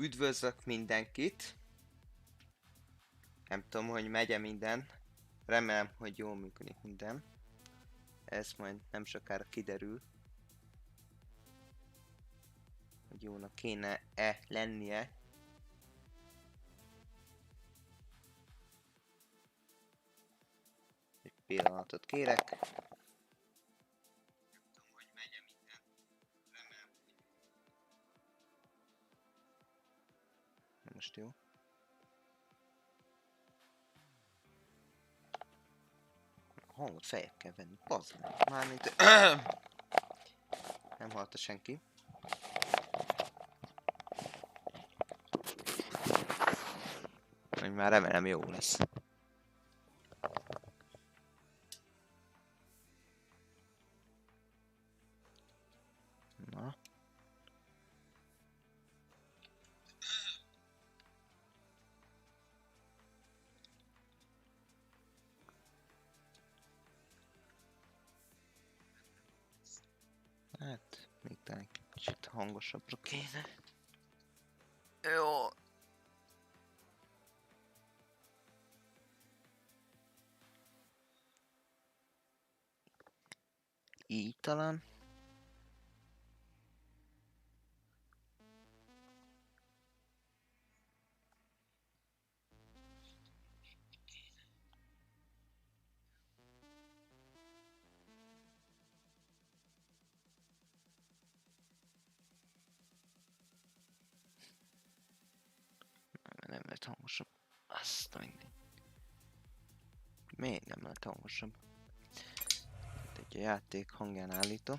Üdvözlök mindenkit! Nem tudom, hogy megy-e minden. Remélem, hogy jól működik minden. Ez majd nem sokára kiderül. Hogy jónak kéne-e lennie. Egy pillanatot kérek. Most jó. Hangot feljebb kell venni, bazd meg. Mármint... Nem hallotta senki. Hogy már remélem jó lesz. Na. Hát, még talán kicsit hangosabbra kéne. Jó. Így talán. Nem lett hangosabb. Azt mindig. Miért nem lett hangosabb? Egy játék hangján állítom.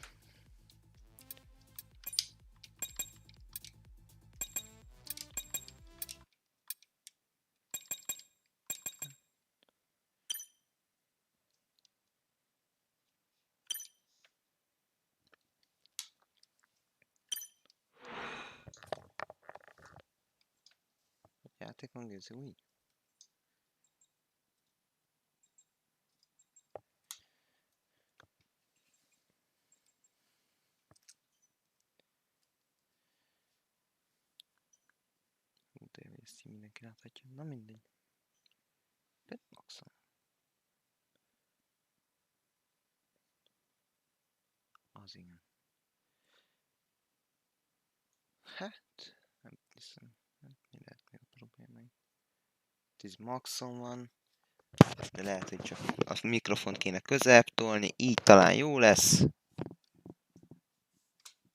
Játék hangja, ez úgy? De ezt mindenki láthatja. Na mindegy. De maxon. Az igen. Hát, nem hiszem. Mi lehet még a problémai? 10 maxon van. De lehet, hogy csak a mikrofont kéne közelebb tolni. Így talán jó lesz.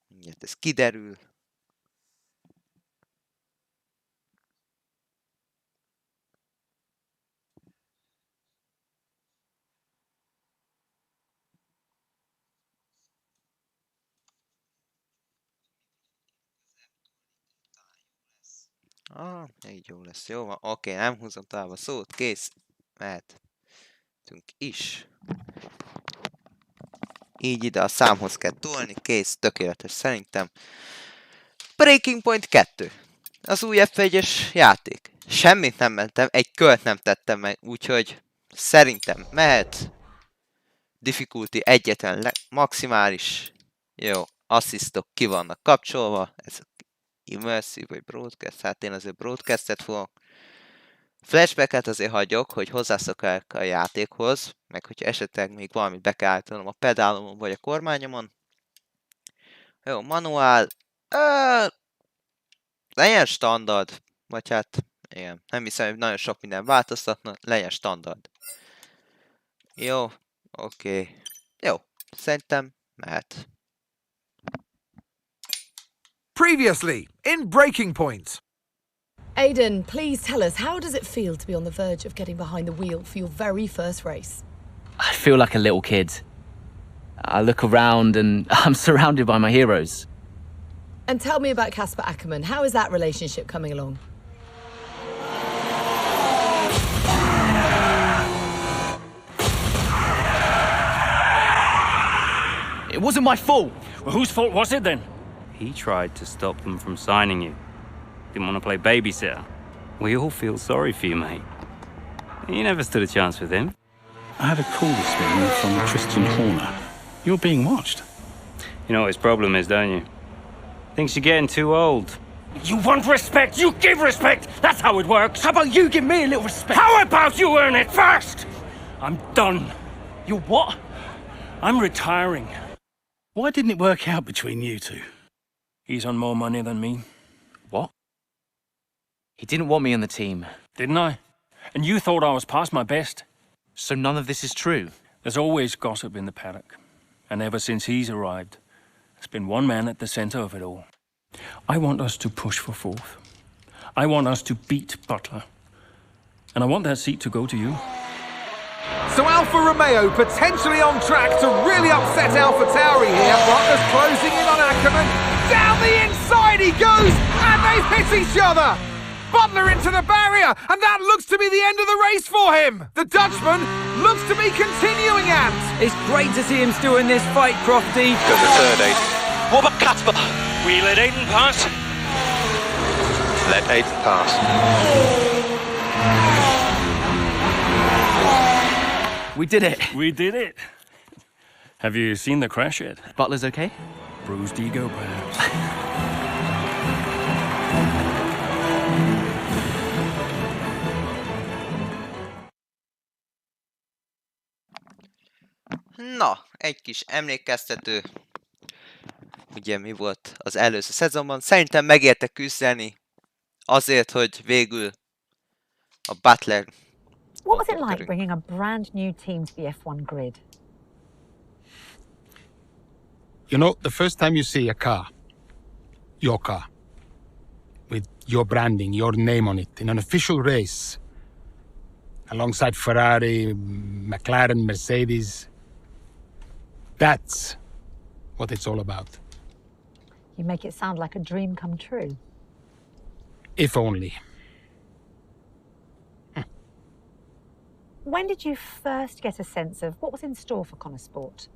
Mindjárt ez kiderül. Így jó lesz. Jó van. Oké, nem húzom tovább a szót. Kész. Mehetünk is. Így ide a számhoz kell tolni. Kész. Tökéletes szerintem. Breaking Point 2. Az új F1-es játék. Semmit nem mentem. Egy költ nem tettem meg. Úgyhogy szerintem mehet. Difficulty egyetlen maximális. Jó. Asszisztok ki vannak kapcsolva. Ez immersive vagy broadcast, hát én azért broadcastet fogok. Flashbacket azért hagyok, hogy hozzászokják a játékhoz, meg hogyha esetleg még valamit be kell állítanom a pedálomon vagy a kormányomon. Jó, manuál. Legyen standard. Vagy hát, igen, nem hiszem, hogy nagyon sok minden változtatna, legyen standard. Jó, oké. Jó, szerintem mehet. Previously, in Breaking Point. Aiden, please tell us, how does it feel to be on the verge of getting behind the wheel for your very first race? I feel like a little kid. I look around and I'm surrounded by my heroes. And tell me about Casper Ackerman. How is that relationship coming along? It wasn't my fault. Well, whose fault was it then? He tried to stop them from signing you. Didn't want to play babysitter. We all feel sorry for you, mate. You never stood a chance with him. I had a call this morning from Tristan Horner. You're being watched. You know what his problem is, don't you? Thinks you're getting too old. You want respect, you give respect. That's how it works. How about you give me a little respect? How about you earn it first? I'm done. You what? I'm retiring. Why didn't it work out between you two? He's on more money than me, What? He didn't want me on the team, didn't I? And you thought I was past my best. so none of this is true. There's always gossip in the paddock. And ever since he's arrived, there's been one man at the center of it all. I want us to push for fourth. I want us to beat Butler. And I want that seat to go to you. So Alfa Romeo potentially on track to really upset AlphaTauri here. Butler's closing in on Ackerman. Down the inside he goes, and they've hit each other. Butler into the barrier, and that looks to be the end of the race for him. The Dutchman looks to be continuing and... It's great to see him still in this fight, Crofty. Go to third, Aiden. What about Casper? We let Aiden pass. Let Aiden pass. We did it. We did it. Have you seen the crash yet? Butler's okay? Bruised ego, perhaps. Na, egy kis emlékeztető. Ugye mi volt az előző szezonban. Szerintem megérte küzdeni azért, hogy végül a Butler... What was it like bringing a brand new team to the F1 grid? You know, the first time you see a car, your car, with your branding, your name on it, in an official race, alongside Ferrari, McLaren, Mercedes, that's what it's all about. You make it sound like a dream come true. If only. When did you first get a sense of what was in store for Connor Sport?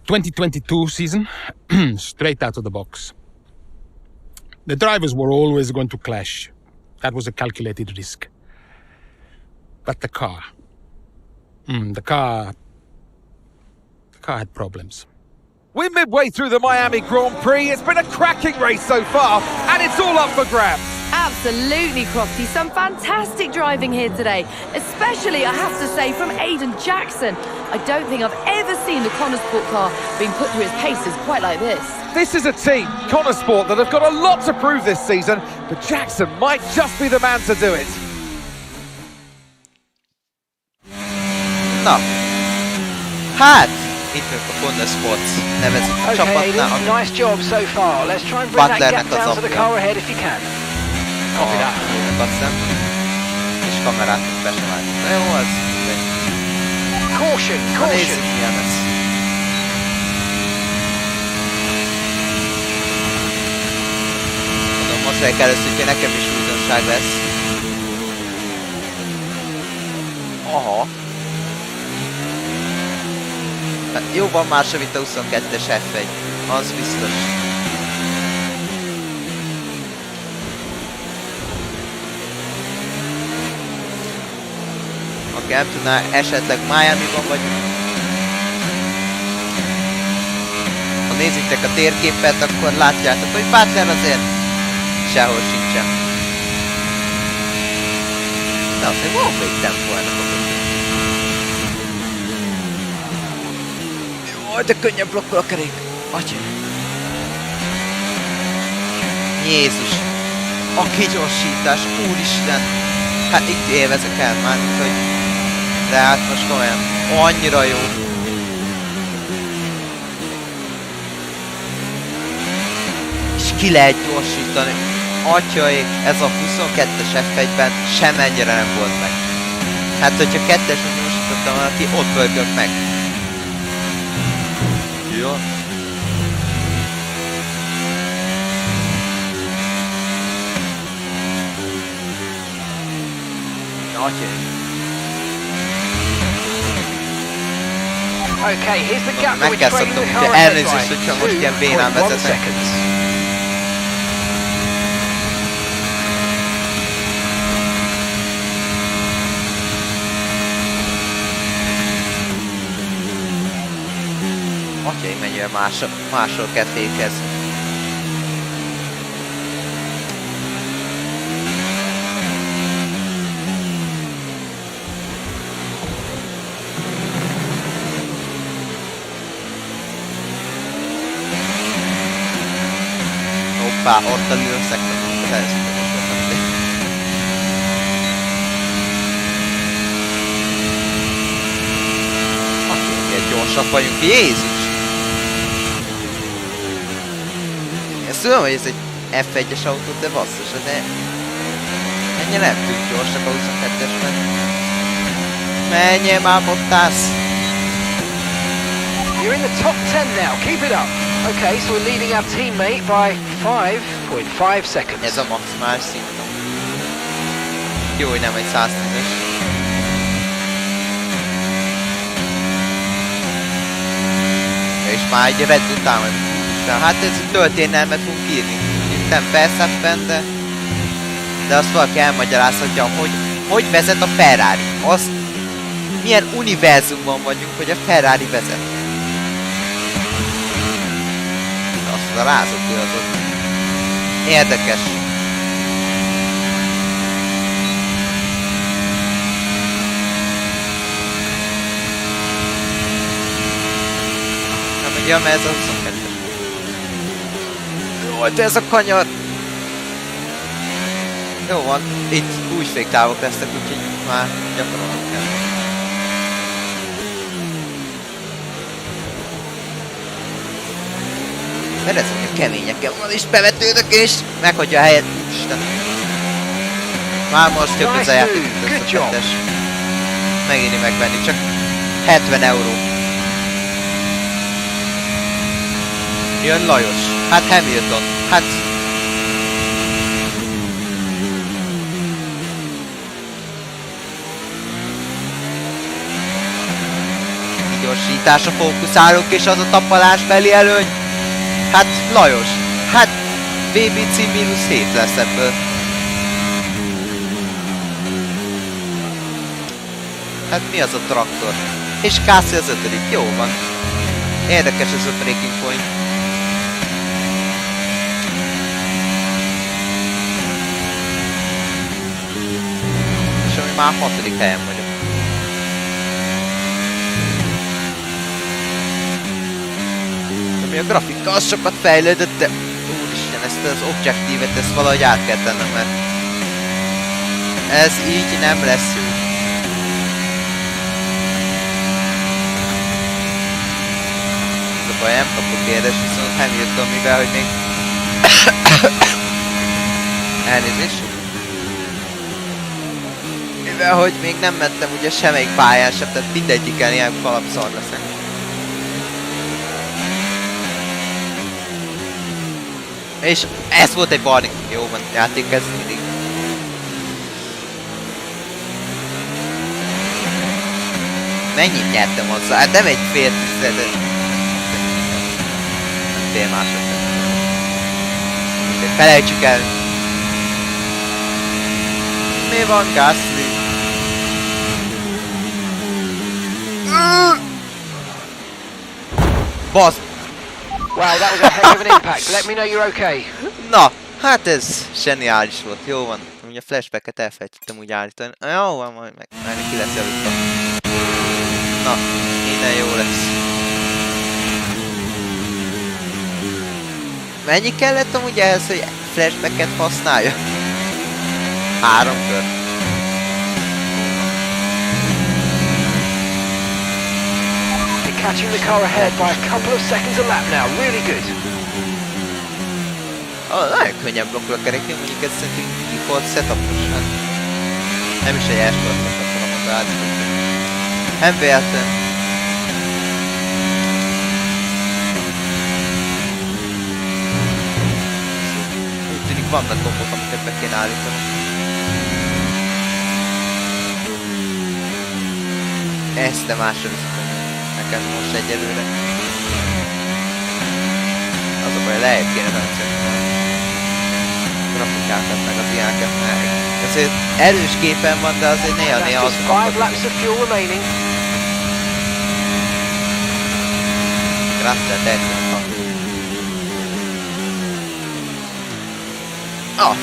2022 season, straight out of the box. The drivers were always going to clash. That was a calculated risk. But the car... the car had problems. We're midway through the Miami Grand Prix. It's been a cracking race so far, and it's all up for grabs. Absolutely, Crofty. Some fantastic driving here today. Especially, I have to say, from Aiden Jackson. I don't think I've ever seen the Connor Sport car being put through its paces quite like this. This is a team, Connor Sport, that have got a lot to prove this season, but Jackson might just be the man to do it. Na, hát, itt vagyok a Honda Sports nevezetű csapatnál, ami Nice job so far. Let's try and bring that Butlernek gap az down to the apja. car ahead if you can. Copy that. Azt hiszem, és kamerát is be sem állít. Na jó, az mindegy. Caution, Na caution. nézzük, milyen lesz. Mondom, mozdulják először, hogy nekem is újdonság lesz. Aha. Hát jóban másabb itt a 22-es F1, az biztos. Aki nem tudná, esetleg Miami-ban vagyunk. Ha nézitek a térképet, akkor látjátok, hogy Butler azért sehol sincsen. De azért van még tempó ennek a mögött. Jaj, de könnyen blokkol a kerék. Atya. Jézus. A kigyorsítás, úristen. Hát itt élvezek el már, úgyhogy... De hát most komolyan, annyira jó. És ki lehet gyorsítani. Atyaik, ez a 22-es F1-ben semennyire nem volt meg. Hát, hogyha 2-esen gyorsítottam volna ki, ott pörgök meg. Jó. Atyaik. Okay, here's the gap Meg kell between the szoknom, car hogyha ahead elnézést, hogyha most ilyen bénán 2.1 vezetek. seconds. Atyaim, mennyire másról kell fékezni. fa 8 a livello secco, adesso milyen gyorsak vagyunk, Jézus! Ezt tudom, hogy ez egy F1-es autó, de basszus, de ennyire nem tűnt gyorsak a 22-esben. Menjél már, Bottas! You're in the top 10 now, keep it up. Okay, so we're leading our teammate by 5.5 seconds. Ez a maximális szint. Jó, hogy nem egy 110-es. És már egy Red Bull támad. Hát ez történelmet fogunk írni. Itt nem Verstappen, de azt valaki elmagyarázhatja, hogy vezet a Ferrari. Azt milyen univerzumban vagyunk, hogy a Ferrari vezet. Azt a rázott az ott. Érdekes. Nem mondja, mert ez a 22-es. Jó, de ez a kanyar. Jó van, itt húsvéktávok lesznek, úgyhogy már gyakorolnunk kell. Mert ez olyan keményekkel van, és bevetődök, és meghagyja a helyet. Isten. Már most jobb ez a játék, mint a 22-es. Megéri megvenni, csak 70 euró. Jön Lajos. Hát Hamilton. Hát... Gyorsításra fókuszálok, és az a tapalásbeli előny. Hát Lajos. Hát BBC -7 lesz ebből. Hát mi az a traktor? És Kászi az 5. Jó van. Érdekes ez a breaking point. És ami már 6. helyen vagyok. Ami a grafika az sokat fejlődött, de úristen, ezt az objektívet, ezt valahogy át kell tennem, mert ez így nem lesz jó. Ez a baj, nem kapok érdes, viszont Hamilton, mivel hogy még... Elnézést. Mivel hogy még nem mentem ugye semmelyik pályán sem, tehát mindegyiken ilyen kalapszar leszek. És ez volt egy barni. Jó van, játék ez mindig. Mennyit nyertem hozzá? Hát nem egy fél tizedet. Fél másodperc. Felejtsük el. Mi van, Gasly? Basz! Wow, that was a heck of an impact. Let me know you're okay. Na, hát ez zseniális volt. Jó van. Ugye a flashbacket elfelejtettem úgy állítani. Jó van, majd meg ki lesz javítva. Na, innen jó lesz. Mennyi kellett amúgy ehhez, hogy flashbacket használja? 3 kör. Catching the car ahead by a couple of seconds a lap now. Really good. Nagyon könnyen blokkol a kerék, mondjuk ez szerintünk default setupos. Hát nem is egy első tudom mondani. Nem véletlen. Úgy tűnik vannak gombok, amiket be kéne állítani. Ezt de másra viszont nekem most egyelőre. Az a baj, lehet kéne rendszerni a grafikákat meg az ilyeneket, meg azért erős képen van, de azért néha az kapott. Grazie, tehetően.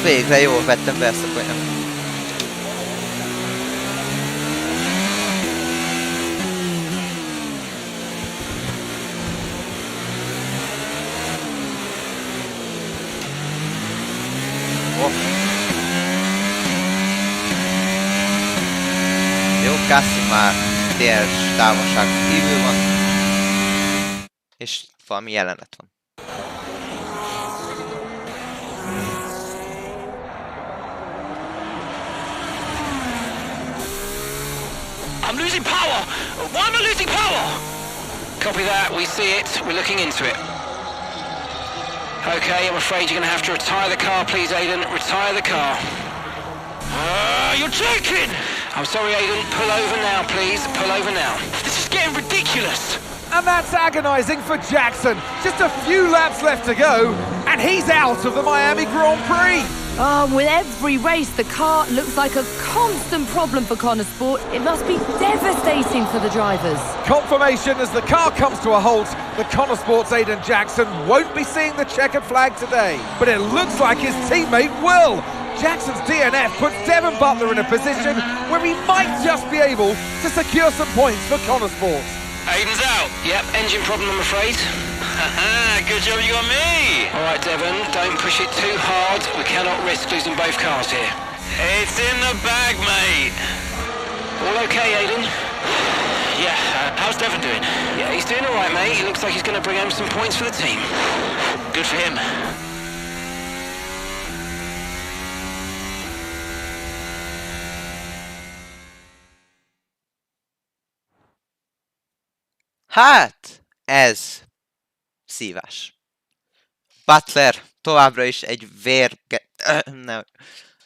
Végre jól vettem be ezt a konyat. Gasly már TS távolságon kívül van. És valami jelenet van. I'm losing power! Why am I losing power? Copy that, we see it, we're looking into it. Okay, I'm afraid you're going to have to retire the car, please, Aiden. Retire the car. You're joking! I'm sorry, Aiden. Pull over now, please. Pull over now. This is getting ridiculous. And that's agonising for Jackson. Just a few laps left to go, and he's out of the Miami Grand Prix. With every race, the car looks like a constant problem for Connor Sport. It must be devastating for the drivers. Confirmation as the car comes to a halt. The Connor Sports Aiden Jackson won't be seeing the checkered flag today, but it looks like his teammate will. Jackson's DNF puts Devon Butler in a position where he might just be able to secure some points for Connor Sports. Aiden's out. Yep, engine problem, I'm afraid. Good job you got me! All right, Devon, don't push it too hard. We cannot risk losing both cars here. It's in the bag, mate! All okay, Aiden? Yeah, how's Devon doing? Yeah, he's doing all right, mate. He looks like he's going to bring home some points for the team. Good for him. Hát, ez szívás. Butler továbbra is egy nem.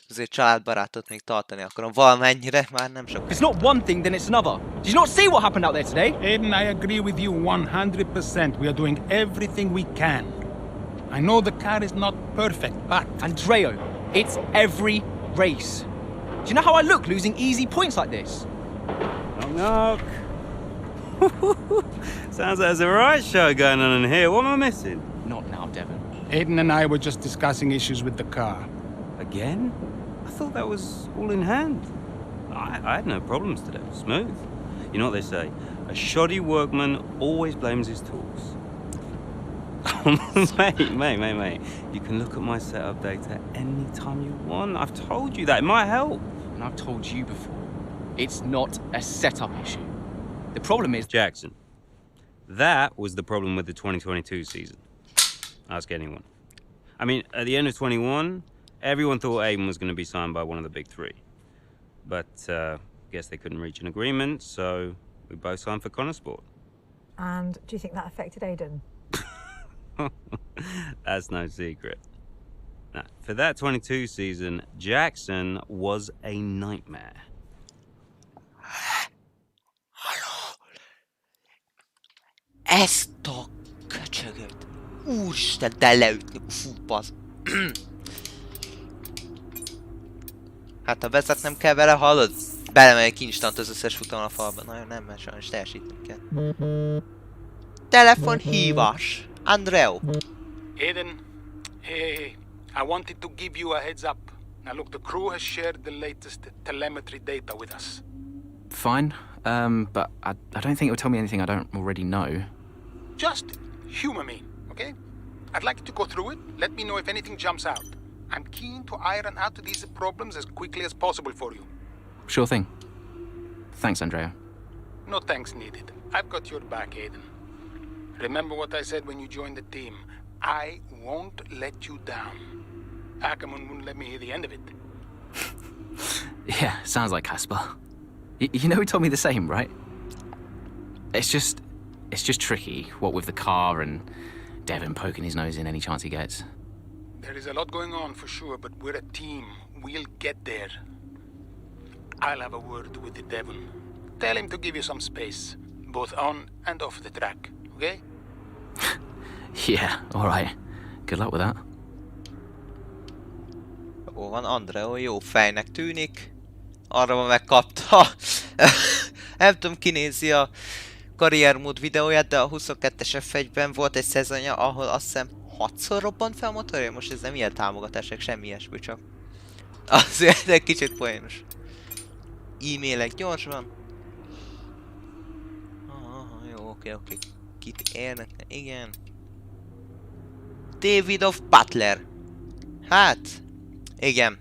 Azért családbarátot még tartani akarom valamennyire, már nem sok. If it's not one thing, then it's another. Did you not see what happened out there today? Aiden, I agree with you 100%. We are doing everything we can. I know the car is not perfect, but... Andreo, it's every race. Do you know how I look losing easy points like this? Knock, knock. Sounds like there's a riot show going on in here. What am I missing? Not now, Devon. Aiden and I were just discussing issues with the car. Again? I thought that was all in hand. I had no problems today. Smooth. You know what they say? A shoddy workman always blames his tools. mate. You can look at my setup data anytime you want. I've told you that. It might help. And I've told you before, it's not a setup issue. The problem is... Jackson. That was the problem with the 2022 season. Ask anyone. I mean, at the end of 21, everyone thought Aiden was going to be signed by one of the big three. But, guess they couldn't reach an agreement, so we both signed for Connor Sport. And do you think that affected Aiden? That's no secret. Now, for that 22 season, Jackson was a nightmare. Ezt a köcsögöt. Úristen, de leütni. Fú, basz. Hát ha vezetnem kell vele, hallod? Belemegyek instant az összes futamon a falba. Nagyon nem, mert sajnos teljesíteni kell. Telefonhívás. Andreo. Aiden, hey, I wanted to give you a heads up. Now look, the crew has shared the latest telemetry data with us. Fine, but I don't think it will tell me anything I don't already know. Just humor me, okay? I'd like you to go through it. Let me know if anything jumps out. I'm keen to iron out these problems as quickly as possible for you. Sure thing. Thanks, Andrea. No thanks needed. I've got your back, Aiden. Remember what I said when you joined the team. I won't let you down. Ackerman wouldn't let me hear the end of it. Yeah, sounds like Casper. You know he told me the same, right? It's just tricky, what with the car and Devon poking his nose in any chance he gets. There is a lot going on for sure, but we're a team. We'll get there. I'll have a word with the Devon. Tell him to give you some space, both on and off the track, okay? Yeah, alright. Good luck with that. Jó van, Andreo jó fejnek tűnik. Arra van megkapta. Nem tudom, kinézi a karriermód videóját, de a 22-es F1-ben volt egy szezonja, ahol azt hiszem 6-szor robbant fel a motorja. Most ez nem ilyen támogatások, semmi ilyesmi, csak azért egy kicsit poénos. E-mailek gyorsan. Jó, oké. Kit érnek? Igen. David of Butler. Hát, igen.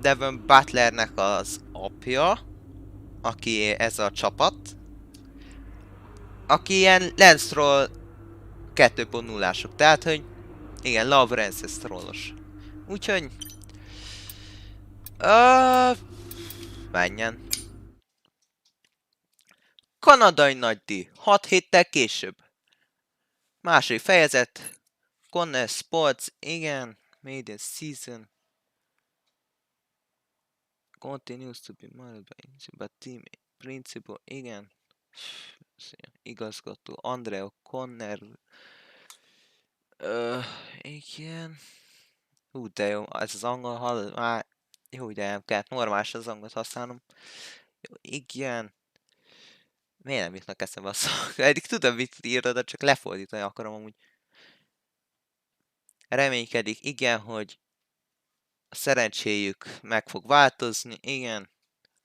Devon Butlernek az apja. aki ez a csapat, aki ilyen Lance-ról 2.0-ások, tehát, hogy igen, Love Rances trollos. Úgyhogy... menjen. Kanadai nagydíj, 6 héttel később. Második fejezet. Connor Sports, igen. Made in season. Continues to be managed by team principal, igen. Igazgató, Andrea Conner. Igen. De jó, ez az angol már... Jó, de nem kell, normális az angolt használnom. Jó, igen. Miért nem jutnak eszembe a szavak? Eddig tudom, mit írod, de csak lefordítani akarom amúgy. Reménykedik, igen, hogy a szerencséjük meg fog változni, igen,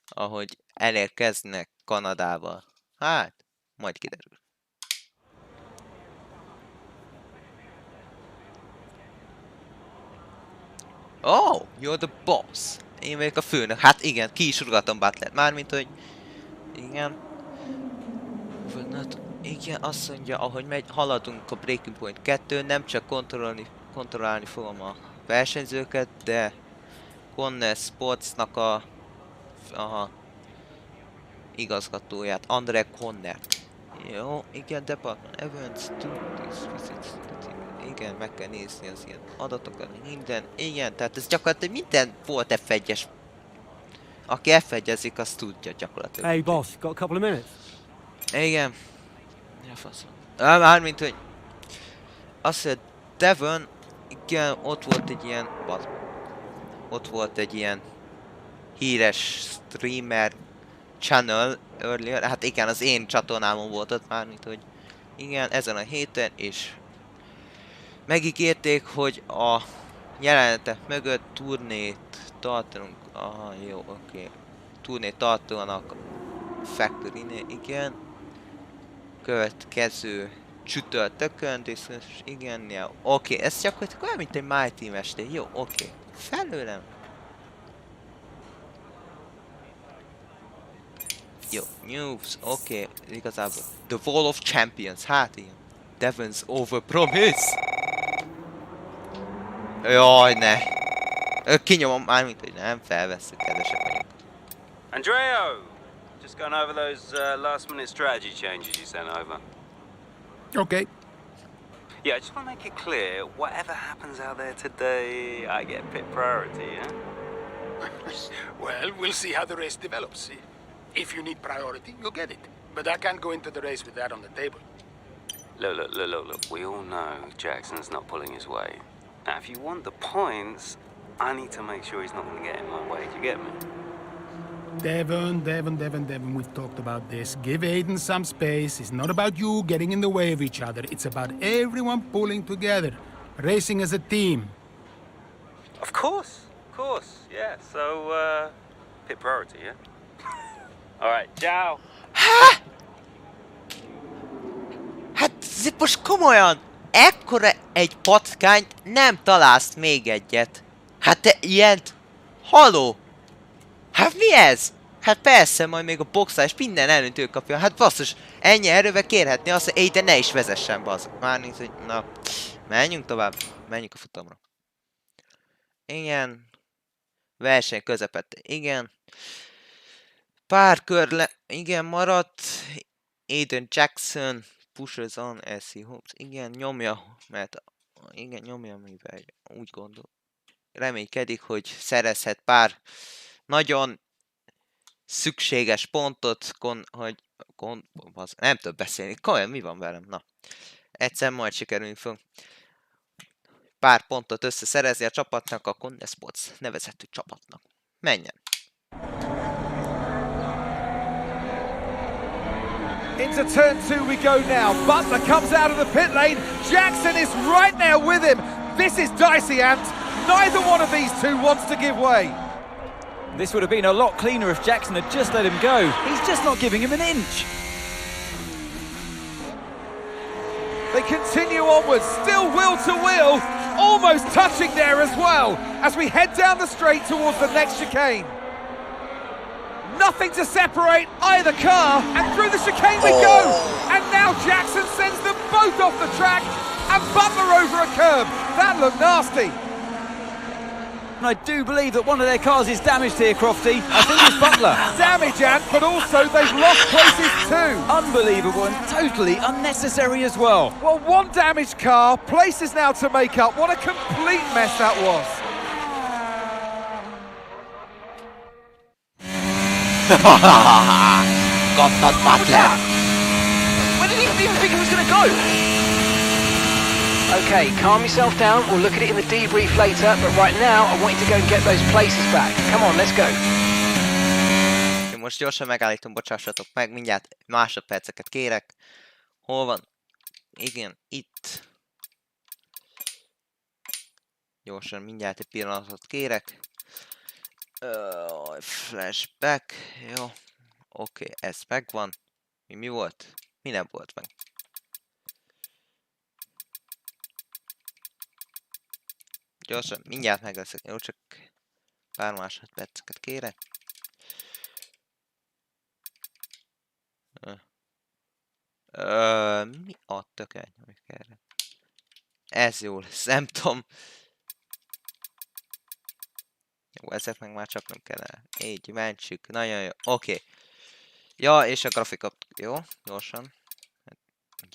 ahogy elérkeznek Kanadába. Hát, majd kiderül. Oh, you're the boss. Én vagyok a főnök. Hát igen, ki is urgatom Butler. Mármint, hogy... Igen. Igen, azt mondja, ahogy haladunk a Breaking Point 2, nem csak kontrollálni fogom a versenyzőket, de Connor Sportsnak a igazgatóját, Andre Conner. Jó, igen, Department Events, igen, meg kell nézni az ilyen adatokat, minden, igen, tehát ez gyakorlatilag minden volt F1-es. Aki F1-ezik, azt tudja gyakorlatilag. Hey boss, got a couple of minutes? Igen. Ja, faszom. Mármint, hogy... Azt mondja, Devon, igen, ott volt egy ilyen híres streamer channel earlier, hát igen, az én csatornámon volt ott mármint, hogy igen, ezen a héten, és megígérték, hogy a jelenetek mögött turnét tartunk, jó, oké. Turnét tartanak Factory-nél, igen. Következő csütörtökön, igen, ja, oké, ez gyakorlatilag olyan, mint egy My Team esté, jó, oké. Felőlem. Jó, news, oké, igazából. The Wall of Champions, hát igen. Devon's overpromise. Jaj, ne. Kinyomom már, mint hogy nem felvesszük, kedvesek vagyunk. Andreo! Just going over those last-minute strategy changes you sent over. Okay. Yeah, I just want to make it clear, whatever happens out there today, I get pit priority, yeah? Well, we'll see how the race develops. If you need priority, you'll get it. But I can't go into the race with that on the table. Look. We all know Jackson's not pulling his weight. Now, if you want the points, I need to make sure he's not going to get in my way. Do you get me? Devon, we've talked about this. Give Aiden some space. It's not about you getting in the way of each other. It's about everyone pulling together, racing as a team. Of course, yeah. So, pit priority, yeah? All right, ciao. Hát most komolyan, ekkora egy patkányt nem találsz még egyet. Hát te ilyent? Haló? Hát mi ez? Hát persze, majd még a boxálás minden elöntő kapja. Hát basszus, ennyi erővel kérhetni azt, hogy de ne is vezessen, bazd. Már nincs, hogy na, menjünk tovább. Menjünk a futamra. Igen. Verseny közepette. Igen. Pár kör igen, maradt. Aiden Jackson. Pushers on as he hopes. Igen, nyomja, mert igen, nyomja, mivel úgy gondol. Reménykedik, hogy szerezhet pár nagyon szükséges pontot, nem tudok beszélni. Komolyan, mi van velem? Na. Egyszer majd sikerülni fog pár pontot összeszerezni a csapatnak, a Conde Sports nevezetű csapatnak. Menjen! Into turn 2 we go now. Butler comes out of the pit lane. Jackson is right there with him. This is dicey, Ant. Neither one of these two wants to give way. This would have been a lot cleaner if Jackson had just let him go. He's just not giving him an inch. They continue onwards, still wheel to wheel, almost touching there as well, as we head down the straight towards the next chicane. nothing to separate either car, and through the chicane we go. And now Jackson sends them both off the track, and Butler over a curb. That looked nasty. And I do believe that one of their cars is damaged here, Crofty. I think it's Butler. Damage, Ant, but also they've lost places too. Unbelievable and totally unnecessary as well. Well, one damaged car, places now to make up. What a complete mess that was. Got that Butler. Where did he even think he was going to go? Okay, calm yourself down. We'll look at it in the debrief later, but right now I want you to go and get those places back. Come on, let's go. Most gyorsan megállítom, bocsássatok meg, mindjárt másodperceket kérek. Hol van? Igen, itt. Gyorsan, mindjárt egy pillanatot kérek. Flashback, jó. Oké, ez megvan. Mi volt? Mi nem volt meg? Gyorsan, mindjárt meg leszek. Jó, csak pár másodperceket kérek. Mi a tökény, hogy kell? Ez jó lesz, nem tudom. Jó, ezek meg már csak nem kellene. Így, mentsük, nagyon jó, oké. Ja, és a grafikot, jó, gyorsan.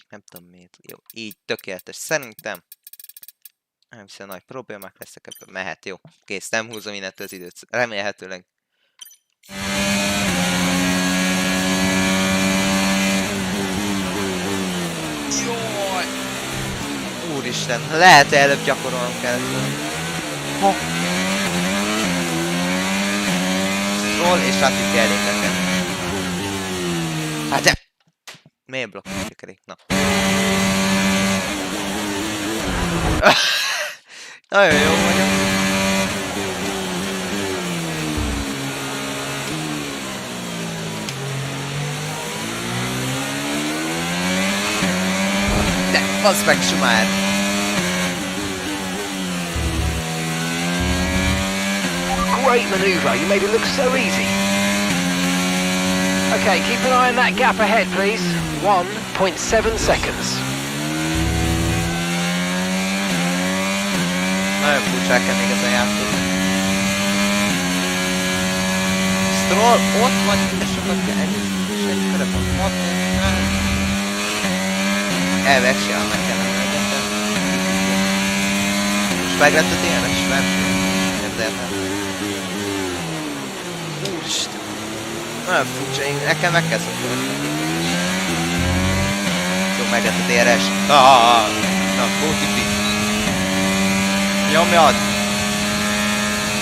Nem tudom miért, jó, így, tökéletes, szerintem. Nem hiszem nagy problémák lesznek ebből, mehet, jó. Kész, nem húzom innentől az időt, remélhetőleg. Jaj! Úristen, lehet előbb gyakorolnom kellett volna. Ha! Stroll és Latifi elég nekem. Hát de! Miért blokkolni sikerik? Na. Nagyon jó vagyok. De, bazd meg, Schumacher! Great manoeuvre, you made it look so easy. Okay, keep an eye on that gap ahead, please. 1.7 seconds. Nagyon furcsák kell még ezen játszani. Stroll ott van, de sokat kell elnézni, és egy körök van 6, 5, elveg sem meg kellene megyetem. És meg lett a DNS, nem? Érdeltem. Úristen. Nagyon furcsa, nekem meg kell szokni. Jó, meg lett a DRS. Na, OTP. Nyomjad!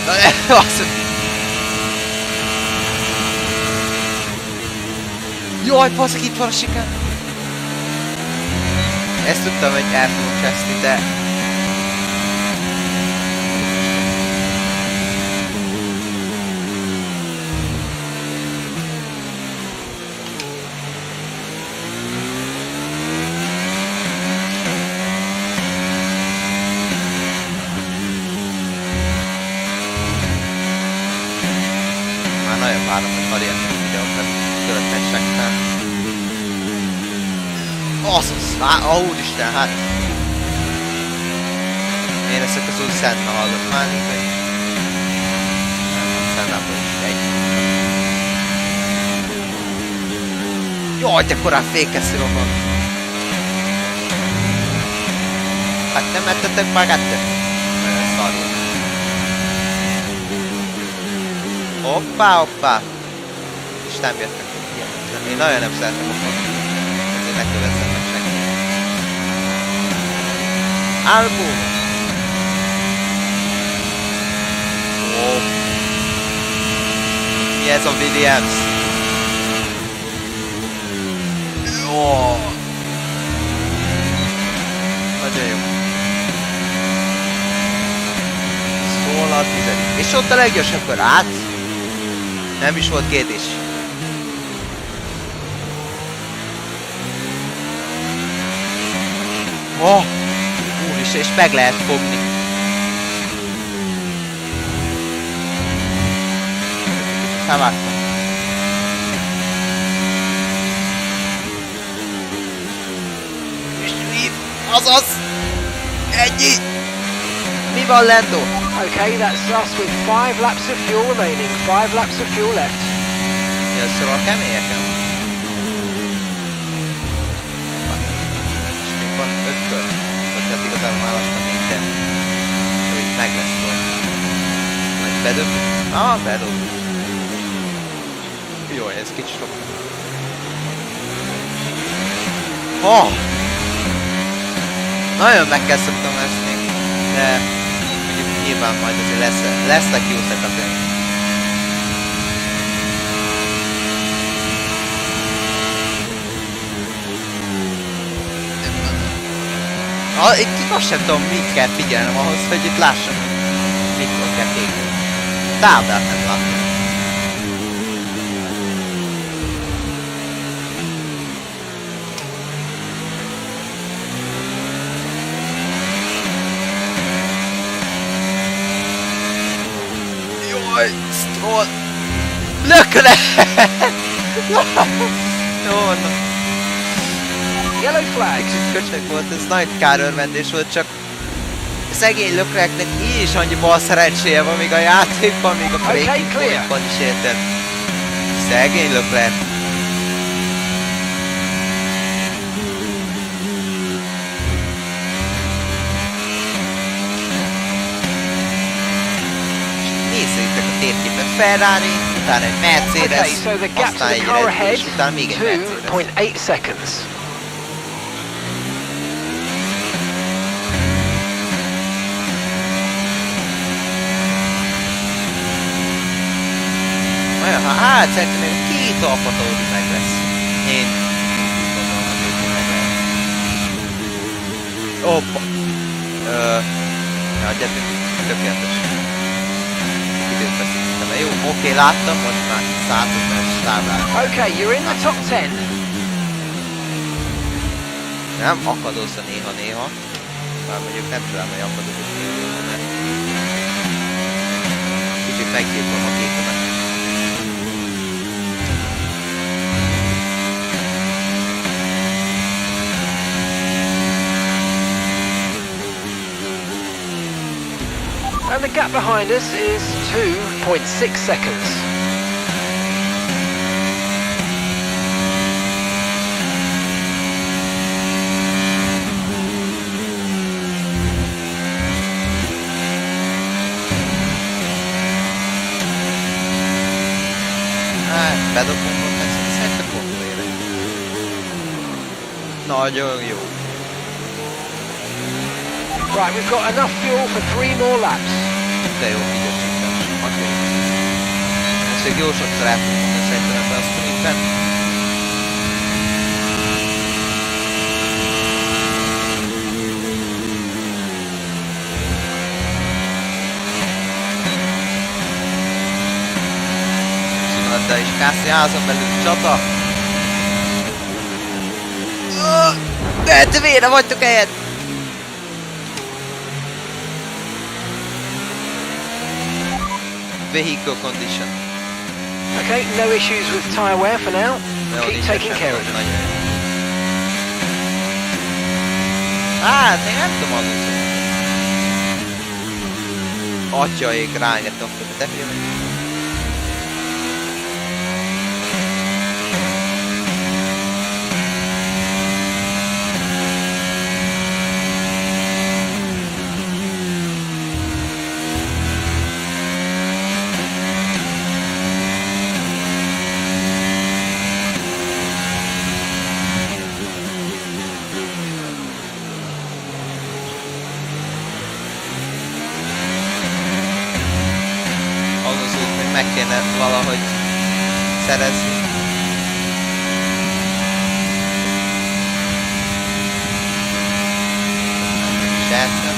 Na ne, az... Jaj, baszki, itt van a sikán! Ezt tudtam, hogy el fogom cseszni, de... Nagyon várom, hogy variálni videókat követhessek fel. Azaz, úristen, hát... Én leszek az új Senna hallgatmány, vagy... Nem, Sennából is egy. Jaj, te korán fékeszi rokon! Hát nem ettetek magátok? Nagyon szarul. Hoppá! És nem jöttek ki. Én nagyon nem szeretem a fotót. Ezért ne követem meg senki. Album! Oh. Mi ez a Williams? Jó! Nagyon jó. Szól a 10. És ott a leggyorsabb kör át. Nem is volt kérdés. Oh! Úristen, és meg lehet fogni. Kicsit elvártam. Azaz! Ennyi! Mi van, Lando? Okay, that's us with 5 laps of fuel remaining. 5 laps of fuel left. Jössz a keményeken? És még van 5 kör. Tehát igazából már lassan minden. Hogy meg lesz volna. Majd bedob? Bedob. Jó, ez kicsit sok. Nagyon meg kell szoktam ezt még, de mondjuk nyilván majd azért lesznek jó setupjaink. Itt azt sem tudom, mit kell figyelnem ahhoz, hogy itt lássam, mikor kell kékülni. Táblát nem látom. Jaj, Stroll! Lökre! Jó, na. Yellow flag. Kicsit köcsög volt, ez nagy kárörvendés volt, csak szegény Lökreknek így is annyi bal szerencséje van még a játékban, még a breaking pointban is, érted? Szegény Lökrek. Nézzétek a térképet, Ferrari, utána egy Mercedes, aztán egy Red Bull, és utána még egy Mercedes. 2.8 seconds. Hát szerintem még 2 alfatódi meg lesz. Én gondolom, hogy meg lehet. Hoppa! Ja, gyertek, tökéletes. Időt veszítettem, jó, oké, láttam, most már szálltunk, mert tábláltam. Okay, you're in the top 10. Nem akadozz néha-néha. Már mondjuk nem tudom, hogy akadozok néha, mert kicsit meggyilkolom a képemet. And the gap behind us is 2.6 seconds. Bedobom volt, ezt szerintem kontrollére. Nagyon jó. Right, we've got enough fuel for 3 more laps. De jó, ügyesített. Ezt még jó sokszor el tudunk mondani szerintem ebben a streamben. Csinálta is Kászi házon belül csata. De te vére vagytok helyet! Vehicle condition. Okay, no issues with tyre wear for now. Keep taking care of it. Hát, én nem tudom aludni. Atyaik, ráengedtem a te hülye. Meg kéne valahogy szerezni. Sejtem.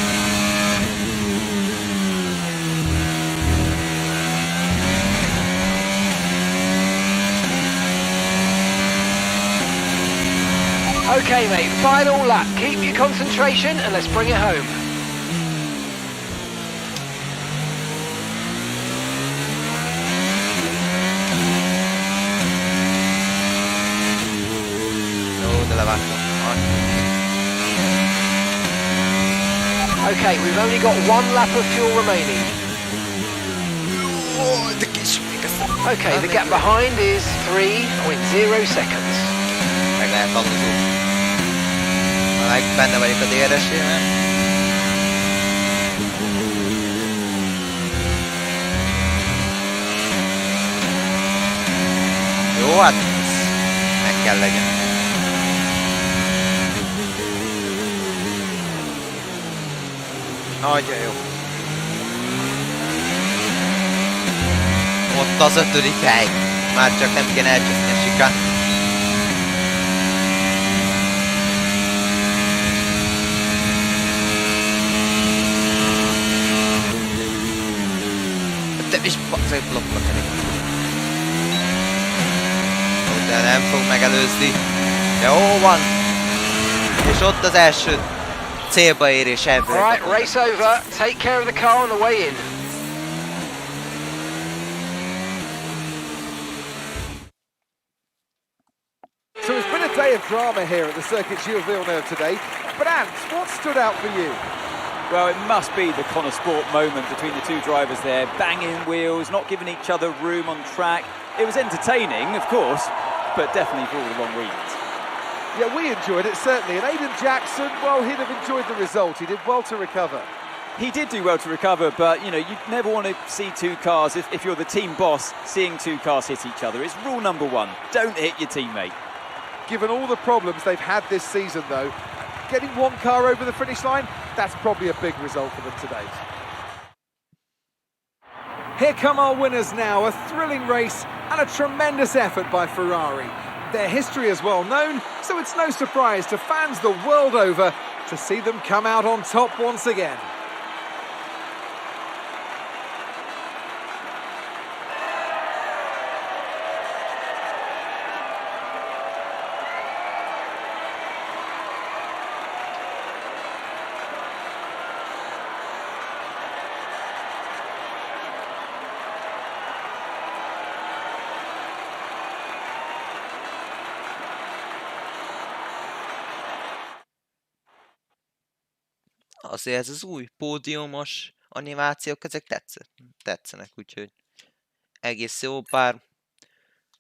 Okay, mate, final lap. Keep your concentration and let's bring it home. Levágtam. Okay, we've only got one lap of fuel remaining. Okay, the gap behind is 3.0 seconds. Meg lehet tanulni. Meg benne vagyok a DRS-ével. Jó, hát meg kell legyen. Nagyon jó. Ott az 5. hely. Már csak nem kéne elcseszni a sikán. De is bazeg blokkba kerik. De nem fog megelőzni. Jó van. És ott az első célba érés ebből. Alright, race over. Take care of the car on the way in. So it's been a day of drama here at the Circuit Gilles Villeneuve today. But Ant, what stood out for you? Well, it must be the Connor Sport moment between the two drivers there, banging wheels, not giving each other room on track. It was entertaining, of course, but definitely for all the wrong reasons. Yeah, we enjoyed it, certainly. And Aiden Jackson, well, he'd have enjoyed the result. He did well to recover. He did do well to recover, but, you know, you never want to see two cars, if you're the team boss, seeing two cars hit each other. It's rule number one, don't hit your teammate. Given all the problems they've had this season, though, getting one car over the finish line, that's probably a big result for them today. Here come our winners now, a thrilling race and a tremendous effort by Ferrari. Their history is well known, so it's no surprise to fans the world over to see them come out on top once again. Azért ez az új pódiumos animációk, ezek tetszenek, úgyhogy egész jó, bár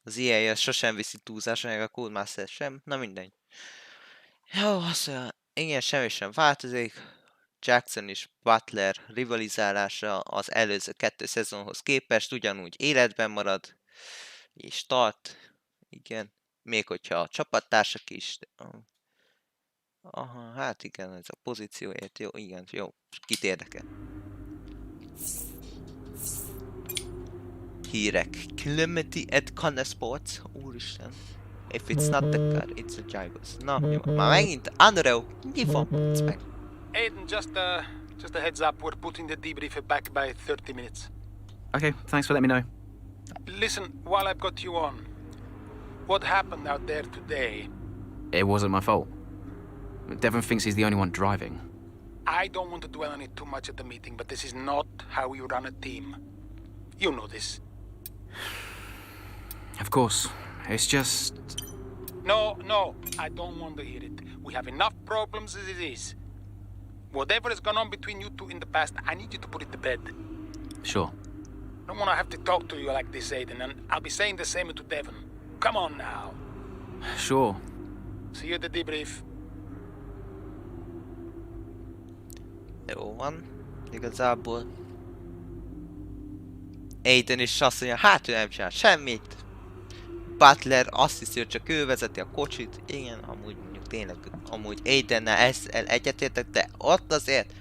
az EA sosem viszi túlzásra, meg a Codemaster sem, na mindegy. Jó, azt mondja, igen, semmi sem változik. Jackson és Butler rivalizálása az előző 2 szezonhoz képest ugyanúgy életben marad, és tart, igen, még hogyha a csapattársak is. Aha, hát igen, ez a pozícióért, jó, igen, jó, kit érdekel. Hírek. Clementi at Connor Sports, úristen. If it's not the car, it's a Gygos. Na, jó, már megint, Andrew, mi van? Meg. Aiden, just a heads up, we're putting the debrief back by 30 minutes. Okay, thanks for letting me know. Listen, while I've got you on, what happened out there today? It wasn't my fault. Devon thinks he's the only one driving. I don't want to dwell on it too much at the meeting, but this is not how you run a team. You know this. Of course. It's just... No, I don't want to hear it. We have enough problems as it is. Whatever has gone on between you two in the past, I need you to put it to bed. Sure. I don't want to have to talk to you like this, Aiden, and I'll be saying the same to Devon. Come on now. Sure. See you at the debrief. Jó van, igazából. Aiden is azt mondja, hát ő nem csinál semmit. Butler azt hiszi, hogy csak ő vezeti a kocsit. Igen, amúgy mondjuk tényleg, amúgy Aidennel ezzel egyetértek, de ott azért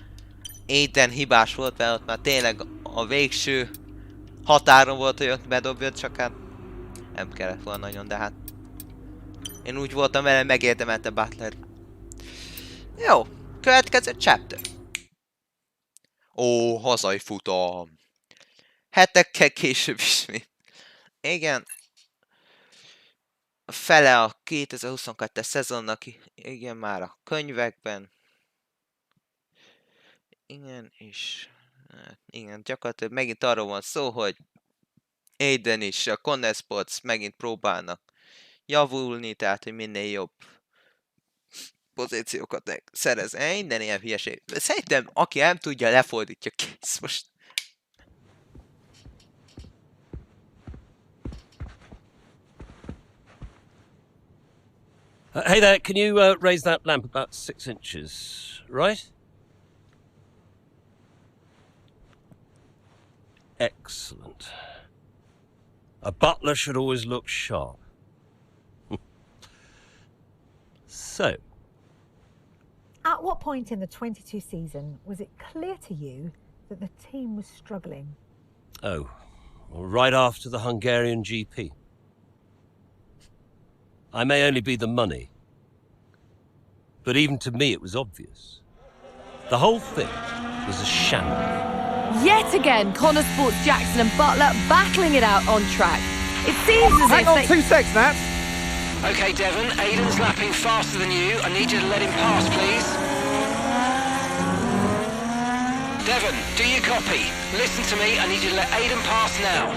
Aiden hibás volt, mert ott már tényleg a végső határon volt, hogy ott bedobja, csak hát nem kellett volna nagyon, de hát én úgy voltam vele, megérdemelte Butler. Jó, következő chapter. Ó, hazai futam. Hetekkel később ismét. Igen. Fele a 2022-es szezonnak, igen, már a könyvekben. Igen, és... igen, gyakorlatilag megint arról van szó, hogy Aiden is, a Connor Sports megint próbálnak javulni, tehát hogy minél jobb pozíciókat szerez. Minden ilyen hülyeség. Szerintem, aki nem tudja, lefordítja, kész most. Hey there, can you raise that lamp about 6 inches, right? Excellent. A butler should always look sharp. So, At what point in the 22 season was it clear to you that the team was struggling? oh, well, right after the Hungarian GP. I may only be the money, but even to me it was obvious. The whole thing was a shambles. Yet again, Connor Sports Jackson and Butler battling it out on track. It seems as Hang if on they... 2 seconds, Nat. Okay, Devon, Aiden's lapping faster than you. I need you to let him pass, please. Devon, do you copy? Listen to me, I need you to let Aiden pass now.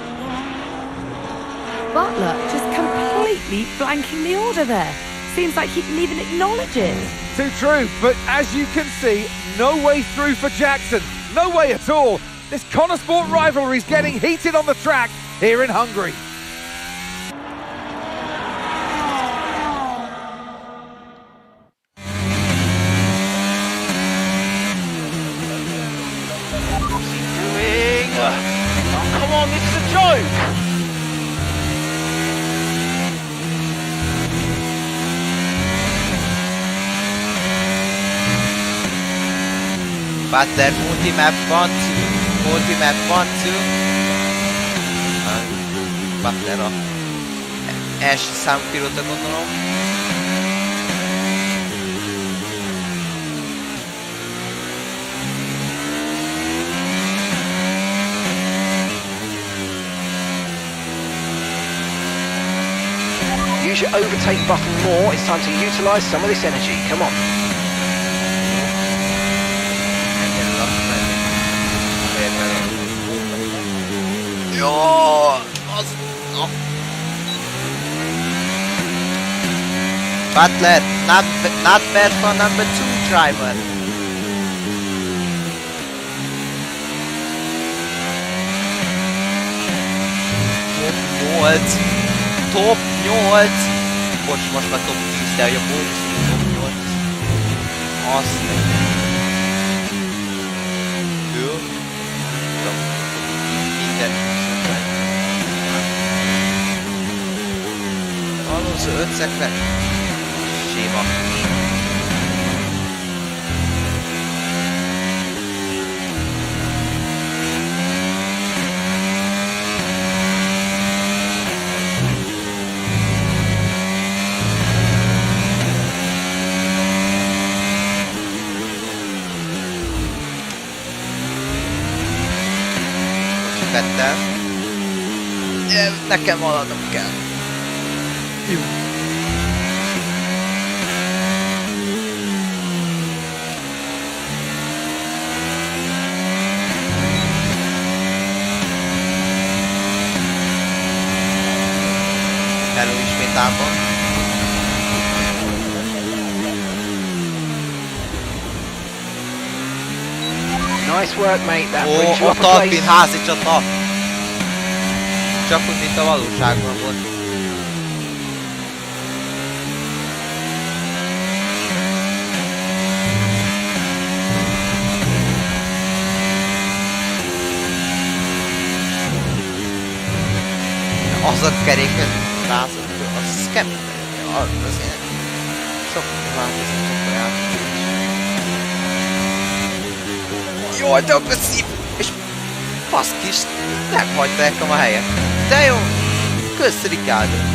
Butler just completely blanking the order there. Seems like he didn't even acknowledge it. Too true, but as you can see, no way through for Jackson. No way at all. This Connor Sport rivalry is getting heated on the track here in Hungary. Oh, come on, this is a joke! Butler, multi-map 1, 2. Multi-map 1, 2. Butler a első számú pilóta, gondolom. Use your overtake button more. It's time to utilise some of this energy. Come on. Jó, az... No. Butler, not bad for number 2 driver. Top 8. Most már top 10, de a bónusz top 8. Azt. Jó. Minden. Alonso 5 szekvent. Séma. Vettel. Nekem haladnom kell. Jó. Hello ismét Ámban. Nice work, mate. That Ó, brings you up ott a Alpin place. házi csata. Csak úgy, mint a valóságban volt. Az a keréket rázott, az kemény. Az ilyen sok változott, sok olyan. Jaj, de agresszív! És baszkis, meghagyta nekem a helyet. De jó! Kösz, Ricardo!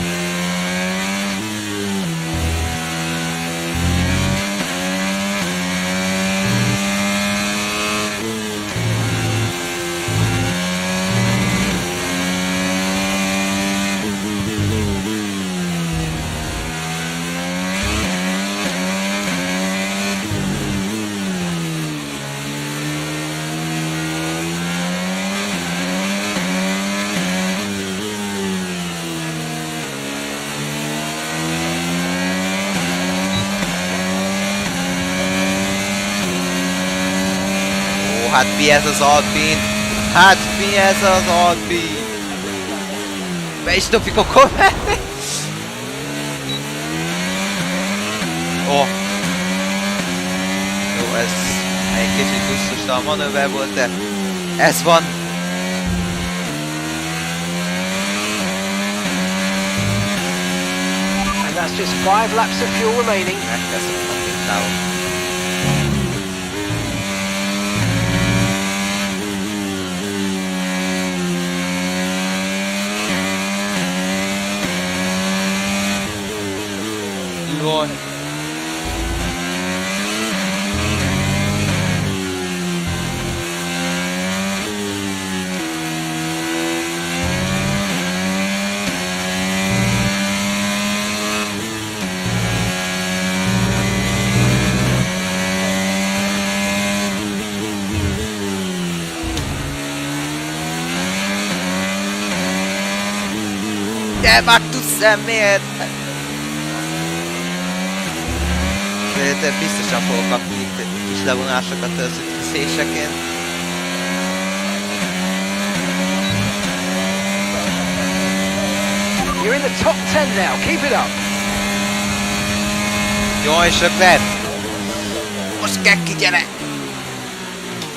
hát mi ez az Alpin? Hát mi ez az Alpin? Be is dobjuk a kommentet! Oh. Jó, ez egy kicsit gusztustalan manőver volt, de ez van. And that's just 5 laps of fuel remaining. Megteszem a pintáot. Jaj. De már tudsz miért? De biztosan fogok kapni itt kis levonásokat az ütközéseként. You're in the top 10 now, keep it up. Jó, és öklet! Most kell ki, gyere!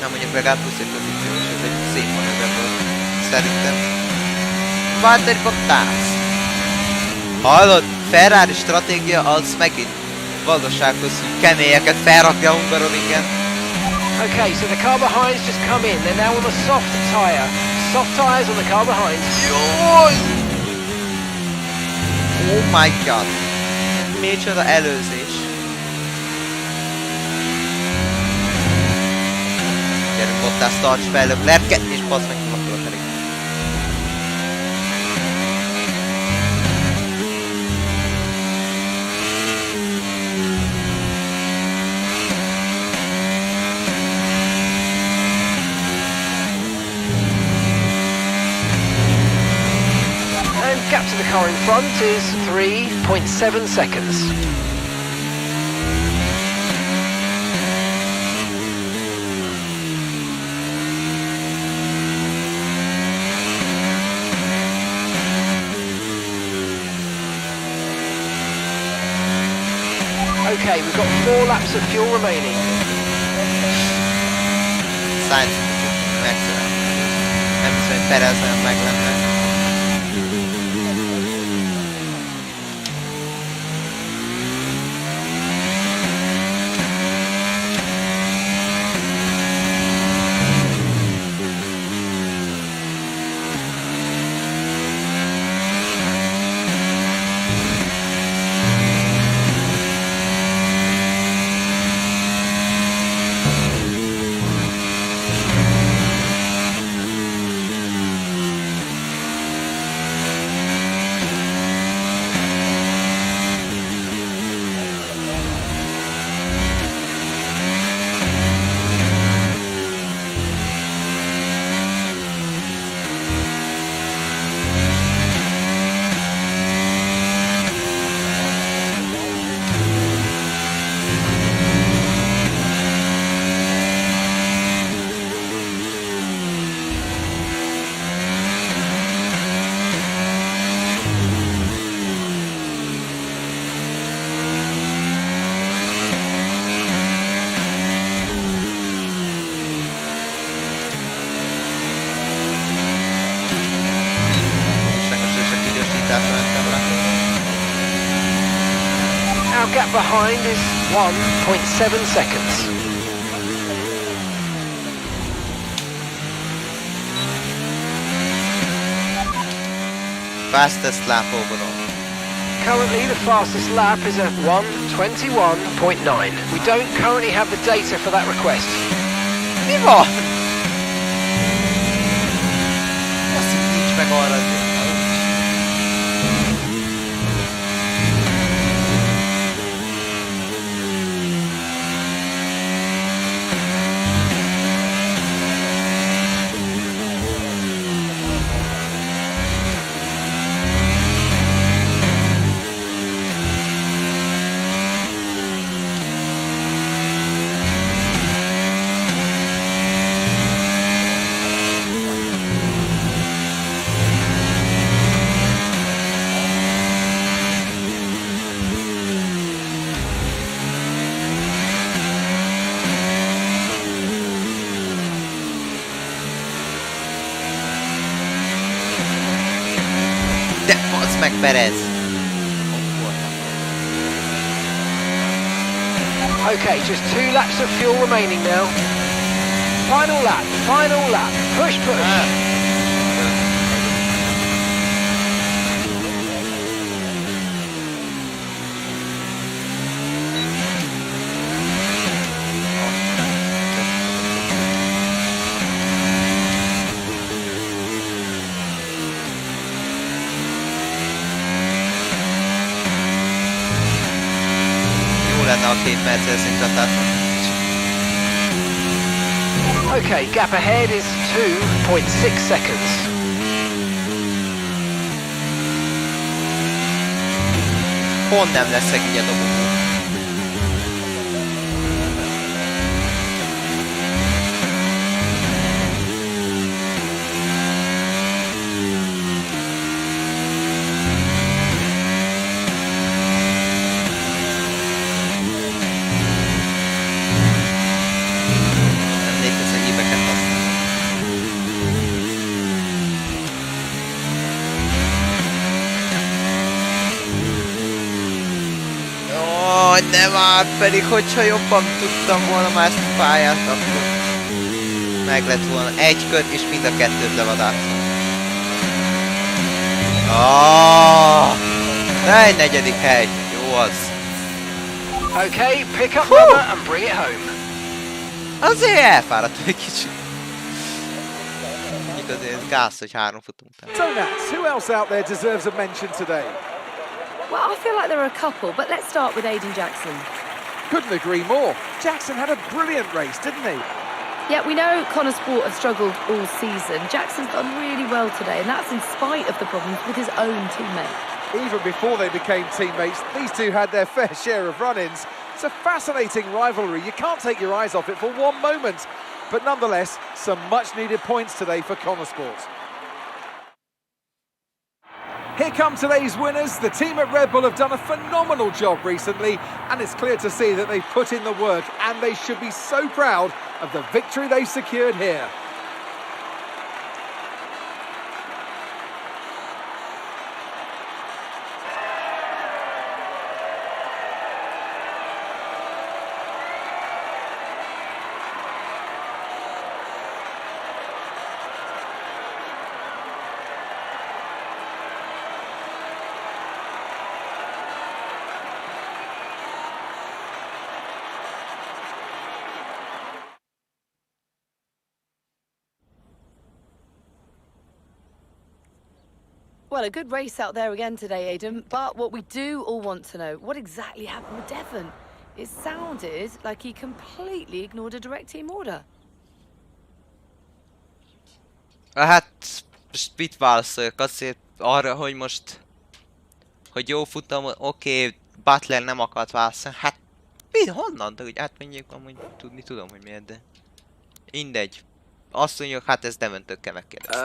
Nem mondjuk legalább plusz egy pozíciós, ez egy szép manőver volt. Szerintem. Valtteri Bottas! Hallod? Ferrari stratégia az megint valósághoz kemélyeket felrakja a Hungaroringen. Okay, so the car behind's just come in. They're now on the soft tyre. Soft tyres on the car behind. Jaj! Oh my god! Micsoda előzés! Gyerünk Bottas, tarts fel Leclerc-et, és bazd meg akkor a kerék. Gap to the car in front is 3.7 seconds. Okay, we've got 4 laps of fuel remaining. Sainz, excellent. Nem hiszem, hogy Perezben meg lenne. Our gap behind is 1.7 seconds. Fastest lap overall. Currently, the fastest lap is at 1:21.9. We don't currently have the data for that request. Mi van? Azt hitt nincs meg arra. meg Perez! Okay, just 2 laps of fuel remaining now. Final lap, final lap. Push, push. Lenne a 2 perces szintratát. Okay, gap ahead is 2.6 seconds. Pont nem lesz szegény a dobogó. De már pedig, hogyha jobban tudtam volna már ezt a pályát, akkor meg lett volna egy kör, és mind a kettőt levadászom. Egy negyedik hely, jó az. Okay, pick up rubber and bring it home. Azért elfáradt egy kicsit. Igazi ez gáz, hogy 3 futunk. So Nats, who else out there deserves a mention today? Well, I feel like there are a couple, but let's start with Aiden Jackson. Couldn't agree more. Jackson had a brilliant race, didn't he? Yeah, we know Connor Sport have struggled all season. Jackson's done really well today, and that's in spite of the problems with his own teammate. Even before they became teammates, these two had their fair share of run-ins. It's a fascinating rivalry. You can't take your eyes off it for one moment. But nonetheless, some much-needed points today for Connor Sport. Here come today's winners. The team at Red Bull have done a phenomenal job recently, and it's clear to see that they've put in the work, and they should be so proud of the victory they've secured here. Well, a good race out there again today, Aiden, but what we do all want to know, what exactly happened with Devon? It sounded like he completely ignored a direct team order. Hát, most mit válaszoljak azért arra, hogy most... Hogy jó futam, oké, Butler nem akart válaszolni, hát... Honnan? De úgy átmenjük, amúgy tudni tudom, hogy miért, de... Mindegy. Azt mondjuk, hát ez Devon-től kell megkérdezni.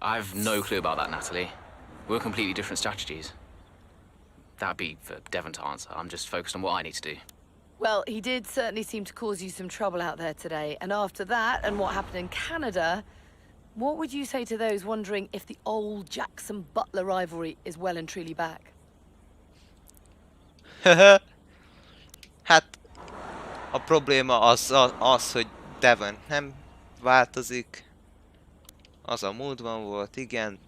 I've no clue about that, Natalie. We're completely different strategies. That'd be for Devon to answer. I'm just focused on what I need to do. Well, he did certainly seem to cause you some trouble out there today. And after that, and what happened in Canada, what would you say to those wondering if the old Jackson-Butler rivalry is well and truly back? Hát, a probléma az, hogy Devon nem változik. Az a múltban volt, igen.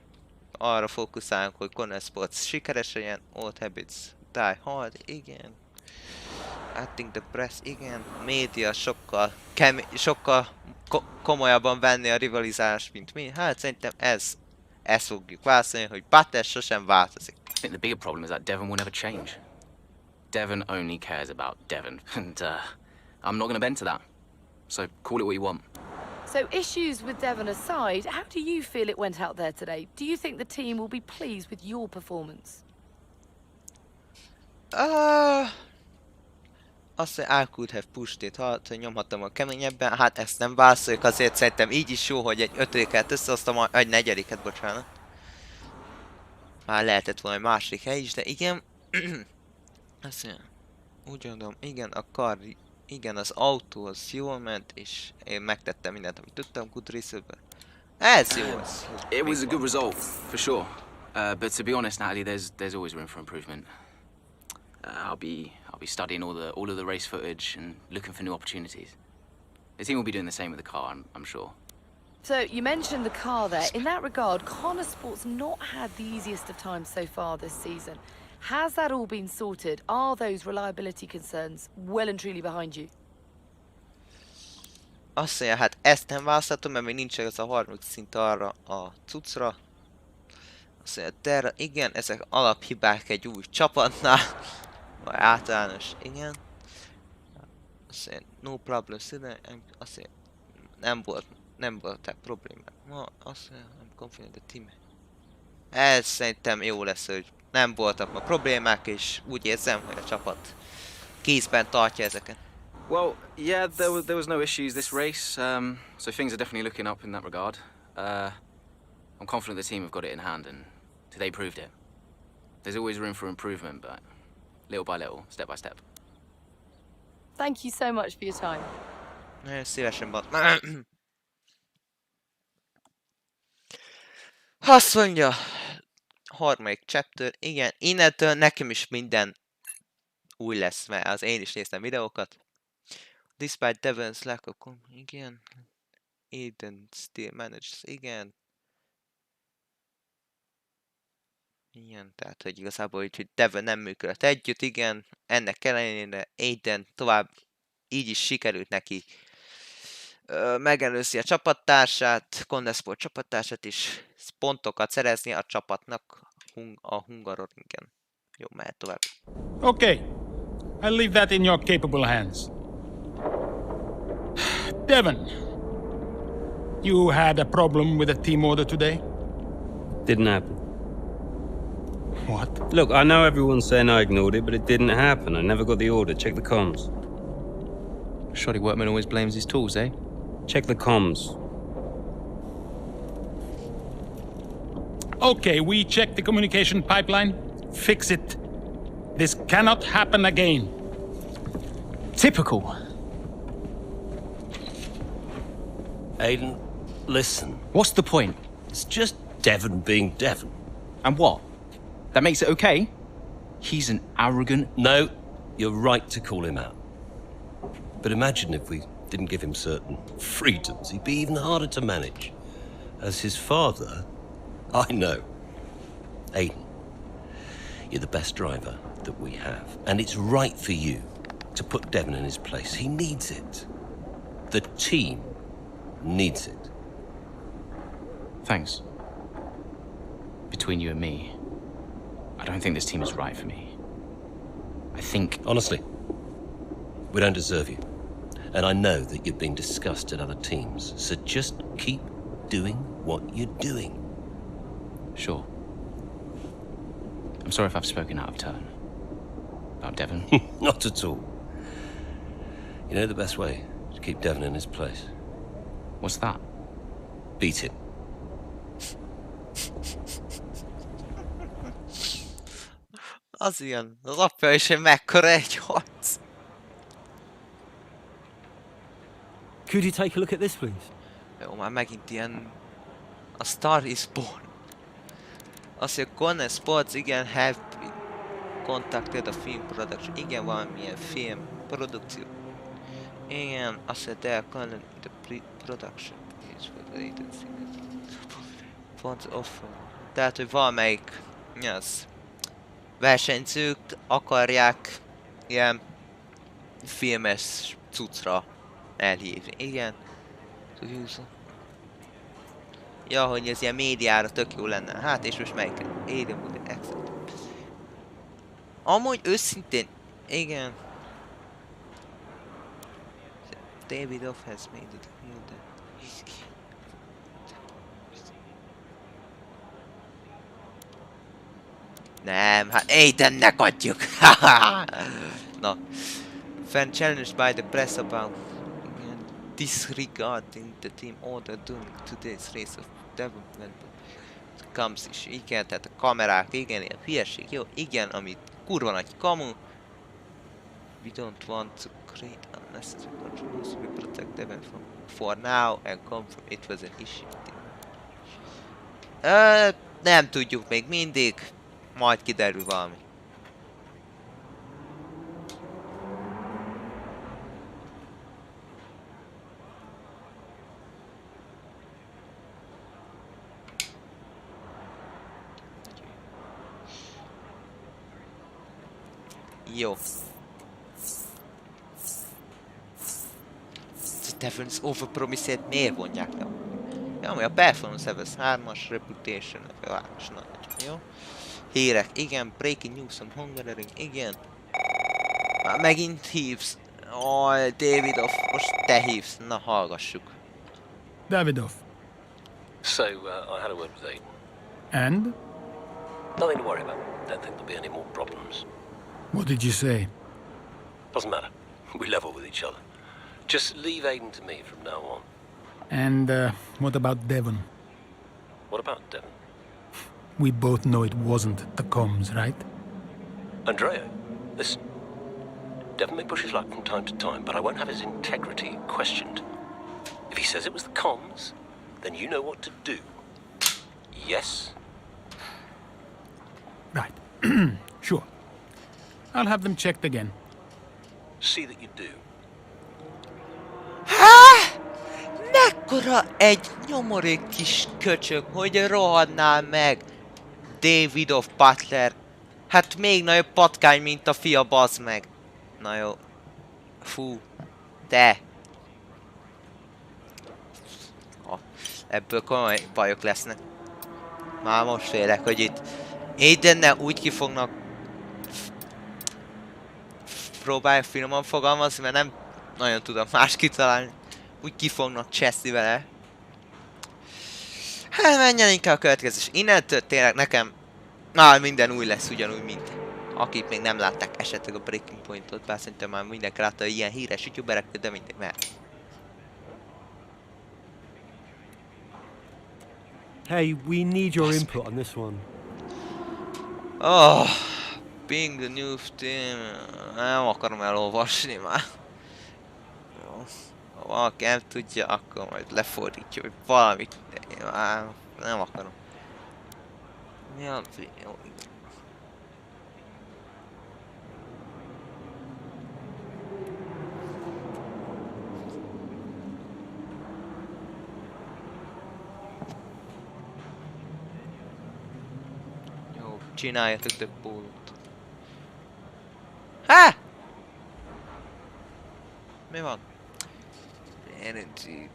Arra fókuszálunk, hogy Connor Sports sikeres legyen. Old Habits Die Hard, igen. I think the press, igen. Média sokkal komolyabban venni a rivalizálást, mint mi. Hát szerintem ezt fogjuk válaszolni, hogy Butler sosem változik. I think the bigger problem is that Devon will never change. Devon only cares about Devon, and I'm not going to bend to that. So call it what you want. So issues with Devon aside, how do you feel it went out there today? Do you think the team will be pleased with your performance? Azt mondja, I could have pushed it hard, hogy nyomhattam a keményebben, hát ezt nem válaszoljuk, azért szerintem így is jó, hogy egy 5-et összehoztam, egy 4-et, bocsánat. Már lehetett volna egy másik hely is, de igen. Azt mondja, úgy mondom, igen, a kar, igen, az autó az jól ment, és én megtettem mindent, amit tudtam, good race-ből. Ez jó, ez. It was a good result, for sure. But to be honest, Natalie, there's always room for improvement. I'll be studying all of the race footage and looking for new opportunities. The team will be doing the same with the car, I'm sure. So, you mentioned the car there. In that regard, Connor Sport's not had the easiest of times so far this season. Has that all been sorted? Are those reliability concerns well and truly behind you? Azt mondja, hát ezt nem választhatom, mert még nincs ez a harmadik szint arra a cuccra. Azt mondja, de igen, ezek alaphibák egy új csapatnál. Vagy általános, igen. Azt mondja, no problem, azt mondja, nem voltak problémák. Ma azt mondja, nem confident a team. Ez szerintem jó lesz, hogy nem voltak ma problémák, és úgy érzem, hogy a csapat kézben tartja ezeket. Well, yeah, there was no issues this race, so things are definitely looking up in that regard. I'm confident the team have got it in hand, and today proved it. There's always room for improvement, but little by little, step by step. Thank you so much for your time. Nagyon szívesen van. Azt mondja, harmadik chapter, igen, innentől nekem is minden új lesz, mert az én is néztem videókat. Despite Devon's lack of igen. Aiden still manages, igen. Igen, tehát, hogy igazából így, hogy Devon nem működött együtt, igen. Ennek ellenére Aiden tovább így is sikerült neki megelőzni a csapattársát, Condesport csapattársát is, pontokat szerezni a csapatnak a Hungaroringen. Jó, mehet tovább. Okay, I'll leave that in your capable hands. Devon, you had a problem with the team order today? Didn't happen. What? Look, I know everyone's saying I ignored it, but it didn't happen. I never got the order. Check the comms. Shoddy workman always blames his tools, eh? Check the comms. Okay, we checked the communication pipeline. Fix it. This cannot happen again. Typical. Aiden, listen. What's the point? It's just Devon being Devon. And what? That makes it okay? He's an arrogant... No, you're right to call him out. But imagine if we didn't give him certain freedoms. He'd be even harder to manage. As his father, I know. Aiden, you're the best driver that we have. And it's right for you to put Devon in his place. He needs it. The team needs it. Thanks. Between you and me, I don't think this team is right for me. I think... Honestly, we don't deserve you. And I know that you're being discussed at other teams, so just keep doing what you're doing. Sure. I'm sorry if I've spoken out of turn. About Devon. Not at all. You know the best way to keep Devon in his place? What's that? Beat him. Az ilyen, az apja is egy mekkora egy harc. Could you take a look at this, please? Jó, már megint ilyen... A Star is Born. Azt mondja, Connor Sports, igen, have been contacted a film production. Igen, valamilyen film produkció. Igen, azt mondja, they are calling the production. És for the agency. Funds offer. Tehát, hogy valamelyik... Mi az? Versenyzők akarják ilyen filmes cuccra elhívni. Igen. Ja, hogy ez ilyen médiára tök jó lenne. Hát és most melyiket? Aiden Wood, excellent. Amúgy őszintén, igen. David Off has made it clear that nem, hát Aidennek adjuk! Na. Fan challenged by the press about disregarding the team order during today's race of development comes is. Igen, tehát a kamerák, igen, ilyen hülyeség, jó, igen, amit kurva nagy kamu. We don't want to create unnecessary controversy, we protect Devon for now and confirm it was an issue. nem tudjuk még mindig, majd kiderül valami. Jó. Stephens overpromised miért vonják le? Ja, ami a performance levels 3-as, reputation level 3-as, nagyon jó. Hírek, igen, breaking news on Hungaroring, igen. Már megint hívsz. Oj, Davidov, most te hívsz, na hallgassuk. Davidov. So, I had a word with Aiden. And? Nothing to worry about. Don't think there'll be any more problems. What did you say? Doesn't matter. We level with each other. Just leave Aiden to me from now on. And what about Devon? What about Devon? We both know it wasn't the comms, right? Andrea, listen. Devon may push his luck from time to time, but I won't have his integrity questioned. If he says it was the comms, then you know what to do. Yes? Right. Sure. I'll have them checked again. See that you do. Mekkora egy nyomorék kis köcsög, hogy rohadnál meg Davidov Butler. Hát még nagyobb patkány, mint a fia, bazd meg. Na jó. Fú. Te. Ebből komoly bajok lesznek. Már most félek, hogy itt Aidennel úgy ki fognak próbálják finoman fogalmazni, mert nem nagyon tudom más kitalálni. Úgy ki fognak cseszni vele. Hát menjen inkább a következés. Innentől tényleg nekem már minden új lesz, ugyanúgy, mint akik még nem látták esetleg a Breaking Pointot, bár szerintem már mindenki látta, hogy ilyen híres youtuberek, de mindegy, mert... Hey, we need your input on this one. Oh, being the new team... Nem akarom elolvasni már. Ha valaki nem tudja, akkor majd lefordítja, hogy valamit. Én már nem akarom. Mi a... Jó, csináljatok több pólót. Há! Mi van? Energy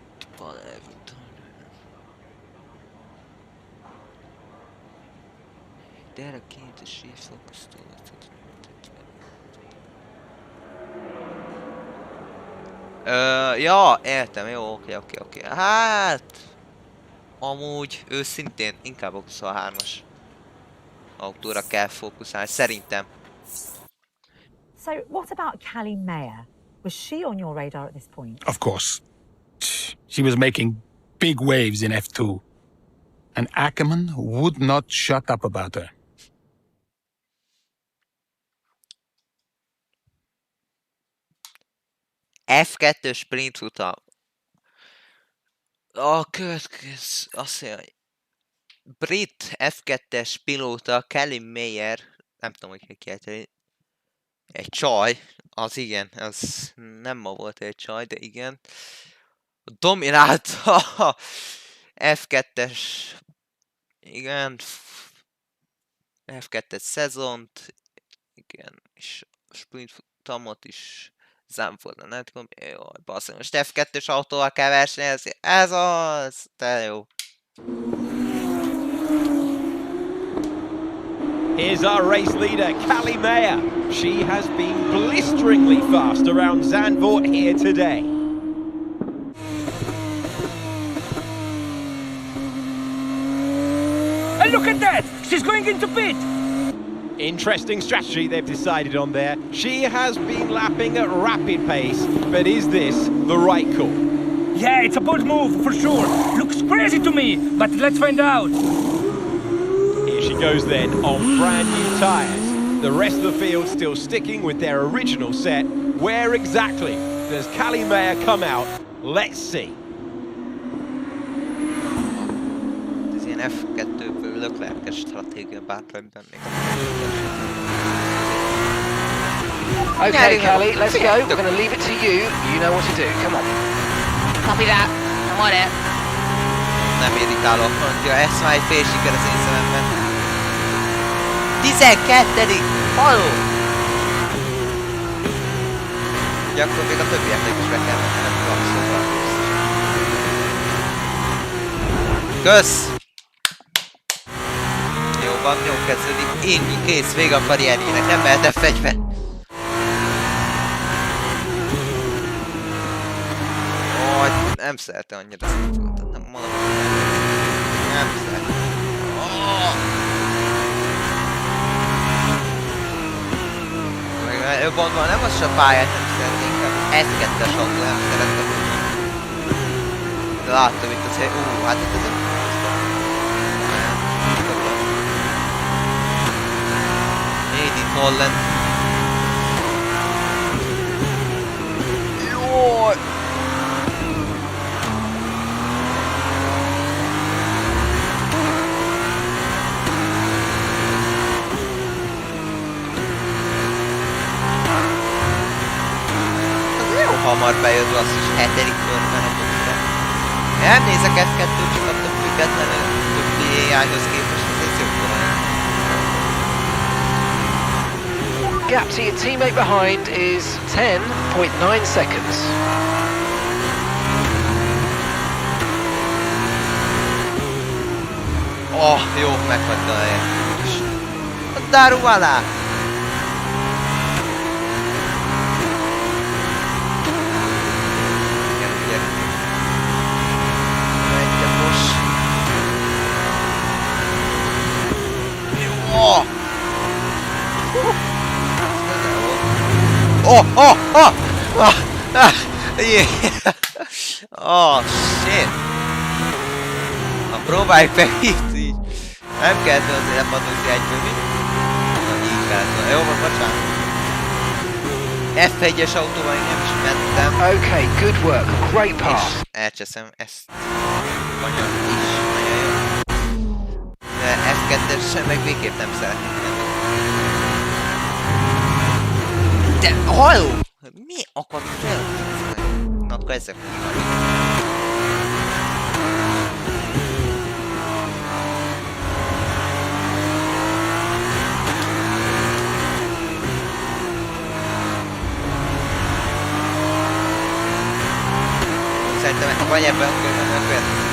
Dedicate a shift focus to ja, értem, jó, oké. Hát... Amúgy, őszintén, inkább a 23-as autóra kell fókuszálni, szerintem. So, what about Callie Mayer? Was she on your radar at this point? Of course. She was making big waves in F2. And Ackerman would not shut up about her. F2 sprint futam. A következő, azt mondja, brit F2-es pilóta Kelly Mayer, nem tudom, hogy kiejteni, egy csaj, az igen, az nem ma volt egy csaj, de igen, dominálta a F2-es, igen, F2-es szezont, igen, és a sprint futamot is Zandvoortban, nem tudom, jaj, basszony, most F2-es autóval kell versenyezni, ez az, de jó. Here's our race leader, Callie Mayer. She has been blisteringly fast around Zandvoort here today. And look at that! She's going into pit! Interesting strategy they've decided on there. She has been lapping at rapid pace, but is this the right call? Yeah, it's a bold move, for sure. Looks crazy to me, but let's find out. Here she goes then, on brand new tyres. The rest of the field still sticking with their original set. Where exactly does Callie Mayer come out? Let's see. Ez ilyen én F2-ből Leclerc-es stratégia bármelyben még. Okay, Kelly, let's go. We're going to leave it to you. You know what to do. Come on. Copy that. I'm on it. Nem irritáló a frontja, ez már egy fél siker az én szememben. 12. Haló! Ugye akkor még a többieknek is be kell menni, nem abszolút. Kösz! Jó van, jó kezdődik. Ennyi, kész, vége a karrierjének, nem mehet F1-be. Nem szeretem annyira szintúltat, nem mondom. Nem szeretem. Jobban van, nem az se a pályát nem szeretem, inkább az S2-es autó nem szeretem. De láttam itt az hely, hát itt ez a... Edith Holland. Jaj! Hamar bejött basszus 7. körben a buszra. Nem nézek F2-t, csak attól függetlenül többi AI-hoz képest, ez jobb talán. Gap to your teammate behind is 10.9 seconds. Oh, jó, meghagyta a helyet. Daruvala! Yeah. Oh, shit. Na, próbáljuk meg itt így. Nem kellett azért lepadozni egyből, mi? Na, így kellett volna. Jó van, bocsánat. F1-es autóval én nem is mentem. Okay, good work. Great pass. És elcseszem ezt. Nagyon is. Nagyon jó. De F2-esen meg végképp nem szeretnék menni. De, halló! Mi akad fel? Na, akkor ezek kívánjuk. Szerintem vagy ebben a körben, vagy következik.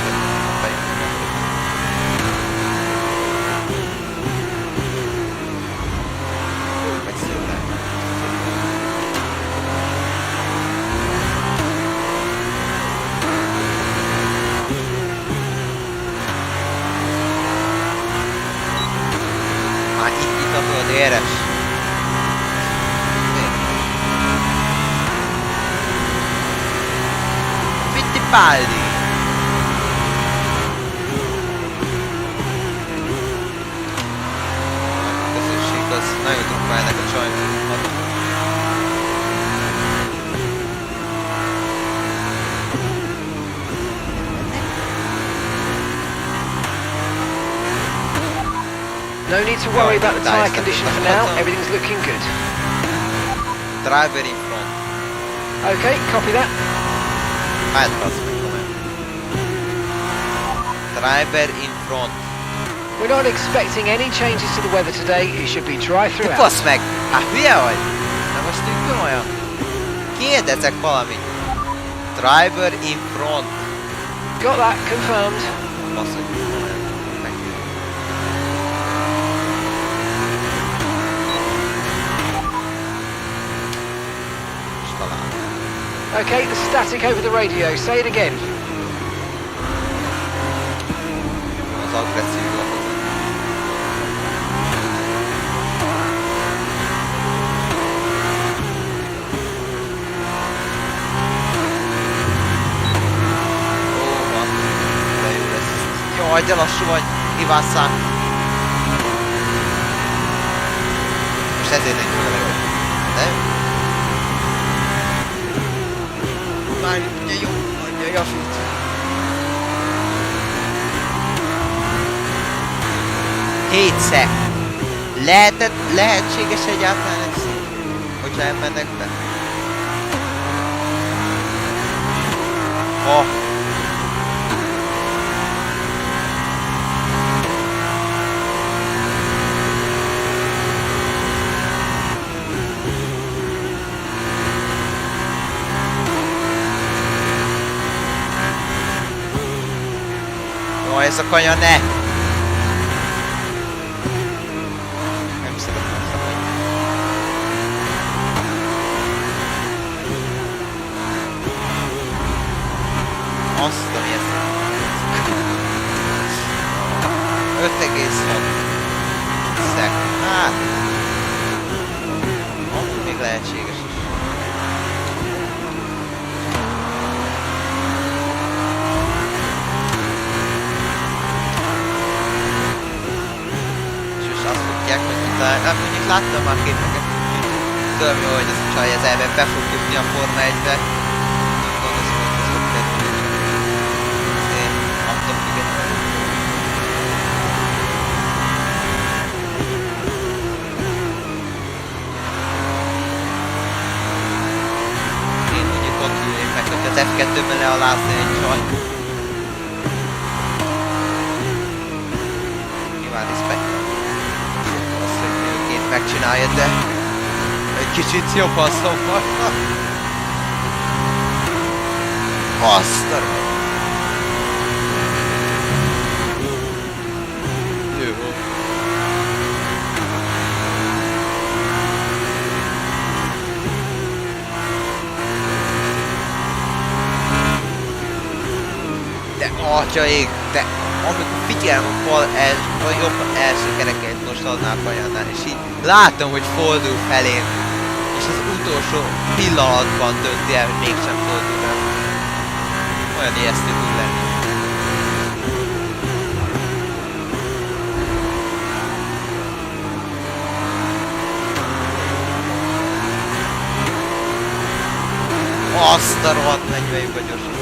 Éres. Fittipaldi. A közösség az nagyon truppálnak a csajnak. No need to worry about the tyre condition for now. Everything's looking good. Driver in front. Okay, copy that. Driver in front. We're not expecting any changes to the weather today. It should be dry throughout. Basz meg! Hát hülye vagy? Na most így komolyan. Kérdezek valamit. Driver in front. Got that confirmed. Basz, hogy Okay, the static over the radio. Say it again. Az agresszív lapozat. Ó, van. De jó lesz. Jaj, de lassú vagy. Ivásszál. Most ezért nem jó levegő. De jó. Már ugye jó, adja a fit. 7-szer. Lehetséges egyáltalán ez? Hogyha elmennek be? Oh. Jó, ez a kanya ne! Nem szeretem ezt a kanyát. Azt a miért? 5,6 szek. Hát. Amúgy még lehetséges is. És azt mondják, hogy utána... Hát mondjuk láttam már képeket. Tudom jó, hogy ez a csaj ez elben be fog jutni a Forma 1-be. Az F2-ben lealázni egy csaj. Nyilván respekt. Azt, hogy nőként megcsinálja, de egy kicsit jobban szóval. Azt a jó. Atyaik, de amikor figyelem a bal jobb első kerekeit most annál kanyánál, és így látom, hogy fordul felém, és az utolsó pillanatban dönti el, hogy mégsem fordul el. Olyan ijesztő tud lenni. Azt a rohadt 40 lyuk a gyorsan.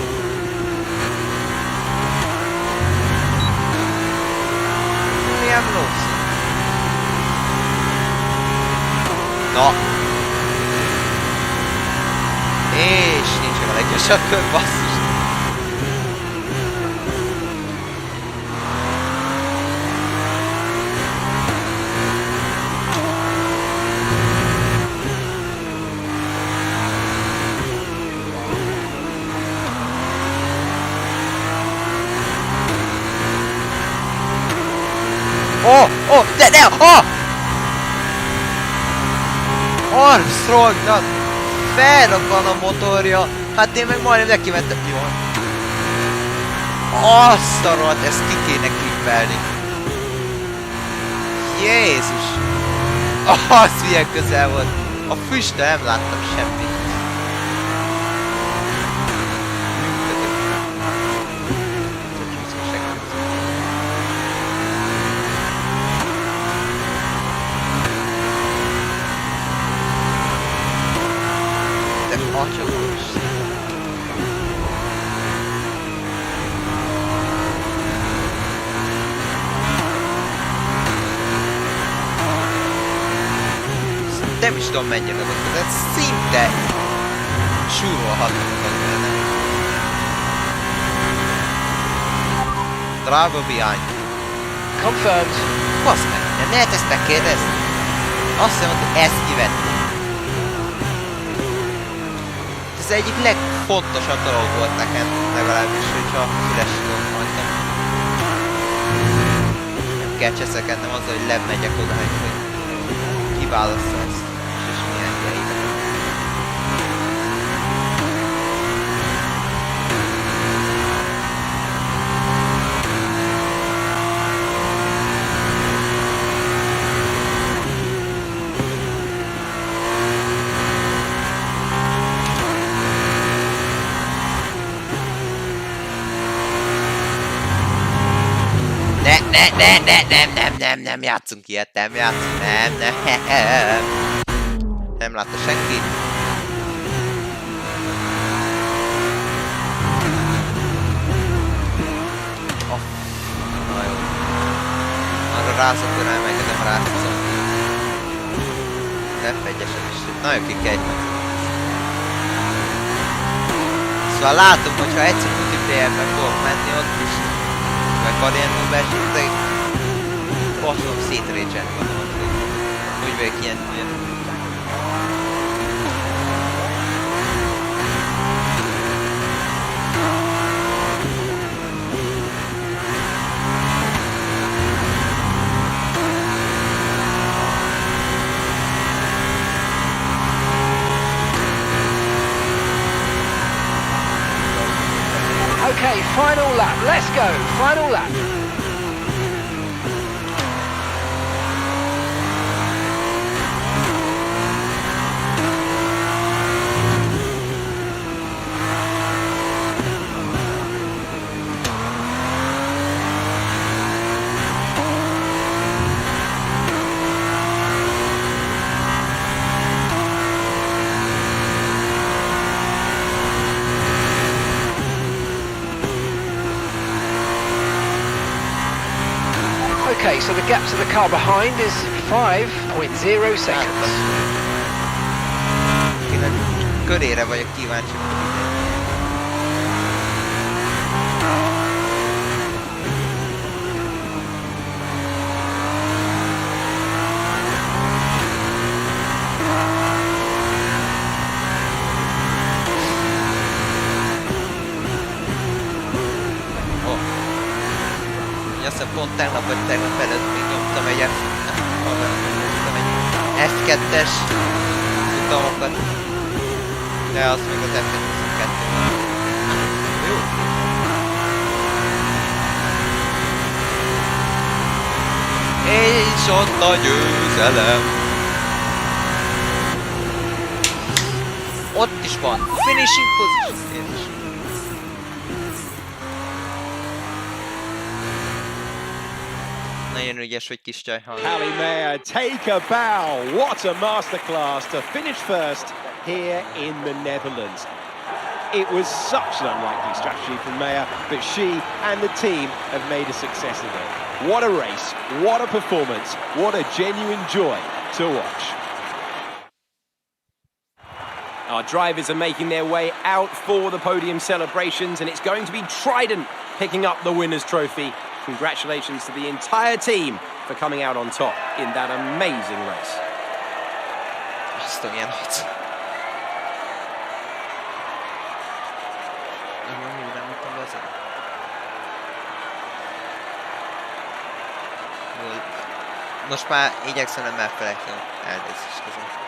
Milyen rossz. Na. És nincs meg a leggyorsabb kör, basszus. Armstrongnak felrobban a motorja, hát én meg majdnem neki mentem. Jó. Azt a rohadt, ezt ki kéne klippelni. Jézus! Az milyen közel volt. A füstől nem láttam semmit. Nem is tudom mennyire ott, de szinte súrolhatnak benne. Driver behind. Confirmed. Basz meg, nem lehet ezt megkérdezni? Azt hiszem, hogy ezt kivetni. Ez egyik legfontosabb dolog volt nekem, legalábbis, hogyha üres volt majdnem. Nem kell cseszekednem azzal, hogy lemegyek oda, hogy kiválassza ezt. És milyen helyre. Nem játszunk ilyet, nem játszunk, nem látta senki. Na jó. Arra rázatban nem engedem rátszolni. F1-esen is nagyon ki kell egymászni. Szóval látom, hogyha egyszer multiplayerben fogok menni ott is, meg karriermódban is, de baszom szétrécselni magam, hogy vagyok ilyen. Okay, final lap. Let's go. Final lap. Okay, so the gap to the car behind is 5.0 seconds. Körére vagyok kíváncsi. Azt hiszem pont tegnap vagy tegnap előtt még nyomtam egy F2-es futamokat, de az még az F2. Jó. És ott a győzelem. Ott is van. Finishing position. Nagyon ügyes vagy kis csaj. Callie Mayer, take a bow. What a masterclass to finish first here in the Netherlands. It was such an unlikely strategy from Mayer, but she and the team have made a success of it. What a race, what a performance, what a genuine joy to watch. Our drivers are making their way out for the podium celebrations, and it's going to be Trident picking up the winner's trophy. Congratulations to the entire team for coming out on top in that amazing race. Azt a milyenot. Most már igyekszem nem elfelejteni. Elnézést közben.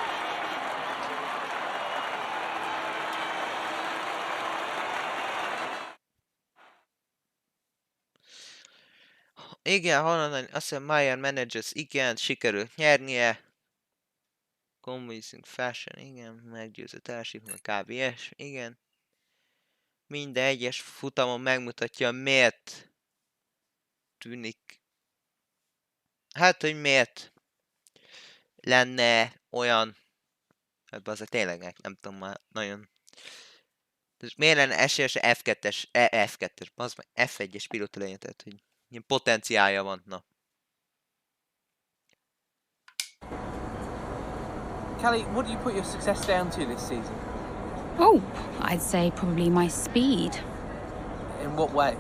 Igen, hallani, azt hiszem Mayer Managers, igen, sikerült nyernie. Convincing Fashion, igen, meggyőző teljesítmény, kb. Igen. Minden egyes futamon megmutatja, miért tűnik. Hát, hogy miért lenne olyan. Hát azért tényleg nem tudom már nagyon. Miért lenne esélyes F2-es, bazd meg, F1-es pilóta legyen, tehát hogy ilyen potenciálja van, na. Callie, what do you put your success down to this season? Oh, I'd say probably my speed. In what way?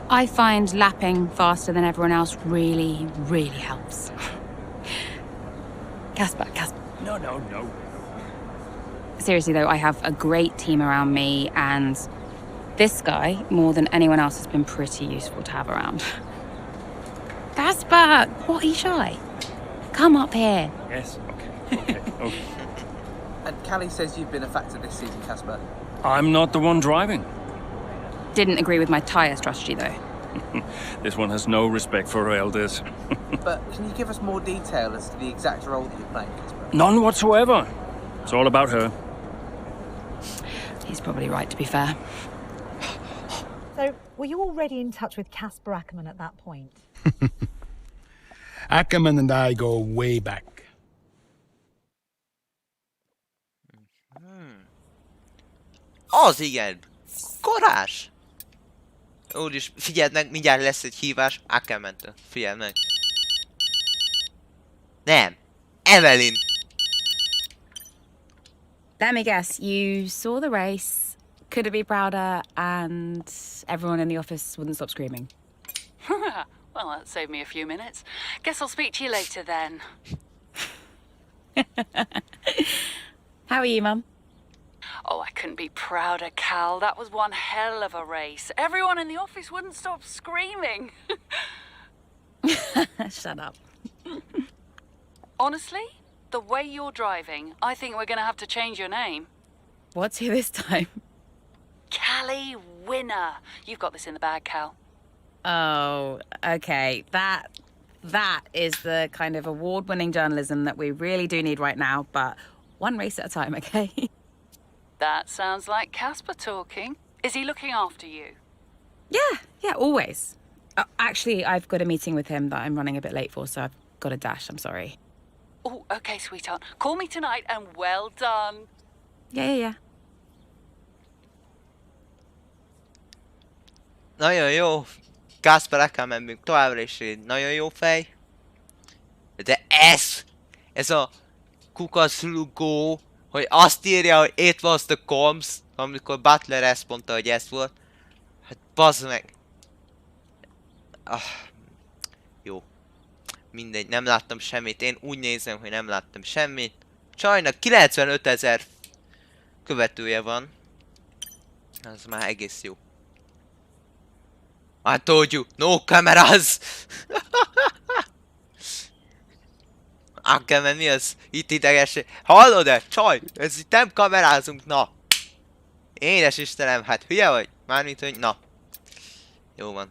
I find lapping faster than everyone else really, really helps. Casper. No. Seriously though, I have a great team around me, and this guy, more than anyone else, has been pretty useful to have around. Casper, what are you shy? Come up here. Yes, okay. And Callie says you've been a factor this season, Casper. I'm not the one driving. Didn't agree with my tyre strategy though. This one has no respect for her elders. But can you give us more detail as to the exact role that you're playing, Casper? None whatsoever. It's all about her. He's probably right, to be fair. So, were you already in touch with Casper Ackerman at that point? Ackerman and I go way back. Az igen! Korás! Úgyis figyeld meg, mindjárt lesz egy hívás Ackermantől. Figyeld meg. Nem. Evelyn. Let me guess, you saw the race, couldn't be prouder, and everyone in the office wouldn't stop screaming. Well, that saved me a few minutes. Guess I'll speak to you later then. How are you, Mum? Oh, I couldn't be prouder, Cal. That was one hell of a race. Everyone in the office wouldn't stop screaming. Shut up. Honestly, the way you're driving, I think we're going to have to change your name. What's here this time? Callie Winner. You've got this in the bag, Cal. Oh, okay. That is the kind of award-winning journalism that we really do need right now, but one race at a time, okay? That sounds like Casper talking. Is he looking after you? Yeah, always. Actually, I've got a meeting with him that I'm running a bit late for, so I've got to dash. I'm sorry. Oh, okay, sweetheart. Call me tonight and well done. Yeah. Nagyon jó. Kasperekkel mennünk továbbra is egy nagyon jó fej. De ez a kukaszlugó, hogy azt írja, hogy it was the comms, amikor Butler ezt mondta, hogy ez volt. Hát bazd meg. Jó. Mindegy, nem láttam semmit. Én úgy nézem, hogy nem láttam semmit. Csajnak 95 000 követője van. Az már egész jó. I told you, no cameras! Akár, mi az? Itt ideges. Hallod-e? Csaj, ez itt nem kamerázunk, na! Édes Istenem, hát hülye vagy? Mármint, hogy na. Jó van.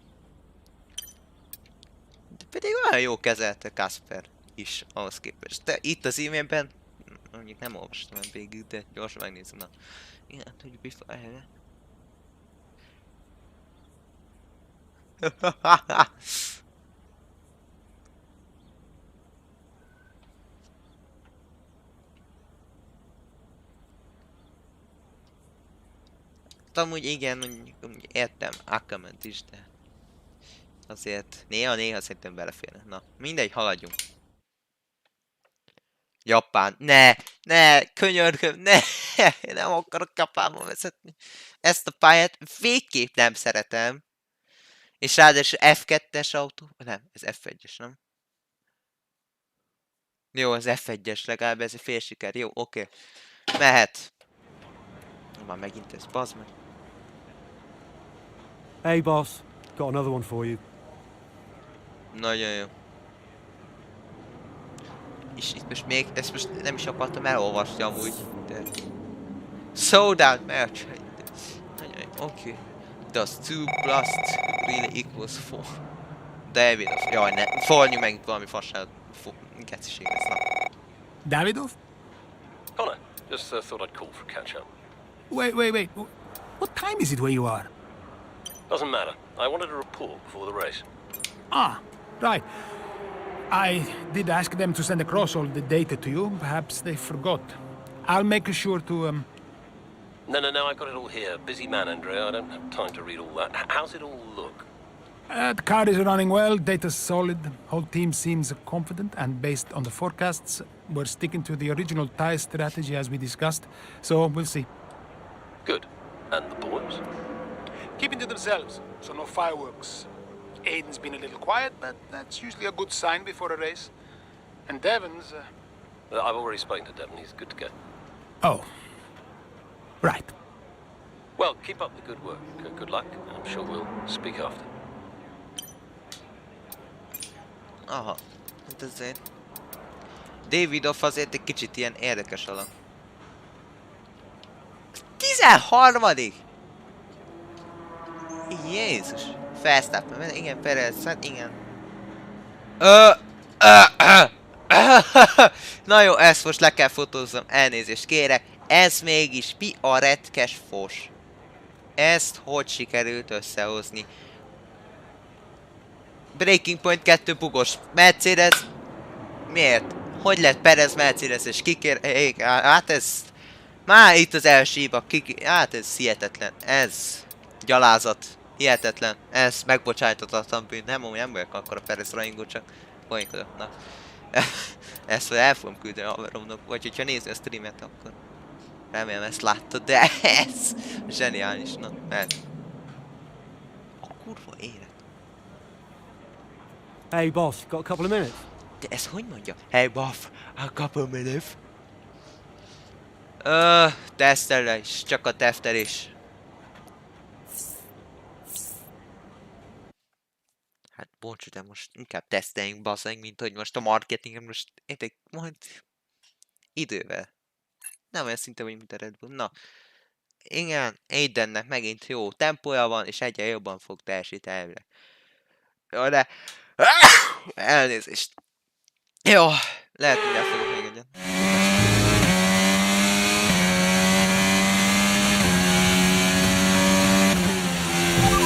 De pedig olyan jó kezelte Kasper is, ahhoz képest. De itt az e-mailben, mondjuk nem olvastam végig, de gyorsan megnézem, na. Igen, hogy before. Amúgy igen, mondjuk értem Akament is, de azért néha szerintem beleférne. Na, mindegy, haladjunk. Japán. Ne, könyörgöm, ne, nem akarok Japánba vezetni. Ezt a pályát végképp nem szeretem. És ráadásul F2-es autó? Nem, ez F1-es, nem? Jó, az F1-es, legalább ez egy fél siker. Jó, oké. Mehet. Már megint ez, bazd meg. Hey boss, got another one for you. Nagyon jó. És itt most még, ezt most nem is akartam elolvasni amúgy, de... Sold out match. Nagyon jó, oké. Does 2 plus 2 really equals 4? Davidov, jaj ne, fornyunk meg valami fasság. Geciség lesz, na. Davidov? Connor, just thought I'd call for a catch-up. Wait. What time is it where you are? Doesn't matter. I wanted a report before the race. Ah, right. I did ask them to send across all the data to you. Perhaps they forgot. I'll make sure to, No, I got it all here. Busy man, Andrea. I don't have time to read all that. How's it all look? The car is running well, data's solid. Whole team seems confident, and based on the forecasts, we're sticking to the original tire strategy as we discussed. So we'll see. Good. And the boys? Keeping to themselves, so no fireworks. Aiden's been a little quiet, but that's usually a good sign before a race. And Devon's... I've already spoken to Devon. He's good to go. Oh. Right. Well, keep up the good work. Good luck. I'm sure we'll speak after. Aha, hát azért. Davidov azért egy kicsit ilyen érdekes alak. 13. Jézus. Verstappen, igen, Perez, igen. Na jó, ezt most le kell fotózzam, elnézést kérek. Ez mégis mi a retkes fos? Ezt hogy sikerült összehozni? Breaking Point 2 bugos. Mercedes... Miért? Hogy lett Perez Mercedes és kikér... Hát ez... Már itt az első hiba. Hát ez hihetetlen. Ez... Gyalázat. Hihetetlen. Ez megbocsájtatatlan bűn. Nem vagyok akkor a Perez rajongó, csak... Folyinkodok. Na. Ezt el fogom küldeni a haveromnak, vagy hogyha nézi a streamet, akkor remélem ezt láttad, de ez zseniális, na, mert a kurva élet. Hey, boss, got a couple of minutes? De ez hogy mondja? Hey, buff, a couple minutes. Tesztelés, csak a tesztelés. Hát bocs, de most inkább teszteljünk, bazzánk, mint hogy most a marketing, most értek, majd idővel. Nem olyan szinte vagy, mint a Red Bull. Na, igen, Aidennek megint jó tempója van, és egyre jobban fog teljesíteni. Jó, de... Elnézést. Jó, lehet, hogy elfogok még egyet.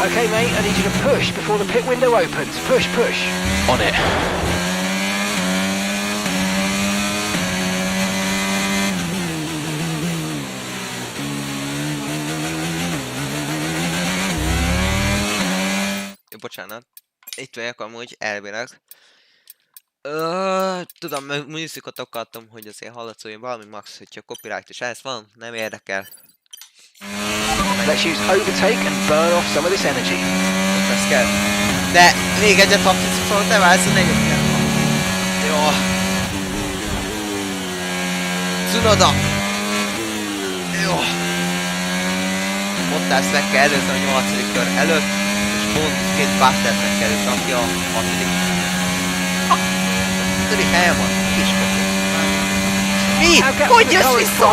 Okay, mate, I need you to push before the pit window opens. Push, push. On it. Bocsánat. Itt vagyok amúgy, elvileg. Tudom, műszikot akartam, hogy azért hallatszódjon valami max, hogyha copyright is ez van, nem érdekel. Let's use overtake and burn off some of this energy. Ez kell. De még egyet hapszítszik, szóval te válsz a negyedik. Jó. Cunoda! Jó. Bottas meg kell előzni a 8. kör előtt, és bónusz 2 Buttert meg kell előzni, aki a 6. Többi helyen van, kis kötő. Mi? Hogy jössz vissza?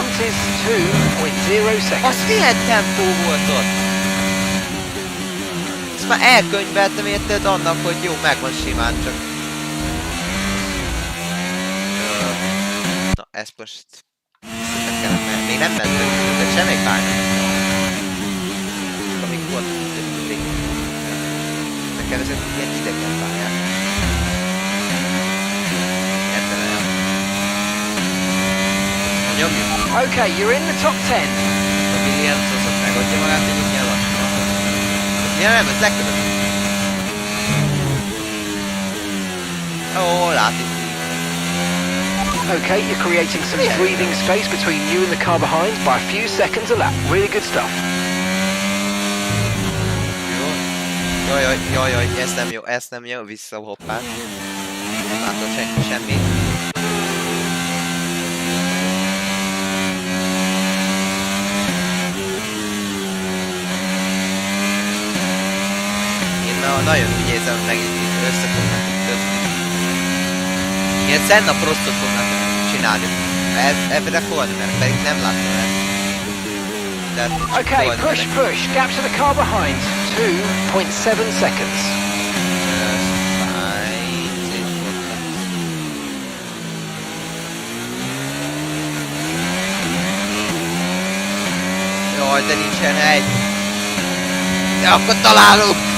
Az milyen tempó volt ott? Ezt már elkönyveltem, érted annak, hogy jó, megvan simán, csak... Na, ezt most... Visszatek kellene, mert még nem mentem, de semmi bármi. Csak amíg volt, nekem ezek ilyen idegen pályák. Ebben olyan. Okay, you're in the top 10. A Williams az ott megadja magát, hogy így nyilván. Ja nem, ez legközelebb. Ó, látjuk. Okay, you're creating some breathing space between you and the car behind by a few seconds a lap. Really good stuff. Jaj, ez nem jó, vissza a hoppát. Nem látom senki semmit. Nagyon ügyézem, megint össze fognak kötni. Ilyen Senna prostot fognak csinálni. Ebben rekordni, mert pedig nem láttam ezt. Okay, push. Gap to the car behind. 2.7 seconds. Jaj, de nincsen egy. De akkor találunk!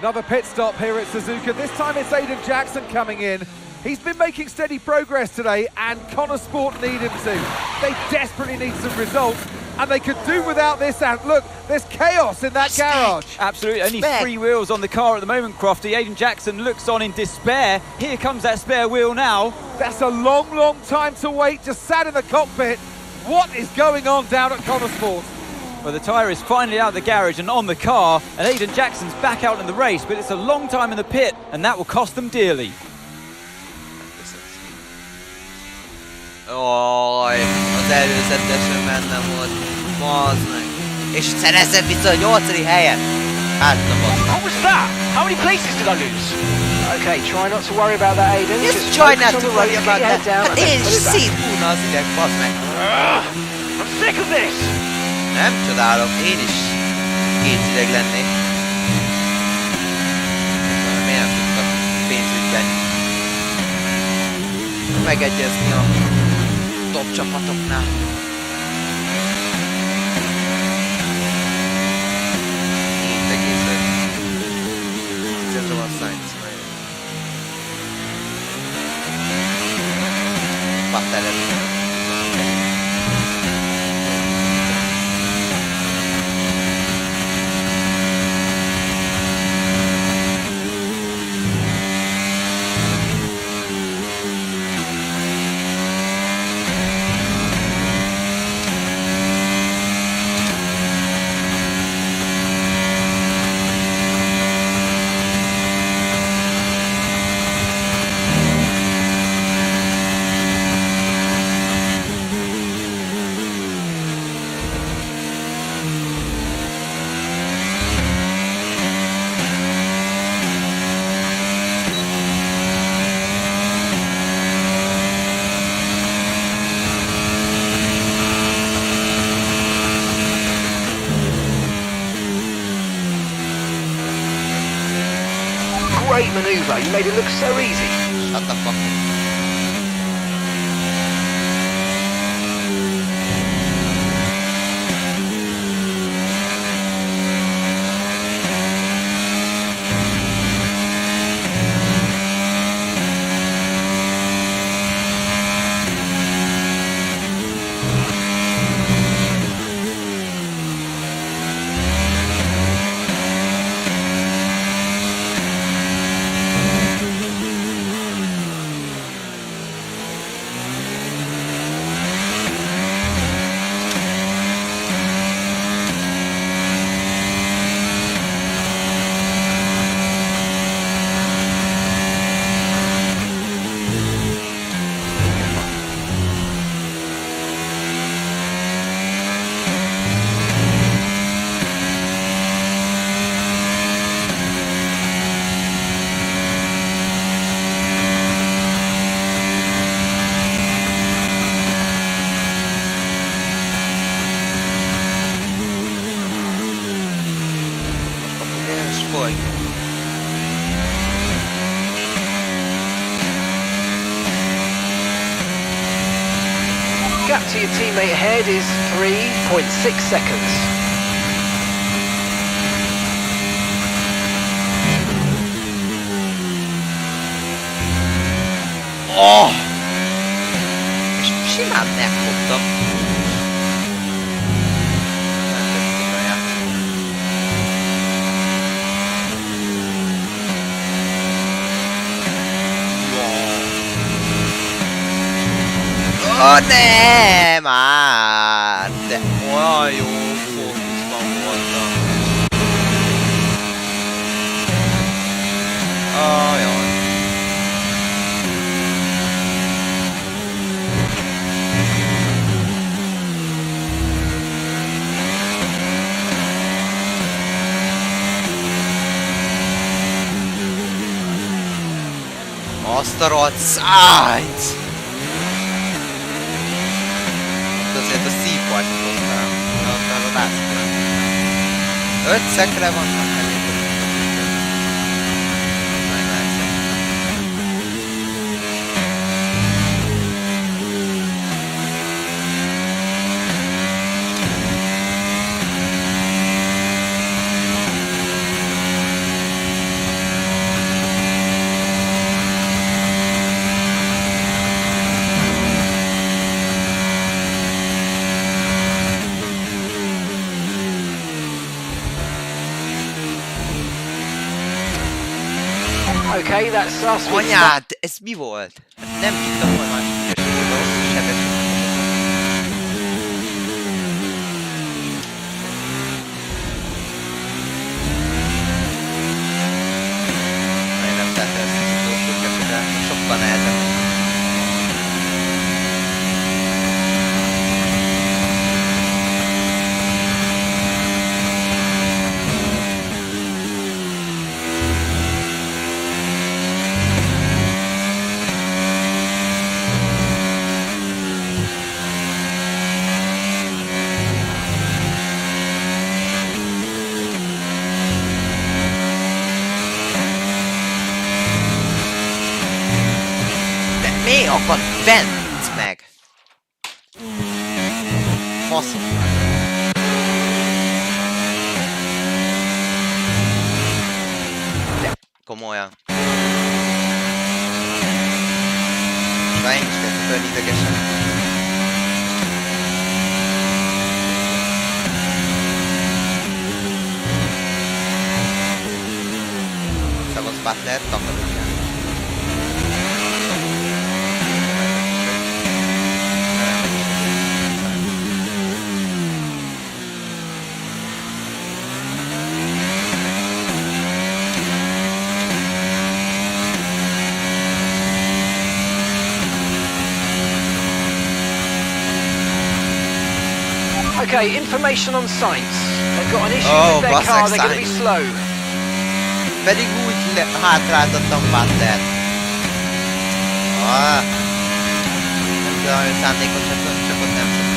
Another pit stop here at Suzuka. This time it's Aiden Jackson coming in. He's been making steady progress today, and Connor Sport need him to. They desperately need some results, and they could do without this. And look, there's chaos in that garage. Absolutely, only 3 wheels on the car at the moment, Crofty. Aiden Jackson looks on in despair. Here comes that spare wheel now. That's a long, long time to wait, just sat in the cockpit. What is going on down at Connor Sport? Well, the tyre is finally out of the garage and on the car, and Aiden Jackson's back out in the race, but it's a long time in the pit, and that will cost them dearly. Oj, az előzetesen benne volt. Bazd meg. És szerezzem vissza a 8. helyen. Hát na bazd. What was that? How many places did I lose? Okay, try not to worry about that, Aiden. Yes, Just try focus not on to the worry race, about get your head that. down, Hát and én then is put it back. szétfúrna az ideg, bazd meg. I'm sick of this! Nem csodálom, én is két ideg lennék. Miért nem tudtak pénzügyben megegyezni a top csapatoknál? Ez a Sainz. Butter great manoeuvre. You made it look so easy. Shut the fuck up. Gap to your teammate ahead is 3.6 seconds. Oh! És simán megfogtam. Ne már! De olyan jó fókuszban voltam. Olyan. Azt a rohadt Sainz! Azért a szívbajtot hoztam. Aztán a látszik. 5 szekre vannak elég. Okay, that's us with Anyád, ez mi volt? Nem hittem volna, hogy rossz sebesség. Nem tette ezt a dolgokat, de sokkal nehezebb. Mi akad bent meg? Faszom. De komolyan. Már én is kezdtem olyan idegesen. Szevasz Butler, takarod el. Okay, information on Sainz. They've got an issue with their car, they're going to be slow. Pedig úgy hátráltattam Butlert. Nem tudom, hogy szándékosan, csak ott nem szoktam.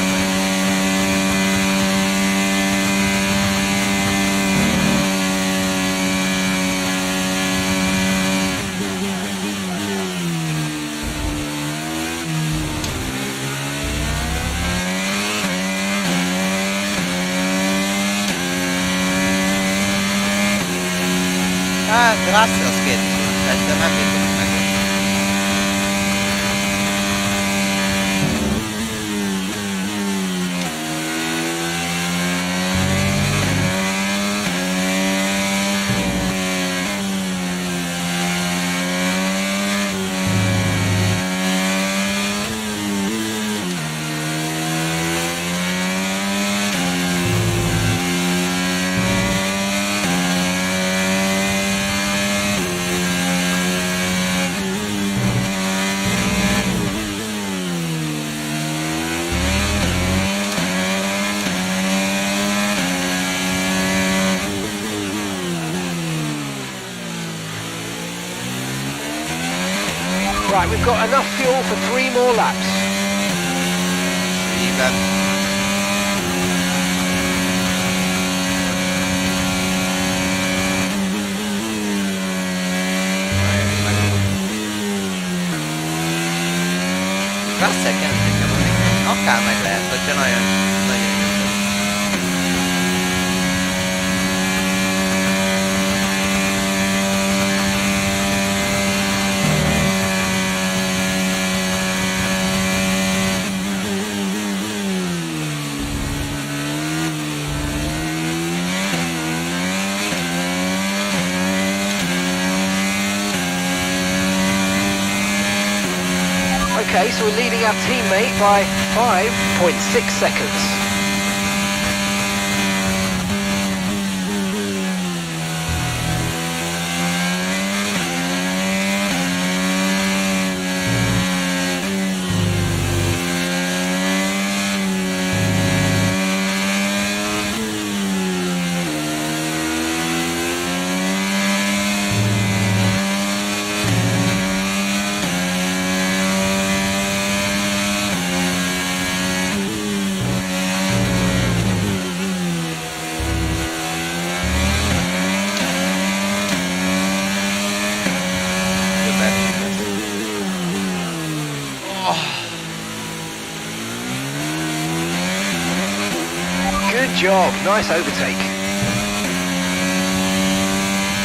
Hát, Russell az két szerintem nem jutott meg. Right, we've got enough fuel for 3 more laps. Even. Russell kell nekem akár meg lehet, hogyha nagyon jó. Okay, so we're leading our teammate by 5.6 seconds. Good job, nice overtake.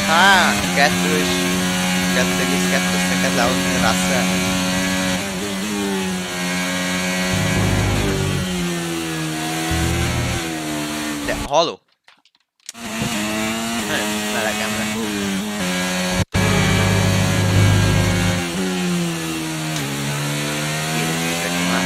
Hát, 2,2 szeket lehozni Russell. De haló? Nagyon melegem lett. Édesítsek már.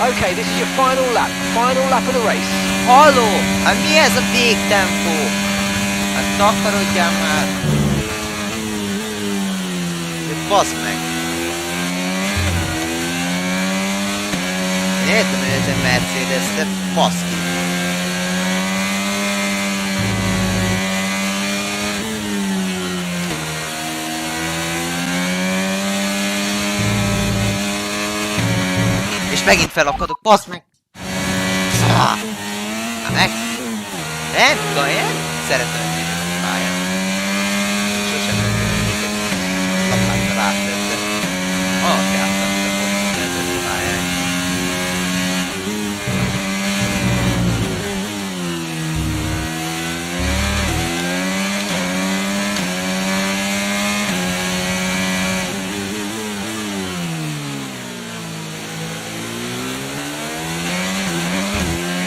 Okay, this is your final lap of the race. Halló! Hát mi ez a végtempó? Hát takarodjál már! De bassz meg! Én értem, hogy ez egy Mercedes, de bassz ki! És megint felakadok, bassz meg! Na meg! Nem tudom, én szeretem egy ilyen pályán. Sosem történik egy lapáttal átvettem. Alapjártam, de most ez a pályán.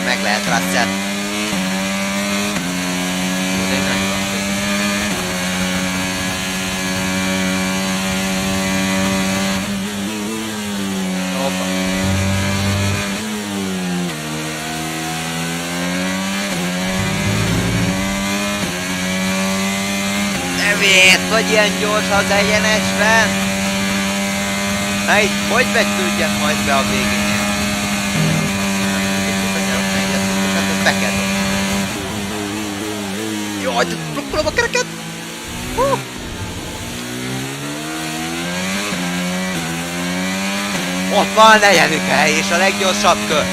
Meg lehet Russell. De egy nagyon van közben. Hoppa. Nem ért, vagy ilyen gyors az egyenesben? Na így, hogy vetődjek majd be a végén? Be kell dobni. Jaj, blokkolom a kereket! Ott van a negyedik hely, és a leggyorsabb kör.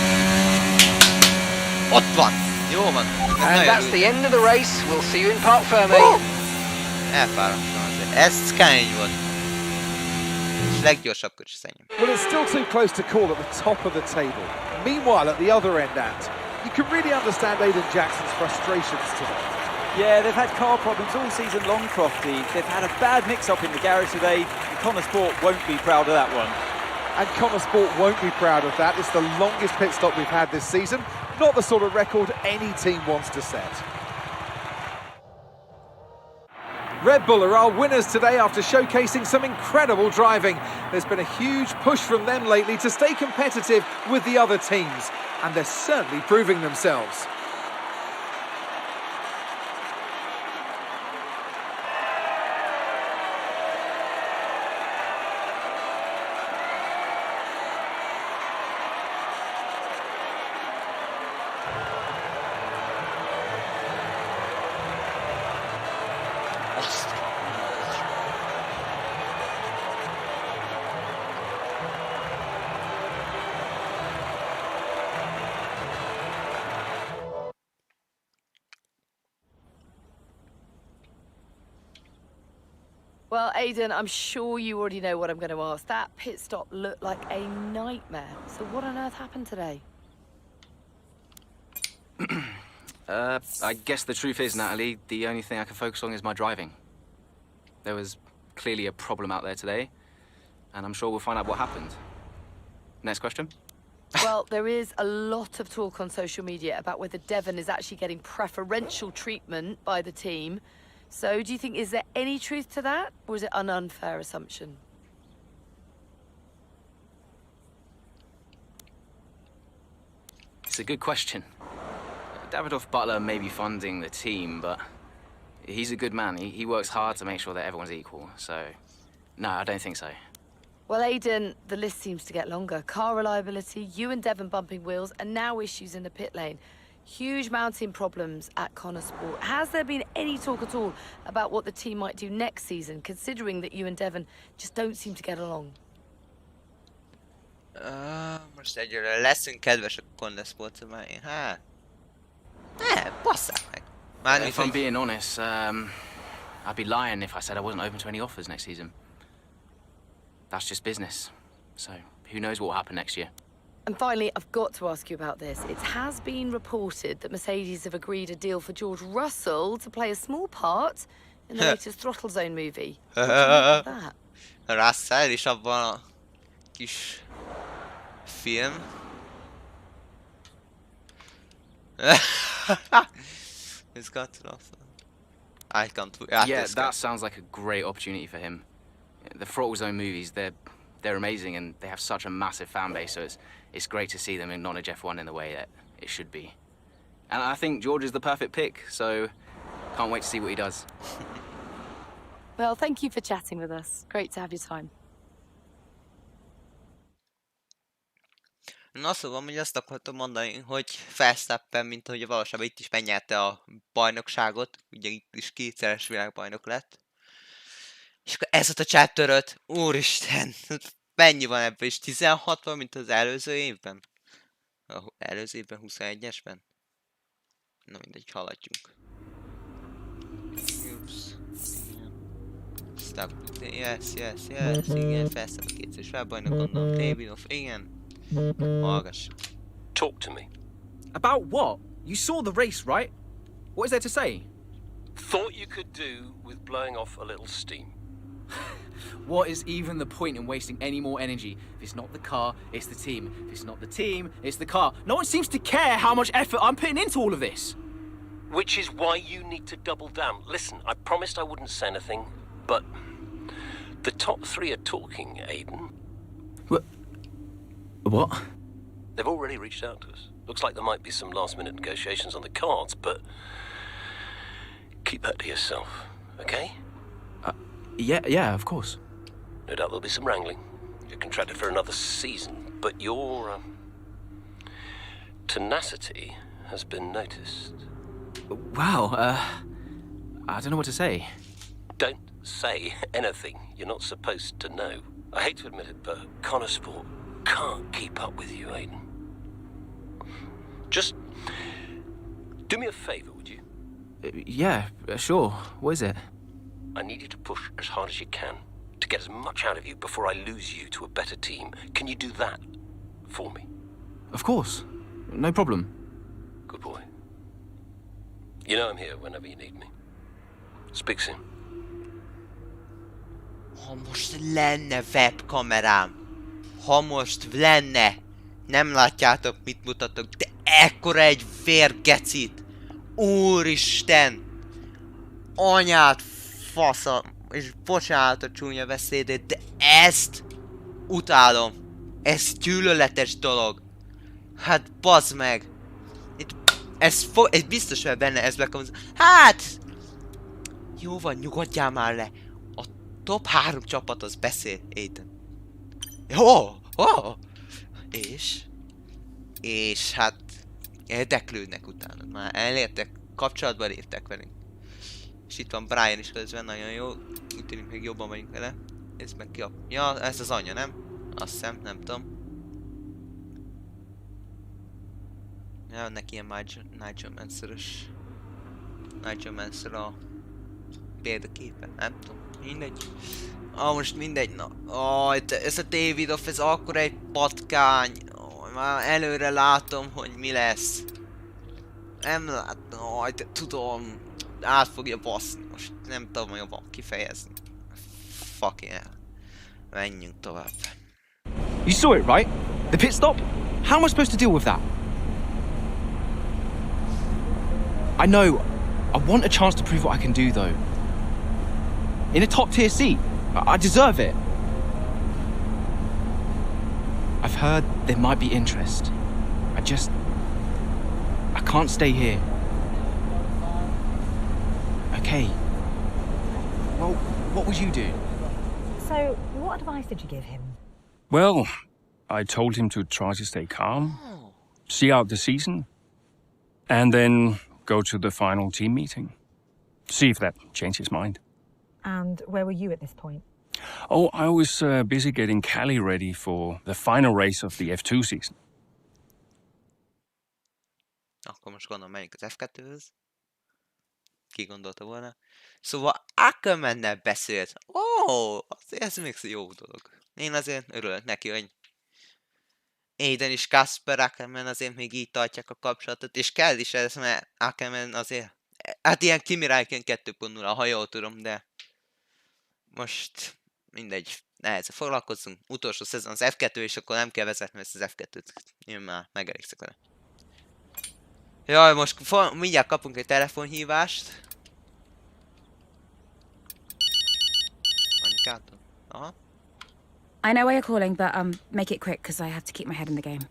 Ott van. Jó van. And that's the end of the race. We'll see you in Parc Fermé. Elfáradtam azért. Ez kemény volt. És leggyorsabb kör is ennyi. Well, it's still too close to call at the top of the table. Meanwhile, at the other end, Ant, you can really understand Aiden Jackson's frustrations today. Yeah, they've had car problems all season long, Crofty. They've had a bad mix-up in the garage today, and Connor Sport won't be proud of that one. And Connor Sport won't be proud of that. It's the longest pit stop we've had this season. Not the sort of record any team wants to set. Red Bull are our winners today after showcasing some incredible driving. There's been a huge push from them lately to stay competitive with the other teams, and they're certainly proving themselves. Well, Aiden, I'm sure you already know what I'm going to ask. That pit stop looked like a nightmare. So what on earth happened today? I guess the truth is, Natalie, the only thing I can focus on is my driving. There was clearly a problem out there today, and I'm sure we'll find out what happened. Next question? Well, there is a lot of talk on social media about whether Devon is actually getting preferential treatment by the team. So, do you think, is there any truth to that, or is it an unfair assumption? It's a good question. Davidoff Butler may be funding the team, but he's a good man. He works hard to make sure that everyone's equal. So, no, I don't think so. Well, Aiden, the list seems to get longer. Car reliability, you and Devon bumping wheels, and now issues in the pit lane. Huge mounting problems at Connor Sport. Has there been any talk at all about what the team might do next season, considering that you and Devon just don't seem to get along? Most egyre leszünk kedvesek a Connor Sporttal, hát... basszák meg. If I'm being honest, I'd be lying if I said I wasn't open to any offers next season. That's just business. So, who knows what will happen next year. And finally, I've got to ask you about this. It has been reported that Mercedes have agreed a deal for George Russell to play a small part in the latest Throttle Zone movie. What do you think of that? Russell is abban a kis film. He's got Russell. I can't. Yeah, that sounds like a great opportunity for him. The Throttle Zone movies, they're amazing and they have such a massive fan base, so it's great to see them acknowledge F1 in the way that it should be. And I think George is the perfect pick, so can't wait to see what he does. Well, thank you for chatting with us. Great to have your time. Na szóval, hogy azt akartam mondani, hogy Verstappen, mint hogy valóságban itt is megnyerte a bajnokságot, ugye itt is kétszeres világbajnok lett. És akkor ez ott a chapter 5, úristen, mennyi van ebből is? 16 van, mint az előző évben? Előző évben 21-esben? Na mindegy, haladjunk. Stop. Yes, igen, Verstappen kétszeres világbajnok, gondolom, Davidoff, igen. Hallgass. Talk to me. About what? You saw the race, right? What is there to say? Thought you could do with blowing off a little steam. What is even the point in wasting any more energy? If it's not the car, it's the team. If it's not the team, it's the car. No one seems to care how much effort I'm putting into all of this. Which is why you need to double down. Listen, I promised I wouldn't say anything, but the top three are talking, Aiden. What? They've already reached out to us. Looks like there might be some last-minute negotiations on the cards, but keep that to yourself, okay? Yeah, of course. No doubt there'll be some wrangling. You're contracted for another season, but your tenacity has been noticed. Wow, I don't know what to say. Don't say anything you're not supposed to know. I hate to admit it, but Connor Sport can't keep up with you, Aiden. Just do me a favour, would you? Yeah, sure. What is it? I need you to push as hard as you can to get as much out of you before I lose you to a better team. Can you do that for me? Of course. No problem. Good boy. You know I'm here whenever you need me. Speak soon. Ha most lenne webkamerám, ha most lenne, nem látjátok, mit mutatok, de ekkora egy vérgecit, úristen, anyát fasza, és bocsánat a csúnya beszédét, de ezt utálom, ez gyűlöletes dolog, hát bazd meg, ez biztos, hogy benne ez bekomz, hát, jó van, nyugodjál már le. Top 3 csapat az beszél, Aiden. Jó! És hát érdeklődnek utána. Már elértek, kapcsolatban léptek velünk. És itt van Brian is közben, nagyon jó. Úgy tűnik, még jobban vagyunk vele. Ez meg ki a... Ja, ez az anyja, nem? Azt hiszem, nem tudom. Ja, neki ilyen Nigel Mansell-ös... Nigel Mansell a... példaképe, nem tudom. Mindegy. Most mindegy, na. Ez a David Off, ez akkora egy patkány. Már előre látom, hogy mi lesz. Nem látom, de tudom. Át fogja baszni. Most nem tudom jobban kifejezni. Fucking hell. Menjünk tovább. You saw it, right? The pit stop? How am I supposed to deal with that? I know. I want a chance to prove what I can do, though. In a top-tier seat. I deserve it. I've heard there might be interest. I can't stay here. Okay. Well, what would you do? So, what advice did you give him? Well, I told him to try to stay calm, see out the season, and then go to the final team meeting. See if that changed his mind. And where were you at this point? Oh, I was busy getting Callie ready for the final race of the F2 season. Akkor most gondolom menjünk az F2-höz. Ki gondolta volna. Szóval Ackermannel beszélt. Azért ez még jó dolog. Én azért örülök neki, hogy Aiden és Kasper Ackermann azért még így tartják a kapcsolatot, és kell is ez, mert Ackermann azért... Hát ilyen Kimi Räikkönen 2.0, ha jól tudom, de... Most mindegy, nehezre foglalkozzunk. Utolsó szezon az F2, és akkor nem kell vezetni ezt az F2-t. Én már megelégszek vele. Jaj, most mindjárt kapunk egy telefonhívást. Anyukától? Aha. I know why you're calling, but make it quick, because I have to keep my head in the game.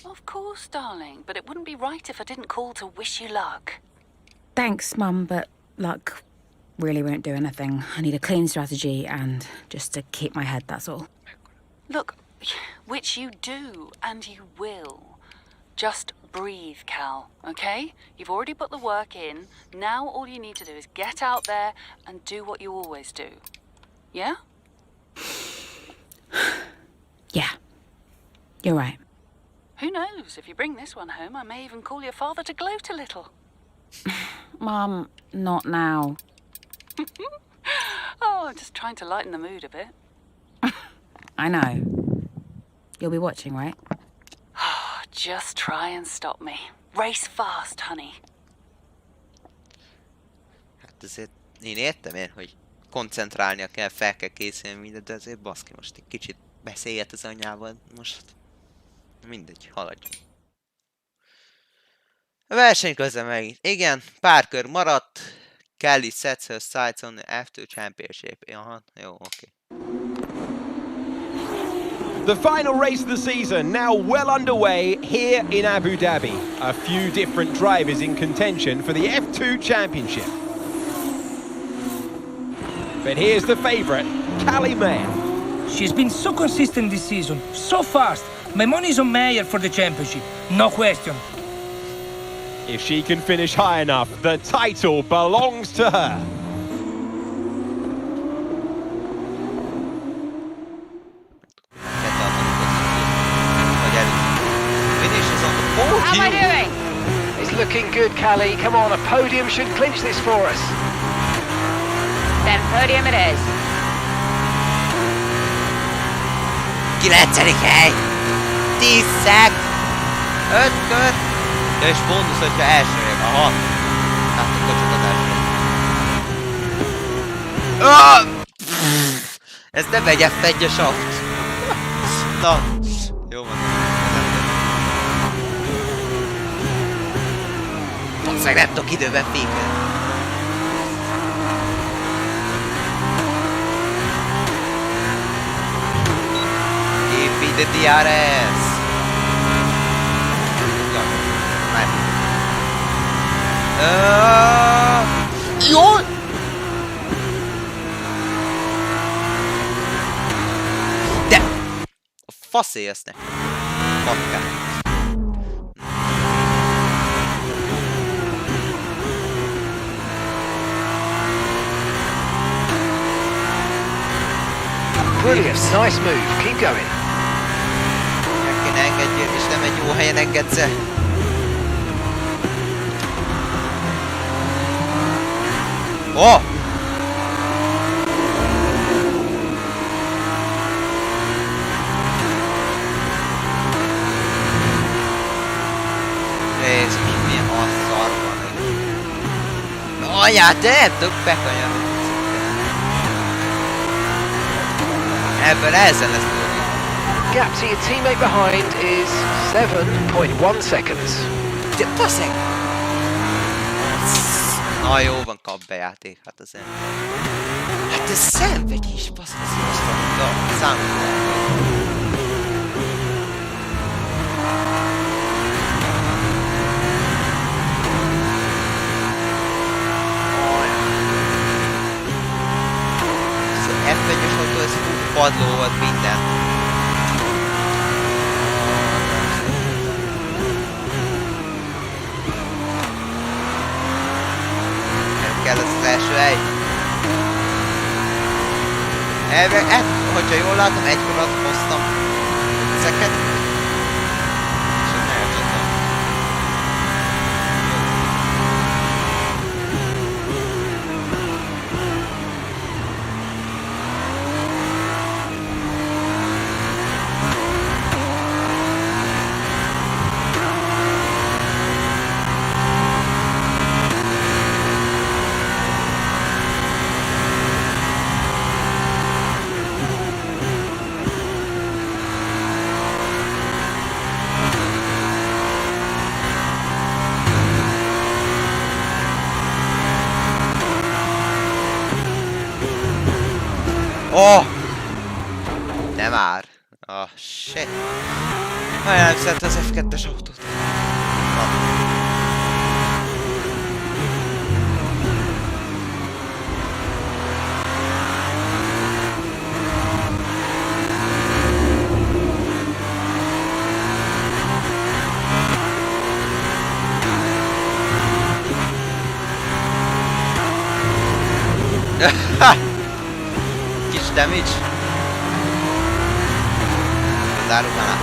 Of course, darling, but it wouldn't be right if I didn't call to wish you luck. Thanks, Mum, but luck really won't do anything. I need a clean strategy and just to keep my head, that's all. Look, which you do, and you will. Just breathe, Cal, okay? You've already put the work in. Now all you need to do is get out there and do what you always do. Yeah? Yeah, you're right. Who knows? If you bring this one home, I may even call your father to gloat a little. Mum, not now. Oh, I'm just trying to lighten the mood a bit. I know. You'll be watching, right? Just try and stop me. Race fast, honey. Hát azért én értem hogy koncentrálnia kell, fel kell készülni mindent, de azért baszki, most egy kicsit beszéljet az anyával, most mindegy, haladjunk. A verseny közben megint. Igen, pár kör maradt. Kelly sets her sights on the F2 Championship. Aha, jó, oké. The final race of the season now well underway here in Abu Dhabi. A few different drivers in contention for the F2 Championship. But here's the favourite, Callie Mayer. She's been so consistent this season, so fast. My money's on Mayer for the championship, no question. If she can finish high enough, the title belongs to her. How am I doing? It's looking good, Callie. Come on, a podium should clinch this for us. Then podium it is. 9. hely! 10 szek! 5 kör! És bónusz, hogyha elsőjük. Aha! Láttuk, hogy csak az első. Ez nem egy F1-es aut. Na, jó van. Valószínűleg nem tudok időben fékelni. Give me the DRS! Ja, nem. Jól! De! A faszé ezt ne. Patkán. Brilliant, nice move. Keep going. Meg kéne engedjél, és nem egy jó helyen engedze. Oh! Jézus, milyen asszar van. Anyát, de nem tudok bekanyarodni. Ebből ezen lesz tudni. Gap to your teammate behind is 7.1 seconds. De baszeg! Na jó van, kap be játék, hát azért. Hát ez szenvedj is, baszeg, ez most számomra. F1-es autó, ez padló volt minden. Nem kell az első hely. Elvileg, hogyha jól látom, egy kör alatt hoztam ezeket. És nem elcsattam. Oh! Nem már. Oh, shit. Nagyon nem szeret az F2-es autót. Kis damage. Zárunk már át.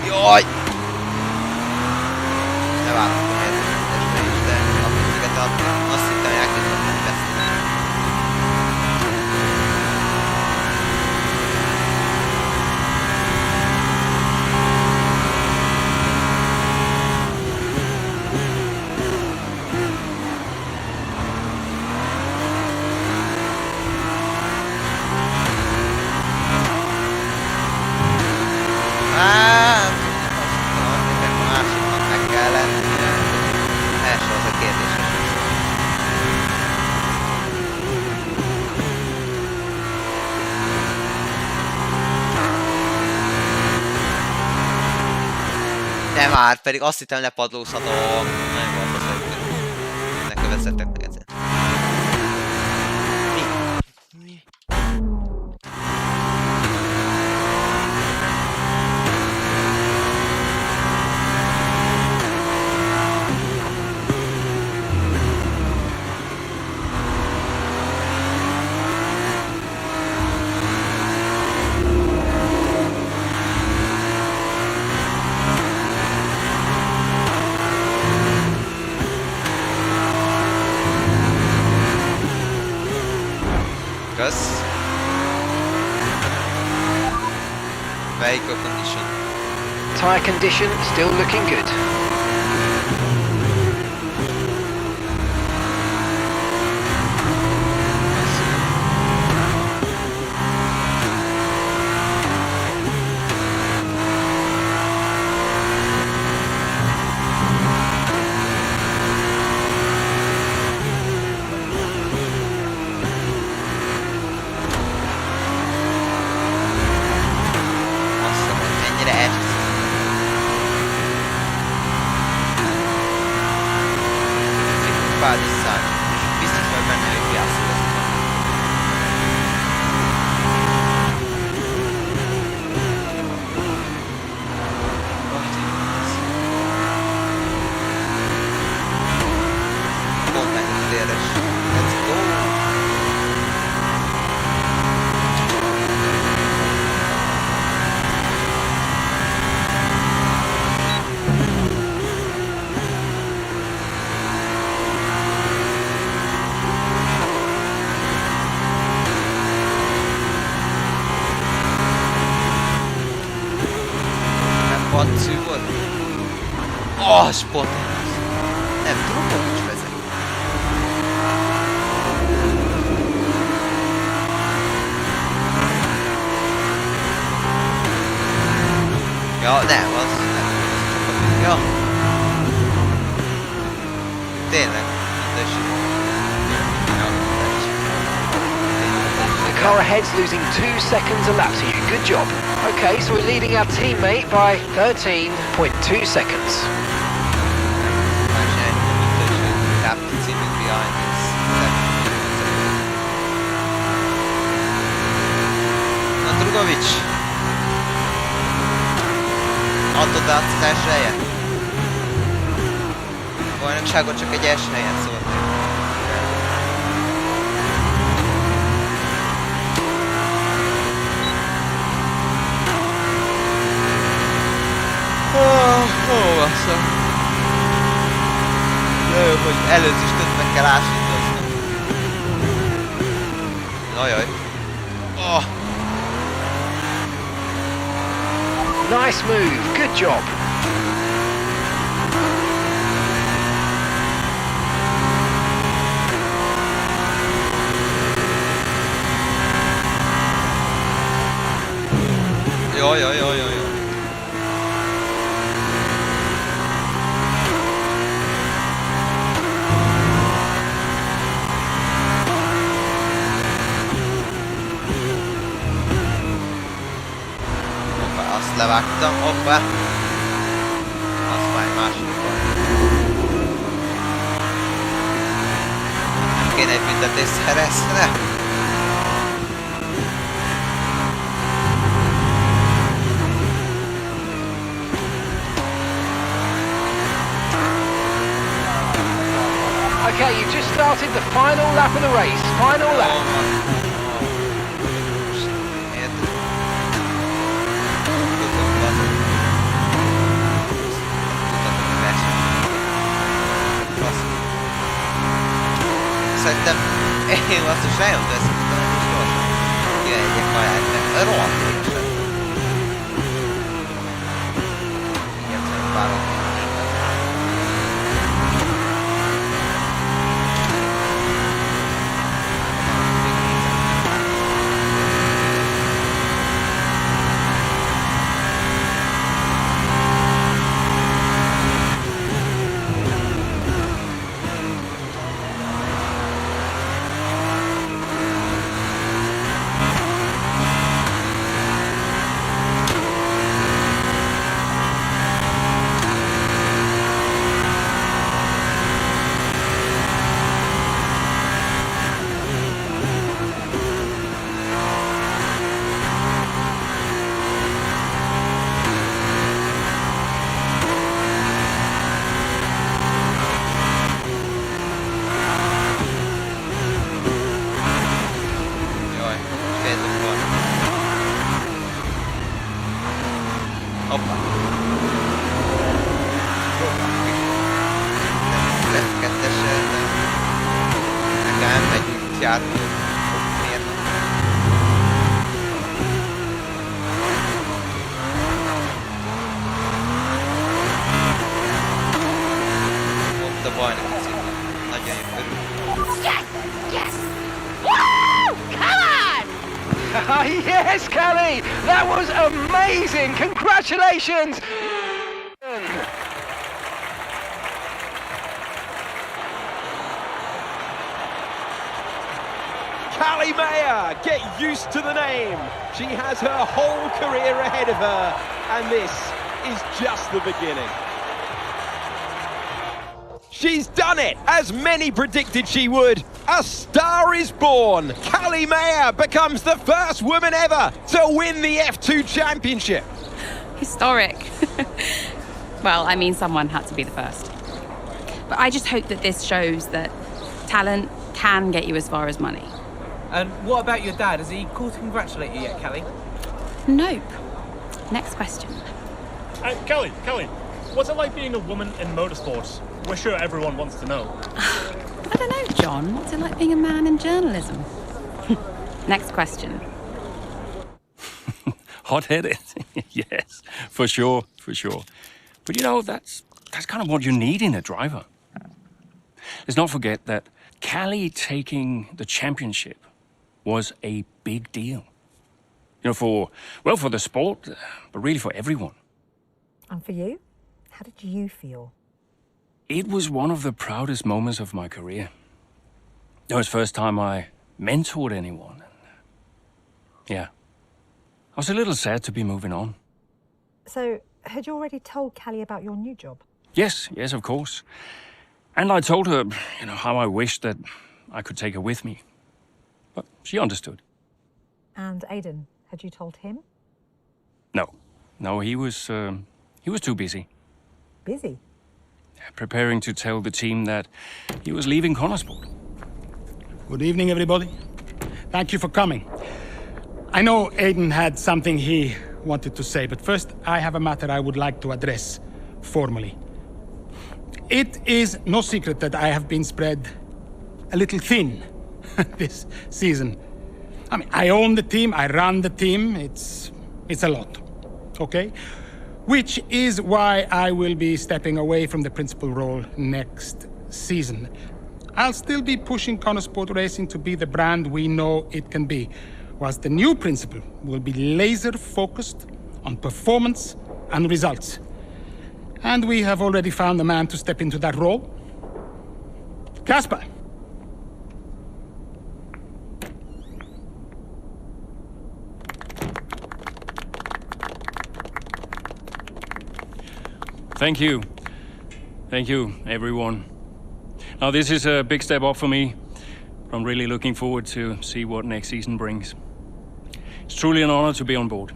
Jaj! Ne várhatom helyzetesre is, de azt hittem, hogy elkezdtem beszélni. Másiknak meg kell lennie. Első az a kérdéses. De már, pedig azt hittem lepadlózhatom. Nem volt az, hogy ne köveszettek meg ezzel. Vehicle condition. Tyre condition still looking good. Spot. Nem tudom, hogy is vezet. Ja, nem, az nem. Ja. Tényleg. The car ahead's losing 2 seconds a lap to you. Good job. Okay, so we're leading our teammate by 13.2 seconds. Drugovics! Adod át az első helyet? A bajnokságot csak egy első helyen szólt. Ó, bassza. Jó, hogy előzést meg kell ásítani. Ajaj. Oh. Nice move, good job. Jaj. Azt levágtam, hoppá! Azt már egy másik van. Kéne egy büntetést szerezne. Okay, you've just started the final lap of the race. Final lap. Szerintem én azt is rájön, de szerintem most gyorsan kiegyek kaját, mert rohadt éjesen. Igen, szerintem várom. Hoppa. F2-esel, de nekem megyünk járni. Miért? Yes, Callie, that was amazing. Congratulations. Callie Mayer, get used to the name. She has her whole career ahead of her, and this is just the beginning. She's done it, as many predicted she would. A star is born. Callie Mayer becomes the first woman ever to win the F2 championship. Historic. Well, I mean, someone had to be the first. But I just hope that this shows that talent can get you as far as money. And what about your dad? Has he called to congratulate you yet, Callie? Nope. Next question. Kelly, what's it like being a woman in motorsports? We're sure everyone wants to know. I don't know, John. What's it like being a man in journalism? Next question. Hot-headed, yes, for sure. But you know, that's kind of what you need in a driver. Let's not forget that Callie taking the championship was a big deal. You know, for the sport, but really for everyone. And for you? How did you feel? It was one of the proudest moments of my career. It was the first time I mentored anyone. Yeah. I was a little sad to be moving on. So, had you already told Callie about your new job? Yes, of course. And I told her, you know, how I wished that I could take her with me. But she understood. And Aidan, had you told him? No, he was too busy. Busy? Preparing to tell the team that he was leaving Connorsport. Good evening, everybody. Thank you for coming. I know Aidan had something he wanted to say, but first I have a matter I would like to address formally. It is no secret that I have been spread a little thin this season. I mean, I own the team, I run the team, it's a lot, okay? Which is why I will be stepping away from the principal role next season. I'll still be pushing Connorsport Racing to be the brand we know it can be, whilst the new principal will be laser-focused on performance and results. And we have already found a man to step into that role. Casper. Thank you. Thank you, everyone. Now, this is a big step up for me. I'm really looking forward to see what next season brings. It's truly an honor to be on board.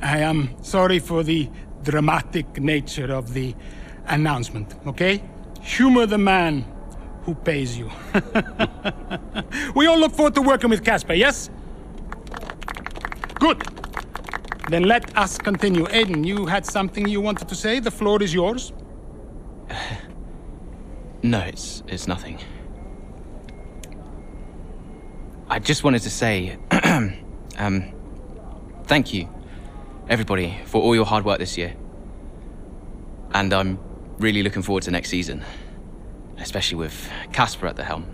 I am sorry for the dramatic nature of the announcement, okay? Humor the man who pays you. We all look forward to working with Casper, yes? Good. Then let us continue. Aidan, you had something you wanted to say? The floor is yours. No, it's nothing. I just wanted to say, thank you, everybody, for all your hard work this year. And I'm really looking forward to next season, especially with Casper at the helm.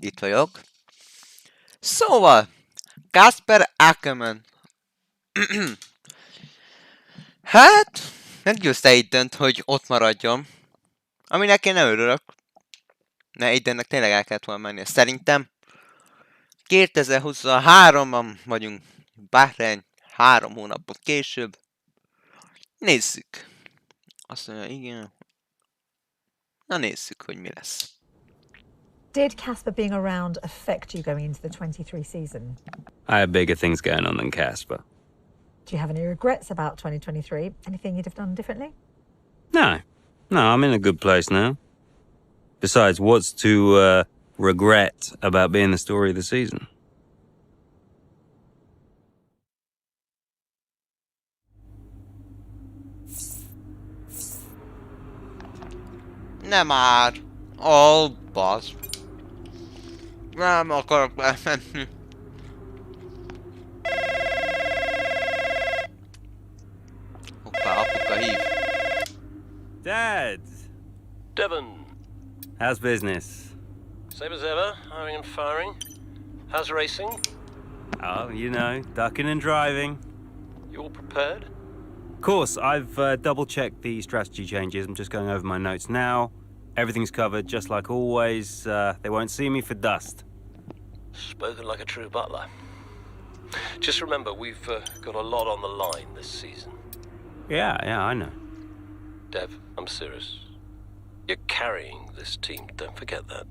Itt vagyok. Szóval, Kasper Ackerman. Hát, meggyőzte Aident, hogy ott maradjon. Aminek én nem örülök. Ne, Aidennek tényleg el kellett volna menni. Szerintem 2023-ban vagyunk. Bahrein 3 hónapot később. Nézzük. Azt mondja, igen. Na nézzük, hogy mi lesz. Did Casper being around affect you going into the 23 season? I have bigger things going on than Casper. Do you have any regrets about 2023? Anything you'd have done differently? No, I'm in a good place now. Besides, what's to regret about being the story of the season? Nem már! Ó, basz. Nem akarok bemenni. Hoppá, apuka hív. Dad! Devon, How's business? same as ever, hiring and firing. How's racing? Oh, you know, ducking and driving. You all prepared? Of course, I've double-checked the strategy changes. I'm just going over my notes now. Everything's covered, just like always. They won't see me for dust. Spoken like a true butler. Just remember, we've got a lot on the line this season. Yeah, I know. Dev, I'm serious. You're carrying this team, don't forget that.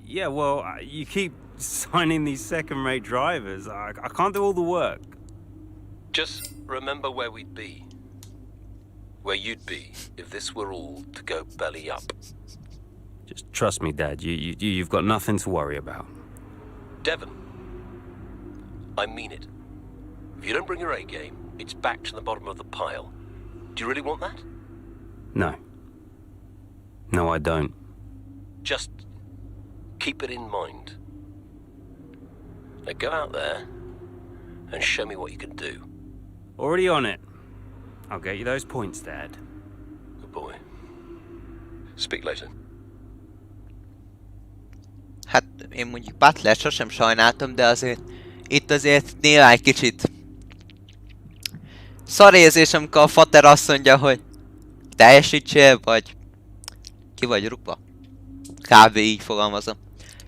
Yeah, well, you keep signing these second-rate drivers. I can't do all the work. Just remember where we'd be. Where you'd be if this were all to go belly up. Just trust me, Dad. You've got nothing to worry about. Devon, I mean it. If you don't bring your A game, it's back to the bottom of the pile. Do you really want that? No. No, I don't. Just keep it in mind. Now go out there and show me what you can do. Already on it. I'll get you those points, Dad. Good boy. Speak later. Hát én mondjuk Butler sosem sajnáltam, de azért itt azért néha egy kicsit szarérzés, amikor a fater azt mondja, hogy teljesítsél, vagy ki vagy rúgva. Kb. Így fogalmazom.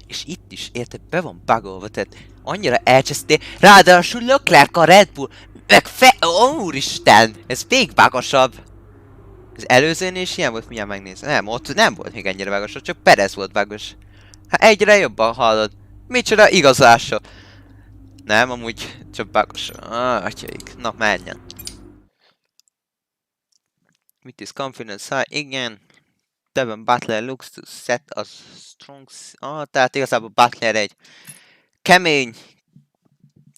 És itt is, érted, be van bugolva, tehát annyira elcsesztél. Ráadásul Leclerc a Red Bull, meg úristen, ez még bugosabb. Az előzőnél is ilyen volt, mindjárt megnézem. Nem, ott nem volt még ennyire bugosabb, csak Perez volt bugos. Hát egyre jobban hallod. Micsoda igazása. Nem, amúgy csak bugos. Atyaik, na menjen. With his confidence high, igen. Devon Butler looks to set a strong... tehát igazából Butler egy kemény,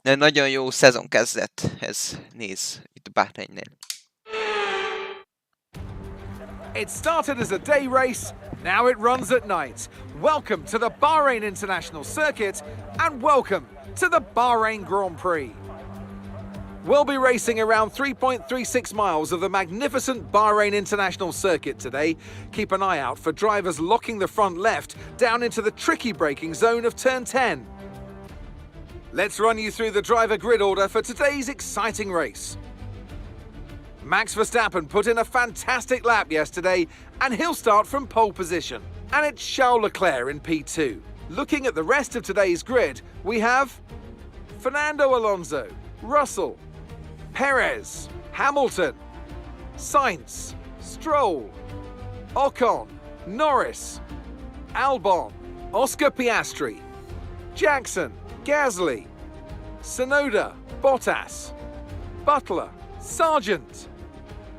de nagyon jó szezon kezdethez néz itt a Bahrainnél. It started as a day race, now it runs at night. Welcome to the Bahrain International Circuit and welcome to the Bahrain Grand Prix. We'll be racing around 3.36 miles of the magnificent Bahrain International Circuit today. Keep an eye out for drivers locking the front left down into the tricky braking zone of turn 10. Let's run you through the driver grid order for today's exciting race. Max Verstappen put in a fantastic lap yesterday and he'll start from pole position. And it's Charles Leclerc in P2. Looking at the rest of today's grid, we have Fernando Alonso, Russell, Perez, Hamilton, Sainz, Stroll, Ocon, Norris, Albon, Oscar Piastri, Jackson, Gasly, Tsunoda, Bottas, Butler, Sargent,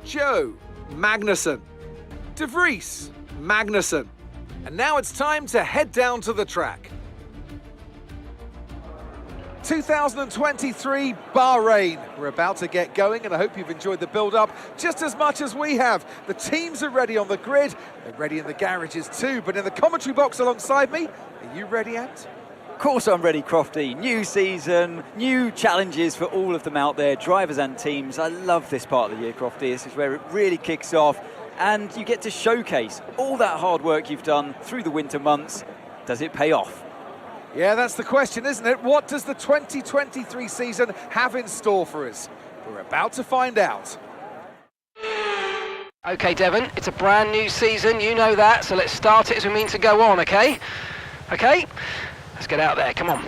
Joe, Magnussen, De Vries, Magnussen. And now it's time to head down to the track. 2023 Bahrain. We're about to get going and I hope you've enjoyed the build-up just as much as we have. The teams are ready on the grid, they're ready in the garages too, but in the commentary box alongside me, are you ready, Ant? Of course I'm ready, Crofty. New season, new challenges for all of them out there, drivers and teams. I love this part of the year, Crofty. This is where it really kicks off and you get to showcase all that hard work you've done through the winter months. Does it pay off? Yeah, that's the question, isn't it? What does the 2023 season have in store for us? We're about to find out. Okay, Devon, it's a brand new season, you know that, so let's start it as we mean to go on, okay? Okay? Let's get out there, come on.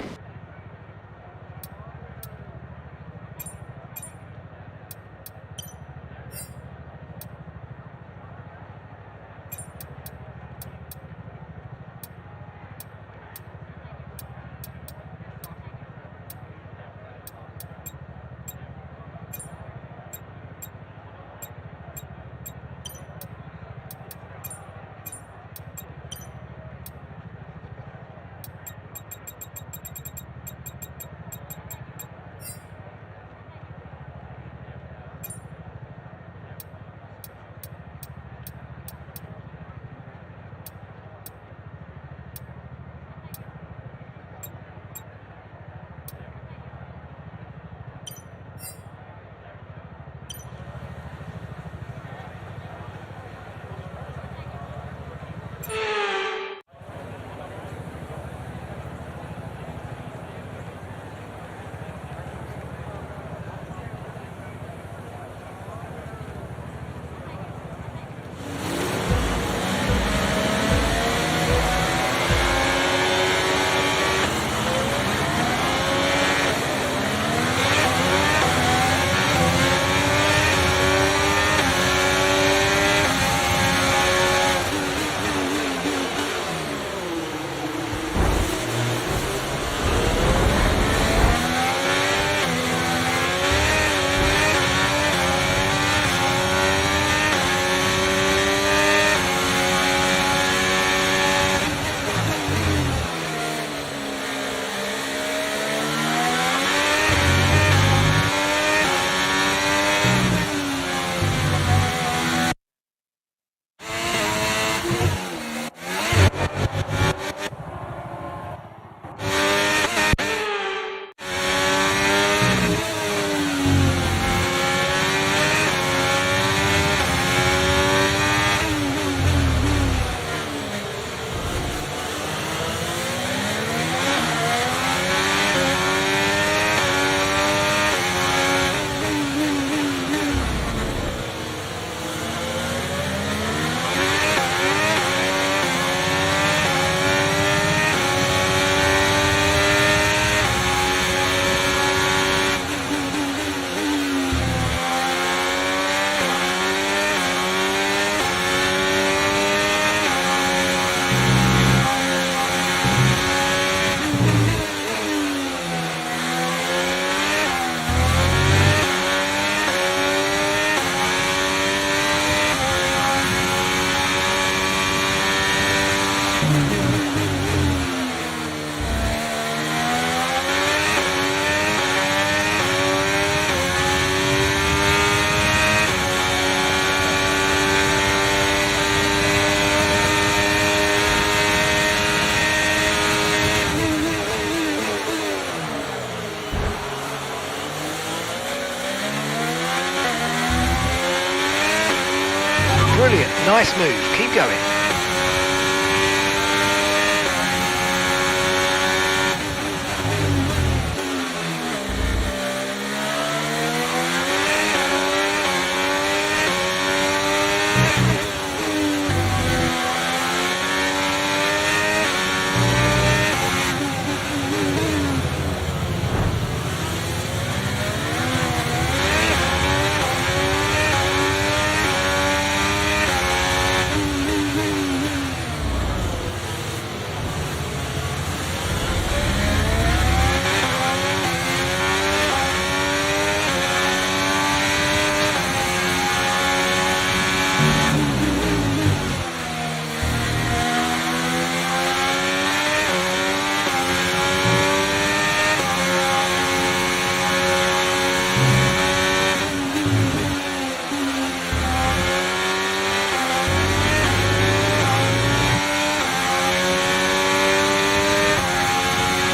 Nice move, keep going.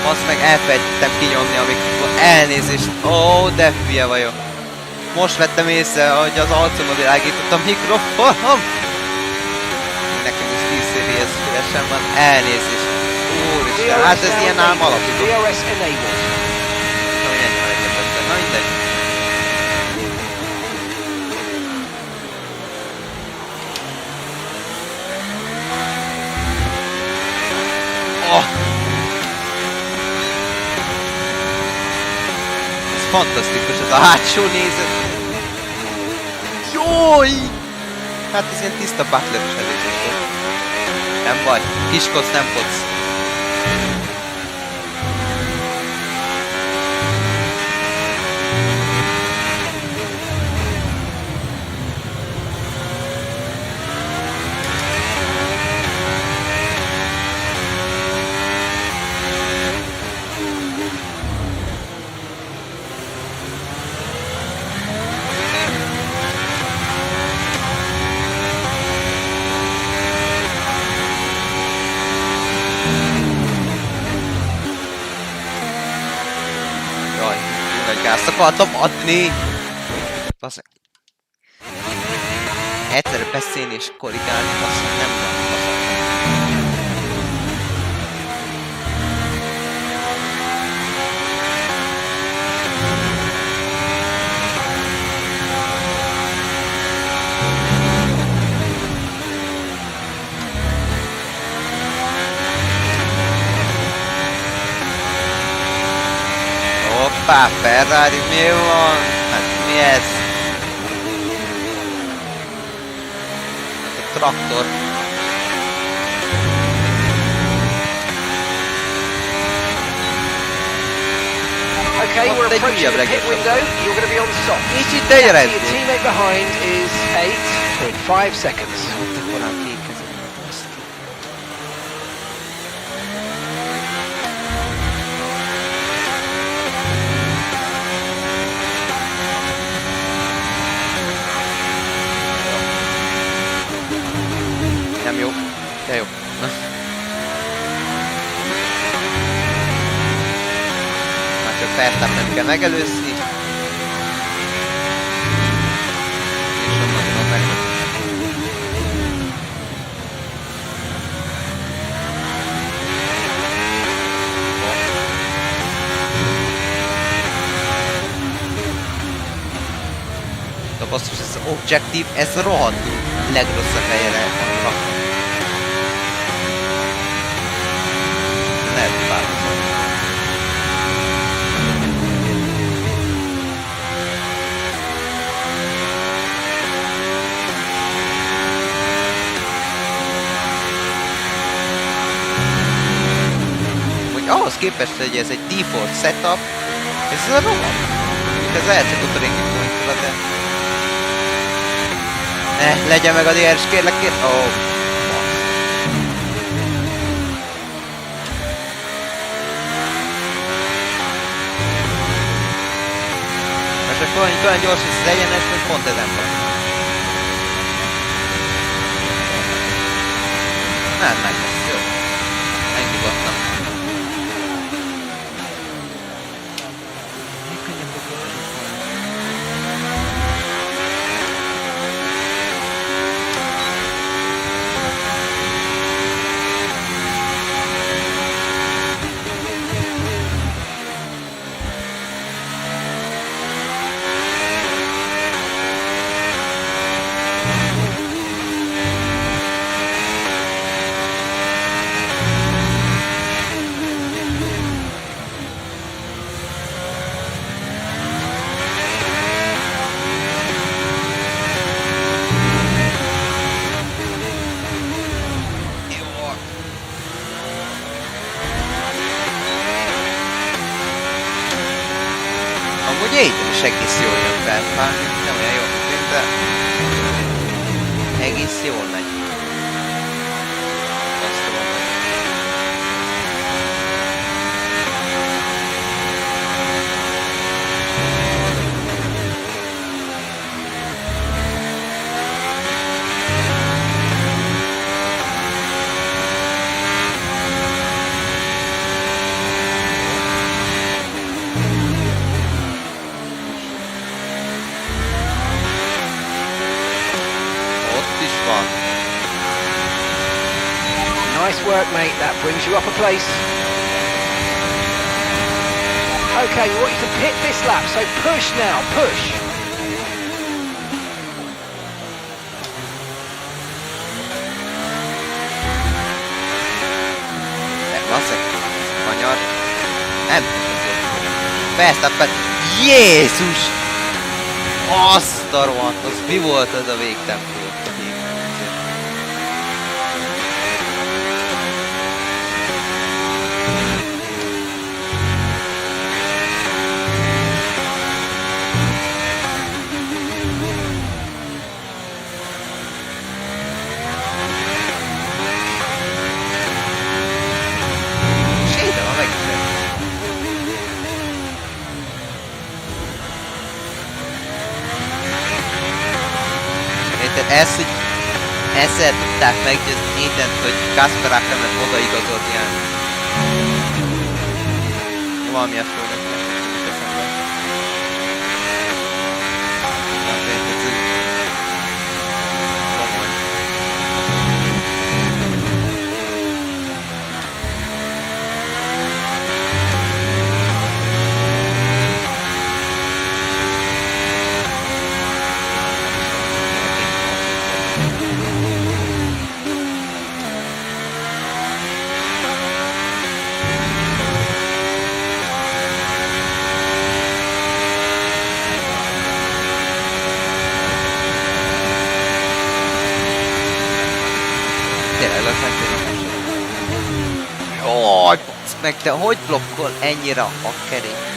Azt meg elfelejtettem kinyomni, amikor elnézést. Ó, de hülye vagyok. Most vettem észre, hogy az arcomba világított a mikrofonom. Nekem is 10 szérihez fülesen van. Elnézést. Úristen, hát ez ilyen ám alapított. Na mindegy. Oh. Fantasztikus ez a hátsó nézet. Jój! Hát ez ilyen tiszta butler-ös előzés volt. Nem baj, kiskodsz, nem kodsz. Gázt akartam adni! Basszak. Egyszerre beszélni és korrigálni, basszak, nem van, basszak. Hoppá, Ferrari, mi van? Hát mi ez? Hát a traktor. Okay, we're approaching the pit window. You're going to be on soft. Your teammate behind is 8.5 seconds. Nem jó, de jó. Már csak Verstappen kell megelőzni. És onnan tudom meghozni. De basszus, ez az objektív, ez rohadtul legrosszabb helyre van rakva. Lehet változni. Hogy ahhoz képest, hogy ez egy default setup, ez a rohadt. Ez lehet csak ott a régi pointra, de... Ne, legyen meg a DRS, kérlek, kérlek. Oh. Most akkor olyan gyors és az egyenes, hogy pont ezen van. Nem, meg lesz, jó. Megnyugodtam. Amúgy Aiden is egész jól jön fel, már nem olyan jól működik, de egész jól megy. Azt tudom. Nice work, mate. That brings you up a place. Okay, we want you to pit this lap, so push now, push. Kanyar. Nem. Verstappen. Jézus! Azt a rohadt, az mi volt ez a végtempó? Ez, hogy ezzel tudták meggyőzni mindent, hogy Kasparák nem lett odaigazodni el. Valami a földet eszembe. Jaj, basz meg, de hogy blokkol ennyire a kerék?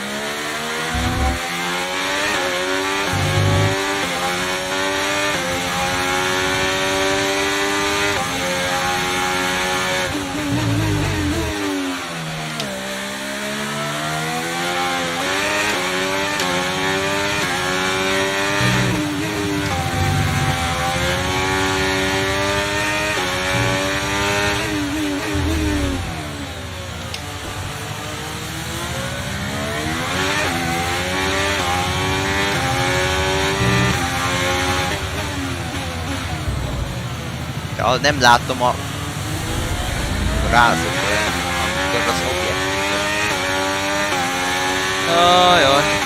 Ja, nem látom a rázót, amikor az objektív. Ajaj.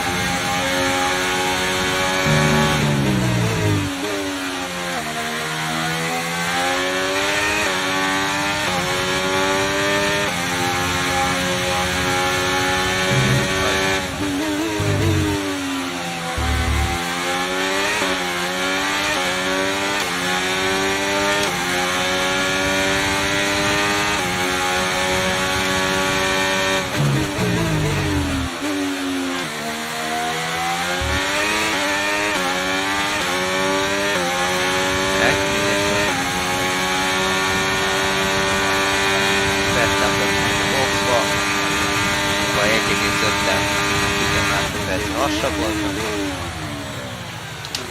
Lassabb voltam.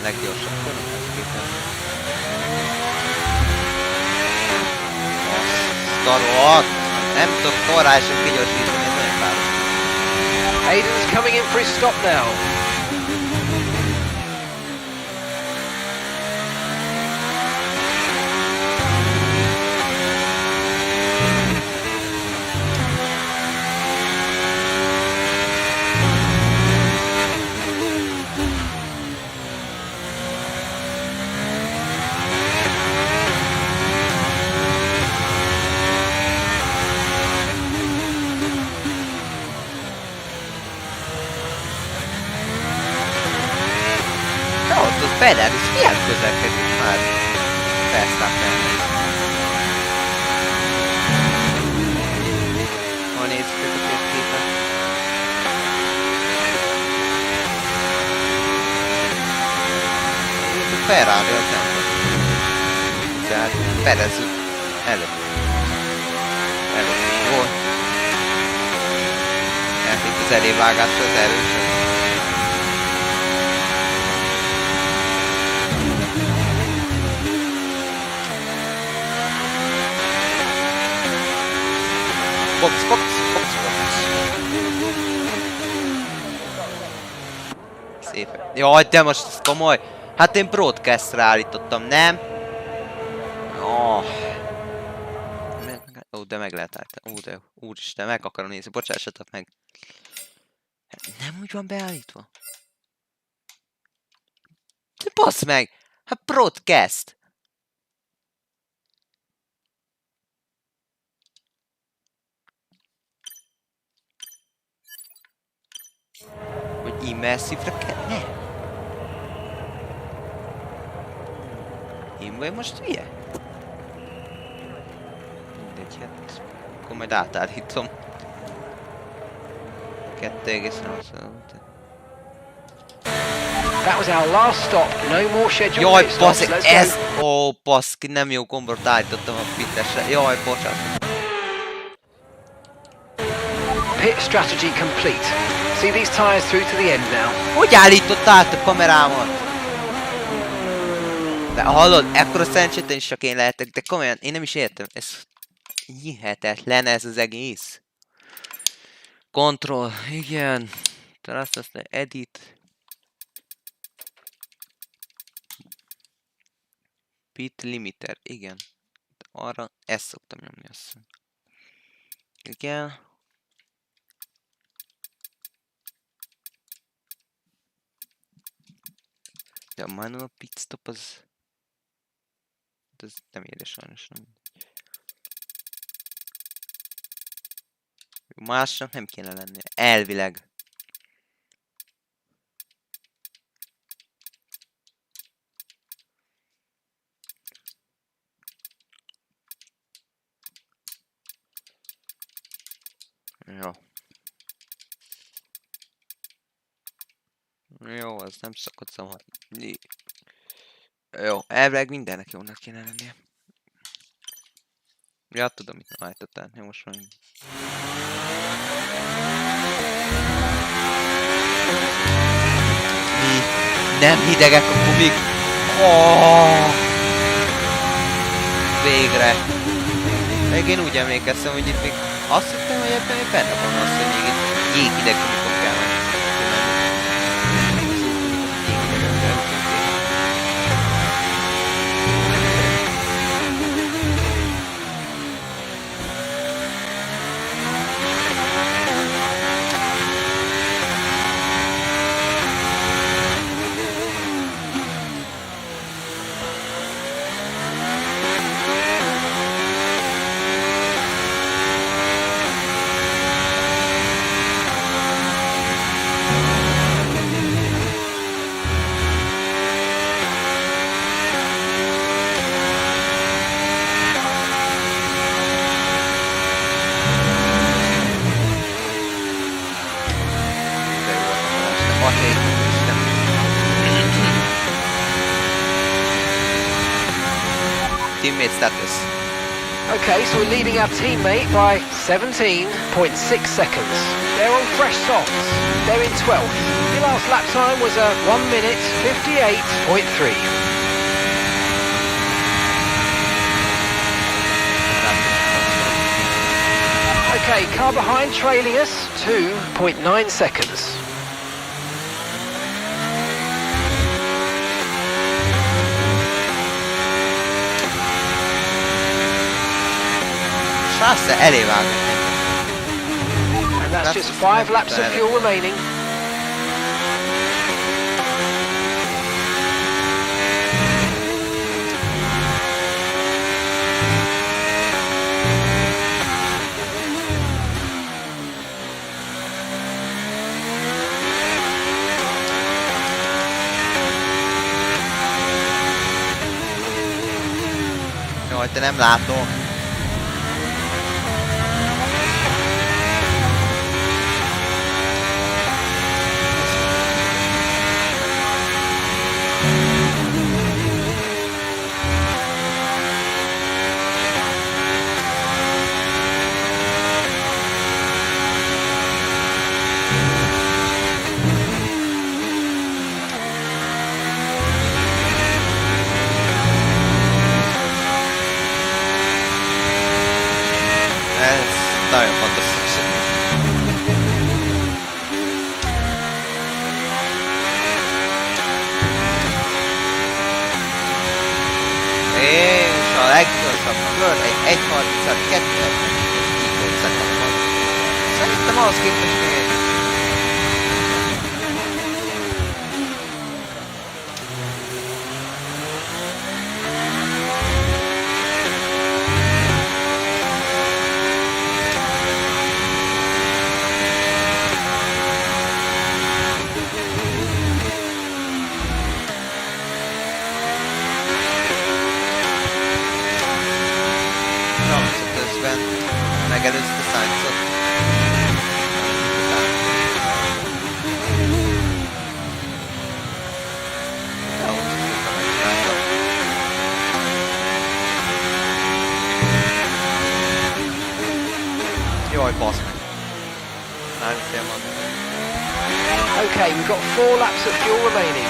Leggyorsabb körülhez képest. Azt a rohadt! Nem tudok forráson kigyorsítani, ez nagyon fáradt. Aiden's coming in for his stop now. Ferrari, és milyen közel került már Verstappenhez. Ha nézzük a térképet. Ferrari az nem volt. Tehát Perez előtt is volt. Hát itt az elévágásra az erősebb. Box. Szépen. Jaj, de most ez komoly. Hát én broadcastra állítottam, nem? Oh. Ó, de meg lehet állítani. Ó, de jó. Úristen, meg akarom nézni. Bocsássatok meg. Nem úgy van beállítva? De bassz meg! Hát broadcast! Hogy immerszívre kell? Ne! Én vagy most hülye? Mindegy, hát... Akkor majd átállítom. 2,8. That was our last stop. No more scheduled Jaj, pit stops. baszik, Let's ez... go. Ó, baszki, nem jó gombot állítottam a pitesre. Jaj, bocsánat. Pit strategy complete. See these tyres through to the end now. Hogy állított át a kamerámat? De hallod, ekkora szerencsétlen is csak én lehetek, de komolyan, én nem is értem. Ez hihetetlen ez az egész. Control, igen. Talán azt edit. Pit limiter, igen. De arra ezt szoktam nyomni, azt hiszem. Igen. De a manual pit stop az nem írja sajnos, nem. Másnak nem kéne lennie. Elvileg. Jó. Jó, az nem szokott szabadni. Jó, elvileg mindennek jónak kéne lennie. Ja, tudom, mit nem állítottál. Jó, most majd. Mi? Nem hidegek a gumik? Oh! Végre! Még én úgy emlékeztem, hogy itt még azt hittem, hogy ebben még benne van az, hogy még itt jéghideg gumikon kell menni. Teammate status. Okay, so we're leading our teammate by 17.6 seconds. They're on fresh softs. They're in 12th. Your last lap time was a 1 minute 58.3. Okay, car behind trailing us 2.9 seconds. And that's just 5 laps of fuel remaining. Jaj, de nem látom. nagyon fantasztikus. És a leggyorsabb kör egy 1.30-at 2 szekundban. Szerintem ahhoz képest még közben megelőzte Sainzot. Jaj, basz meg. Nem fél van. Okay, we've got 4 laps of fuel remaining.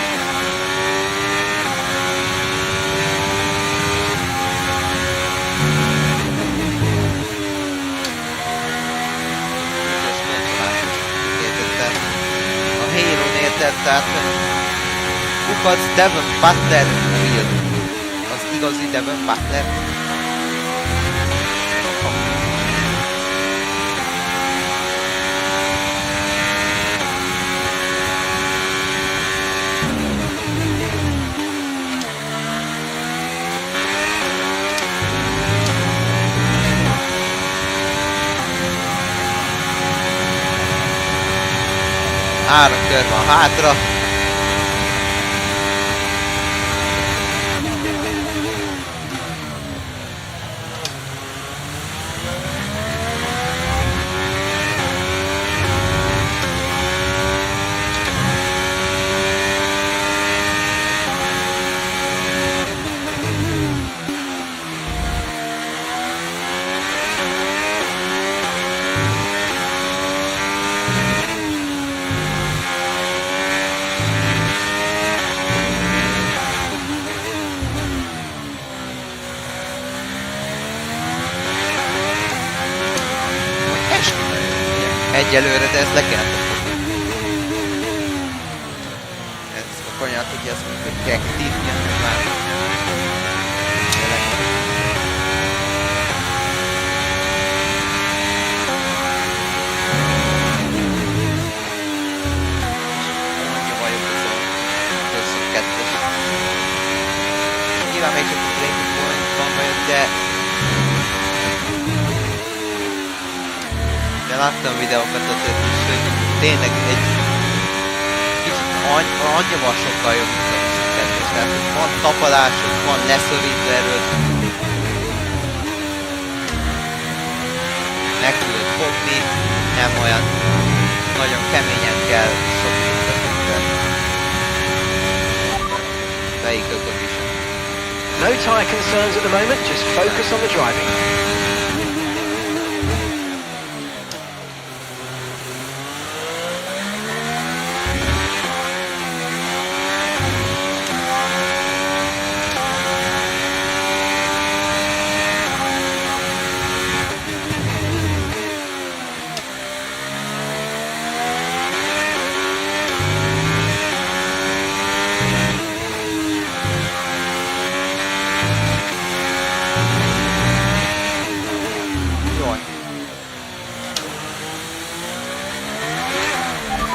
A Halo-nél tehát kukac Devon Butler Real. Az igazi Devon Butler. Három kör van hátra. Egyelőre, de ez le kell fogni. Ez a kanyart, ugye ezt mondjuk, hogy kell kitívni, mert már nyilván még csak a Breaking Point van majd, de láttam videókat azért is, hogy tényleg egy kicsit annyira sokkal jobb, mint a 22-es. Tehát, hogy van tapadások, van leszorító erőd. Meg tudod fogni, nem olyan nagyon keményen kell sok mindenben. Vehicle condition. No tyre concerns at the moment, just focus on the driving.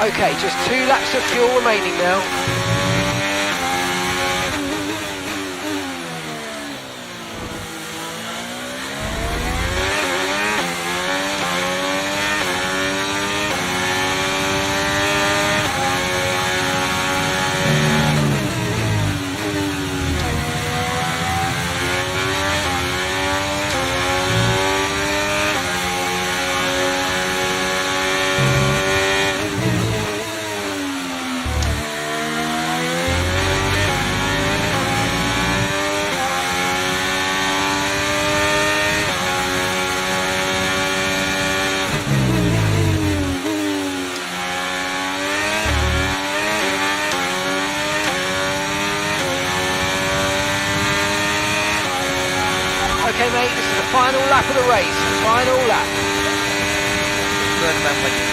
Okay, just 2 laps of fuel remaining now. Okay, mate, this is the final lap of the race. Final lap. ben vagyok.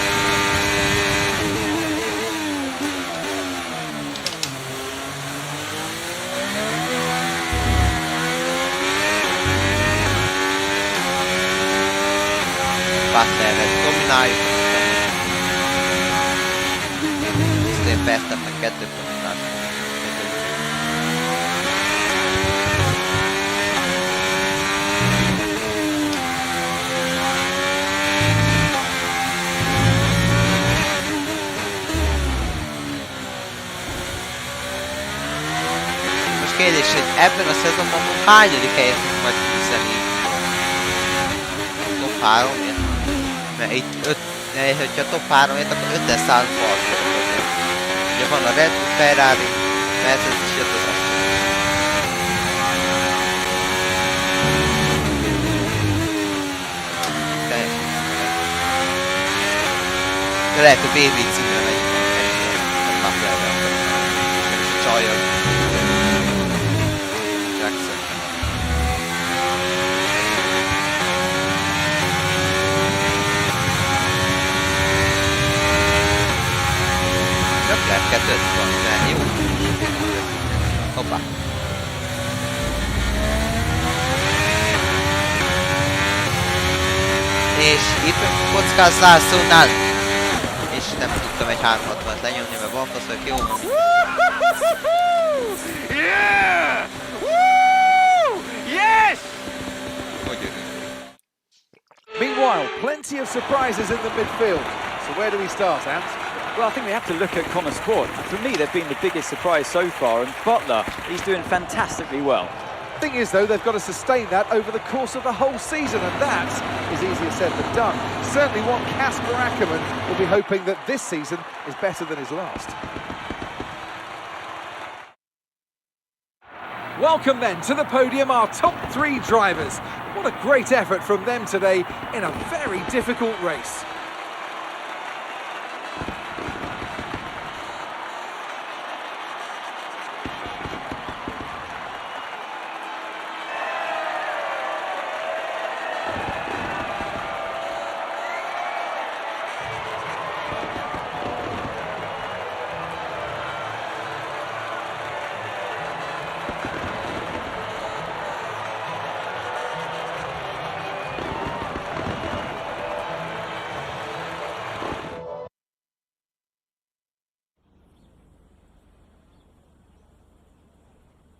Butlerre domináljuk. Ezt én pertem meg 2 pontnál. Most kérdés, hogy ebben a szezonban hányadik helyet tudunk majd húzani? Top 3-ért? Mert itt 5, hogyha top 3-ért, akkor 5-tel szállunk harcba. Ugye van a Red Bull, Ferrari, Mercedes is jött az Aston. De lehet, hogy BB címre megy. Nem Butlerre. És a csajjal. Jackson. Leclerc 2 van, de jó. Hoppá. És itt kockás zászlónál. És nem tudtam egy 360-at lenyomni, mert balfasz vagyok, jó van. Yeah! Woo! Yes! Hogy örülünk. Meanwhile, plenty of surprises in the midfield. So where do we start, Ant? Well, I think we have to look at Connor Sport. For me, they've been the biggest surprise so far, and Butler, he's doing fantastically well. Thing is, though, they've got to sustain that over the course of the whole season, and that is easier said than done. Certainly one Casper Ackermann will be hoping that this season is better than his last. Welcome then to the podium, our top 3 drivers. What a great effort from them today in a very difficult race.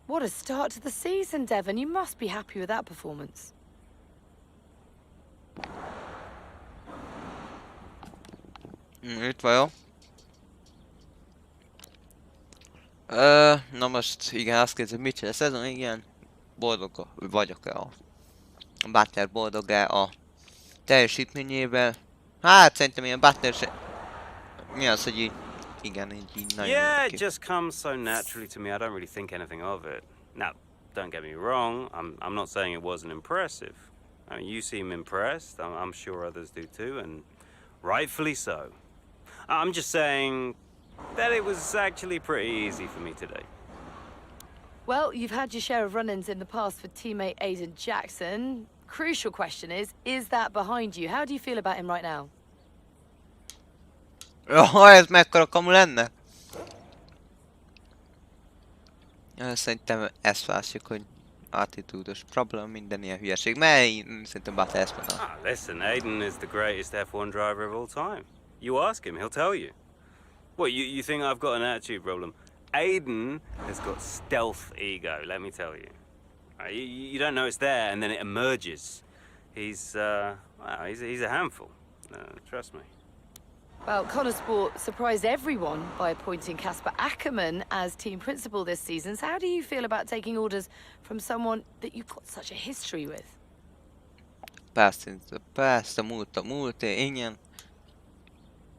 What a start to the season, Devon. You must be happy with that performance. Itt vagyok. Na most igen, azt kérdezik, mit csinál a szezon, igen. Boldog vagyok-e a Butler boldog-e a teljesítményével? Hát szerintem ilyen Butler se... Mi az, hogy így... Igen, így nagyon Yeah, it just comes so naturally to me. I don't really think anything of it. Now, don't get me wrong. I'm not saying it wasn't impressive. I mean, you seem impressed. I'm sure others do too, and rightfully so. I'm just saying that it was actually pretty easy for me today. Well, you've had your share of run-ins in the past with teammate Aiden Jackson. Crucial question is that behind you? How do you feel about him right now? Ha ez mekkora kamu lenne? Szerintem ezt választjuk, hogy attitúdos probléma, minden ilyen hülyeség. Mert én szerintem Butler ezt mondaná. Listen, Aiden is the greatest F1 driver of all time. You ask him, he'll tell you. What, you think I've got an attitude problem? Aiden has got stealth ego, let me tell you. You don't know it's there, and then it emerges. He's a handful. Trust me. Well, Connor Sport surprised everyone by appointing Casper Ackermann as team principal this season. So how do you feel about taking orders from someone that you've got such a history with? Persze, múlt, igen.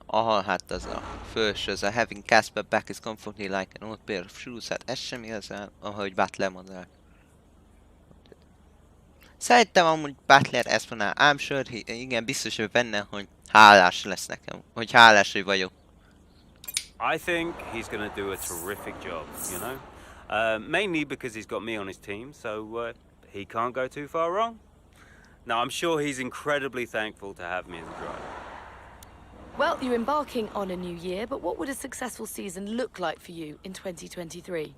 Aha, hát az a felső, az a having Casper back is comfortably like an old pair of shoes, hát ez sem igazán, ahogy Butler mondják. Szerintem amúgy Butler ezt mondaná, I'm sure, igen, biztos, hogy benne, hogy hálás lesz nekem, hogy hálás, hogy vagyok. I think he's going to do a terrific job, you know? Mainly because he's got me on his team, so he can't go too far wrong. Now, I'm sure he's incredibly thankful to have me as a driver. Well, you're embarking on a new year, but what would a successful season look like for you in 2023?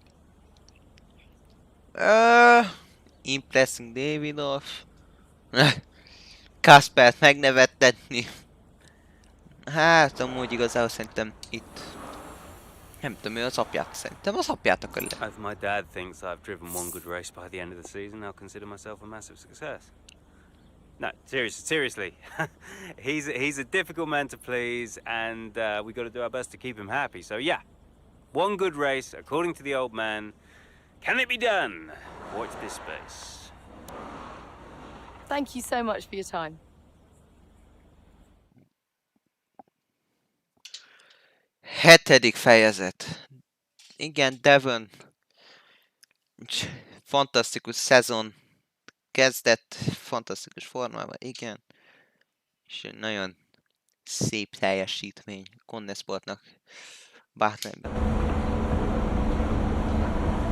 Impressing Davidoff. Kaspert megnevettetni. Hát, amúgy igazából szerintem itt... Nem tudom, ő az apját. Szerintem az apját akarja. If my dad thinks I've driven one good race by the end of the season, I'll consider myself a massive success. No, seriously. he's a difficult man to please, and we got to do our best to keep him happy. So yeah, one good race, according to the old man. Can it be done? Watch this space. Thank you so much for your time. Hetedik fejezet. Igen, Devon. Fantasztikus szezon kezdett, fantasztikus formában, igen. És egy nagyon szép teljesítmény Connesportnak Bátlenben.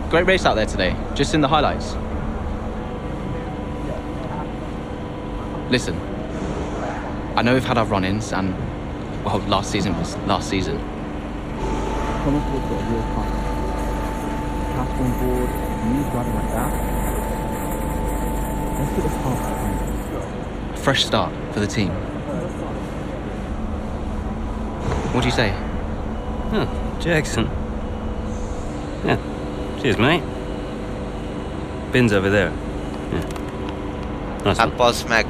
Great race out there today, just in the highlights. Listen, I know we've had our run-ins and, well, last season was last season. Connesport's got a real fight. Casper on board, new driving like that. Let's get this car behind. A fresh start for the team. What do you say? Huh, Jackson. Yeah. Cheers, mate. Bin's over there. Yeah. Nice one. Bazd meg.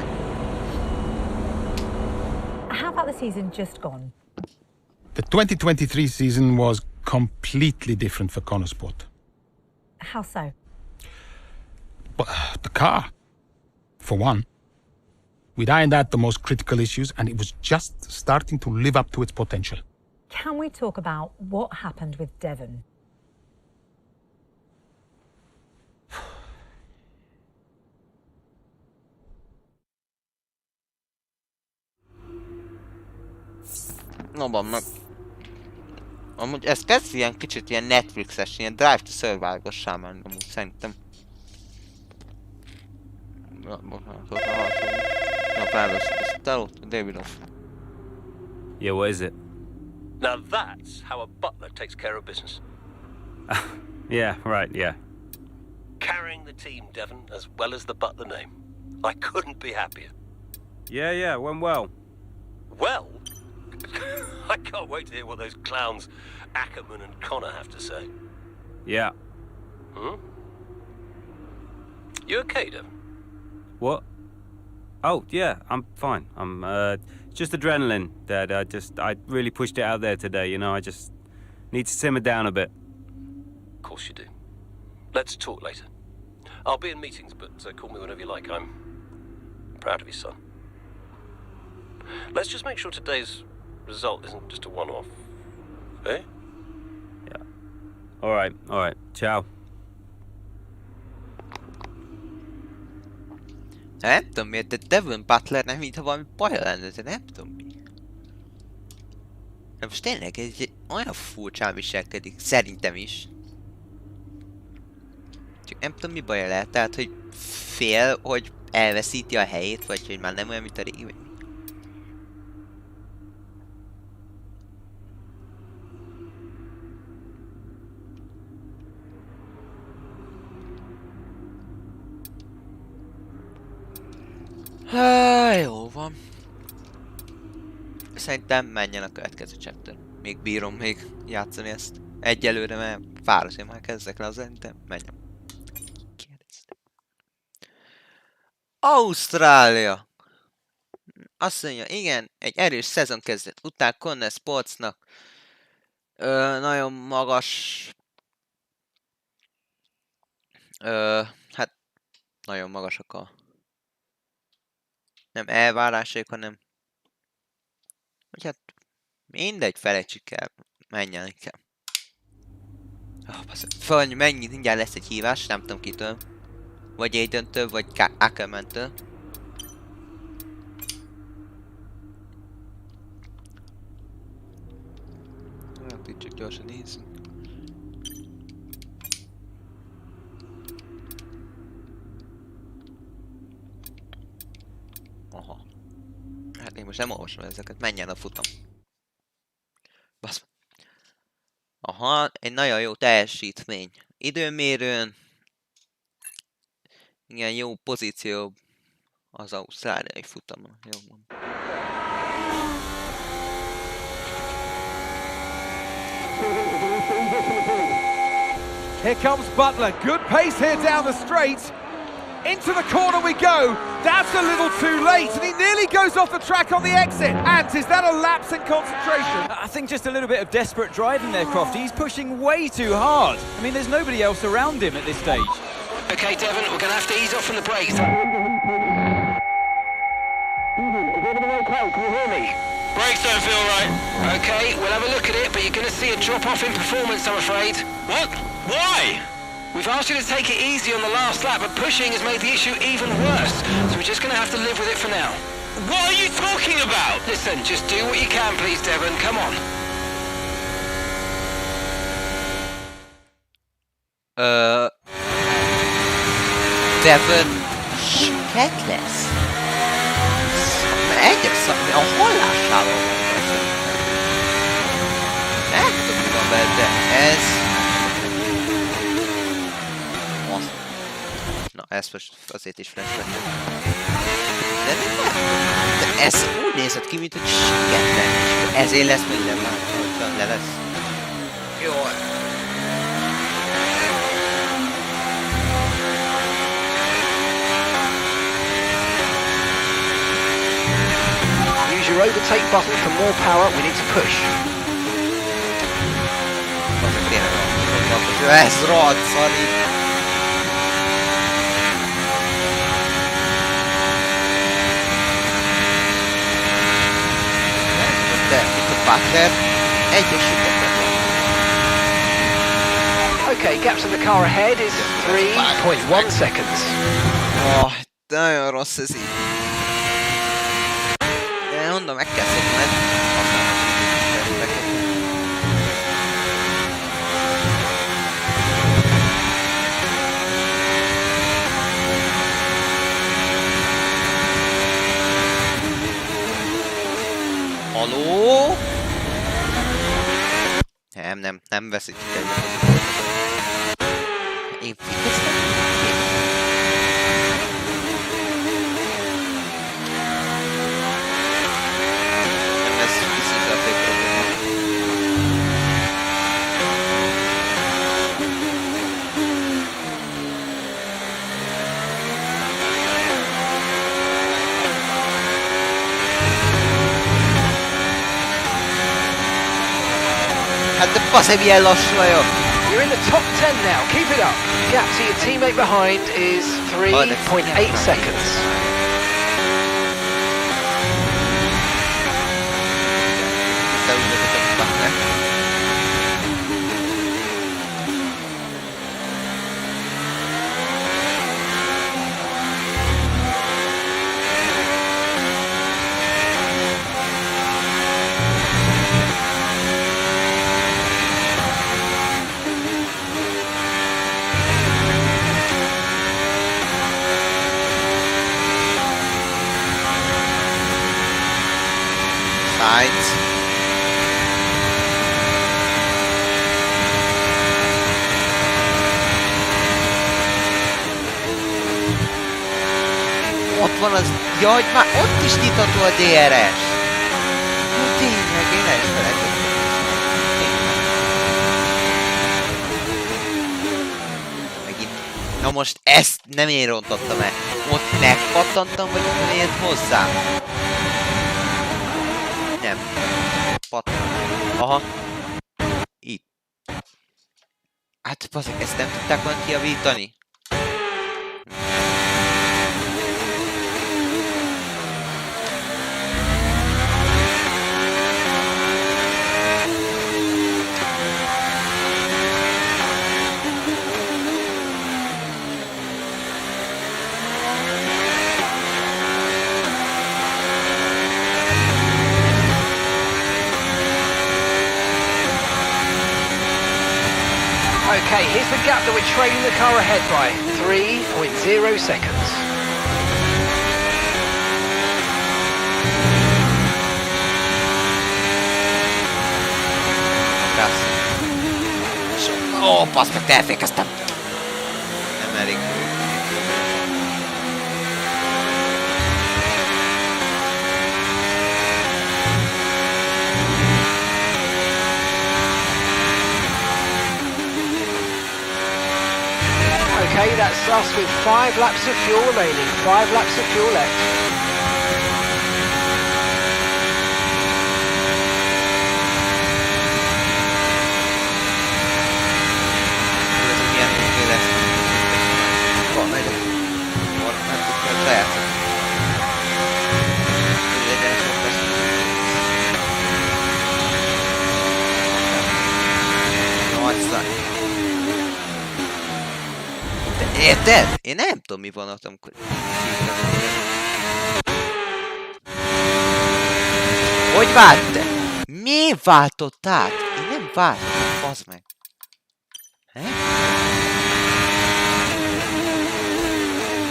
How about the season just gone? The 2023 season was completely different for Connosport. How so? But the car, for one. We'd ironed out the most critical issues, and it was just starting to live up to its potential. Can we talk about what happened with Devon? No, van meg. Amúgy ez kezd ilyen kicsit ilyen Netflixes, ilyen Drive to Survive-ossá menni, amúgy szerintem. Davidoff. Yeah, what is it? Now that's how a butler takes care of business. Yeah, right, yeah. Carrying the team, Devon, as well as the butler name. I couldn't be happier. Yeah, went well. Well, I can't wait to hear what those clowns Ackerman and Connor have to say. Yeah. Hmm? You okay, Devon? What? Oh, yeah, I'm fine. I'm, just adrenaline, Dad. I really pushed it out there today, you know, I just need to simmer down a bit. Of course you do. Let's talk later. I'll be in meetings, but call me whenever you like. I'm proud of your son. Let's just make sure today's result isn't just a one-off. Eh? Yeah. All right. Ciao. Nem tudom miért, de Devon Butlernek mintha valami baja lenne, de nem tudom mi. De most tényleg egy olyan furcsán viselkedik, szerintem is. Csak nem tudom mi baja lehet, tehát hogy fél, hogy elveszíti a helyét, vagy hogy már nem olyan, mint a régi, vagy mi. Jó van. Szerintem menjen a következő chapter. Még bírom játszani ezt. Egyelőre, mert fáradt, én már kezdek le az de menjem. Kérdeztem. Ausztrália! Azt mondja, igen, egy erős szezon kezdet után Conner Sportsnak nagyon magas hát nagyon magasak a nem elvárásaik, hanem hogy hát mindegy, felejtsük el, menjen inkább. Mennyit, mindjárt lesz egy hívás, nem tudom kitől. Vagy Aidentől, vagy Ackermantől. Hát itt csak gyorsan nézzünk. Aha. Hát én most nem olvasom ezeket, menjen a futam. Aha, egy nagyon jó teljesítmény. Időmérőn. Igen, jó pozíció az ausztráliai futamon. Jó van. Here comes Butler. Good pace here down the straight. Into the corner we go. That's a little too late, and he nearly goes off the track on the exit. Ant, is that a lapse in concentration? I think just a little bit of desperate driving there, Crofty. He's pushing way too hard. I mean, there's nobody else around him at this stage. Okay, Devon, we're going to have to ease off from the brakes. Can you hear me? Brakes don't feel right. Okay, we'll have a look at it, but you're going to see a drop-off in performance, I'm afraid. What? Why? We've asked you to take it easy on the last lap, but pushing has made the issue even worse, so we're just going to have to live with it for now. What are you talking about? Listen, just do what you can, please, Devon. Come on. Devon siket lesz. Egyek szabni, a hallásával van persze. Nem tudom, de ez... Na, ezt most azért is flashback. De nem. De ez úgy nézett ki, mint hogy siketlen. Ezért lesz minden már, hogyha le lesz. Jó. Use your overtake button for more power. We need to push. Ez rohadt szari. De itt a Butler egyesített. Okay, gaps in the car ahead is 3.1 seconds. Nagyon rossz ez így. De mondom, meg kell szoknod. Haló? Nem veszítjük egyet. Én figyeltem. Nem lesz visszazaték probléma. Hát de basz, milyen lassú vagyok! You're in the top 10 now. Keep it up. Gap to your teammate behind is 3.8 seconds. Sides. Ott van az... Jaj, már ott is nyitható a DRS. Jó, tényleg, én el is felejtettem. Megint. Na most ezt nem én rontottam el. Ott megpattantam, vagy nem ért hozzám. Nem. Aha. Itt. Hát bazzik, ezt nem tudták volna kijavítani? Okay, here's the gap that we're trailing the car ahead by. 3.0 seconds. Ó, passz meg, elfékeztem! Nem elég. Okay, that's us with 5 laps of fuel remaining. 5 laps of fuel left. Ez milyen munké lesz. Van, megyek. Már tudja a saját. Legyen sok lesz. Nyolcszor. Érted? Én nem tudom, mi van ott, amikor... Hogy vált te? Mi váltott át? Én nem váltom, bazd meg. He?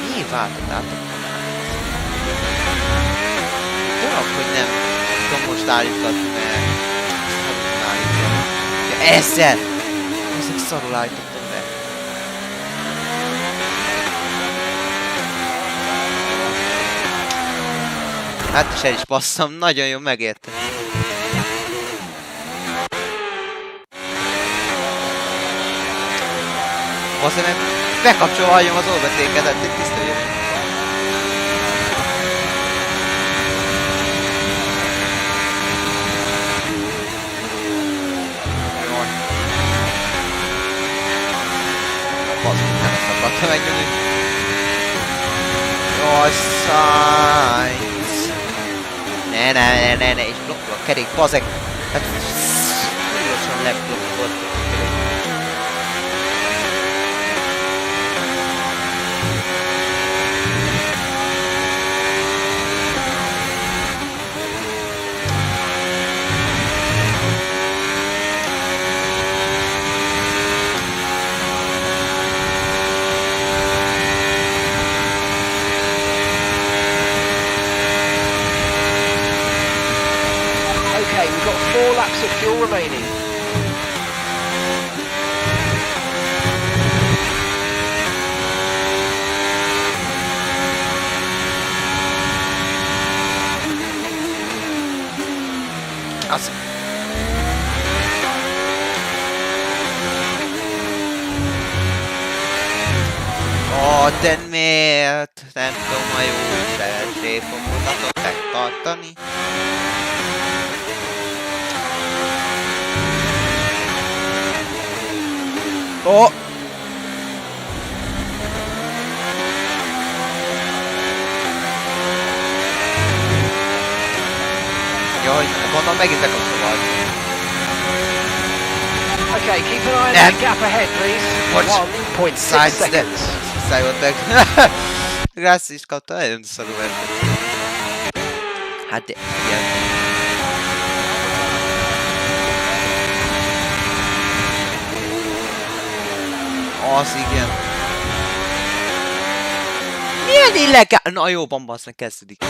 Mi váltott át a kamerát? Tudom, hogy nem tudom most állítgatni, mert... Szarul állítani. Ja, ezzel! Ezek szarul állítottam be. Hát is el is basszam, nagyon jó, megértem. Azért meg bekapcsolhagyom az óvetékedet, itt tiszteljük. Jaj. Bazdmeg, nem szakadta megnyomni. Jaj, száj. Ne, és blokkol a kerék, bazeg! Hát... Fújosan leblokkolt. Okay, we've got 4 laps of fuel remaining. Awesome. Ó, de miért? Nem tudom, a jó felséfokozatot megtartani. Ó! Jaj, gondolom megint bekapcsolod. Okay, keep an eye on that gap ahead, please. 1.6 seconds. Szájvolt meg. Grász is kapta, nagyon szarul ment. Hát de, igen. Az igen. Milyen illegál... Na jó, bambasznak kezdődik.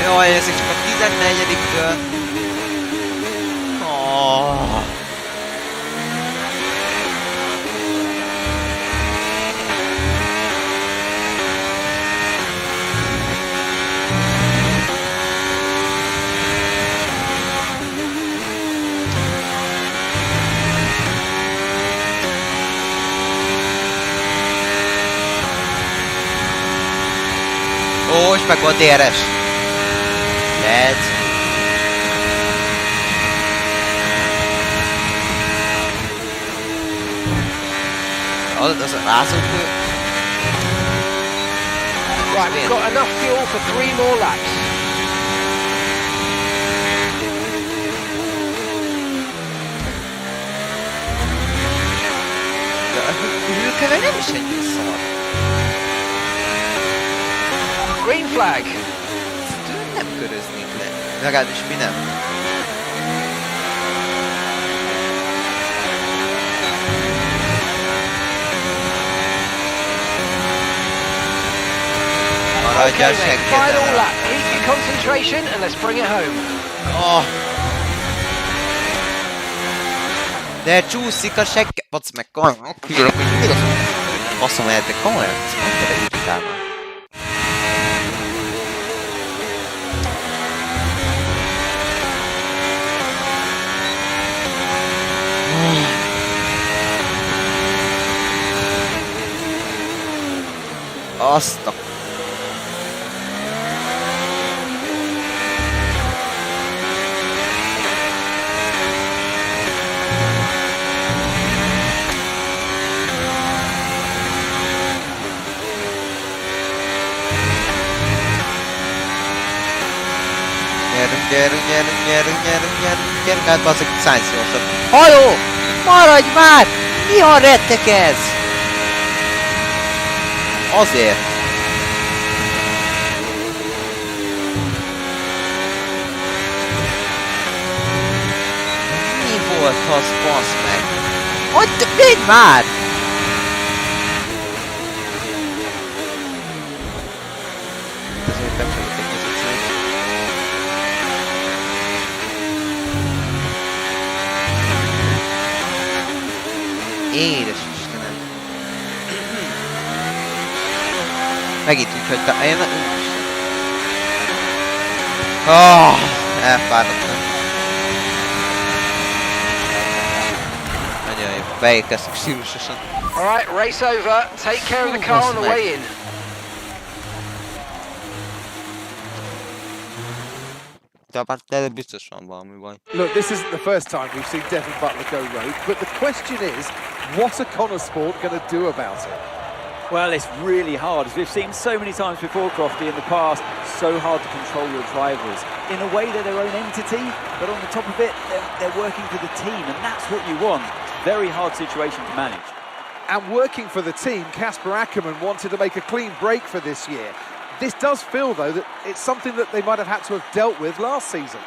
Jaj, ezek csak a 14-ből. Oh. Ó, és meg volt DRS. Let's az a rázókő. Right, we've got enough fuel for 3 more laps. Hülkeve nem is egy szar. Green flag. Nem köröznék le. Legalábbis mi nem. Maradja a then, final seggeden. lap. Keep your concentration and let's bring it home. Oh. De csúszik a segge... Basz meg, komolyan, küldök, hogy mi az? Baszom el, de komolyan, ez mennyire irritálna. Azt a... Gyerünk át, bazzeg, Sainz gyorsabb. Halló! Maradj már! Mi a rettek ez? Azért. Mi volt az, bassz meg? Hagyd, védd már! Ezért bekapcsoljuk a pozíciót. Édes Istenem. Megint úgy hagyta. Én... elfáradtam. Nagyon jó. Beérkeztünk stílusosan. Alright, race over. Take care of the car on the way in. De biztos van valami baj. Look, this isn't the first time we've seen Devin Butler go rogue, but the question is, what are Connor Sport going to do about it? Well, it's really hard, as we've seen so many times before, Crofty, in the past. So hard to control your drivers. In a way, they're their own entity, but on the top of it, they're working for the team, and that's what you want. Very hard situation to manage. And working for the team, Kasper Ackermann wanted to make a clean break for this year. This does feel, though, that it's something that they might have had to have dealt with last season.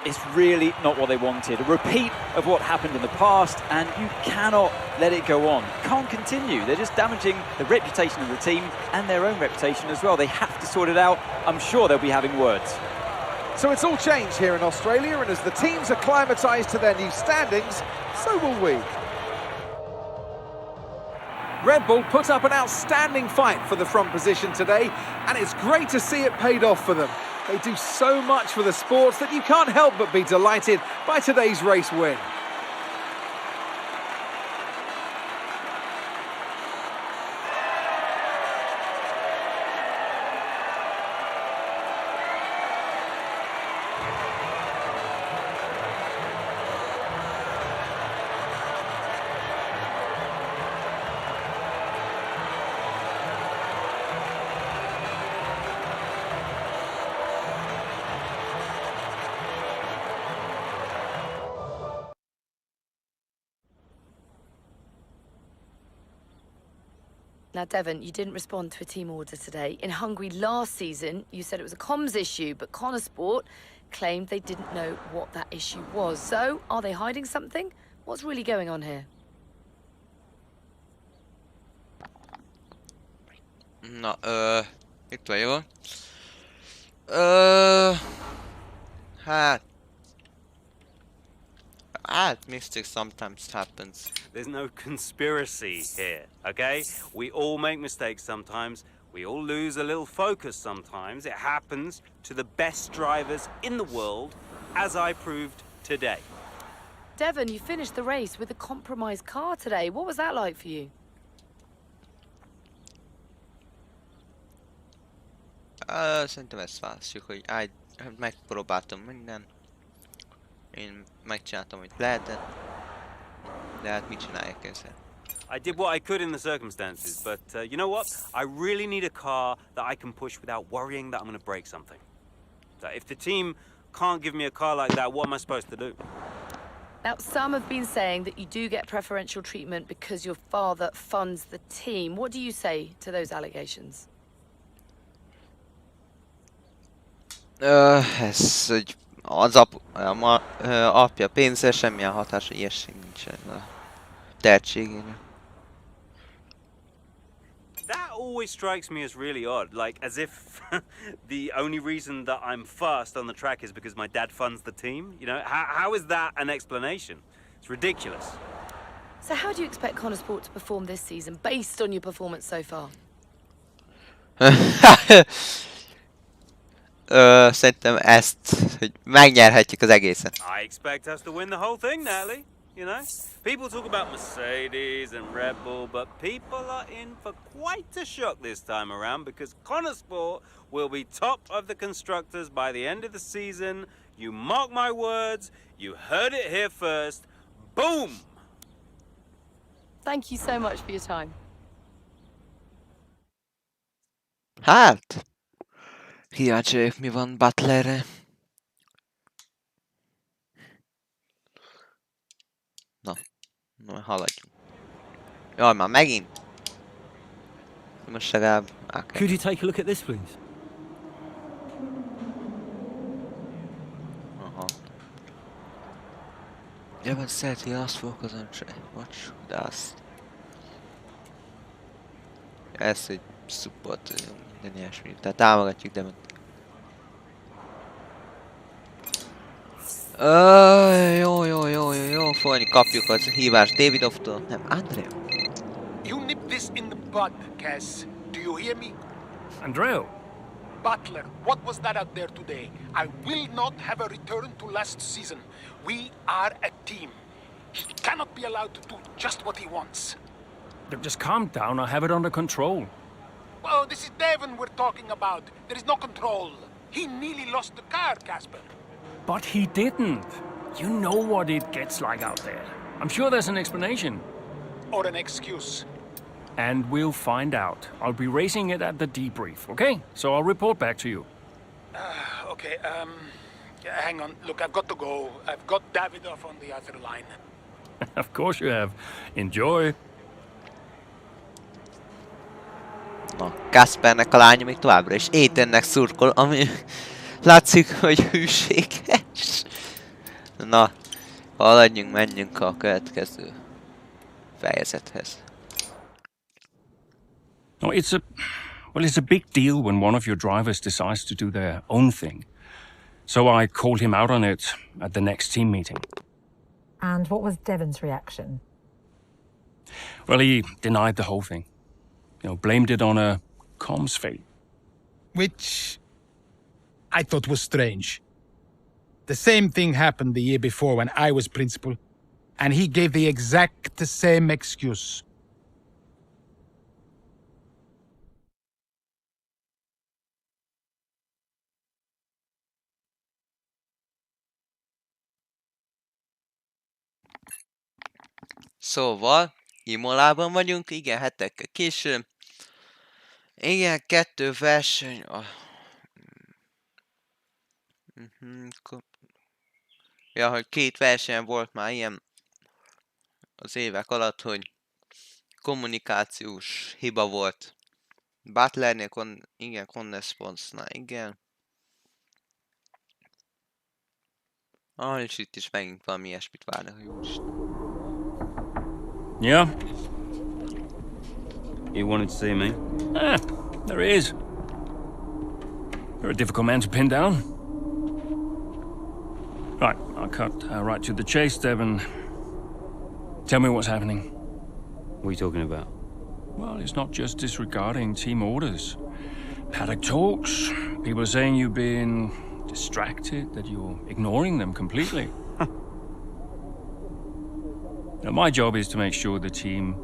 It's really not what they wanted. A repeat of what happened in the past, and you cannot let it go on. Can't continue. They're just damaging the reputation of the team and their own reputation as well. They have to sort it out. I'm sure they'll be having words. So it's all changed here in Australia, and as the teams acclimatised to their new standings, so will we. Red Bull put up an outstanding fight for the front position today, and it's great to see it paid off for them. They do so much for the sports that you can't help but be delighted by today's race win. Now, Devon, you didn't respond to a team order today. In Hungary last season, you said it was a comms issue, but Connor Sport claimed they didn't know what that issue was. So, are they hiding something? What's really going on here? Na, itt vagyok. Mistake sometimes happens. There's no conspiracy here, okay? We all make mistakes sometimes. We all lose a little focus sometimes. It happens to the best drivers in the world, as I proved today. Devon, you finished the race with a compromised car today. What was that like for you? Szerintem ezt választjuk, hogy megpróbáltam minden. Én megcsináltam, amit lehetett. De hát mit csinálják ezzel? I did what I could in the circumstances, but you know what? I really need a car that I can push without worrying that I'm going to break something. So if the team can't give me a car like that, what am I supposed to do? Now, some have been saying that you do get preferential treatment because your father funds the team. What do you say to those allegations? Ez, hogy az apja pénzzel semmilyen hatása, ilyeség nincsen a tehetségére. That all always strikes me as really odd, like as if the only reason that I'm fast on the track is because my dad funds the team. You know, how is that an explanation? It's ridiculous. So how do you expect Connorsport to perform this season based on your performance so far? Szerintem ezt, hogy megnyerhetjük az egészet. I expect us to win the whole thing, Natalie. You know, people talk about Mercedes and Red Bull, but people are in for quite a shock this time around because Connorsport will be top of the constructors by the end of the season. You mark my words, you heard it here first. Boom! Thank you so much for your time. Hát, kíváncsi vagyok, mi van Butlerre. Na, haladjunk. Jaj, már megint. Most legalább... Okay. Could you take a look at this, please? Aha. You haven't said he asked for because I'm trying. Watch dust. Ez egy support, minden ilyesmi. Tehát támogatjuk, de... Jó, folyni kapjuk az hívást Davidoftól, nem Andrea. You nip this in the bud, Cass. Do you hear me? Andreo. Butler, what was that out there today? I will not have a return to last season. We are a team. He cannot be allowed to do just what he wants. Just calm down, I have it under control. Well, this is Devon we're talking about. There is no control. He nearly lost the car, Casper. But he didn't. You know what it gets like out there. I'm sure there's an explanation. Or an excuse. And we'll find out. I'll be racing it at the debrief, okay? So I'll report back to you. Okay, hang on. Look, I've got to go. I've got Davidoff on the other line. Of course you have. Enjoy. Na, Kaspernek a lánya még továbbra is Ethannek szurkol, ami látszik, hogy hűséges. Na, haladjunk, menjünk a következő fejezethez. No, it's a big deal when one of your drivers decides to do their own thing. So I called him out on it at the next team meeting. And what was Devon's reaction? Well, he denied the whole thing. You know, blamed it on a comms fail. Which I thought was strange. The same thing happened the year before when I was principal, and he gave the exact same excuse. Szóval, Imolában vagyunk, igen, hetekkel később. Igen, 2 verseny. Ja, hogy 2 verseny volt már ilyen az évek alatt, hogy kommunikációs hiba volt. Butlernél, igen, Connesponce-nál, igen. És itt is megint valami ilyesmit várnak, hogy úristen. Yeah? You wanted to see me? There he is. You're a difficult man to pin down. Right, I'll cut right to the chase, Devon. Tell me what's happening. What are you talking about? Well, it's not just disregarding team orders. Paddock talks. People are saying you've been distracted, that you're ignoring them completely. Now, my job is to make sure the team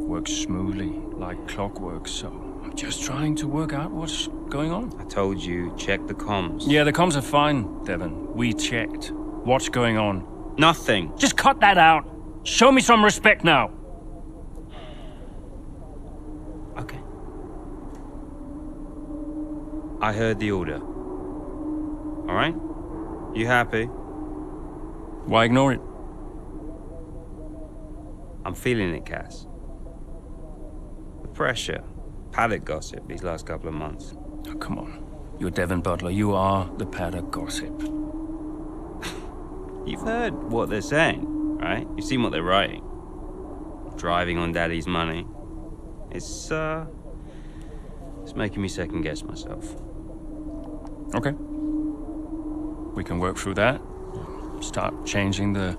works smoothly, like clockwork, so I'm just trying to work out what's going on. I told you, check the comms. Yeah, the comms are fine, Devon. We checked. What's going on? Nothing. Just cut that out. Show me some respect now. Okay. I heard the order. All right? You happy? Why ignore it? I'm feeling it, Cass. The pressure. Paddock gossip these last couple of months. Oh, come on. You're Devon Butler. You are the paddock gossip. You've heard what they're saying, right? You've seen what they're writing. Driving on Daddy's money. It's making me second guess myself. Okay. We can work through that. Start changing the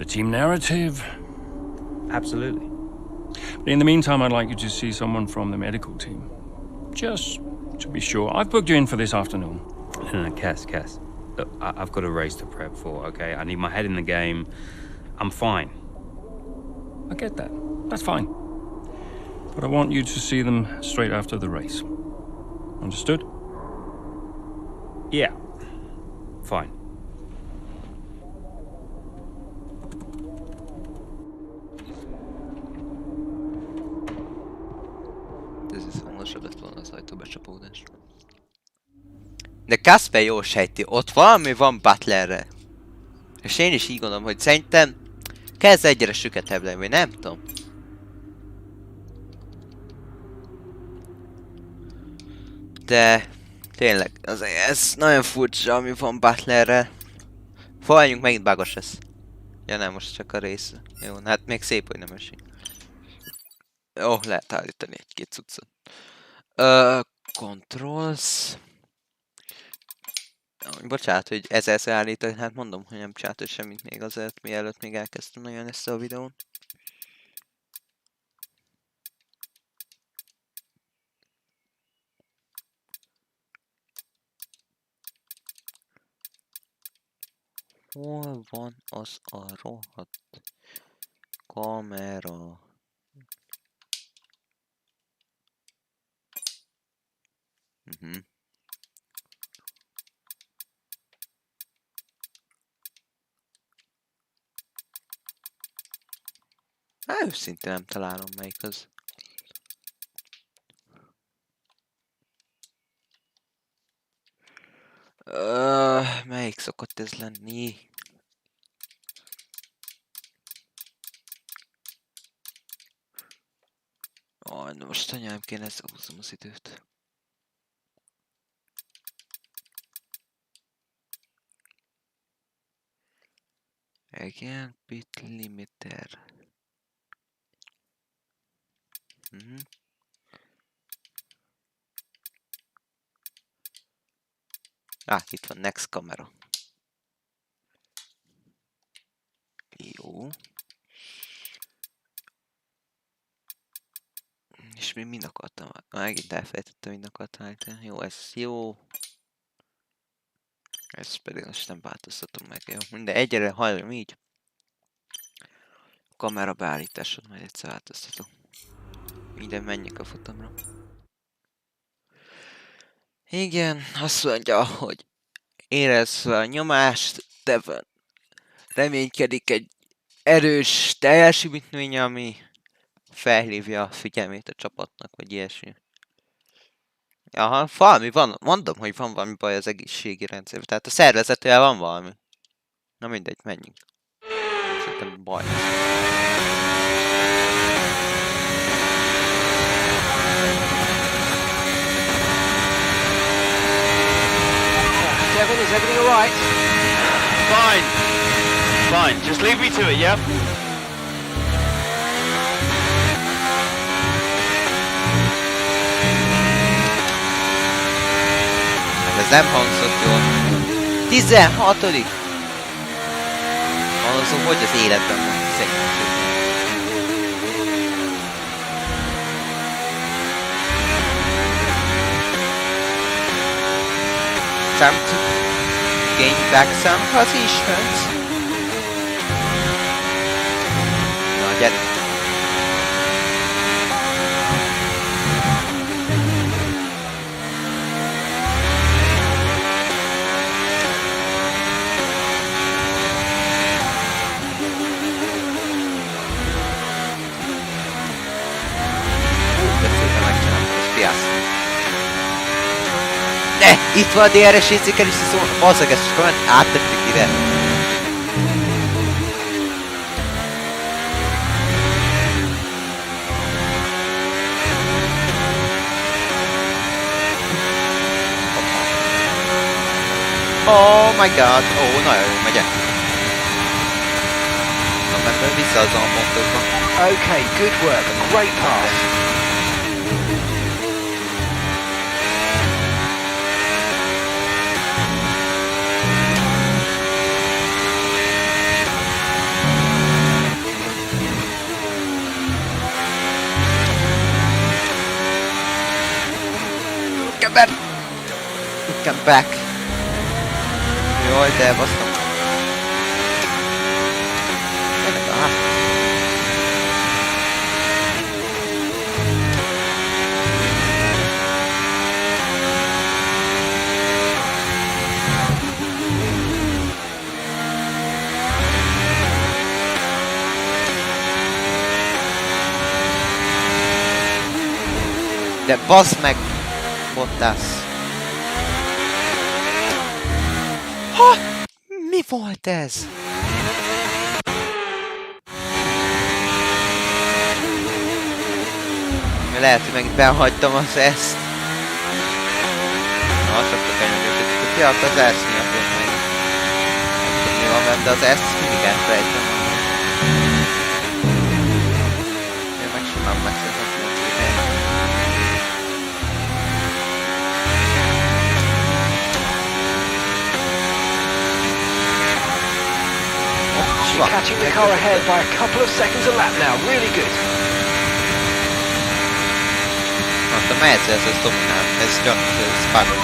team narrative. Absolutely. But in the meantime, I'd like you to see someone from the medical team. Just to be sure. I've booked you in for this afternoon. No, Cass. Look, I've got a race to prep for, okay? I need my head in the game. I'm fine. I get that. That's fine. But I want you to see them straight after the race. Understood? Yeah. Fine. Ez is hangosabb lett volna az ajtóbecsapódás. De Kasper jól sejti, ott valami van Butlerre. És én is így gondolom, hogy szerintem kezd egyre süketebb lenni, nem tudom. De tényleg, ez nagyon furcsa, ami van Butlerre. Foljunk, megint bagos lesz. Ja nem, most csak a rész. Jó, hát még szép, hogy nem esik. Jó, lehet állítani egy-két cuccot. Controls. Bocsánat, hogy ezerszer állítani, hát mondom, hogy nem csináltam semmit még azért, mielőtt még elkezdtem nagyon ezt a videón. Hol van az a rohadt kamera? Őszintén nem találom melyik az. Melyik szokott ez lenni? Na most anyám kéne ezzel húzzam az időt. Igen, bit limiter. Itt van next kamera. Jó. És mi mind akartam? Megint elfelejtettem, mind akartam állítani. Jó, ez jó. Ezt pedig most nem változtatom meg. Jó, minden egyre hajlom így. A kamera beállításod majd egyszer változtatom. Minden menjek a futamra. Igen, azt mondja, hogy érezve a nyomást, de reménykedik egy erős teljesítmény, ami felhívja a figyelmét a csapatnak, vagy ilyesmi. Aha, valami van, mondom, hogy van valami baj az egészségi rendszerben, tehát a szervezetővel van valami. Na mindegy, menjünk. Szerintem baj. Devin, is everything all right? Fine. Just leave me to it, yeah? Ez nem hangzott jól. 16. Azon, hogy az életben van szegénység. Time to gain back some positions. Na, gyere. Itt van a DRS érzékelés, szóval bazzag, ezt csak olyan áttettük ide. Oh my god, nagyon jó, megyek. Na, mert vissza az a motorba. Okay, good work, a great pass. ember! Come back! Jaj, de elbasztam. De bassz meg! Bottas! Ha! Mi volt ez? Lehet, hogy megint behagytam az ezt. Na, sokra kenyerőködik. Ja, akkor az ezt miatt volt meg. Nem tudom, mi van benne, de az ezt mindig elfelejtem. Én meg simán megszerzem a helyen. Catching the car ahead by a couple of seconds a lap now. Really good.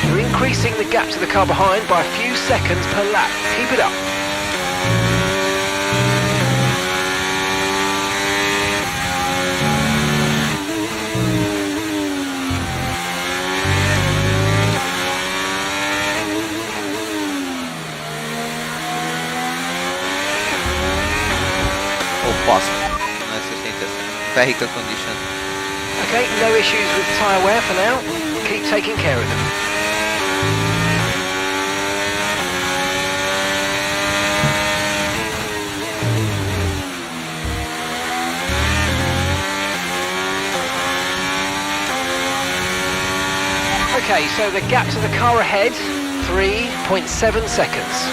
You're increasing the gap to the car behind by a few seconds per lap. Keep it up. Vehicle condition. Okay, no issues with tyre wear for now. Keep taking care of them. Okay, so the gap to the car ahead, 3.7 seconds.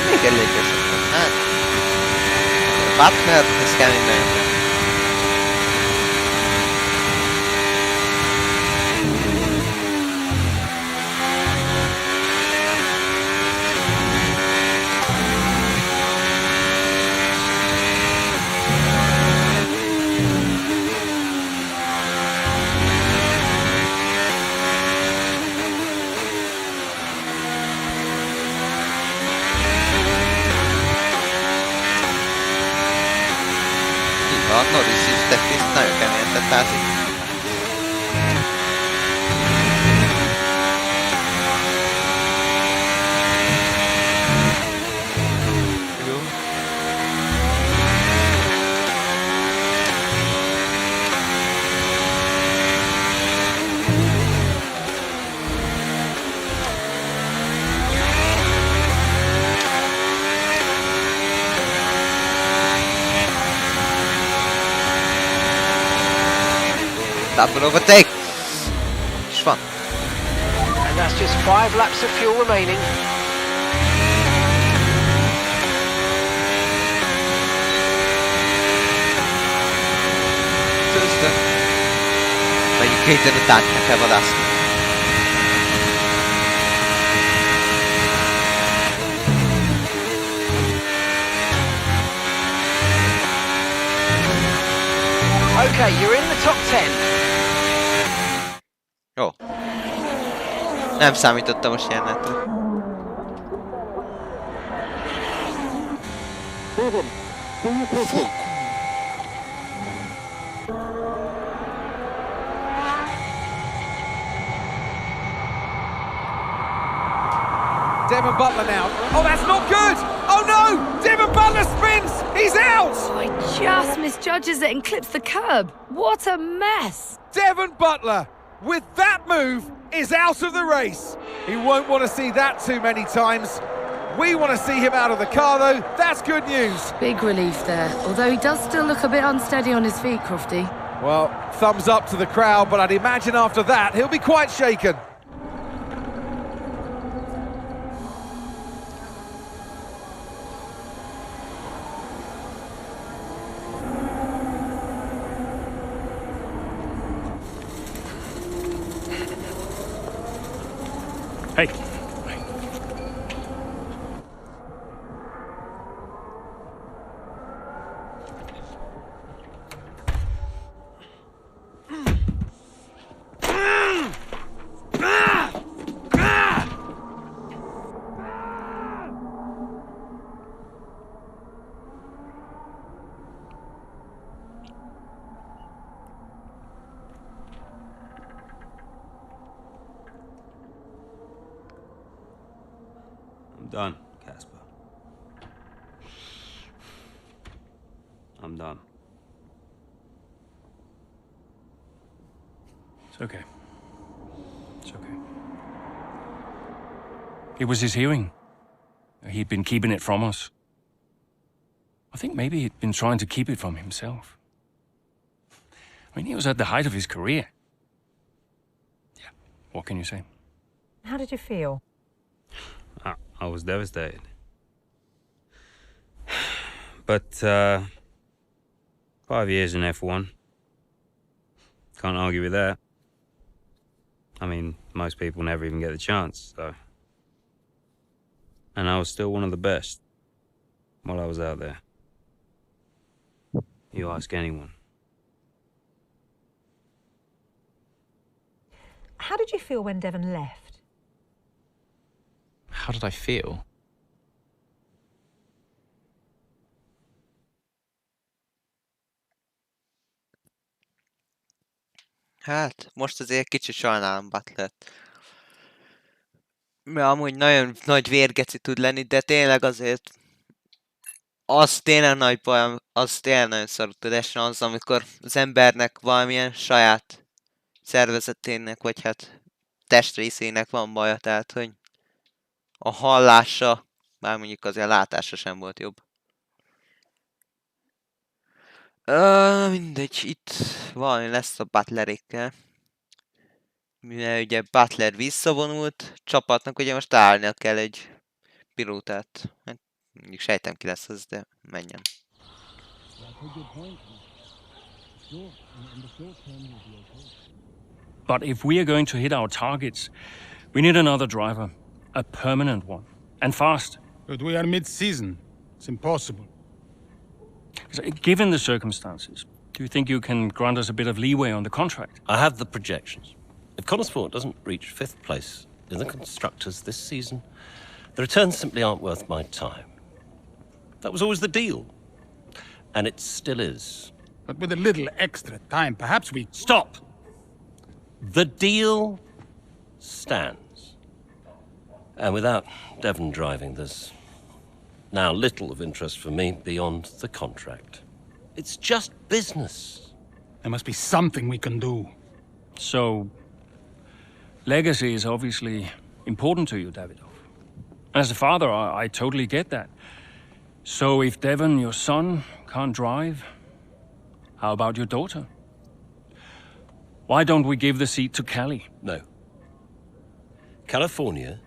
Még elég esetben, hát... Butler, ez kemény nagyon van. A Norris is tett is nagyon keményen tett át. Jó. Double overtake! És van. And that's just 5 laps of fuel remaining. Közben. Melyik kéten után kell vadászni. Okay, you're in the top 10. Jó. Nem számítottam most ilyennetre. Devon Butler now. Oh, that's not good! Oh no! Devon Butler spins! He's out! Oh, he just misjudges it and clips the curb. What a mess! Devon Butler, with that move, is out of the race. He won't want to see that too many times. We want to see him out of the car, though. That's good news. Big relief there, although he does still look a bit unsteady on his feet, Crofty. Well, thumbs up to the crowd, but I'd imagine after that, he'll be quite shaken. Hey. I'm done, Casper. I'm done. It's okay. It's okay. It was his hearing. He'd been keeping it from us. I think maybe he'd been trying to keep it from himself. I mean, he was at the height of his career. Yeah, what can you say? How did you feel? I was devastated. But, 5 years in F1. Can't argue with that. I mean, most people never even get the chance, so. And I was still one of the best while I was out there. You ask anyone. How did you feel when Devon left? How did I feel? Hát, most azért kicsit sajnálom Butlert. Mert amúgy nagyon nagy vérgeci tud lenni, de tényleg azért az tényleg nagy baj, az tényleg nagyon szarul tud esni az, amikor az embernek valamilyen saját szervezetének, vagy hát testrészének van baja, tehát hogy a hallása, bár mondjuk azért a látása sem volt jobb. Mindegy, itt valami lesz a Butlerékkel. Mivel ugye Butler visszavonult, csapatnak ugye most állnia kell egy pilótát. Hát, mondjuk sejtem ki lesz az, de menjen. But if we are going to hit our targets, we need another driver. A permanent one. And fast. But we are mid-season. It's impossible. Given the circumstances, do you think you can grant us a bit of leeway on the contract? I have the projections. If Connorsport doesn't reach 5th place in the Constructors this season, the returns simply aren't worth my time. That was always the deal. And it still is. But with a little extra time, perhaps we... Stop! The deal stands. And without Devon driving, there's now little of interest for me beyond the contract. It's just business. There must be something we can do. So, legacy is obviously important to you, Davidov. As a father, I totally get that. So if Devon, your son, can't drive, how about your daughter? Why don't we give the seat to Callie? No. California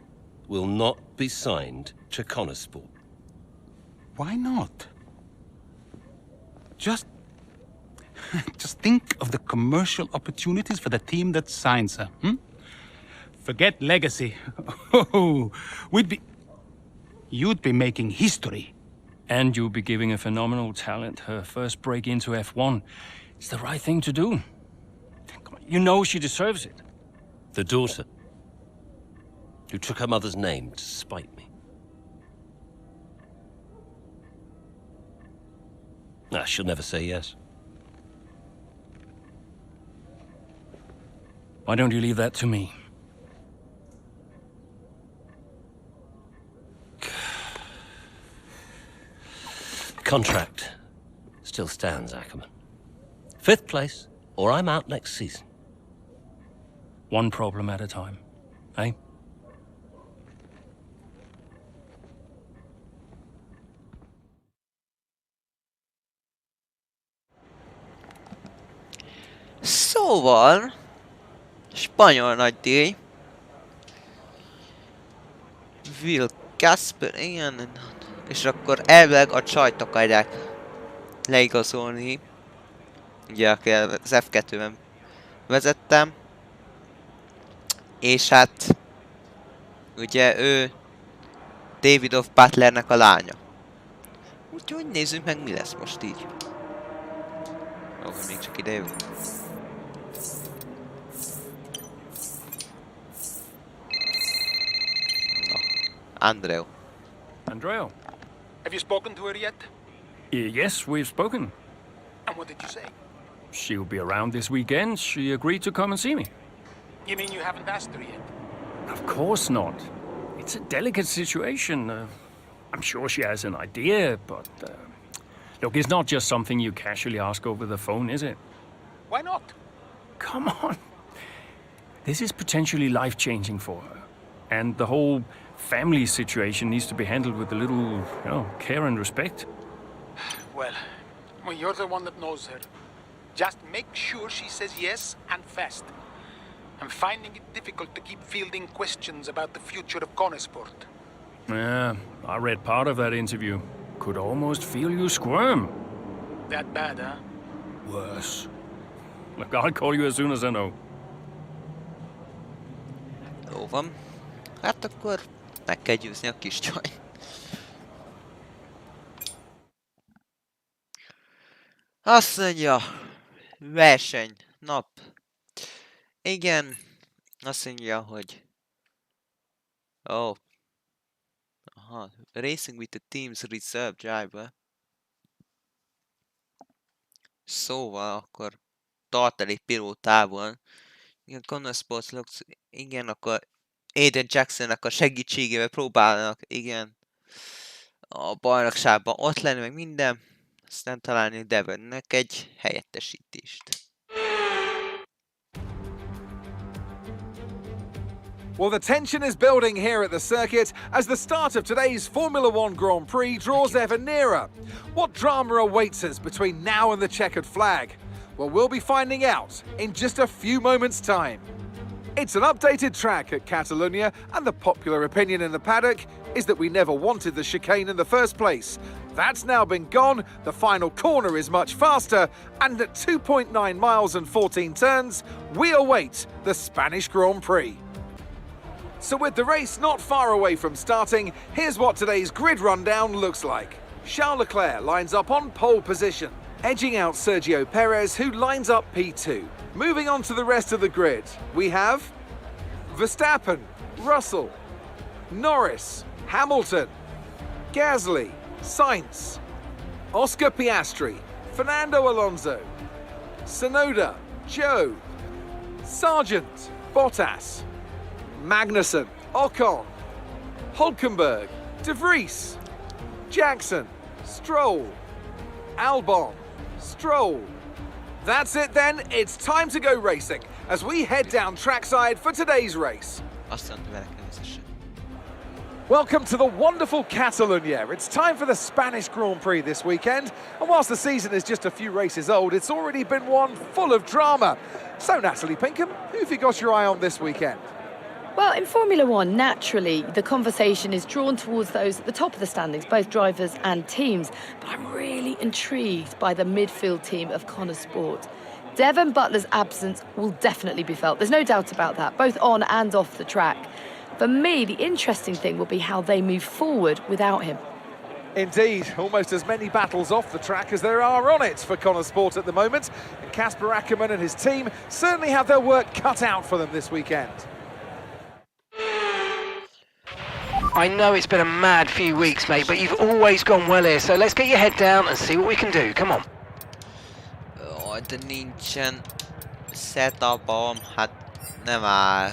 will not be signed to Connorsport. Why not? Just think of the commercial opportunities for the team that signs her, Forget legacy. Oh, you'd be making history. And you'll be giving a phenomenal talent her first break into F1. It's the right thing to do. You know she deserves it. The daughter, who took her mother's name to spite me. Nah, she'll never say yes. Why don't you leave that to me? Contract still stands, Ackerman. 5th place, or I'm out next season. One problem at a time, eh? Szóval, spanyol nagydíj. Will Casper, igen. És akkor elvileg a csajt akarják leigazolni. Ugye, aki az F2-ben vezettem. És hát Ugye ő David of Butlernek a lánya. Úgyhogy nézzük meg, mi lesz most így. Ó, még csak ide jövünk. Andreu. Andreo. Have you spoken to her yet? Yes, we've spoken. And what did you say? She'll be around this weekend. She agreed to come and see me. You mean you haven't asked her yet? Of course not. It's a delicate situation. I'm sure she has an idea, but... look, it's not just something you casually ask over the phone, is it? Why not? Come on. This is potentially life-changing for her. And the whole family situation needs to be handled with a little, care and respect. Well, you're the one that knows her. Just make sure she says yes and fast. I'm finding it difficult to keep fielding questions about the future of Conesport. Yeah, I read part of that interview. Could almost feel you squirm. That bad, huh? Worse. Look, I'll call you as soon as I know. Jó van. Hát akkor meg kell győzni a kis csaj. Azt mondja, verseny, nap. Igen, azt mondja, hogy... Oh. Aha, racing with the team's reserve driver. Szóval akkor tartalék pilótával. Igen, Connor Sports Looks, igen, akkor Aiden Jacksonnak a segítségével próbálnak, igen, a bajnokságban ott lenni, meg minden, aztán találni Devonnek egy helyettesítést. Well, the tension is building here at the circuit as the start of today's Formula One Grand Prix draws ever nearer. What drama awaits us between now and the checkered flag? Well, we'll be finding out in just a few moments' time. It's an updated track at Catalonia, and the popular opinion in the paddock is that we never wanted the chicane in the first place. That's now been gone, the final corner is much faster, and at 2.9 miles and 14 turns, we await the Spanish Grand Prix. So with the race not far away from starting, here's what today's grid rundown looks like. Charles Leclerc lines up on pole position, edging out Sergio Perez, who lines up P2. Moving on to the rest of the grid, we have Verstappen, Russell, Norris, Hamilton, Gasly, Sainz, Oscar Piastri, Fernando Alonso, Tsunoda, Joe, Sargent, Bottas, Magnussen, Ocon, Hulkenberg, De Vries, Jackson, Stroll, Albon, Stroll. That's it then, it's time to go racing as we head down trackside for today's race. Welcome to the wonderful Catalonia. It's time for the Spanish Grand Prix this weekend, and whilst the season is just a few races old, it's already been one full of drama. So Natalie Pinkham, who have you got your eye on this weekend? Well, in Formula One, naturally, the conversation is drawn towards those at the top of the standings, both drivers and teams. But I'm really intrigued by the midfield team of Connor Sport. Devon Butler's absence will definitely be felt. There's no doubt about that, both on and off the track. For me, the interesting thing will be how they move forward without him. Indeed, almost as many battles off the track as there are on it for Connor Sport at the moment. And Casper Ackermann and his team certainly have their work cut out for them this weekend. I know it's been a mad few weeks, mate, but you've always gone well here, so let's get your head down and see what we can do. Come on. Oh, de nincsen setupom, hát nem áll.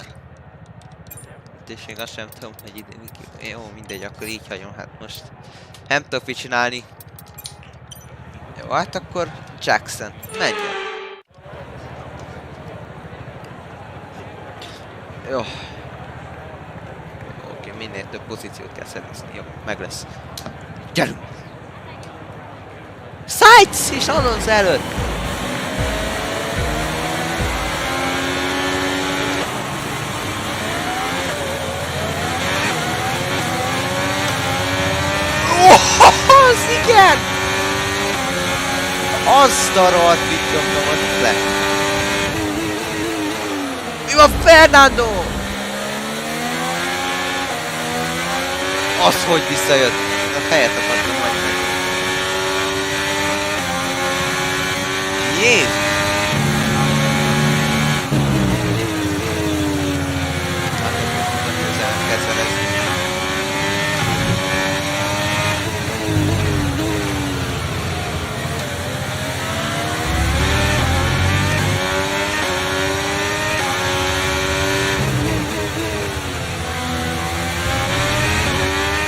És még azt sem tudom, hogy ide... Jó, mindegy, akkor így hagyom, hát most nem tudok mit csinálni. Jó, hát akkor Jackson, menjen. Jó. Oké, minél több pozíciót kell szerezni. Jó, meg lesz. Gyerünk! Sainz és Alonso előtt! Az igen! Azt a rohadt mit nyomtam ott le! Mi van, Fernando? Az, hogy visszajött. A fejet akartam majd meg. Jézus! Hát, nem közel kezelez.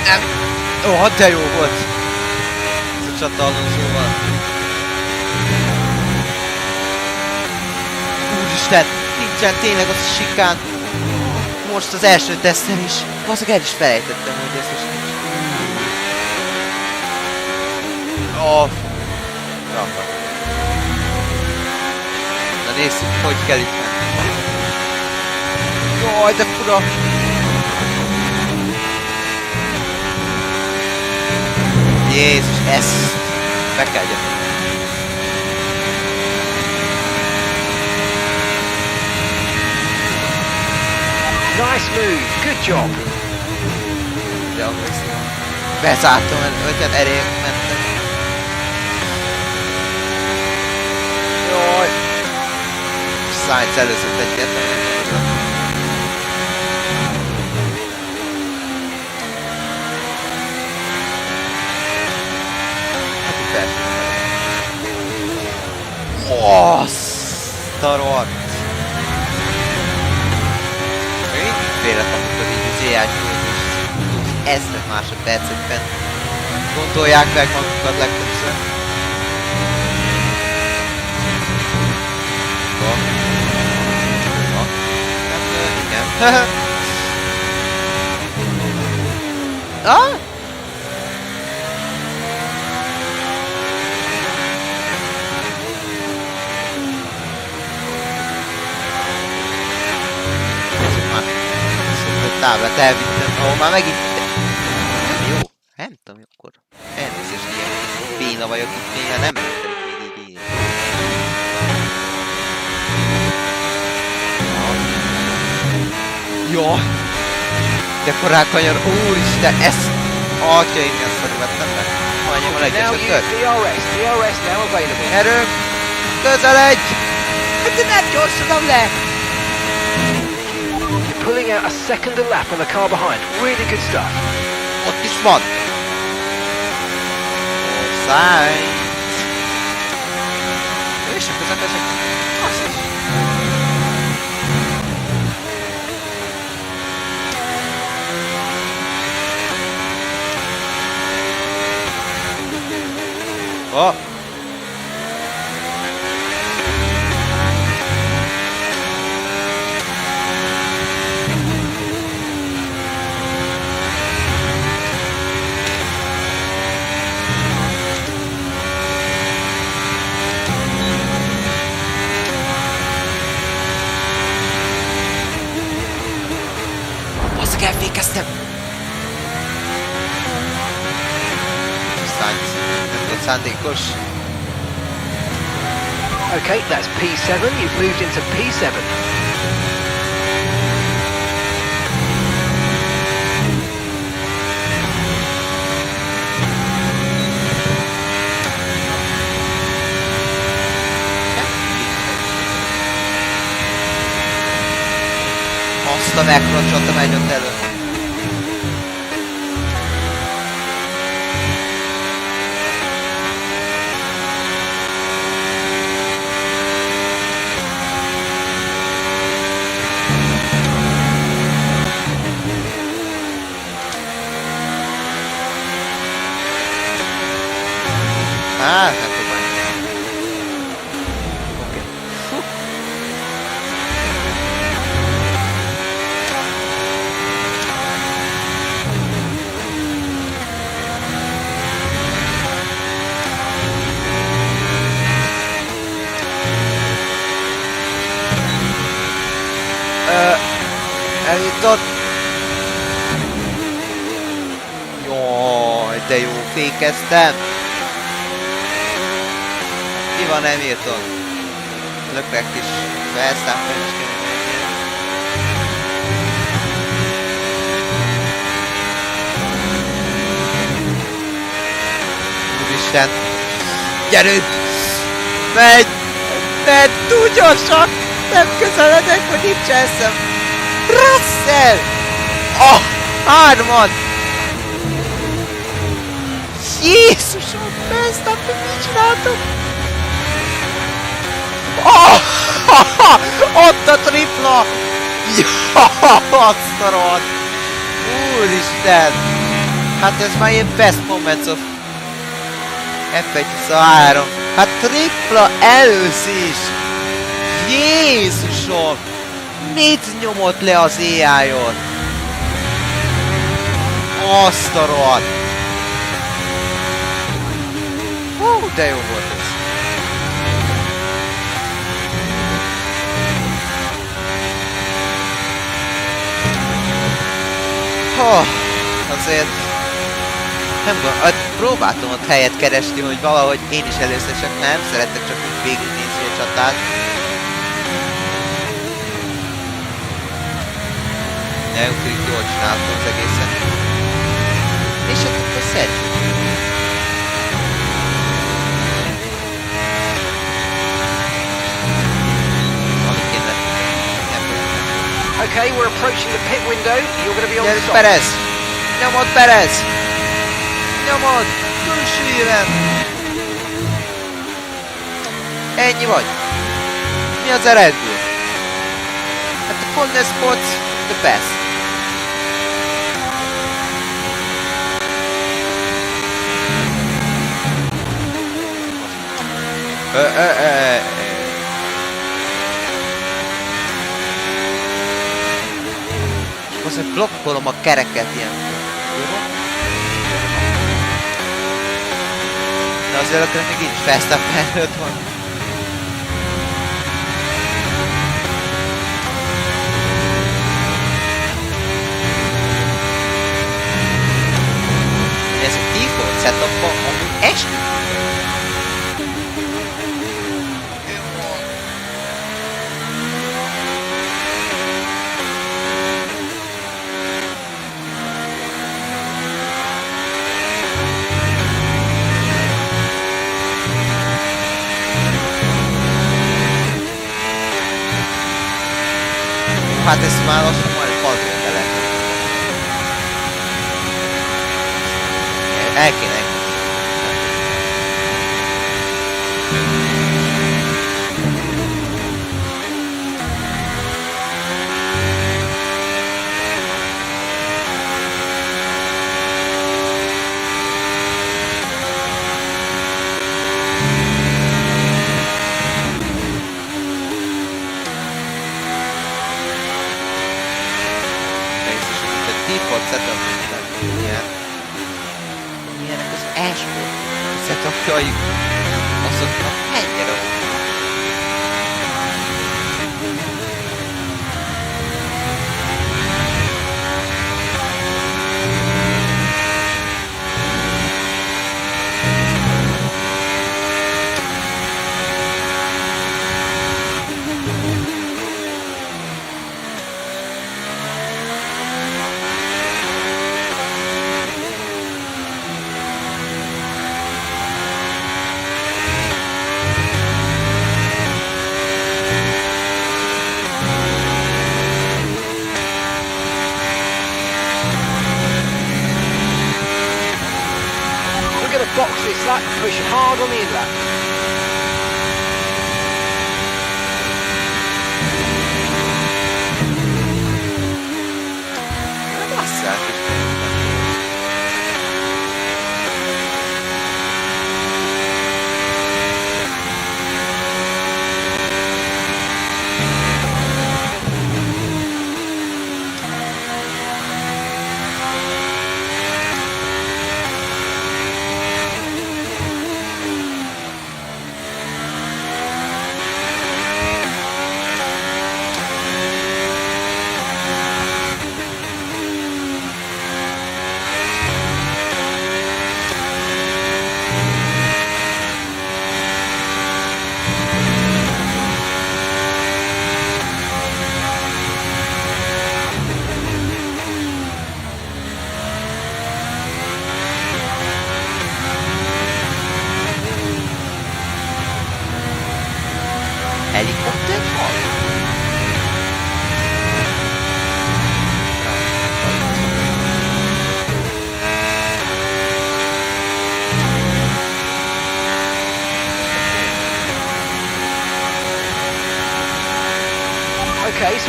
Nem! Ó, hát de jó volt! Ez a csata Alonsoval. Úristen! Nincsen tényleg az a sikán! Most az első teszten is. Azok el is felejtettem, hogy ez most nincs. Oh. Rafa. Na nézzük, hogy kell itt menni. Jaj, de fura! Jézus, ezt be kell gyakran. Nice move, good job. Ja, bezártam, öten erélyek mentem. Jaj! Sainz először egyet. Azt a rohadt! Mindig félek, amikor így játékos ezred másodpercekben gondolják meg magukat legtöbbször. Igen. Ah? Táblát elvittem, ahol már megint... Nem jó? Nem tudom, akkor... Elnézést, ilyen béna vagyok itt még, nem mentem még így. Jó! De korán kanyar, úristen, ezt... Atya, én ezt szarvettem be. Annyi a legyesettől. Erő! Közeledj! Hát nem gyorsodom le! Pulling out a second a lap on the car behind. Really good stuff. Ott is van. Sainz. És a közepesek. Azt is. Oh. Elfékeztem! Sainz, nem volt szándékos. Okay, that's P7. You've moved into P7. Azt a megkrocsottam egy ott elő. Hát, nem tudom. Oké. Eljutott. Jaj, de jó, fékeztem. Mi van Hamilton? Leclerc is Verstappen is kell. Isten! Gyerünk! Megy! Megy! Túl gyorsak! Nem közeledek, hogy nincs eszem! Russell! Oh! 3-an! Jézusom! Verstappen, mit csináltok? Oh! Ott a tripla! Azt a rohadt! Úristen! Hát ez már ilyen best moments of F1-23. Hát tripla előzés! Jézusom! Mit nyomott le az AI-on? Azt a rohadt! Hú, de jó volt ez! Azért nem gondolom, próbáltam ott helyet keresni, hogy valahogy én is előszesek, nem szeretek csak úgy végignézni a csatát. De úgy jól csináltam az egészet. És hát akkor Sergio. Okay, we're approaching the pit window. You're going to be on the top. Perez! Nyomod, Perez! Nyomod! Külső éven! Ennyi vagy! Mi az eredmény? Hát a corner spots, the best. Azért blokkolom a kereket ilyenkor. De azért akkor még így Verstappen előtt van. Ez a default setupban amúgy esni. Hát ezt már lassan majd padló bele. El kéne. Default setup milyenek az első setupjaik, azoknak mennyire van. Box this lap, push hard on the inlet.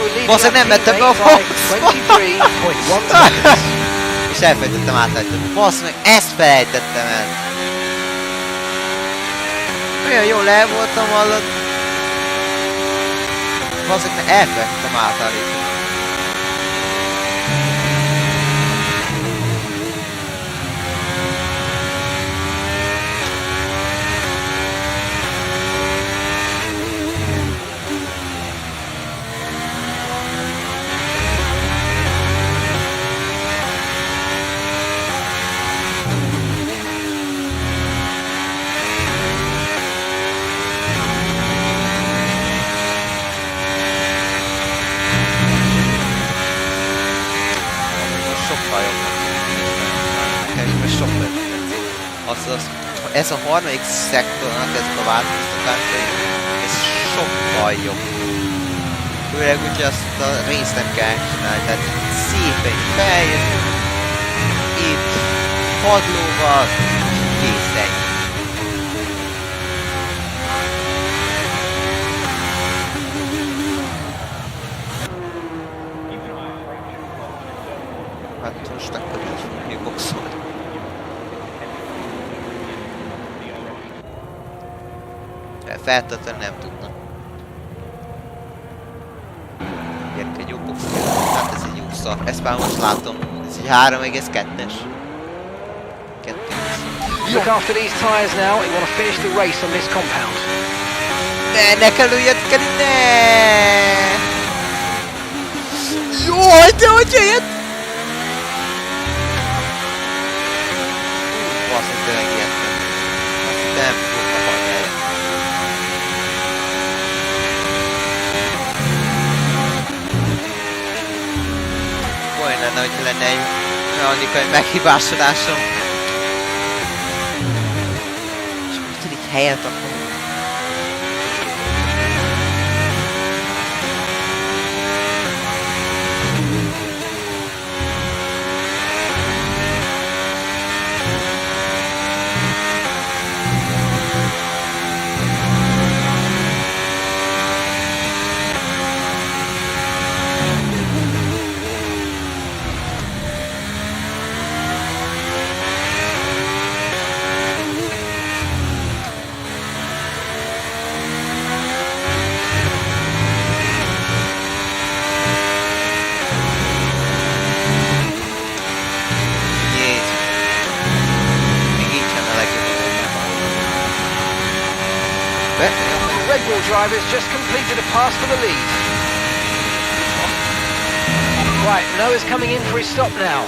we're leading Basszak, our nem vettem be a teammate by Foxba! 23.1 seconds. És elfelejtettem átlátni. Bassz meg, ezt felejtettem el. Olyan jól el voltam, hallod. Basszak, meg elfelejtettem átlátni. Ez a harmadik szektornak ezek a változtatásai, ez sokkal jobb. Főleg úgy azt a részt nem kell csinálni, tehát szépen feljön, itt padlóval, kész egy. Hát most akkor így még boxolni. Feltétlenül nem tudna. Gyerek egy jó box. Hát ez egy jó szar. Ezt már most látom. Ez egy 3,2-es. Look after these tyres now. We want to finish the race on this compound. Ne kell jöjjön, ne! Jaj, de hogy jöjjön! Basszak, tényleg ijedtem. Azt nem tudtam hallani. Olyan lenne, hogyha lenne egy mechanikai meghibásodásom. És most így helyet akkor. Red Bull drivers just completed a pass for the lead. Right, Noah's coming in for his stop now.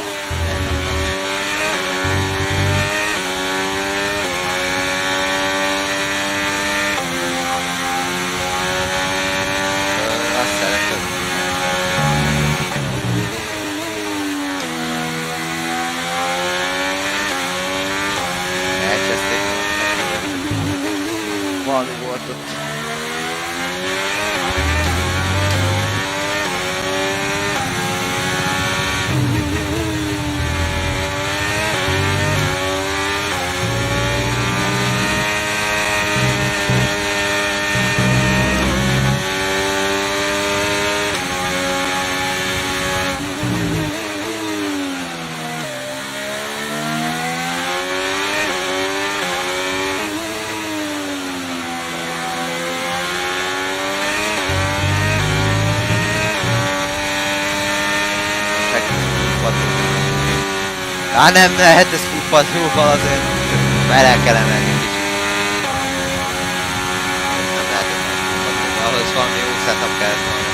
Valami volt ott. Hát nem lehet ez futpadlóval, azért bele kell emelni kicsit. Nem lehet ez futpadlóval, ahhoz valami jó setup kellett volna.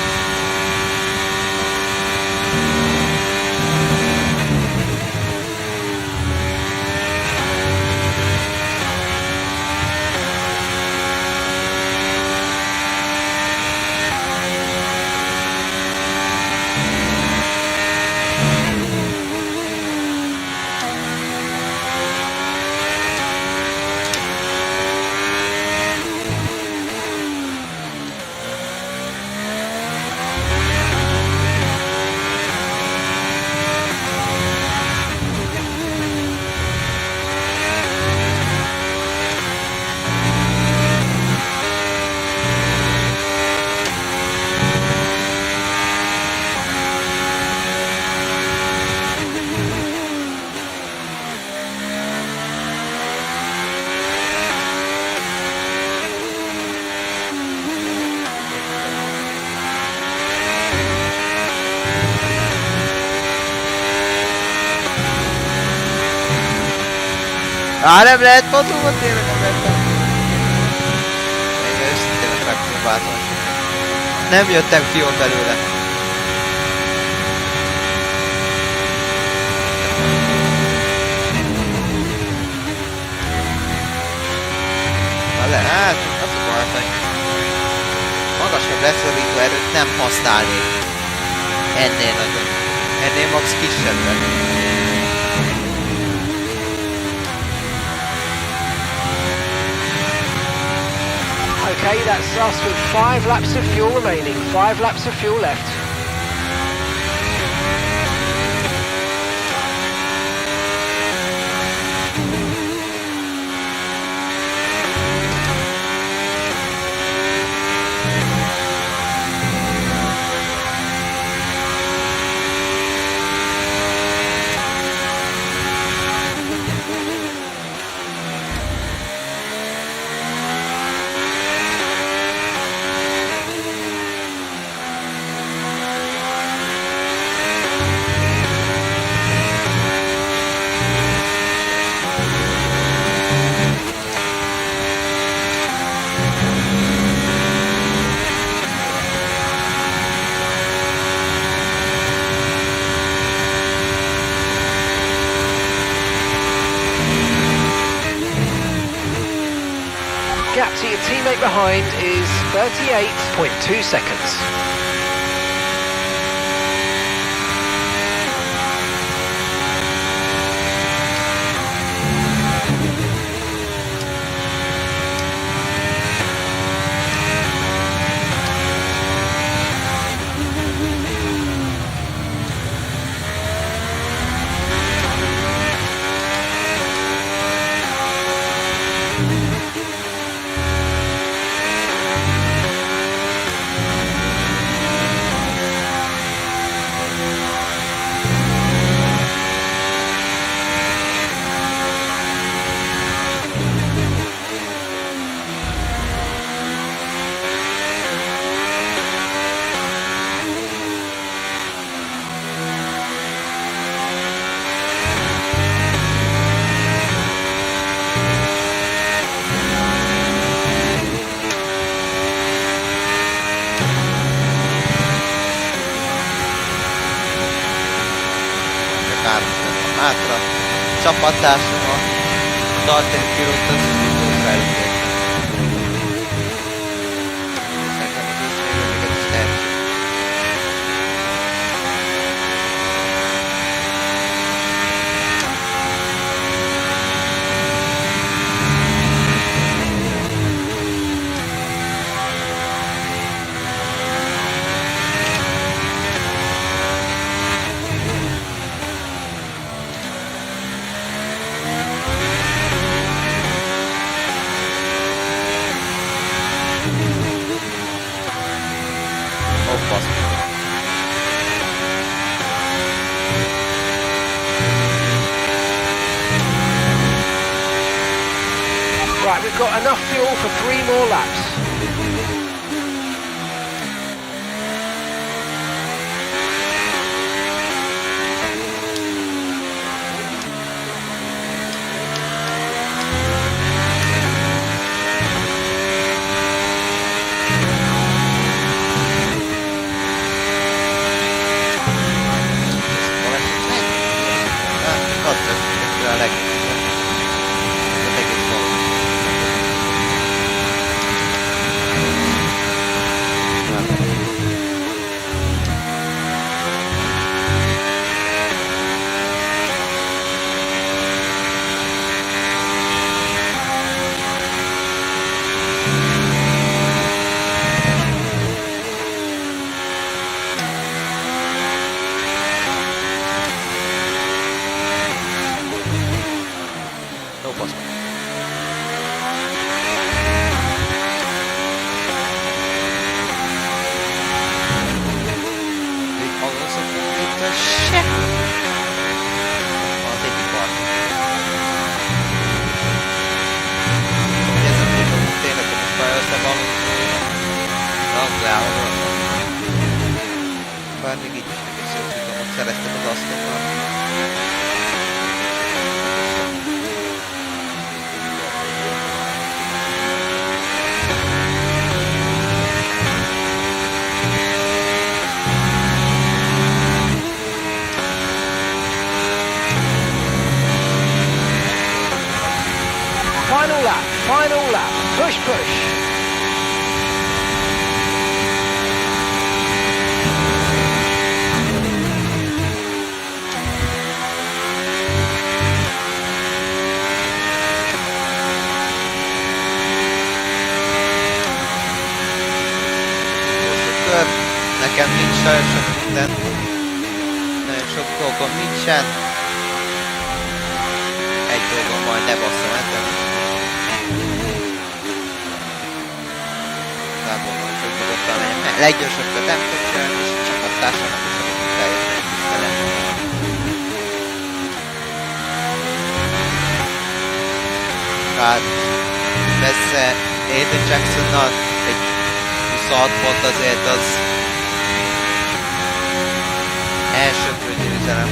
Nem lehet fotóban, tényleg nem lehet. Még őszintén megpróbáltam. Nem jöttem ki jól belőle. Hát, az a baj, hogy magasabb leszorító erőt nem használnék. Ennél nagyon. Ennél max kisebben. Okay, that's us with 5 laps of fuel remaining. 5 laps of fuel left. Gap to your teammate behind is 38.2 seconds. Hátra. Csapattársam a tartani pilóta az utó felütött. Szerintem az észrevéteket is tehetjük. Right, we've got enough fuel for 3 more laps. Bár még így is egész jól tudom, hogy szereztem az asztalban. final lap. Push, push. Nekem nincs nagyon sok minden. Nagyon sok dolgom nincsen. Egy dolgom majd ne basszom ezen. Zából van, hogy nyugodtan legyen. Leggyorsabbat nem tudok csinálni, és a csapattársának is amit teljesen tisztelem. Hát, persze Aiden Jacksonnal egy 26 pont azért az elsőprő győzelem.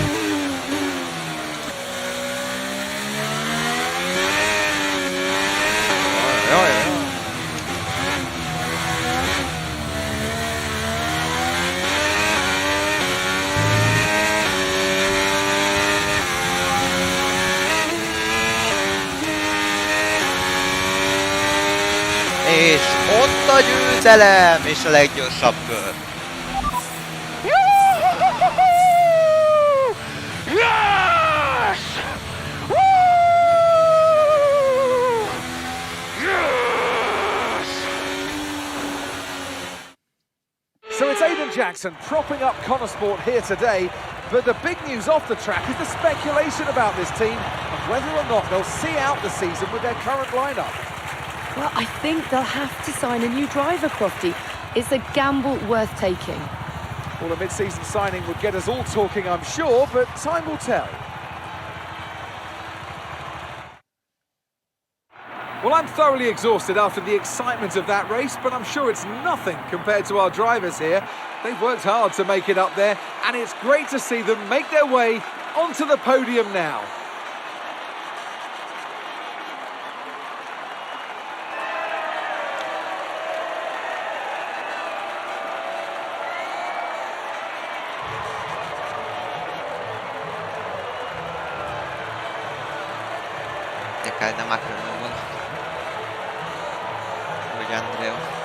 Jaj. És ott a győzelem, és a leggyorsabb kör. Yes! Woo! Yes! So it's Aiden Jackson propping up Connor Sport here today, but the big news off the track is the speculation about this team and whether or not they'll see out the season with their current lineup. Well, I think they'll have to sign a new driver, Crofty. It's a gamble worth taking. Well, a mid-season signing would get us all talking, I'm sure, but time will tell. Well, I'm thoroughly exhausted after the excitement of that race, but I'm sure it's nothing compared to our drivers here. They've worked hard to make it up there, and it's great to see them make their way onto the podium now. Érdekelne McLarenben, vagy Andrea.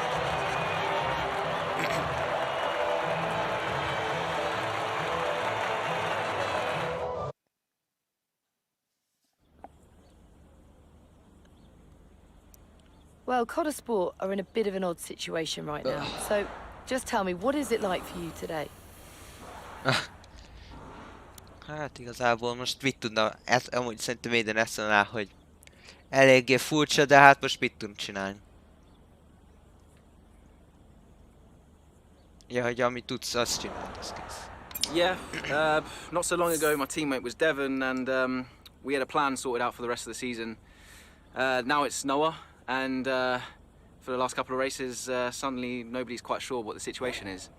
Well, Connor Sport are in a bit of an odd situation right now. So, just tell me, what is it like for you today? Hát igazából most mit tudna, amúgy szerintem Aiden ezt mondaná, hogy eléggé furcsa, de hát most mit tudunk csinálni? Ja, hogy amit tudsz, azt csinálni, az kész. Yeah, not so long ago my teammate was Devon and we had a plan sorted out for the rest of the season. Now it's Noah and for the last couple of races suddenly nobody's quite sure what the situation is.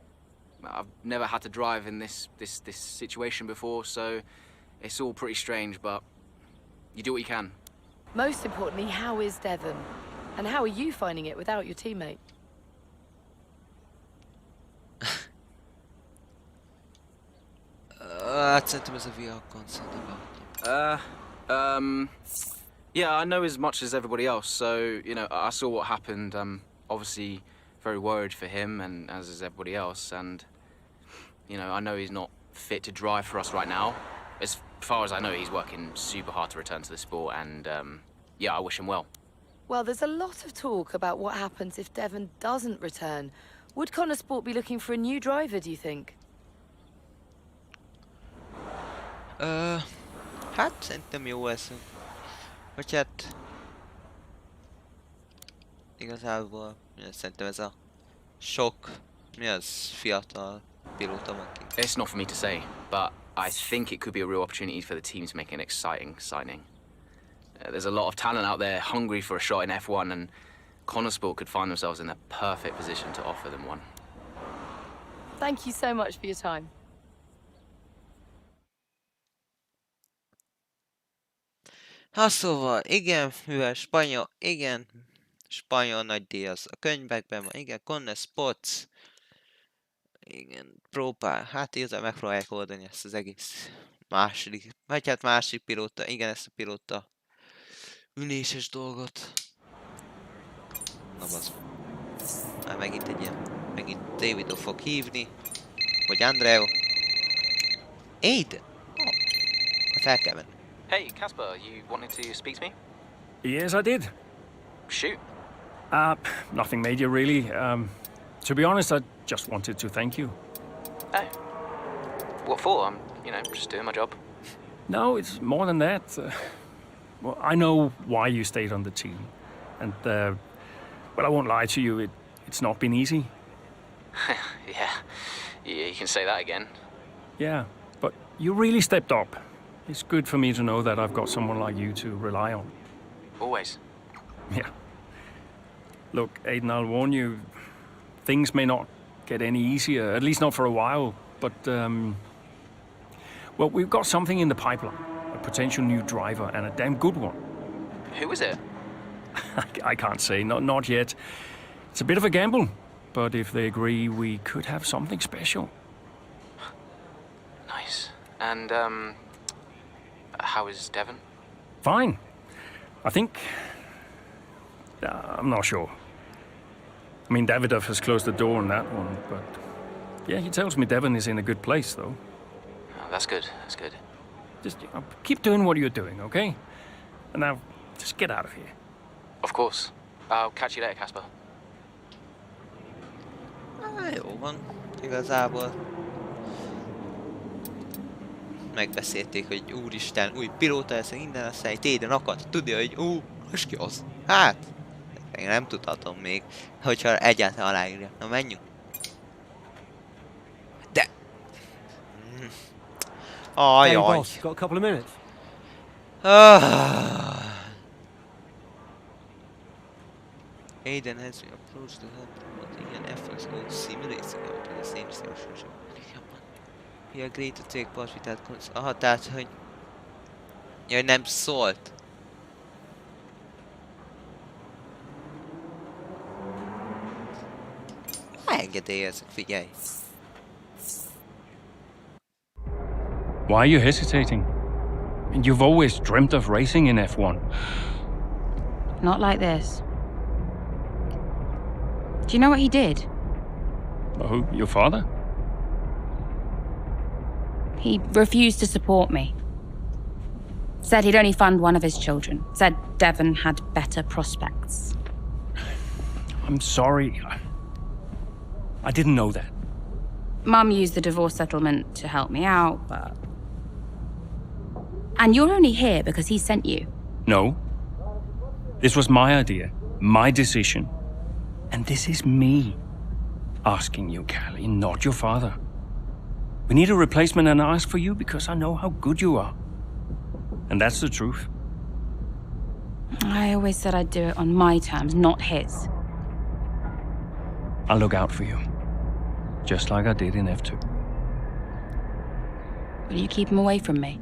I've never had to drive in this situation before, so it's all pretty strange, but you do what you can. Most importantly, how is Devon? And how are you finding it without your teammate? Hát szerintem ez a VR consent about. Yeah, I know as much as everybody else, so, you know, I saw what happened. I'm obviously very worried for him, and as is everybody else, and, you know, I know he's not fit to drive for us right now. As far as I know, he's working super hard to return to the sport, and, yeah, I wish him well. Well, there's a lot of talk about what happens if Devon doesn't return. Would Connor Sport be looking for a new driver, do you think? Hát szerintem jó ez. Vagy hát... Igazából szerintem ez a sok... Mi az fiatal pilóta van ki. It's not for me to say, but I think it could be a real opportunity for the team to make an exciting signing. There's a lot of talent out there hungry for a shot in F1, and Connor Sport could find themselves in the perfect position to offer them one. Thank you so much for your time. Hát szóval, igen, mivel spanyol, igen, spanyol nagy díj az a könyvekben van, igen, Connor Sports, igen, próbál, hát igazán megpróbálják oldani ezt az egész második, vagy hát másik pilóta, igen, ezt a pilóta üléses dolgot. Na bazd. Már megint egy ilyen... Megint Davido fog hívni. Vagy Andreo. Aiden! Oh. Fel kell venni. Hey, Casper, you wanted to speak to me? Yes, I did. Shoot. Nothing major, really. To be honest, I just wanted to thank you. Oh. What for? I'm, just doing my job. No, it's more than that. Well, I know why you stayed on the team. And, well, I won't lie to you, it's not been easy. Yeah, you can say that again. Yeah, but you really stepped up. It's good for me to know that I've got someone like you to rely on. Always. Yeah. Look, Aiden, I'll warn you, things may not get any easier, at least not for a while, but, well, we've got something in the pipeline. A potential new driver, and a damn good one. Who is it? I can't say, not yet. It's a bit of a gamble, but if they agree, we could have something special. Nice. And, how is Devon? Fine. I think... I'm not sure. I mean, Davidoff has closed the door on that one, but... Yeah, he tells me Devon is in a good place, though. Oh, that's good, that's good. Just keep doing what you're doing, okay? And now, just get out of here. Of course. I'll catch you later, Casper. Jó van. Igazából... Megbeszélték, hogy úristen, új pilóta lesz, minden lesz, egy Aiden akart tudja, hogy most ki az? Hát... Én nem tudhatom még, hogyha egyáltalán aláírja. Na menjünk. De... Ajaj. Hey boss, got a couple of minutes? Aiden has approached the F1 simulation to the same station. He agreed to take part without consent. Aha, tehát, hogy... Jaj, nem szólt. Engedélyezek, figyelj. Why are you hesitating? You've always dreamt of racing in F1. Not like this. Do you know what he did? Oh, your father? He refused to support me. Said he'd only fund one of his children. Said Devon had better prospects. I'm sorry. I didn't know that. Mum used the divorce settlement to help me out, but... And you're only here because he sent you. No. This was my idea, my decision. And this is me asking you, Callie, not your father. We need a replacement, and I ask for you because I know how good you are. And that's the truth. I always said I'd do it on my terms, not his. I'll look out for you. Just like I did in F2. Will you keep him away from me?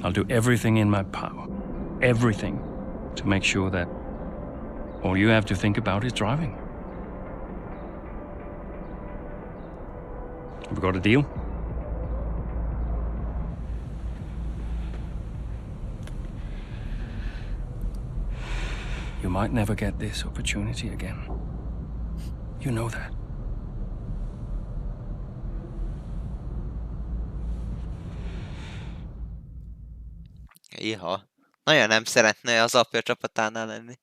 I'll do everything in my power. Everything. To make sure that all you have to think about is driving. Have we got a deal? You might never get this opportunity again. You know that. Iha. Nagyon nem szeretne az apja csapatánál lenni.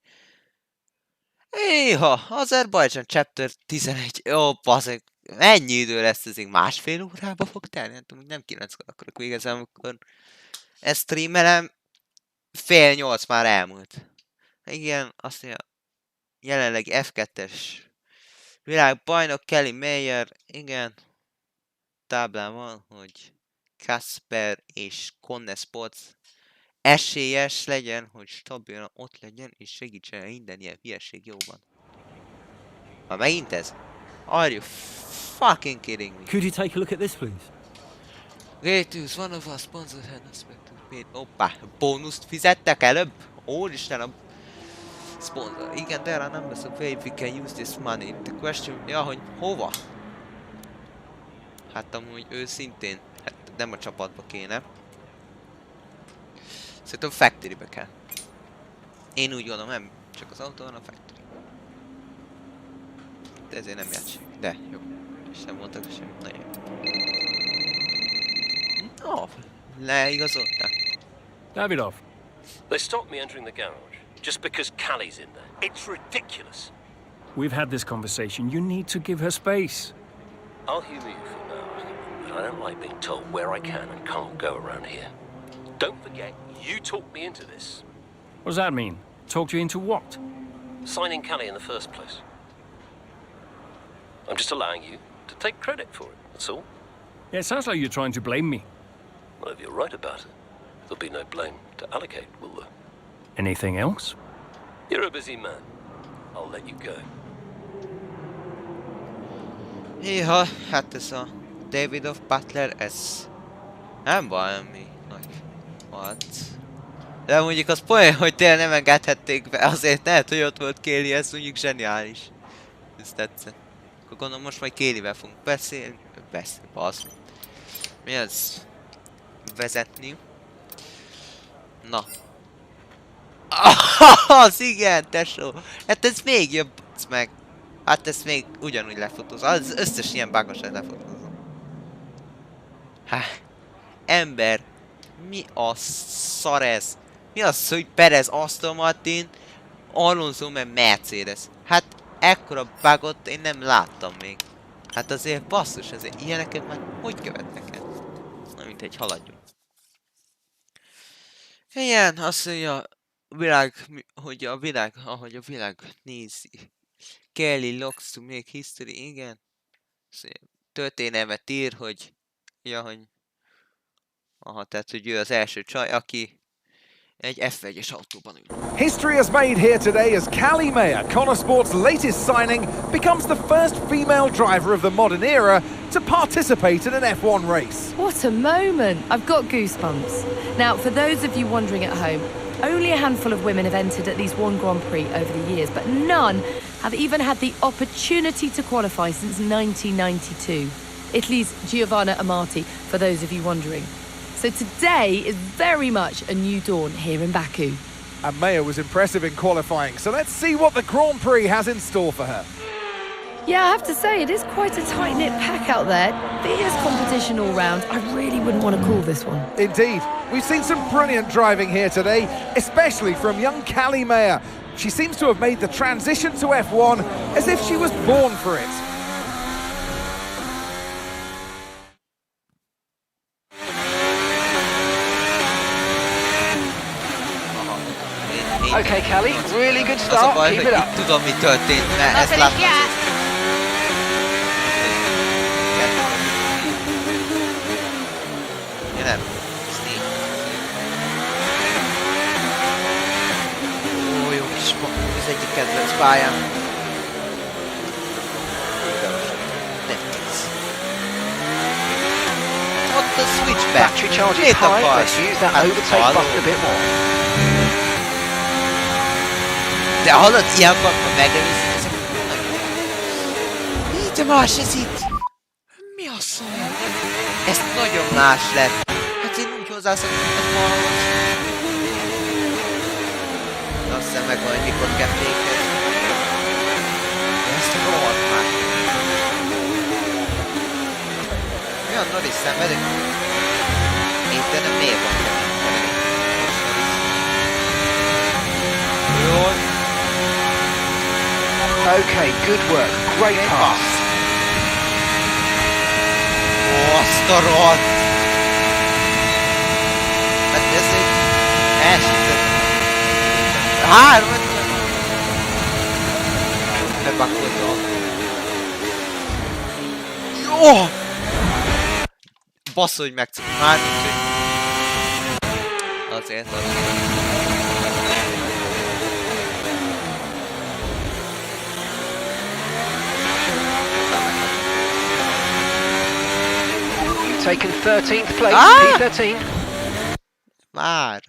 Iha, Azerbajdzsán Chapter 11. Ó, baszeg. Ennyi idő lesz, ez még másfél órába fog telni? Nem tudom, nem 9-kor akarok végezni, amikor ezt streamelem. 7:30 már elmúlt. Igen, azt mondja, jelenleg F2-es világbajnok Kelly Mayer, igen. Táblán van, hogy Kasper és Conne Sports esélyes legyen, hogy stabilan ott legyen, és segítsen minden ilyen hülyeség jóban. Már megint ez? Are you fucking kidding me? Could you take a look at this, please? Great news, one of our sponsors had expected paid. Hoppá, bónuszt fizettek előbb? Úristen, a sponsor. Igen, there are numbers of ways we can use this money. The question, ja, hogy hova? Hát amúgy őszintén, hát nem a csapatba kéne. Szerintem factorybe kell. Én úgy gondolom, nem Csak az autó van a factory. De ezért nem játszik. De jó. És nem mondtak semmit nagyon jó. No, leigazolták. Davidov. They stopped me entering the garage just because Callie's in there. It's ridiculous. We've had this conversation. You need to give her space. I'll humor you for now, but I don't like being told where I can and can't go around here. Don't forget, you talked me into this. What does that mean? Talked you into what? Signing Callie in the first place. I'm just allowing you to take credit for it, that's all. Yeah, it sounds like you're trying to blame me. Well, if you're right about it, there'll be no blame to allocate, will there? Anything else? You're a busy man. I'll let you go. Iha, hát ez a Davidov Butler, ez nem valami nagy volt. De mondjuk az poén, hogy tényleg nem engedhették be, azért lehet, hogy ott volt Kelly, ez mondjuk zseniális. Ez tetszett. Akkor gondolom most majd Kellyvel fogunk beszélni. Basz. Mi az? Vezetni. Na. Az igen, tesó. Hát ez még jobb, meg. Hát ezt még ugyanúgy lefotózom. Az összes ilyen bugosat lefotózom. Hát. Ember. Mi a szar ez? Mi az, hogy Perez, Aston Martin, Alonso meg Mercedes? Hát ekkora bugot én nem láttam még. Hát azért basszus, azért ilyeneket már hogy követnek el? Na mindegy, haladjunk. Igen, azt mondja, ahogy a világ nézi. Kelly looks to make history, igen. Történelmet ír, hogy... Ja, hogy... Aha, tehát, hogy ő az első csaj, aki egy F1-es autóban ül. History is made here today as Callie Mayer, Connor Sport's latest signing, becomes the first female driver of the modern era to participate in an F1 race. What a moment! I've got goosebumps. Now, for those of you wondering at home, only a handful of women have entered at least one Grand Prix over the years, but none have even had the opportunity to qualify since 1992. Italy's Giovanna Amati, for those of you wondering. So today is very much a new dawn here in Baku. And Mayer was impressive in qualifying, so let's see what the Grand Prix has in store for her. Yeah, I have to say, it is quite a tight-knit pack out there. Fierce competition all round. I really wouldn't want to call this one. Indeed. We've seen some brilliant driving here today, especially from young Callie Mayer. She seems to have made the transition to F1 as if she was born for it. Okay, Callie, really good start. Keep it up. Tudom, mi történt, mert ezt láttam. Nem. Ó, jó kis Baku, ez egyik kedvenc pályám. What the switchback? Battery charge is high. Let's use that overtake button a bit more. De hallod, ilyenkor, ha megelőzik ezek... De más ez itt! Mi a szó? Ez nagyon más lett. Hát én úgy hozzászoktam, hogy valahogy... Azt hiszem meg van, hogy mikor kell fékezni. Ezt rohadt már. Mi a Norris szenvedek? Én nem miért van kemény? Jól. Okay, good work. Great pass. Ó, azt a rohadt! Hát ez egy... Elsőzött. 3! Bebakoltam. Jó! Basz, hogy megcsinálom. Hát, azért az. Taken 13th place, P13. Már.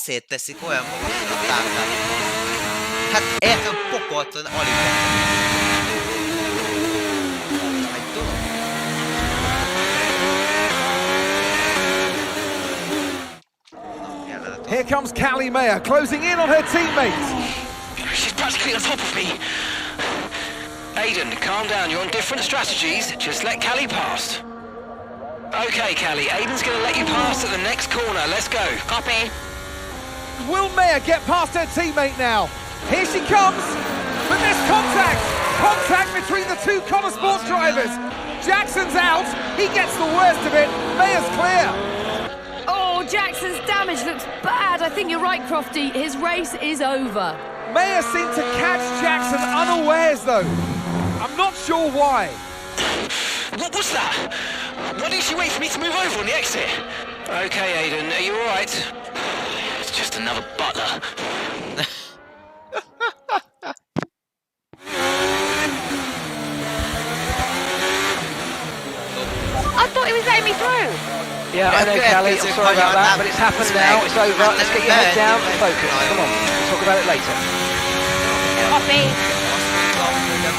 szétteszik olyan magasra a táblát. Hát értem pokoltan alig Here comes Callie Mayer, closing in on her teammates. She's practically on top of me. Aiden, calm down. You're on different strategies. Just let Callie pass. Okay, Callie. Aiden's going to let you pass at the next corner. Let's go. Copy. Will Mayer get past her teammate now? Here she comes. But there's contact. Contact between the two Connor Sport drivers. Jackson's out. He gets the worst of it. Mayer's clear. Oh, Jackson's damage looks bad. I think you're right, Crofty. His race is over. Mayer seemed to catch Jackson unawares, though. I'm not sure why. What was that? Why didn't she wait for me to move over on the exit? Okay, Aiden, are you all right? It's just another butler. I thought he was letting me through. Yeah, I know, Callie. I'm sorry about that, but it's happened now. It's over. Let's get your head down and focus. Come on, we'll talk about it later. Copy.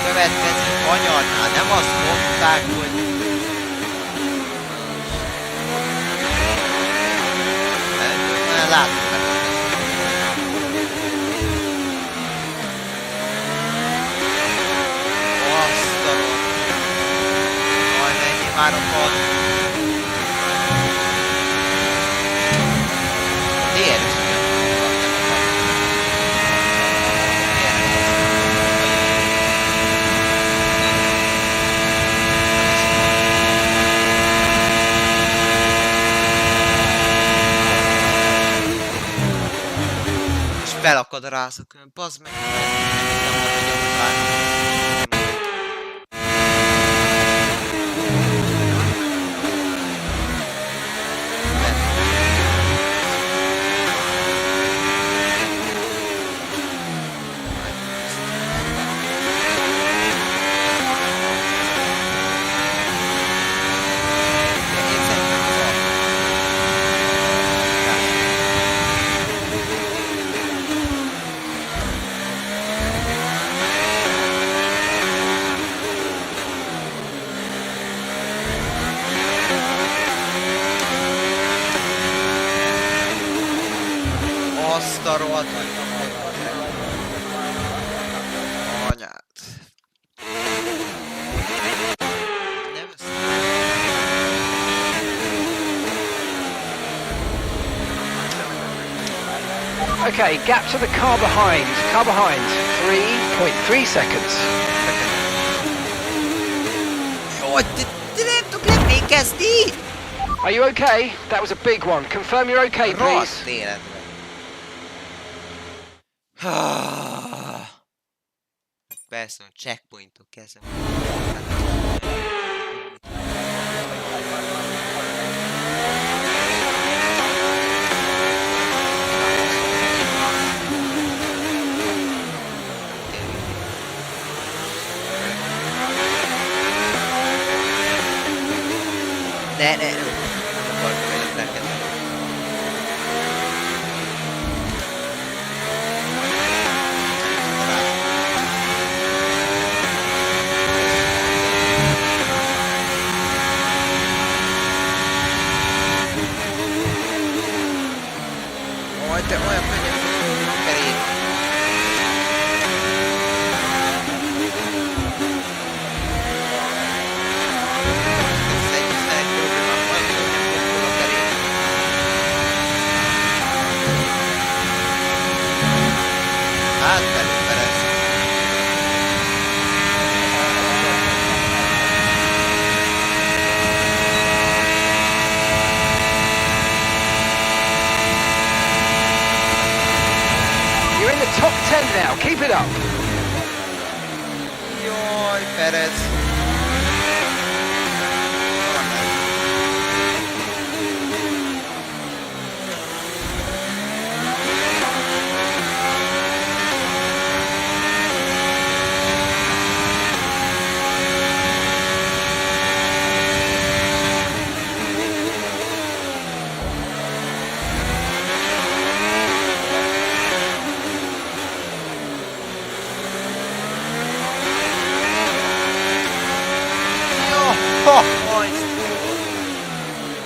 következik anyarnál, nem azt mondták, hogy... Látom meg. Azt a... Majd mennyi már a pad. Miért? Felakad a rázakön, bazd meg! Azt a rohadt, hogy anyát. Okay, gap to the car behind. Car behind, 3.3 seconds. Jaj, de nem tudok lemlékezni! Are you okay? That was a big one. Confirm you're okay, please. Rossz életben. Persze, a checkpointok kezdem. Ne. Te olyan könnyen felé. Hát felé. Top 10 now, keep it up. Jaj, Perez.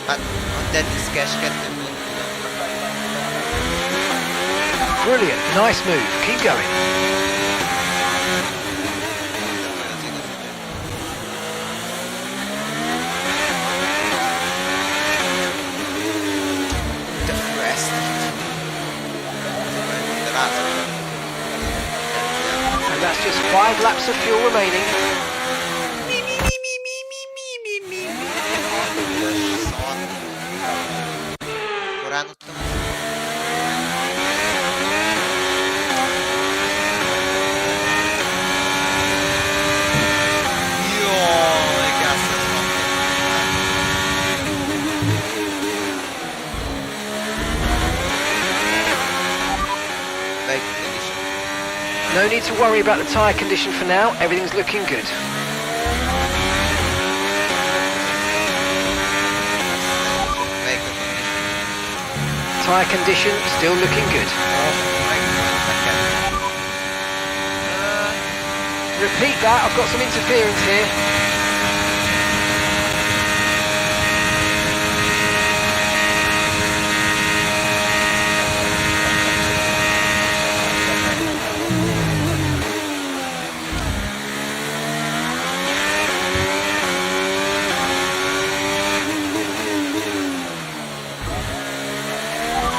Hát a Dennis-kes 2 Brilliant, nice move. Keep going. And that's just 5 laps of fuel remaining. Korán adtam. Jaj, gázzal van. No need to worry about the tyre condition for now. Everything's looking good. Tyre condition still looking good. Repeat that, I've got some interference here.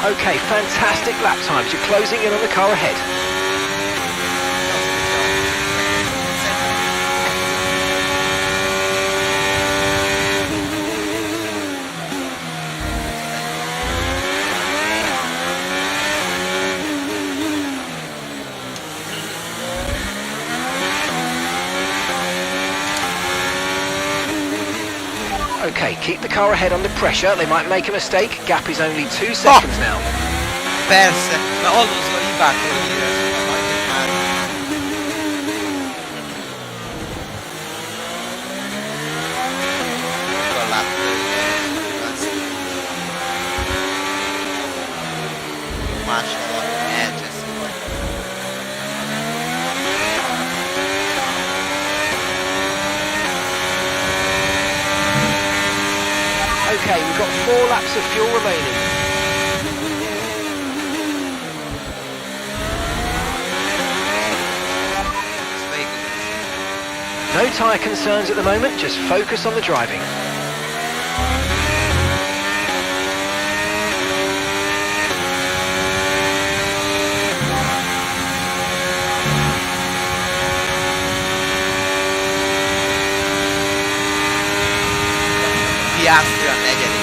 Okay, fantastic lap times. You're closing in on the car ahead. Okay, keep the car ahead under pressure. They might make a mistake. Gap is only 2 seconds now. Persze, mert allózó hibákról híres. Jól láttam. Máshol elcseszik. Okay, we've got 4 laps of fuel remaining. No tyre concerns at the moment, just focus on the driving. Piastri a negyedik.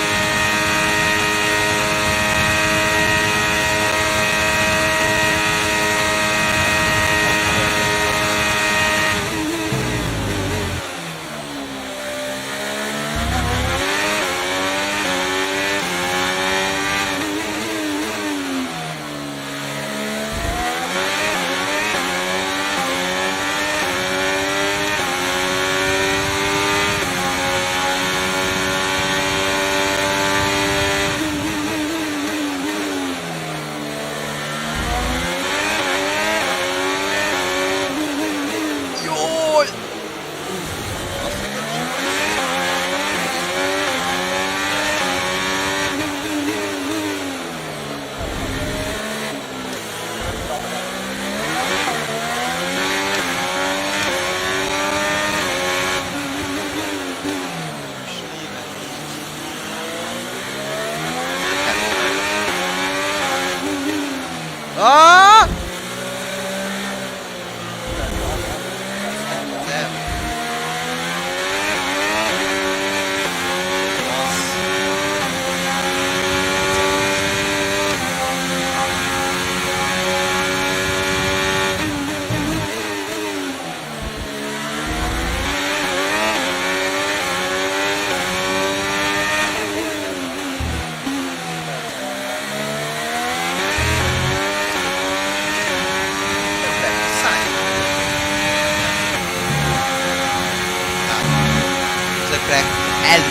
Ah!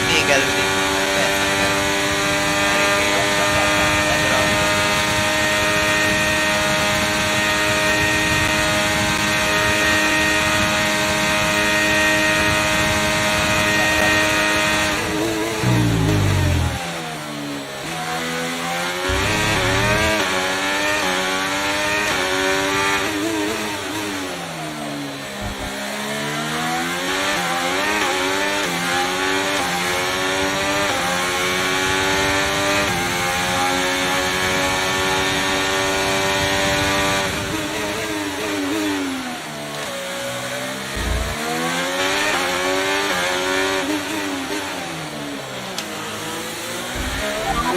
Még elődig.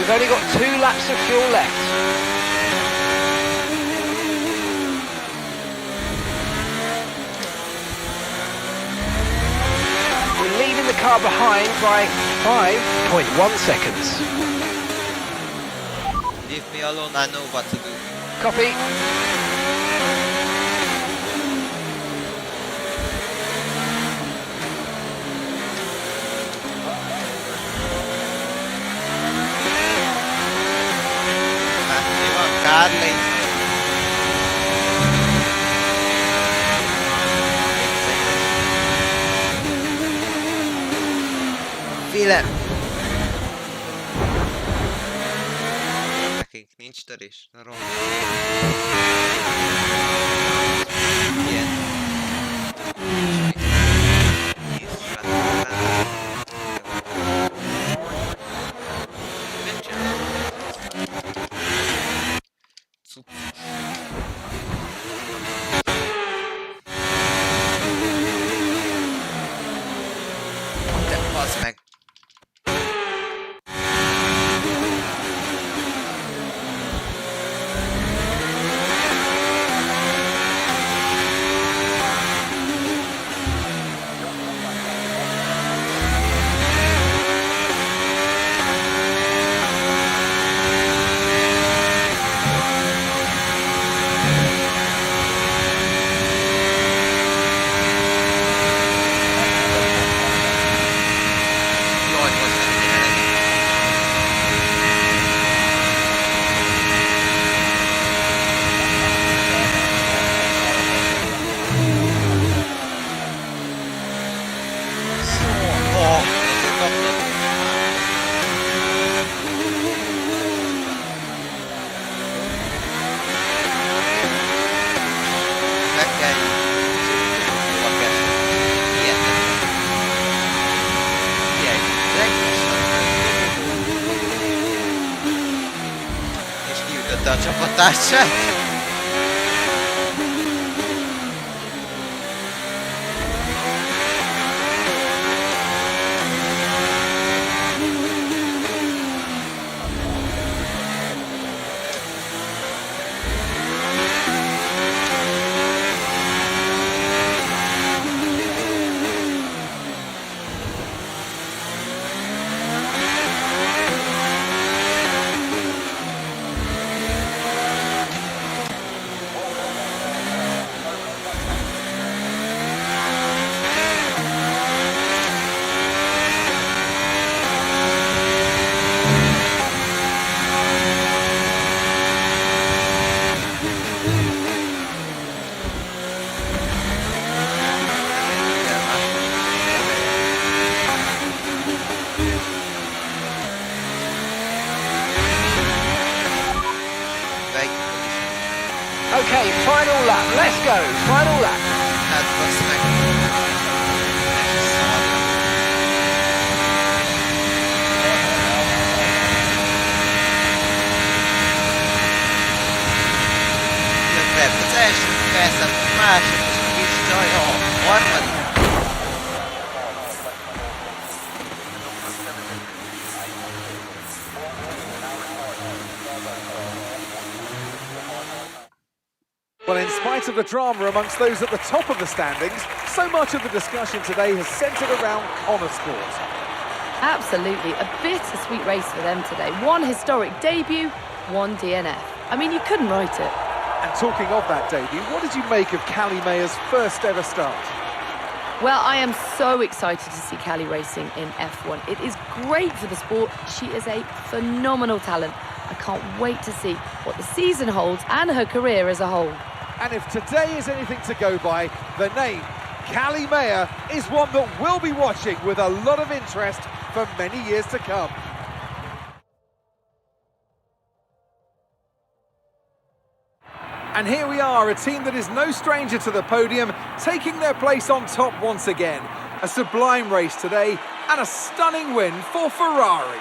We've only got 2 laps of fuel left. We're leaving the car behind by 5.1 seconds. Leave me alone, I know what to do. Copy. Carly. Félem! Nekünk nincs törés. Rossz. Ilyen. De bassz meg. A csapattársát. Okay, final lap. Let's go. Final lap. Hát bassz meg. Többet az első percet, a második is csaj, a harmadik. Well, in spite of the drama amongst those at the top of the standings, so much of the discussion today has centred around Connor Sport. Absolutely, a bittersweet race for them today. One historic debut, one DNF. I mean, you couldn't write it. And talking of that debut, what did you make of Callie Mayer's first ever start? Well, I am so excited to see Callie racing in F1. It is great for the sport. She is a phenomenal talent. I can't wait to see what the season holds and her career as a whole. And if today is anything to go by, the name Callie Mayer is one that we'll be watching with a lot of interest for many years to come. And here we are, a team that is no stranger to the podium, taking their place on top once again. A sublime race today and a stunning win for Ferrari.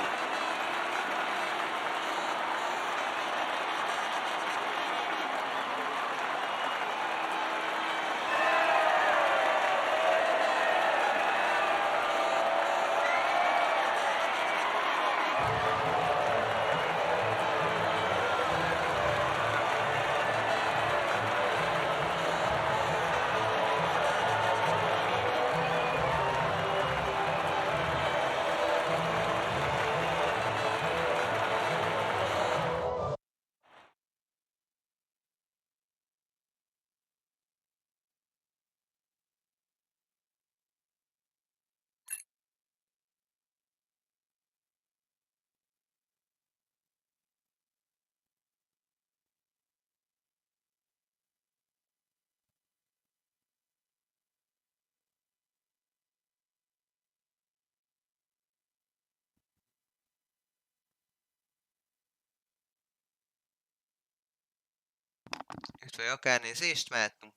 Itt vagy akár nézést mehetünk.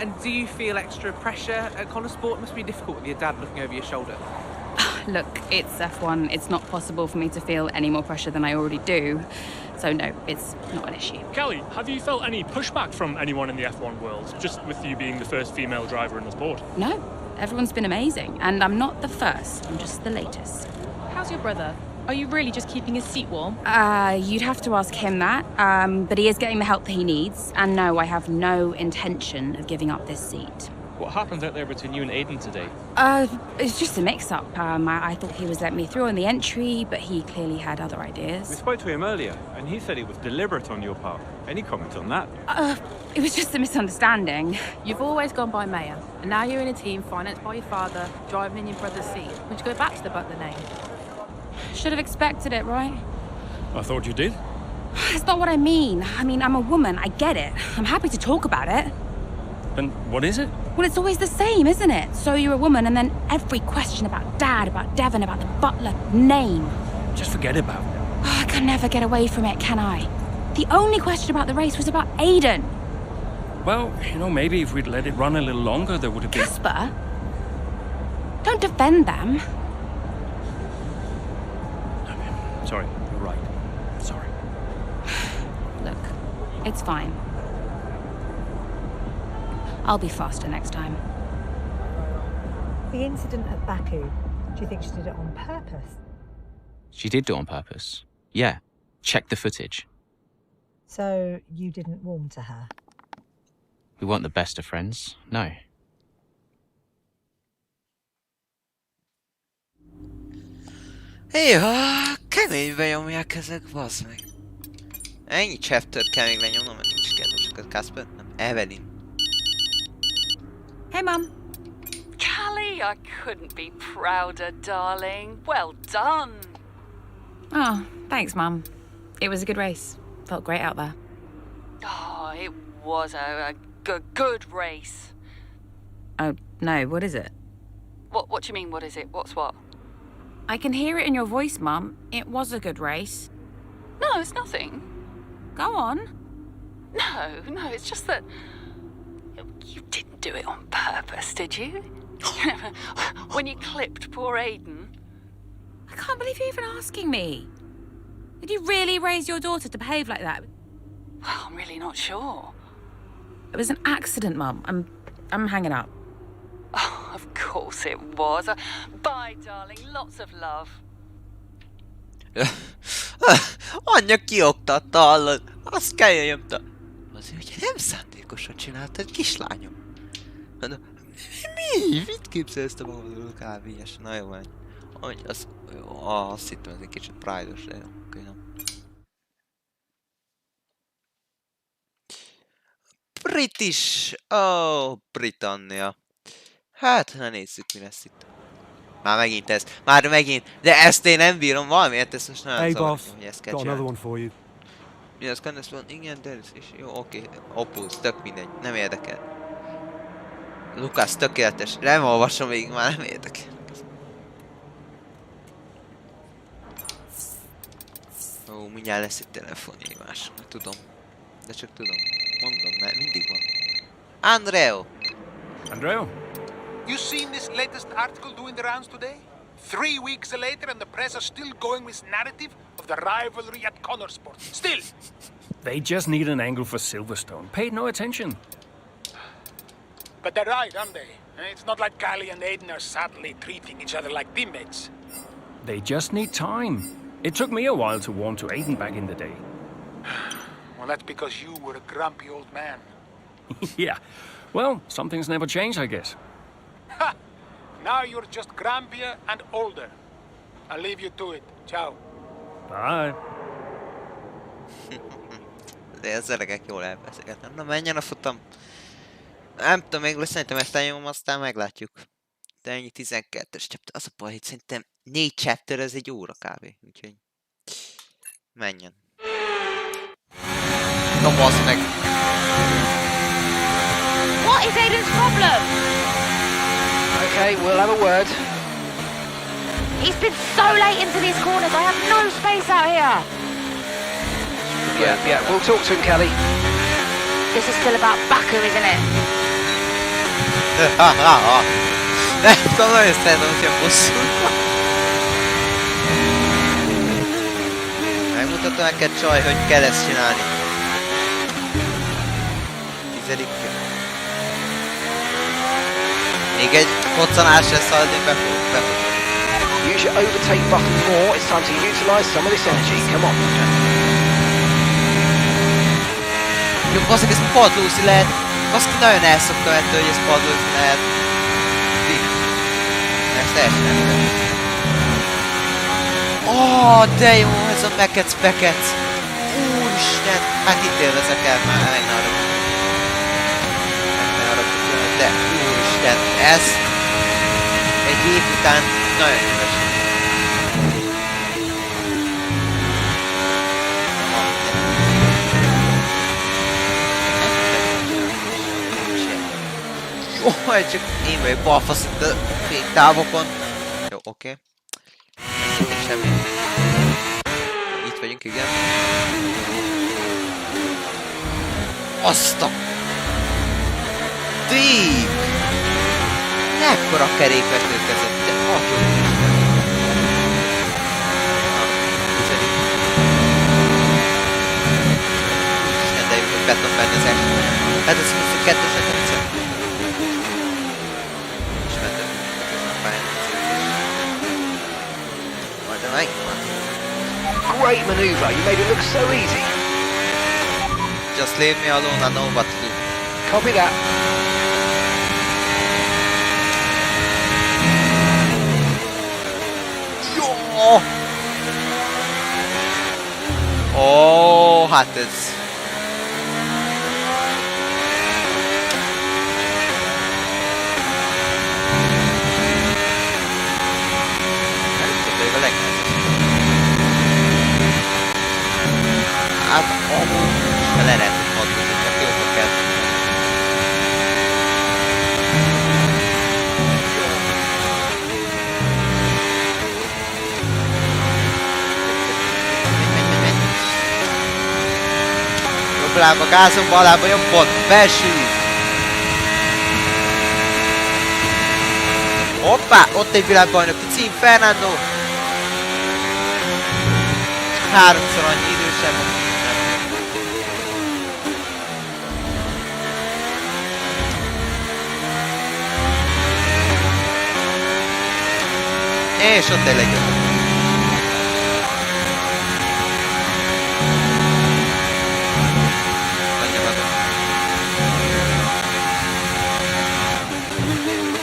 And do you feel extra pressure at Connor Sport? It must be difficult with your dad looking over your shoulder. Look, it's F1. It's not possible for me to feel any more pressure than I already do. So no, it's not an issue. Kelly, have you felt any pushback from anyone in the F1 world, just with you being the first female driver in the sport? No, everyone's been amazing. And I'm not the first, I'm just the latest. How's your brother? Are you really just keeping his seat warm? You'd have to ask him that. But he is getting the help that he needs. And no, I have no intention of giving up this seat. What happened out there between you and Aiden today? It's just a mix-up. I thought he was letting me through on the entry, but he clearly had other ideas. We spoke to him earlier, and he said it was deliberate on your part. Any comment on that? It was just a misunderstanding. You've always gone by Mayor, and now you're in a team financed by your father, driving in your brother's seat. Would you go back to the Butler name? Should have expected it, right? I thought you did. That's not what I mean. I mean, I'm a woman, I get it. I'm happy to talk about it. Then what is it? Well, it's always the same, isn't it? So you're a woman, and then every question about Dad, about Devon, about the Butler name. Just forget about it. Oh, I can never get away from it, can I? The only question about the race was about Aiden. Well, you know, maybe if we'd let it run a little longer, there would have been... Casper? Don't defend them. Sorry, you're right. Sorry. Look, it's fine. I'll be faster next time. The incident at Baku, do you think she did it on purpose? She did do it on purpose. Yeah. Check the footage. So you didn't warm to her? We weren't the best of friends. No. Ja, keménybe nyomják ezek, bazd meg. Ennyi chapter-t kell még lenyomnom, mert nincs kedves, csak a Casper, nem, Evelyn. Hey, Mum. Callie, I couldn't be prouder, darling. Well done. Oh, thanks, Mum. It was a good race. Felt great out there. Oh, it was a good race. Oh, no, what is it? What do you mean, what is it? What's what? I can hear it in your voice, Mum. It was a good race. No, it's nothing. Go on. No, it's just that... You didn't do it on purpose, did you? When you clipped poor Aiden. I can't believe you're even asking me. Did you really raise your daughter to behave like that? Well, I'm really not sure. It was an accident, Mum. I'm hanging up. Oh, of course it was. Bye, darling. Lots of love. Anyja kioktatta, hallod? Azt kell jöjjömte. Azért, hogy nem szándékosan csináltad, kislányom. Mi? Mit képzelsz te magadról, kávélyes? Na jó, menj. Azt hittem, ez egy kicsit pride-os, de jó, oké, nem. British! Britannia. Hát, na nézzük, mi lesz itt. Már megint ez. Már megint. De ezt én nem bírom valamiért, ezt most nagyon zavarom, hogy ezt kell got another csinálni. one for you. Mi az kannesz van? Igen, de ez is. Jó, oké. Oppose, tök mindegy. Nem érdekel. Lukasz, tökéletes. Nem olvasom végig, már nem érdekel. Ó, mindjárt lesz egy telefonhívás. Tudom. De csak tudom. Mondom, mert mindig van. Andreo! Andreo? You seen this latest article doing the rounds today? 3 weeks later and the press are still going with narrative of the rivalry at Connor Sport. Still! They just need an angle for Silverstone. Paid no attention. But they're right, aren't they? It's not like Callie and Aiden are sadly treating each other like teammates. They just need time. It took me a while to warm to Aiden back in the day. Well, that's because you were a grumpy old man. Yeah. Well, some things never change, I guess. Ha! Now you're just grumpier and older. I'll leave you to it. Ciao. Bye. De az öregek jól elbeszélgetnek. Na menjen a futam. Nem tudom, még szerintem ezt elnyomom, aztán meglátjuk. De ennyi 12-es chapter. Az a baj, hogy szerintem 4 chapter, ez egy óra kávé. Úgyhogy... menjen. Na bassz meg! What is Aiden's problem? Okay, we'll have a word. He's been so late into these corners. I have no space out here. Yeah. We'll talk to him, Kelly. This is still about Baku, isn't it? Nem tudom, nagyon szeretem, hogyha bosszú. Megmutatom neked, csaj, hogy kell ezt csinálni. 10. Még egy koccanás lesz, haladni be. Use your overtake button more. It's time to utilise some of this energy. Come on. Jó, basszak, ez padlózni lehet. Azt nagyon elszoktam ettől, hogy ez padlózni lehet. Ezt teljesen nem tudom. De jó, ez a mekec-pekec. Úristen, hát itt élvezek el már, meg ne haragudjon, de úristen, ez egy év után nagyon éves. Jó, csak én vagyok balfasz itt a fénytávokon. Jó, oké. Semmi. Itt vagyunk, igen. Azt a... Díg! Mekkora kerékvető között, de nagyon Isten, de jó, hogy beton benne az első. Hát ez 22-es egyszer. És mentem a pályán. Majd a megvan. Great manoeuvre. You made it look so easy. Just leave me alone, I know what to do. Copy that. Jó! Ó, hát ez... Hát amúgy is le lehet padlózni, csak jóba kell. Jobb lába gázon, bal lába jobban, belső íz. Hoppá, ott egy világbajnoki cím, Fernando. 3-szor annyi idősebb. És ott tényleg jön.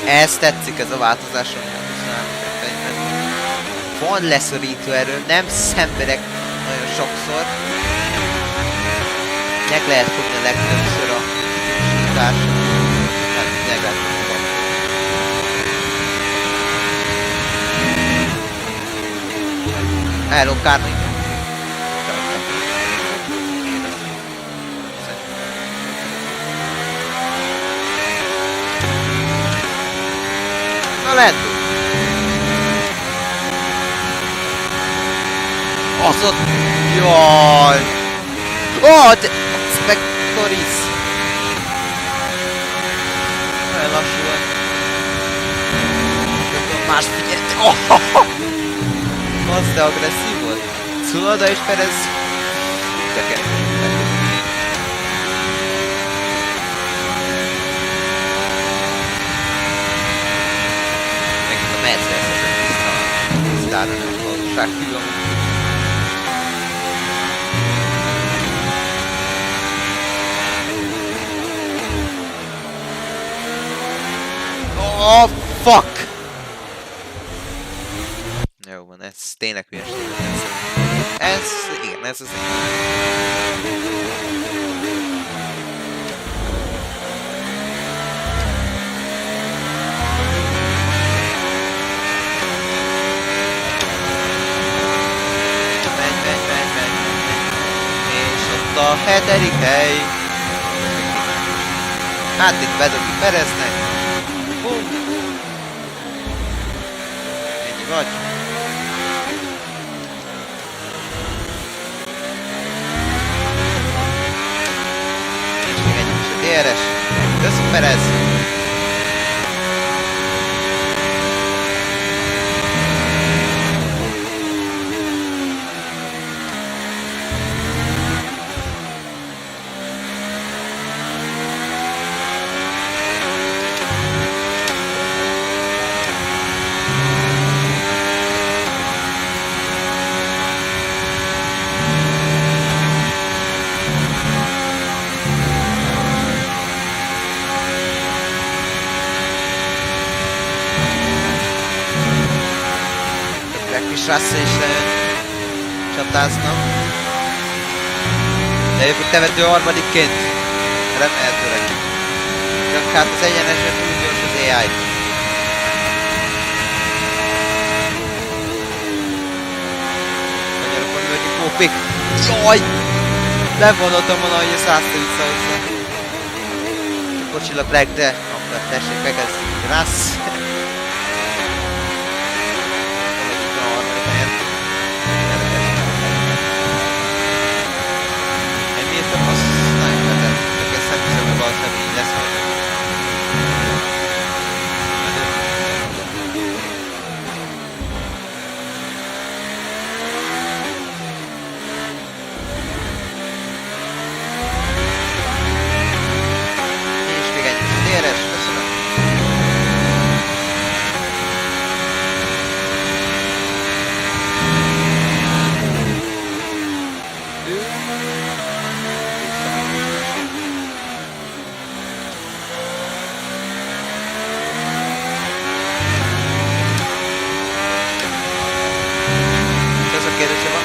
Ez tetszik, ez a változásom. Van leszorító erő, nem szenvedek nagyon sokszor. Meg lehet fogni a legtöbbször a sítás. Hát meg lehet fogni. Hello, Carly. Na lehet. Az ott... Jaj! De... Spectoris! Olyan lassúan. Más figyelj! Az de agresszív volt. Cunoda és Perez... Teke. Megint a Mercedes ezek tisztára nem valóságfű. Oh, fuck! Jó van, ez tényleg hülyeség. Igen, ez az Menj. És ott a 7. hely. Hát itt bedobjuk Pereznek. Bum! Ennyi vagy. Perez! És Russell is lejön csatáznak. De jövök tevető harmadikként. Remélhetőleg. Csak hát az egyenesben túl gyors az AI. Magyarokon mögé Pópik. Jaj! Nem gondoltam volna, hogy ezt Russell visszahozza. Kocsilag leg, de akkor tessék megezzni Russell.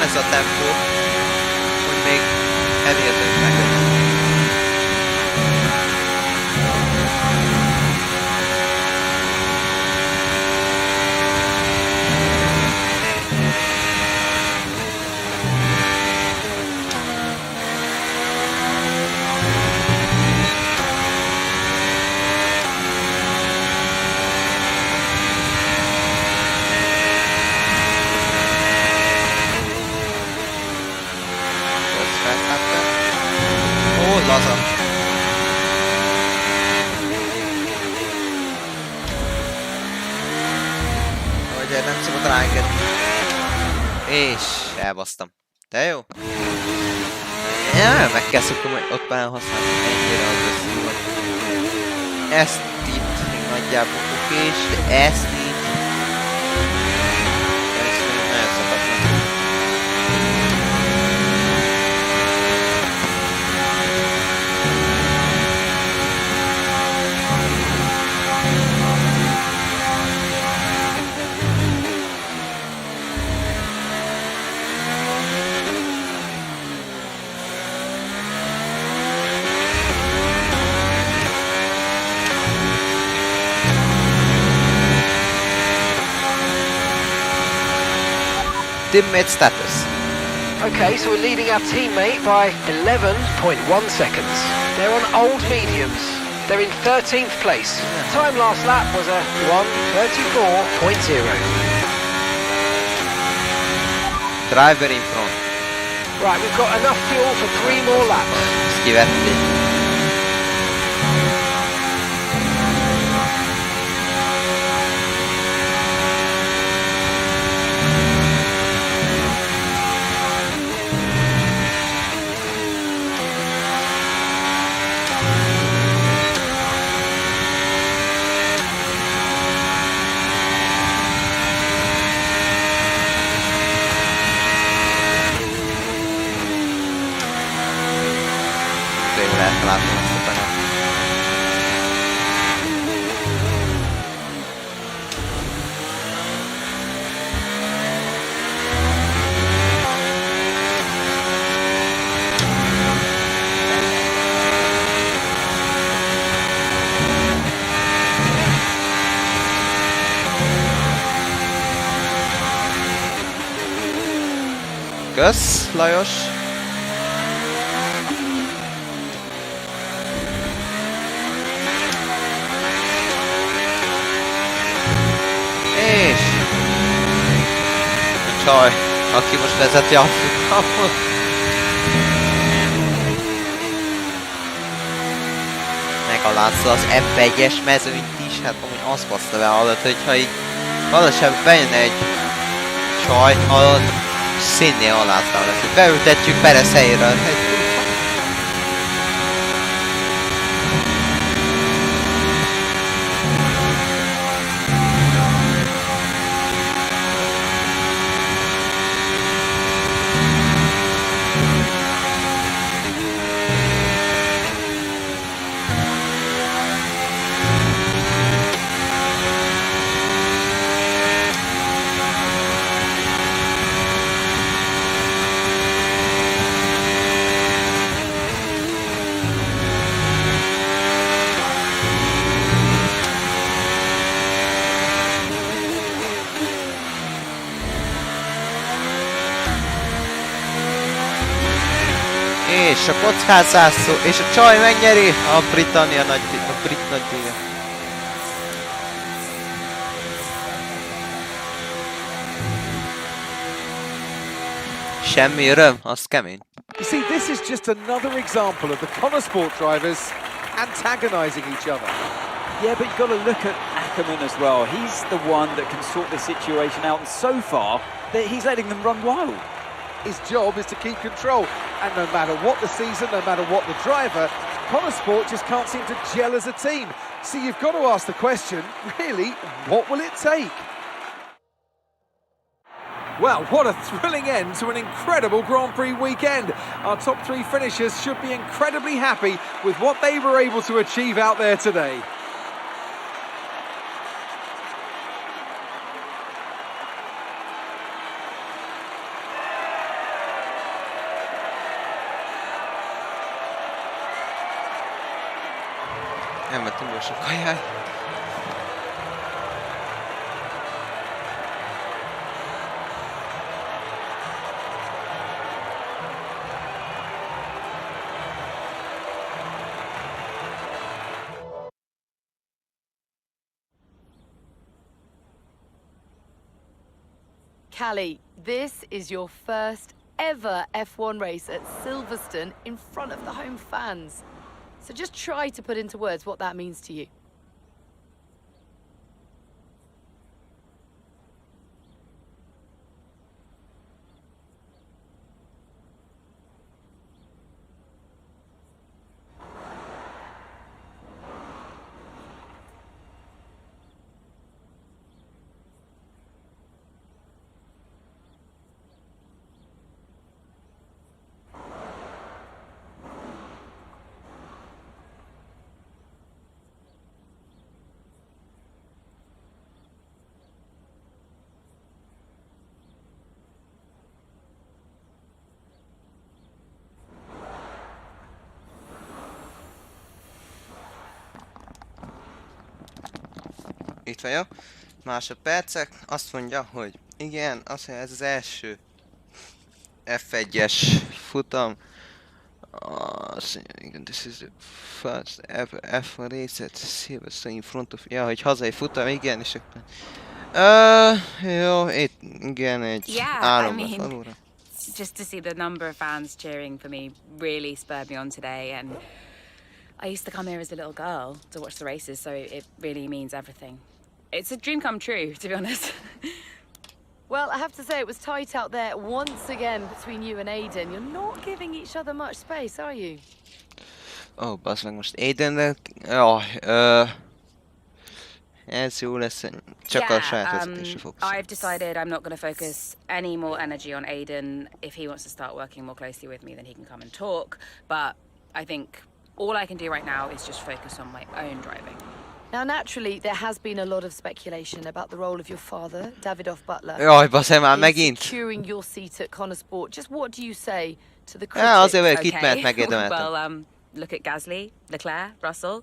Ez a tempó, hogy még elérhető is meglegyen. Laza. Hogy nem szabad ráengedni. És elbasztam. De jó? Ja, meg kell szoktam, hogy ott már használni ennyire agresszívat. Ezt itt még nagyjából okés, de ezt így. Ez nagyon szokatlan. Teammate status. Okay, so we're leading our teammate by 11.1 seconds. They're on old mediums. They're in 13th place. Time last lap was a 1:34.0. Driver in front. Right, we've got enough fuel for 3 more laps. Schivetti. Látom ezt a penet. Kösz, Lajos! És... a csaj, aki most vezeti a futamot. megalázza az F1-es mezőnyt is, hát amúgy azt baszta be, hallod, hogyha így valószínűleg bejön egy csaj, hallod, színné aláznál neki. Beültetjük Perez helyére. És a kockázzászó, és a csaj megnyeri a brit nagydíjat. Semmi öröm, az kemény. You see, this is just another example of the Connor Sport drivers antagonising each other. Yeah, but you've got to look at Ackerman as well. He's the one that can sort this situation out, and so far, he's letting them run wild. His job is to keep control, and no matter what the season, no matter what the driver, Connor Sport just can't seem to gel as a team. So you've got to ask the question, really, what will it take? Well, what a thrilling end to an incredible Grand Prix weekend. Our top three finishers should be incredibly happy with what they were able to achieve out there today. Elmentem gyorsan kaját. Callie, this is your first ever F1 race at Silverstone in front of the home fans. So just try to put into words what that means to you. Itt vagyok. Másodpercek. Azt mondja, hogy igen, azt mondja, ez az első F1-es futam. Azt mondja, igen, this is the first ever F1 race at Silverstone in front of... Ja, hogy hazai futam, igen, és akkor... jó, itt, igen, egy álomba falura. Just to see the number of fans cheering for me really spurred me on today, and I used to come here as a little girl to watch the races, so it really means everything. It's a dream come true, to be honest. Well, I have to say it was tight out there once again between you and Aiden. You're not giving each other much space, are you? Oh, bassz meg most Aidennel... Jaj, ez jó lesz, csak a saját vezetésre fókuszál. I've decided I'm not going to focus any more energy on Aiden. If he wants to start working more closely with me, then he can come and talk. But I think all I can do right now is just focus on my own driving. Now, naturally, there has been a lot of speculation about the role of your father, Davidoff Butler, Jaj, basszem már megint! securing your seat at Connor Sport. Just what do you say to the critics? Azért vagyok itt, mert megérdemeltem. Well, look at Gasly, Leclerc, Russell,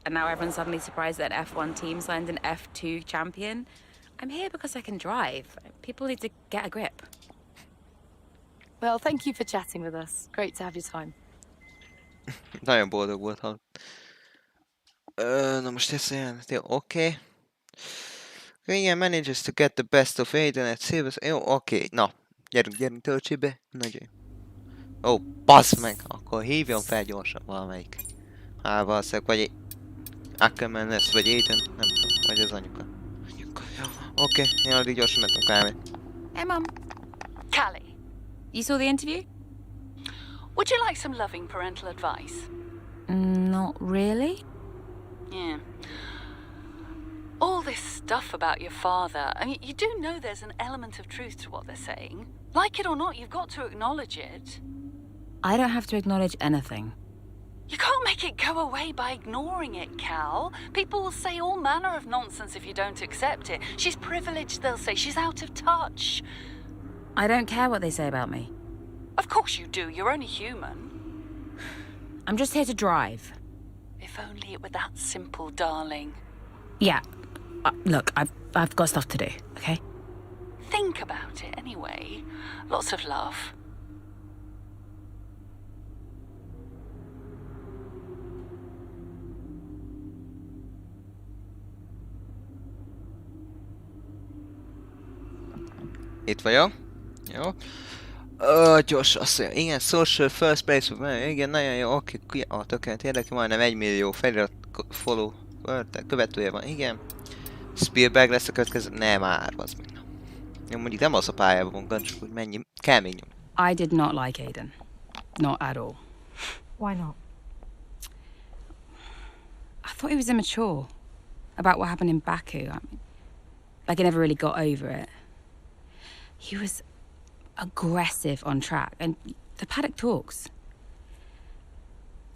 and now everyone's suddenly surprised that an F1 team signed an F2 champion. I'm here because I can drive. People need to get a grip. Well, thank you for chatting with us. Great to have your time. Nagyon boldog volt, hallott. Na most ezt jelenti, oké. Igen, manages to get the best of Aiden at Silverstone. Jó, oké, na. Gyerünk, töltsé be. Nagyon jó. Ó, bassz meg! Akkor hívjon fel gyorsan valamelyik. Valószínűleg, vagy Ackerman lesz, vagy Aiden, nem tudom, vagy az anyuka. Oké, én addig gyorsan mentem kávét. Hey, Mum. Callie, you saw the interview? Would you like some loving parental advice? Not really. Yeah. All this stuff about your father, I mean, you do know there's an element of truth to what they're saying. Like it or not, you've got to acknowledge it. I don't have to acknowledge anything. You can't make it go away by ignoring it, Cal. People will say all manner of nonsense if you don't accept it. She's privileged, they'll say. She's out of touch. I don't care what they say about me. Of course you do. You're only human. I'm just here to drive. If only it were that simple, darling. Yeah. Look, I've got stuff to do, okay? Think about it anyway. Lots of love. Itt vagyok. Jó. Gyors, azt mondja, igen, social first place, igen, nagyon jó, oké, tökélet érdekli, majdnem 1 millió felirat follow követője van, igen. Spielberg lesz a következő, nem már, az még nem. Jó, mondjuk nem az a pályában van, csak hogy mennyi, kell még nyom. I did not like Aiden. Not at all. Why not? I thought he was immature about what happened in Baku. I mean, like he never really got over it. He was aggressive on track, and the paddock talks.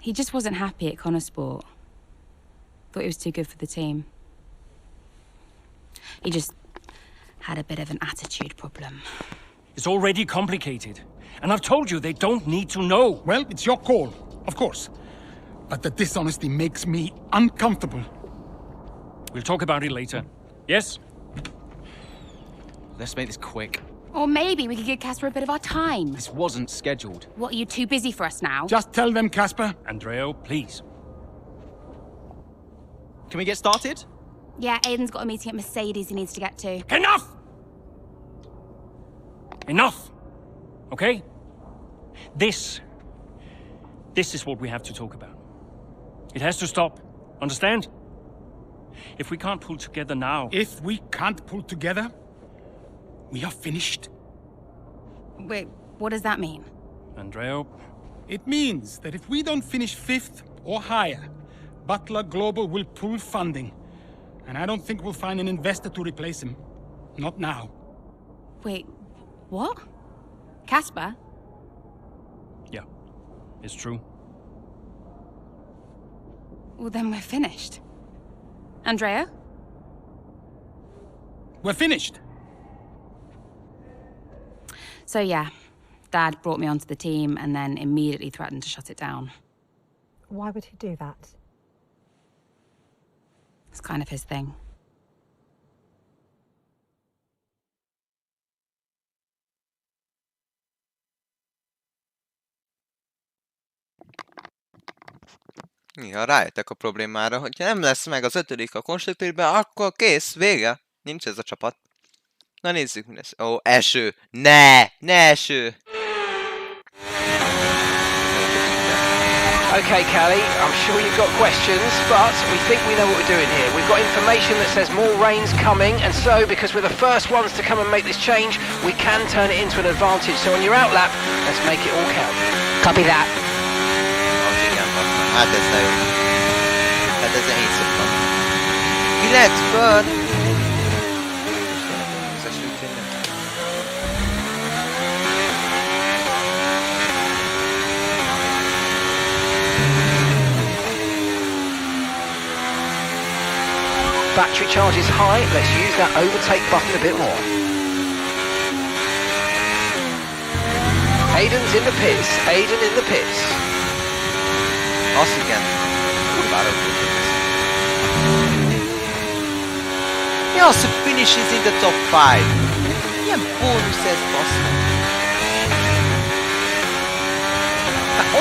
He just wasn't happy at Connosport. Thought he was too good for the team. He just had a bit of an attitude problem. It's already complicated. And I've told you they don't need to know. Well, it's your call, of course. But the dishonesty makes me uncomfortable. We'll talk about it later. Yes? Let's make this quick. Or maybe we could give Casper a bit of our time. This wasn't scheduled. What, are you too busy for us now? Just tell them, Casper. Andreo, please. Can we get started? Yeah, Aiden's got a meeting at Mercedes he needs to get to. Enough! Enough! Okay? This is what we have to talk about. It has to stop. Understand? If we can't pull together now... If we can't pull together, we are finished. Wait, what does that mean? Andreo... It means that if we don't finish 5th or higher, Butler Global will pull funding. And I don't think we'll find an investor to replace him. Not now. Wait, what? Casper? Yeah, it's true. Well, then we're finished. Andrea? We're finished. So yeah, Dad brought me onto the team and then immediately threatened to shut it down. Why would he do that? It's kind of his thing. Ja, rájöttek a problémára, hogyha nem lesz meg az 5. a konstruktőrben, akkor kész, vége. Nincs ez a csapat. Na nézzük, mi lesz. Ó, eső! Ne eső! Okay, Callie, I'm sure you've got questions, but we think we know what we're doing here. We've got information that says more rain's coming, and so, because we're the first ones to come and make this change, we can turn it into an advantage. So on your out lap, let's make it all count. Copy that. Hát ez nagyon... Hát ez én szoktam. 9-ből! Ez a sütényen. Battery charge is high, let's use that overtake button a bit more. Aiden's in the pits, Aiden in the pits. Azt igen. Kurvára ugrottam ezt. Mi az, hogy finish is in the top 5? Milyen bónusz ez, bassza?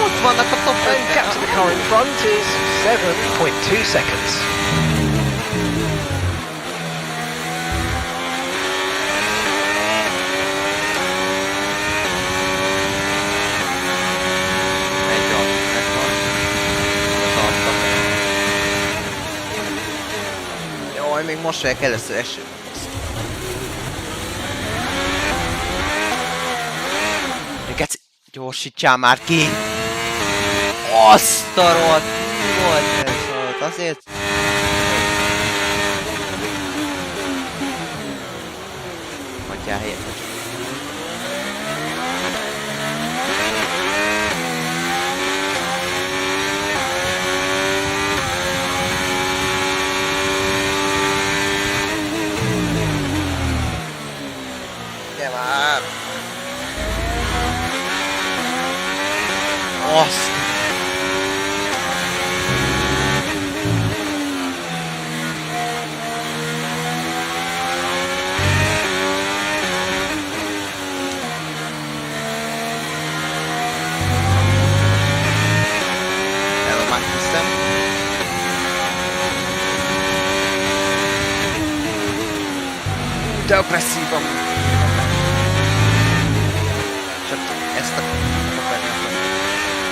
Ott vannak a top 5. Gap to the car in front is 7.2 seconds. még most vagyok először eső. Geci, gyorsítsál már ki! Azt a rohadt! Mi volt ez? Azért? Hagyjál helyet. Gyere már! Azt! Depresszívan. Csak ezt a...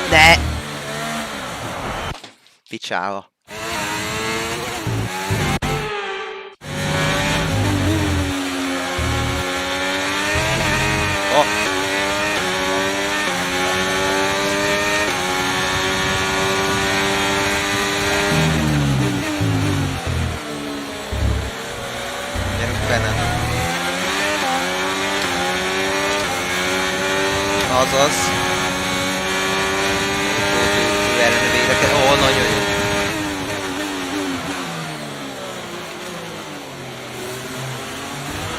Ne! Picsába. Oh. Gyerünk benne. Azaz. Ellene védeket. Ó, nagyon jó.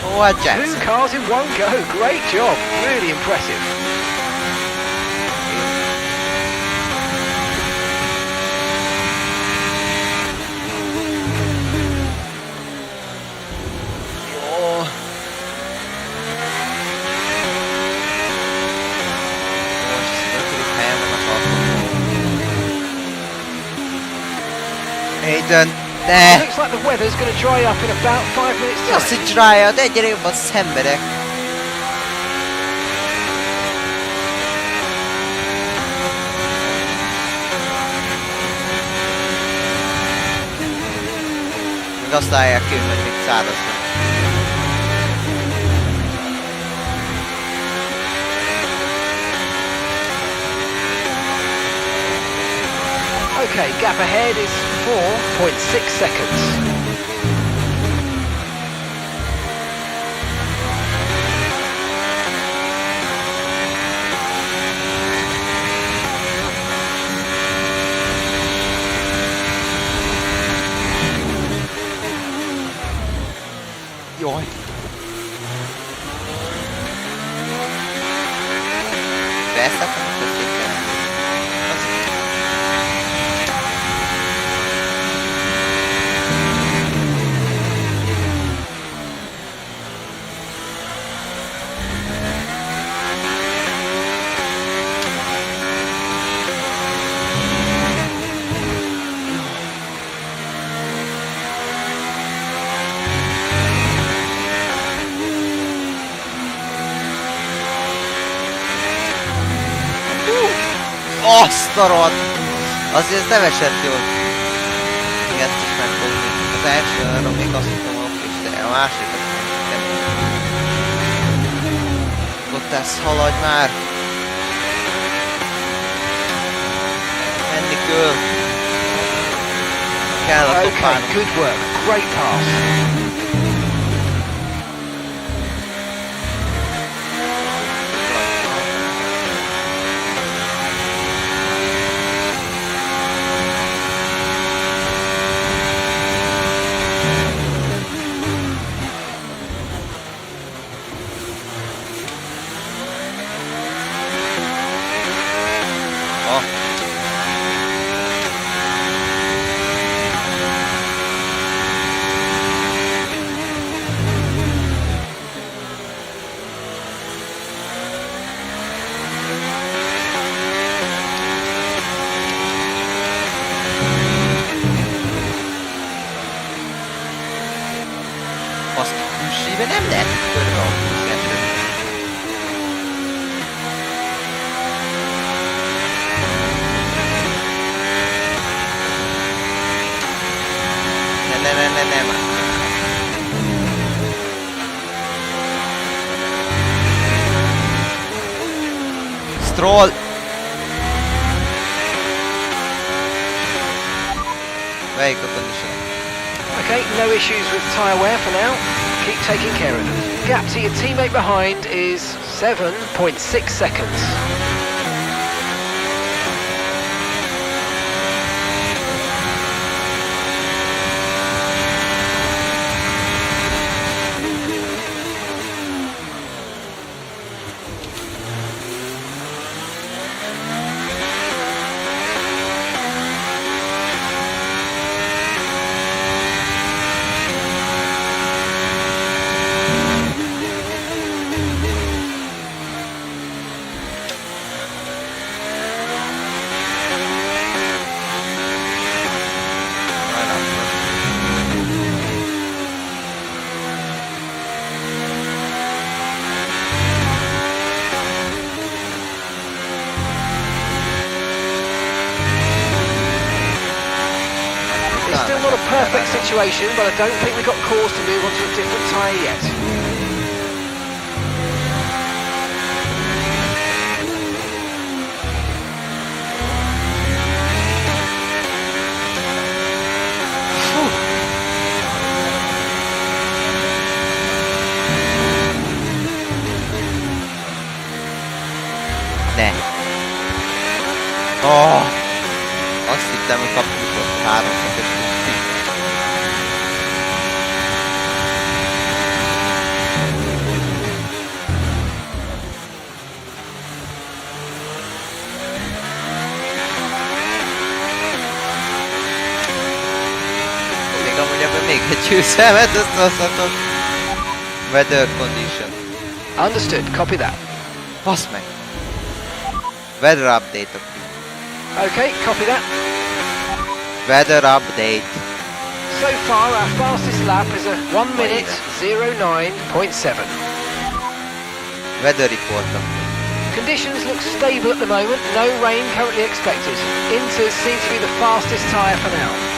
Ó, hát Jackson. 2 cars in one go. Great job. Really impressive. Aiden, ne! Looks like the weather's going to dry up in about 5 minutes time. Azt, hogy dry out, egyre jobban szenvedek. Még azt állják ki, hogy még száraz van. Okay, gap ahead is 4.6 seconds. Jaj. Persze, akkor azt a rohadt! Azért ez nem esett jól. Még ezt is megfogni. Az első arra még azt hittem, hogy de a másik az nem. Ott ezt haladj már! Menni kell a topának. Okay, good work. Great pass. Azt külsőben nem lehet körbe autózni esetleg. Nem. Stroll! Vehicle condition. Okay, no issues with tyre wear for now. Keep taking care of them. Gap to your teammate behind is 7.6 seconds. Still not a perfect situation, but I don't think we've got cause to move on to a different tyre yet. Ne. Azt hittem, hogy kapjuk ott 3 szakot. Még amúgy ebben még egy győzelmet összehozhatok. Weather condition. Understood, copy that. Basz meg. Weather update. Okay, copy that. Weather update. So far, our fastest lap is a 1 minute 09.7. Weather report. Conditions look stable at the moment, no rain currently expected. Inters seem to be the fastest tyre for now.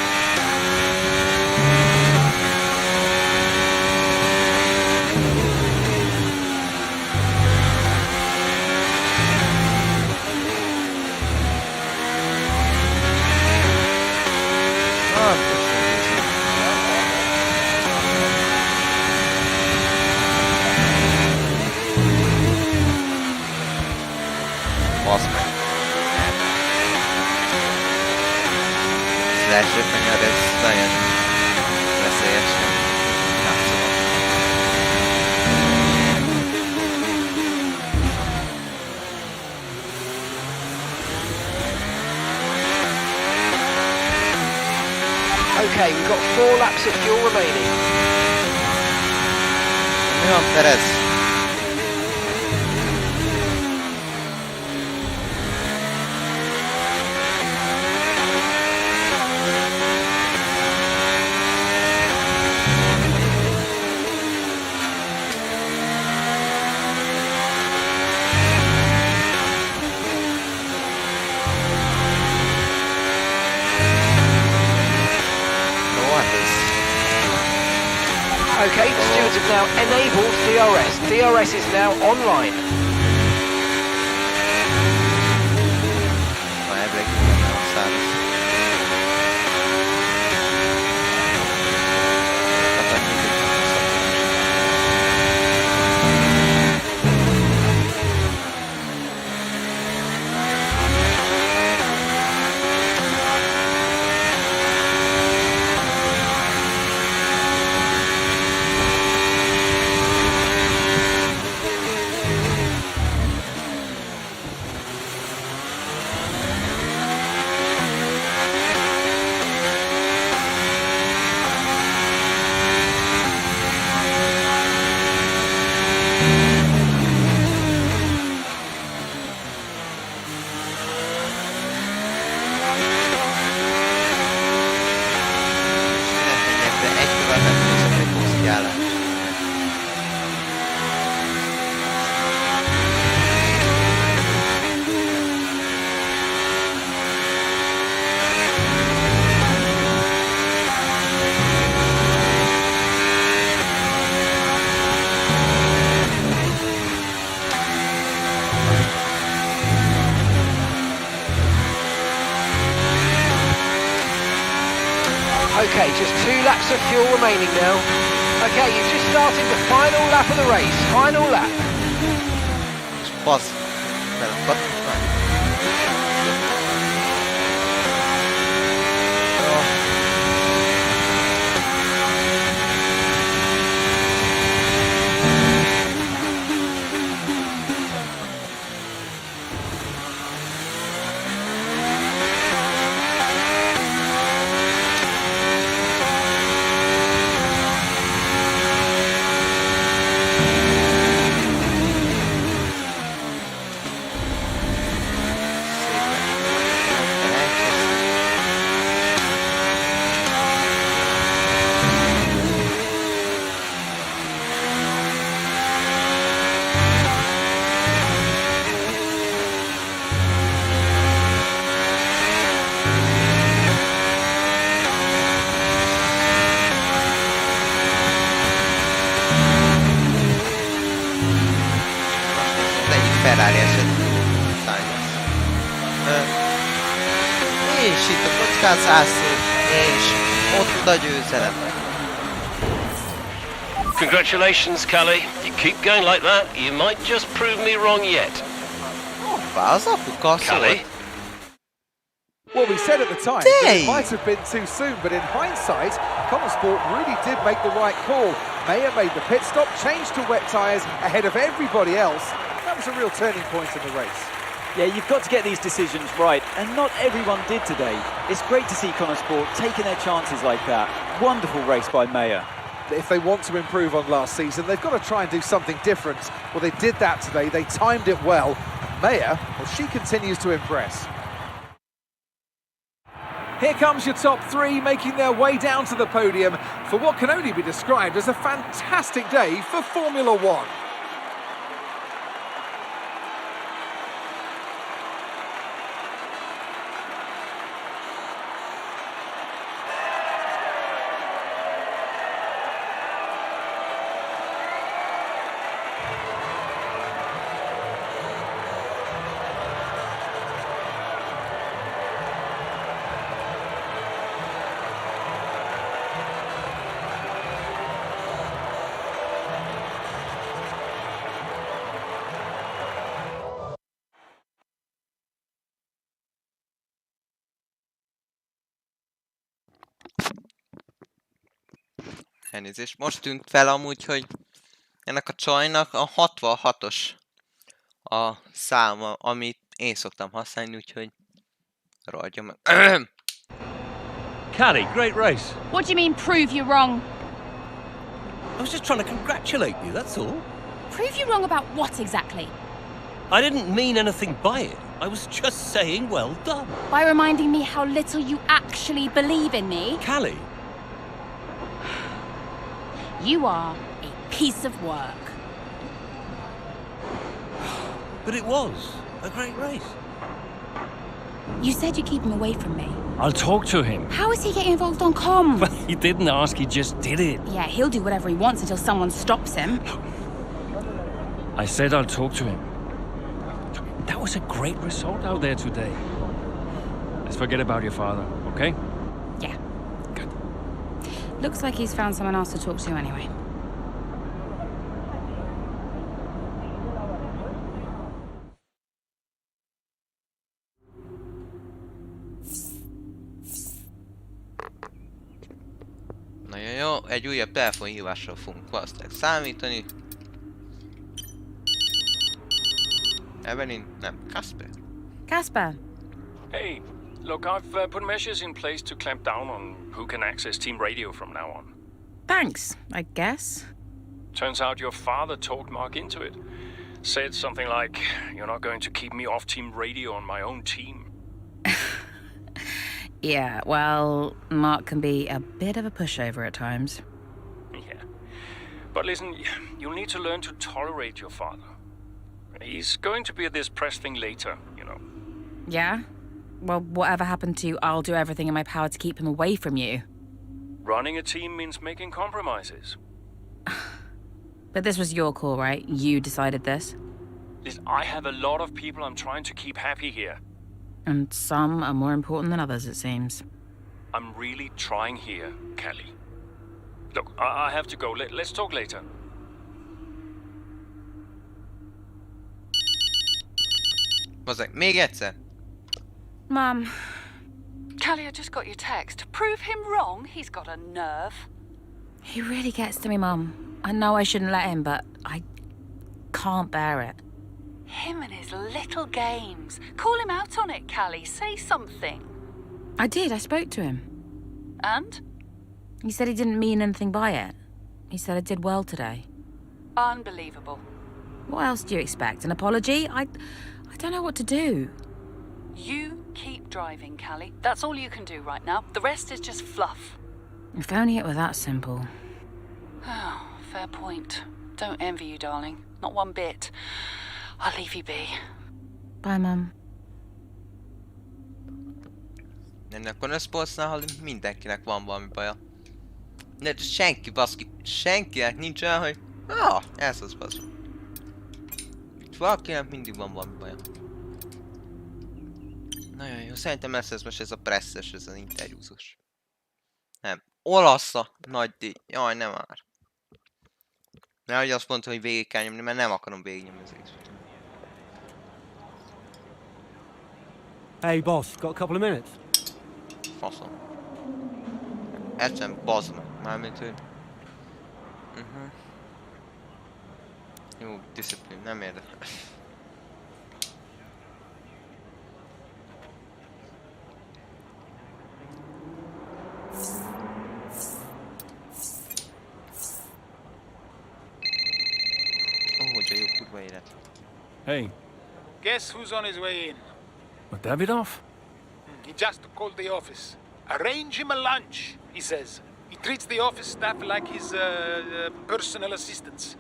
Az első kanyar, ez nagyon veszélyes. Játszom. Okay, we've got 4 laps of fuel remaining. Mi van, Perez? Okay, the stewards have now enabled DRS. DRS is now online. laps of fuel remaining now. Okay, you've just started the final lap of the race. Final lap. Basz. Belakadt. Ferrari eset szállítás. És itt a kockázászó, és ott a győzelem. Congratulations, Kelly. You keep going like that, you might just prove me wrong yet. Hoppá, az apuka Kelly? Well, we said at the time that it might have been too soon, but in hindsight, Sport really did make the right call. Meyer made the pit stop, changed to wet tyres ahead of everybody else. That was a real turning point in the race. Yeah, you've got to get these decisions right, and not everyone did today. It's great to see Sport taking their chances like that. Wonderful race by Meyer. If they want to improve on last season, they've got to try and do something different. Well, they did that today. They timed it well. Meyer, well, she continues to impress. Here comes your top three, making their way down to the podium for what can only be described as a fantastic day for Formula One. Elnézést, most tűnt fel amúgy, hogy ennek a csajnak a 66-os a száma, amit én szoktam használni, úgyhogy rohadjon meg. Caddy, great race. What do you mean, prove you're wrong? I was just trying to congratulate you, that's all. Prove you wrong about what exactly? I didn't mean anything by it. I was just saying well done. By reminding me how little you actually believe in me? Callie. You are a piece of work. But it was a great race. You said you'd keep him away from me. I'll talk to him. How is he getting involved on comms? Well, he didn't ask, he just did it. Yeah, he'll do whatever he wants until someone stops him. I said I'll talk to him. That was a great result out there today. Let's forget about your father, okay? Yeah. Good. Looks like he's found someone else to talk to anyway. Nagyon jó, egy újabb telefonhívásra fogunk valószínűleg számítani. Evelyn, nem, Casper. Casper. Hey, look, I've put measures in place to clamp down on who can access team radio from now on. Thanks, I guess. Turns out your father talked Mark into it. Said something like, you're not going to keep me off team radio on my own team. Yeah, well, Mark can be a bit of a pushover at times. Yeah. But listen, you'll need to learn to tolerate your father. He's going to be at this press thing later, you know. Yeah? Well, whatever happened to you, I'll do everything in my power to keep him away from you. Running a team means making compromises. But this was your call, right? You decided this? Listen, I have a lot of people I'm trying to keep happy here. And some are more important than others, it seems. I'm really trying here, Callie. Look, I have to go. Let's talk later. Bazzeg, még egyszer? Mum. Callie, I just got your text. Prove him wrong? He's got a nerve. He really gets to me, Mum. I know I shouldn't let him, but I can't bear it. Him and his little games. Call him out on it, Callie. Say something. I did. I spoke to him. And? He said he didn't mean anything by it. He said I did well today. Unbelievable. What else do you expect? An apology? I don't know what to do. You keep driving, Callie. That's all you can do right now. The rest is just fluff. If only it were that simple. Oh, fair point. Don't envy you, darling. Not one bit. I'll leave you be. Bye, Mum. Ennek a sportsnál mindenkinek van valami baja. De senki, baszki, senkinek nincs olyan, hogy... ez az basz. Valakinek mindig van valami baja. Nagyon jó, szerintem ez most ez a presszes, ez az interjúzós. Nem, olasz a nagy díj. Jaj, nem már. Nehogy azt mondta, hogy végig kell nyomni, mert nem akarom végignyomni az egész. Hey, boss, got a couple of minutes? Faszom. Egyszerűen bazd meg, mármint hogy... Jó, disziplín, nem érdekel. De jó kurva élet. Hey. Guess who's on his way in? What, Davidoff? He just called the office. Arrange him a lunch, he says. He treats the office staff like his personal assistants.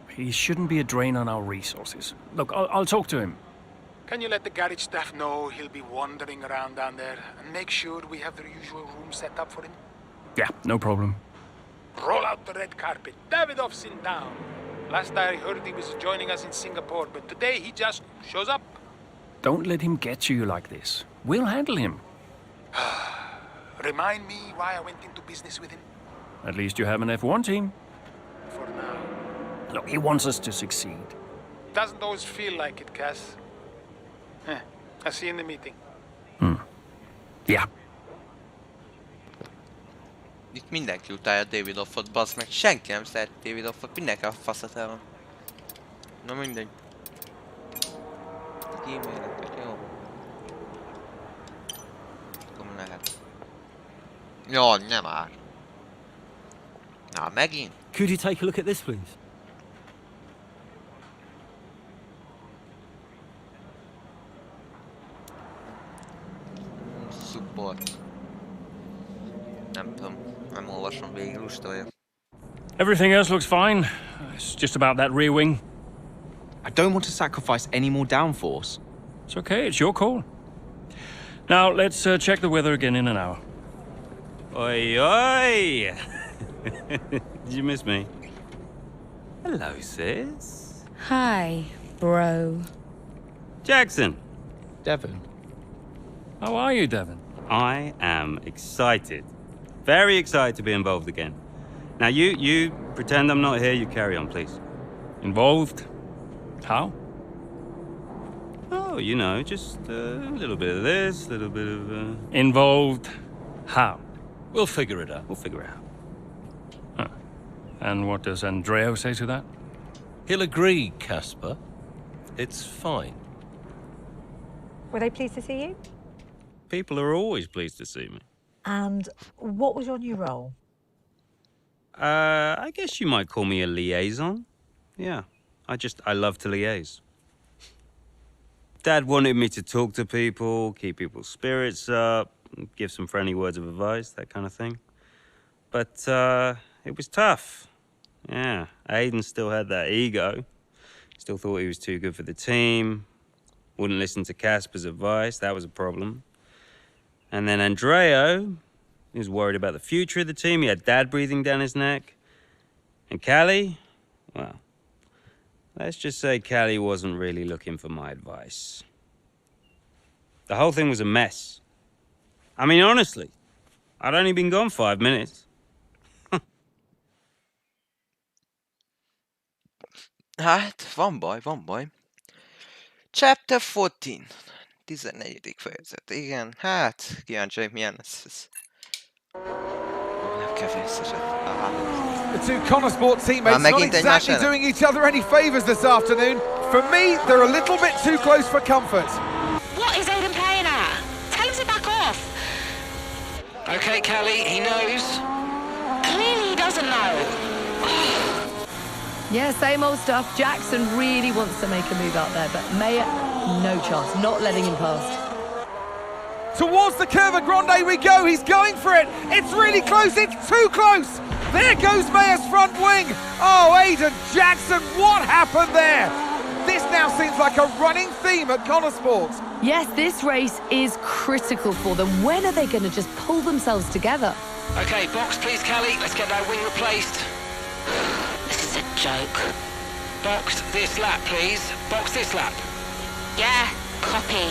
He shouldn't be a drain on our resources. Look, I'll talk to him. Can you let the garage staff know he'll be wandering around down there and make sure we have the usual room set up for him? Yeah, no problem. Roll out the red carpet. Davidoff's in town. Last I heard he was joining us in Singapore, but today he just shows up. Don't let him get to you like this. We'll handle him. Remind me why I went into business with him? At least you have an F1 team. For now. Look, he wants us to succeed. Doesn't always feel like it, Cass. I'll see you in the meeting. Yeah. Itt mindenki utálja Davidoffot, bassz meg. Senki nem szeret Davidoffot, mindenki a faszat van. Na mindegy. E-maileket, jó. Akkor lehet. Jó, nem már. Na, megint? Could you take a look at this, please? Support. Nem tudom, nem olvasom végig, lusta vagyok. Everything else looks fine. It's just about that rear wing. I don't want to sacrifice any more downforce. It's okay, it's your call. Now, let's check the weather again in an hour. Oi, oi! Did you miss me? Hello, sis. Hi, bro. Jackson. Devon. How are you, Devon? I am excited. Very excited to be involved again. Now, you pretend I'm not here. You carry on, please. Involved? How? Oh, you know, just a little bit of this, a little bit of... Involved? How? We'll figure it out. We'll figure it out. Huh. And what does Andreo say to that? He'll agree, Casper. It's fine. Were they pleased to see you? People are always pleased to see me. And what was your new role? I guess you might call me a liaison. Yeah, I love to liaise. Dad wanted me to talk to people, keep people's spirits up, give some friendly words of advice, that kind of thing. But it was tough. Yeah, Aiden still had that ego. Still thought he was too good for the team. Wouldn't listen to Casper's advice, that was a problem. And then Andreo, he was worried about the future of the team. He had Dad breathing down his neck. And Callie, well, let's just say Callie wasn't really looking for my advice. The whole thing was a mess. I mean, honestly, I'd only been gone 5 minutes. Hát, van baj. Chapter 14. 14. fejezet. Igen, hát, kíváncsi vagyok, milyen lesz ez. Nem kevészeset. The two Connorsport teammates not exactly doing each other any favours this afternoon. For me, they're a little bit too close for comfort. What is Aiden playing at? Tell him to back off. Okay, Callie, he knows. Clearly he doesn't know. Yeah, same old stuff. Jackson really wants to make a move out there, but Mayer, no chance, not letting him past. Towards the Curva Grande we go, he's going for it. It's really close, it's too close. There goes Mayer's front wing. Oh, Aiden Jackson, what happened there? This now seems like a running theme at Connorsport. Yes, this race is critical for them. When are they going to just pull themselves together? Okay, box please, Callie. Let's get that wing replaced. This is a joke. Box this lap, please. Box this lap. Yeah, copy.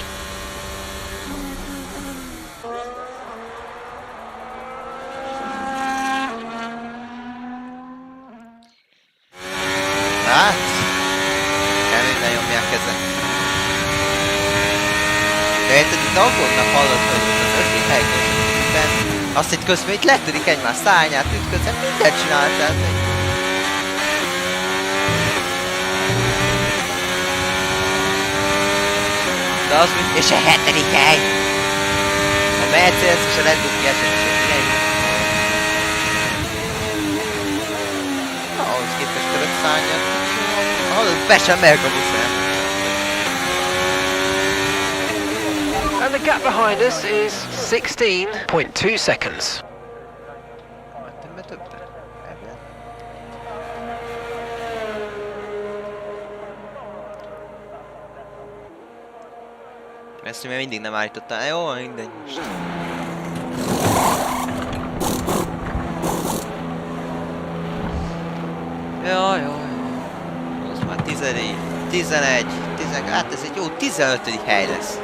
Hát, elég lenyomják ezen. De érted, itt aggódnak, hallod, hogy az 5. helyközben azt itt közben itt letörik egymás szárnyát, ütköznek, mindent csináltál. De az mint, és a 7. hely! A Mercedes és a Red Bull kiesett, ahhoz képest törött szárnyat. Hallod, be sem meg a buszán. And the gap behind us is 16.2 seconds. Ezt még mindig nem állítottál. Jó, mindegy most. Jaj. Az már 11, 12, hát ez egy jó 15. hely lesz.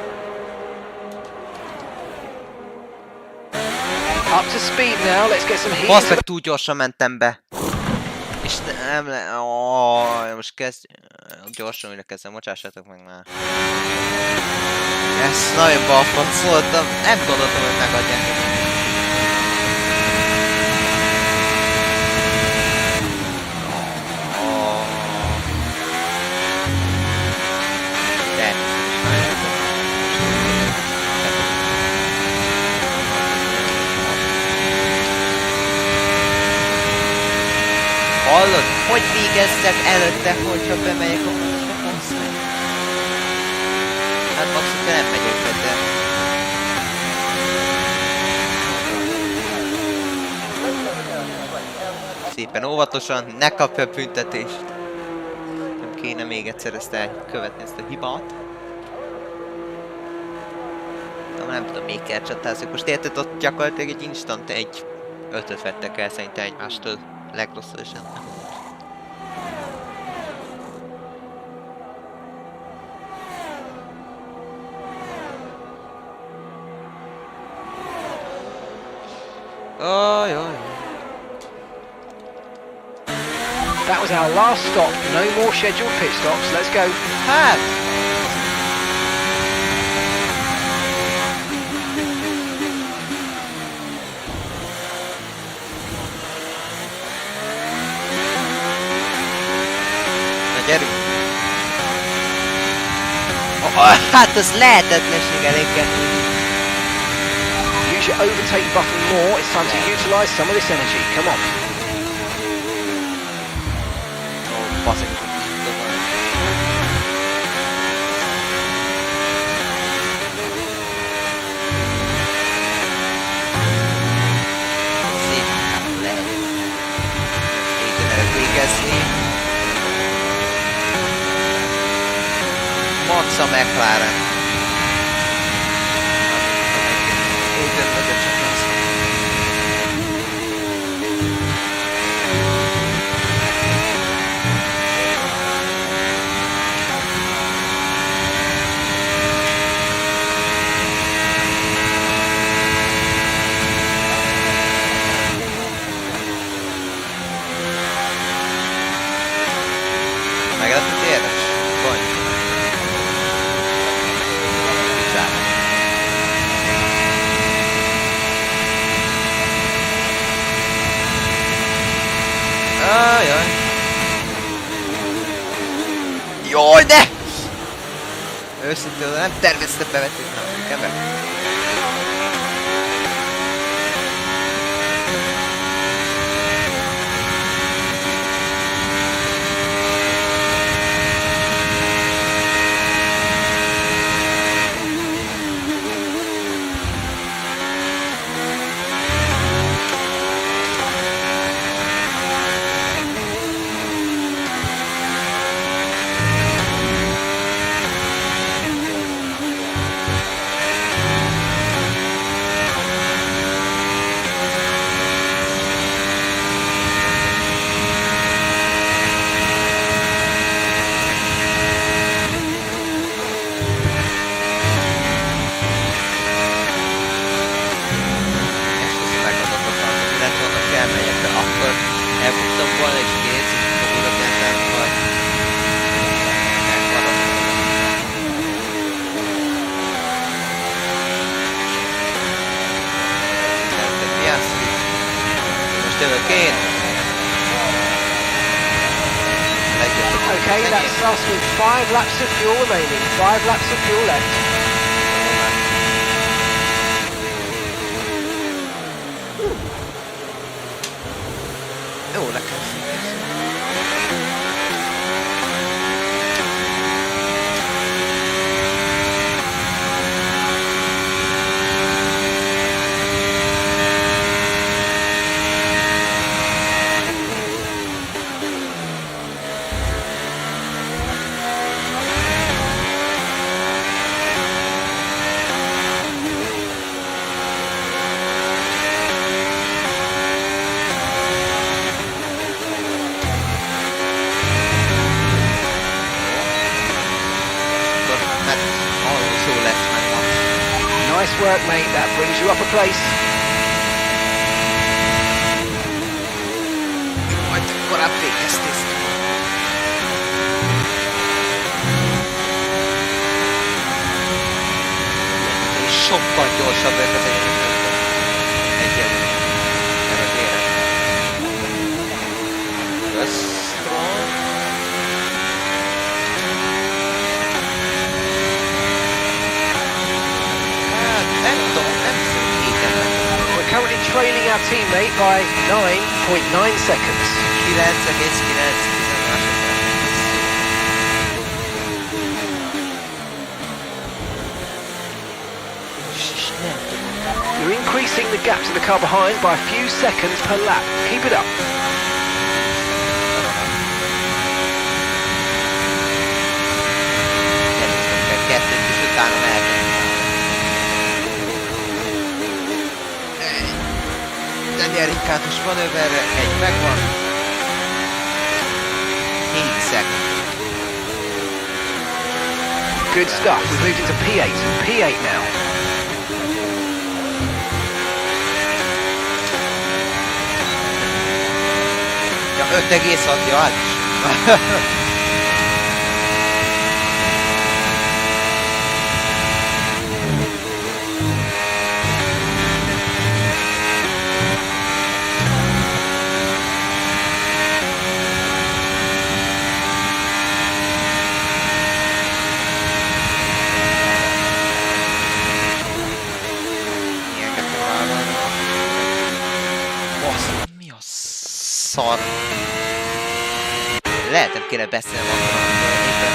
Up to speed now, let's get some heat. Basz meg, túl gyorsan mentem be. És nem most kezd... Gyorsan újra kezdem, bocsássátok meg már. Ez nagyon balfont szóltam, nem gondoltam, hogy megadják. Hallod? Hogy végezzek előtte, hogyha bemegyek a pontszra? Hát maximum nem megyek be, de... Szépen óvatosan, ne kapja büntetést. Nem kéne még egyszer ezt elkövetni, ezt a hibát. Nem tudom, még kell csatázzak. Most érted, ott gyakorlatilag egy instant egy 5-öt vettek el szerintem egymástól. Legrosszabb esetben. That was our last stop. No more scheduled pit stops. Let's go. Hát! Gyerünk! Hát az lehetetlenség eléggel. Use your overtake button more. It's time to utilise some of this energy. Come on. Oh, passing. Szépen lehet. Szépen végezni. Monza McLaren. Aiden mögött csak lesz. Meg lett a téres? Vagy? Ajaj. Jaj, de! Őszintén nem terveztem bevetni, nem kell be. Okay, that's us with 5 laps of fuel remaining. 5 laps of fuel left. Jó, nekem. Nice work, mate. That brings you up a place. Majd korább végeztél. Sokkal gyorsabb ez az egyelőre. Nem a téren. Strong. We're currently trailing our teammate by 9.9 seconds. 9,9. You're increasing the gap to the car behind by a few seconds per lap. Keep it up. Daniel Ricciardos manőverre, egy megvan. 7 second. Good stuff. We've moved into P8. P8 now. Ja, 5,6, ja, szar. Lehet, nem kéne beszélni akkor, éppen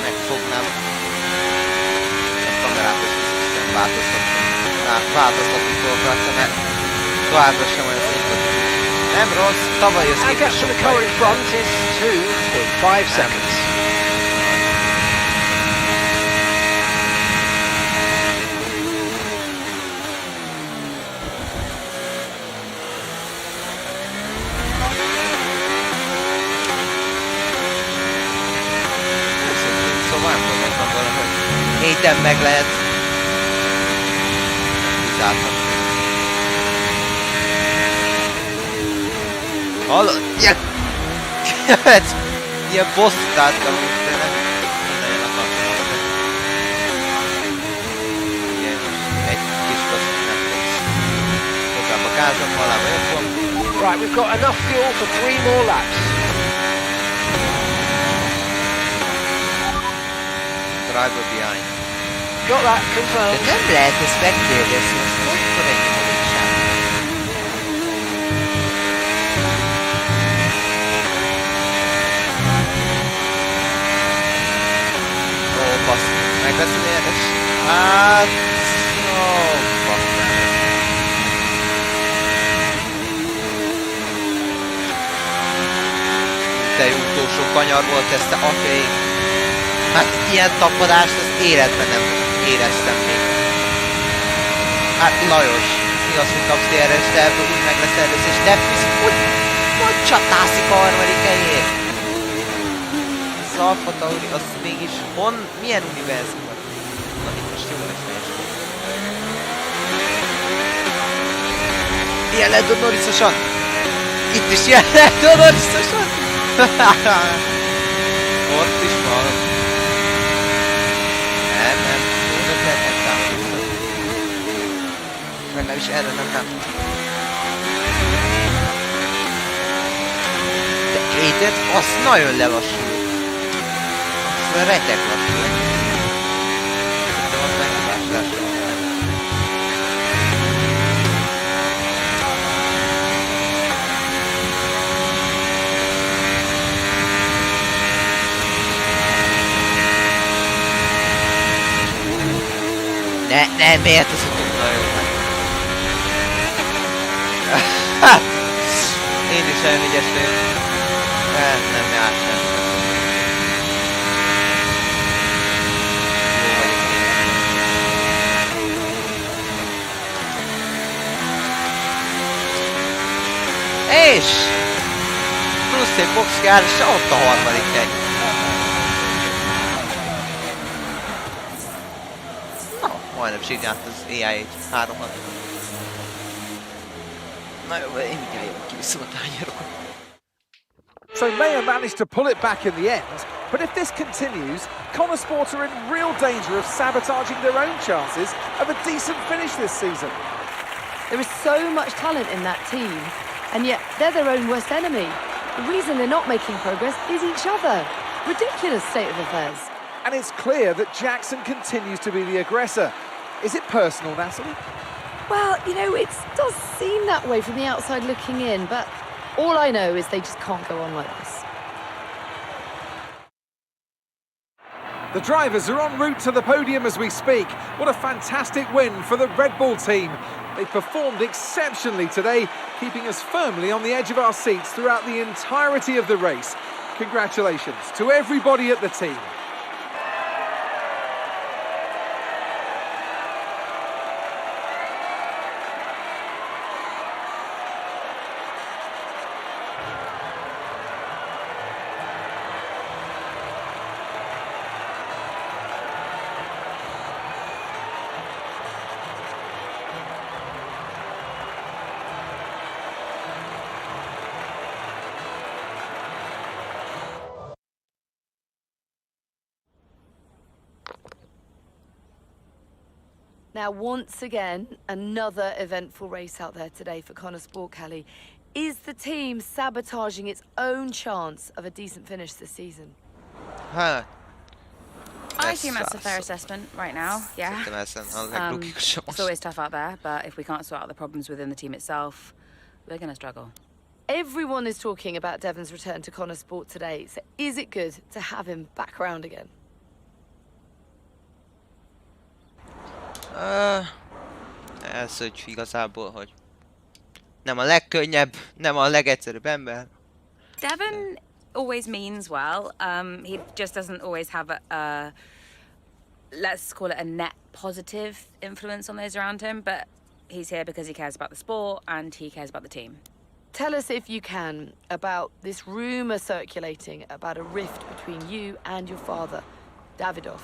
megfognám a kamerát, és nem változtatni fogok rajta, mert továbbra sem olyan szimpatikus. Nem rossz, tavaly az képest the car in front is 2.5 seconds. Héten meg lehet. Zártam. Hallod? Yeah. Ilyen bosszút álltam, de nem nagyon akartam azt. Ugye most egy kis bosszút nem tudsz. Hozzám a gázom, halába jobb van. Right, we've got enough fuel for 3 more laps. Driver behind. Got that confirmed. De nem lehet ezt megkérdezni, azt mekkora egy nyomorítság. Ó, bassz, meg lesz az érdekes. Hát... Ó, bakker. De jó utolsó kanyar volt ezt a atyaim. Hát ilyen tapadást az életben nem éreztem még. Hát Lajos, igaz, hogy kapsz DRS, de ebből úgy meg lesz először, és Defis, hogy csatászik a harmadik helyért? Az Alfa Tauri, az mégis milyen univerzum van? Na itt most jó lesz helyesen. Ilyen lehet Norrisosan! Itt is ilyen lehet Norrisosan! Ott is van. Nem, jó ötlet nem támogatom. Legalábbis erre nem. De Aiden, az nagyon lelassul. Az retek lassul. De az meghibás. Ne, miért az utóbb nagyon meg? Én is elvigyesném. Nem jár sem. Jó vagyok én. És! Plusz egy boxkár, és ott a harmadik hely. Majdnem csinált az AI-t 3-6. Na jó, én mindjárt jövök ki vissza a tányérokon. So Mayer managed to pull it back in the end, but if this continues, Connor Sport are in real danger of sabotaging their own chances of a decent finish this season. There is so much talent in that team, and yet they're their own worst enemy. The reason they're not making progress is each other. Ridiculous state of affairs. And it's clear that Jackson continues to be the aggressor. Is it personal, Natalie? Well, you know, it does seem that way from the outside looking in, but all I know is they just can't go on like this. The drivers are en route to the podium as we speak. What a fantastic win for the Red Bull team. They performed exceptionally today, keeping us firmly on the edge of our seats throughout the entirety of the race. Congratulations to everybody at the team. Now, once again, another eventful race out there today for Connor Sport, Kelly. Is the team sabotaging its own chance of a decent finish this season? Huh. I think that's a fair assessment right now, yeah. It's always tough out there, but if we can't sort out the problems within the team itself, we're going to struggle. Everyone is talking about Devon's return to Connor Sport today, so is it good to have him back around again? Ez, hogy igazából, hogy nem a legkönnyebb, nem a legegyszerűbb ember. Devon always means well. He just doesn't always have a let's call it a net positive influence on those around him, but he's here because he cares about the sport and he cares about the team. Tell us, if you can, about this rumour circulating about a rift between you and your father, Davidoff.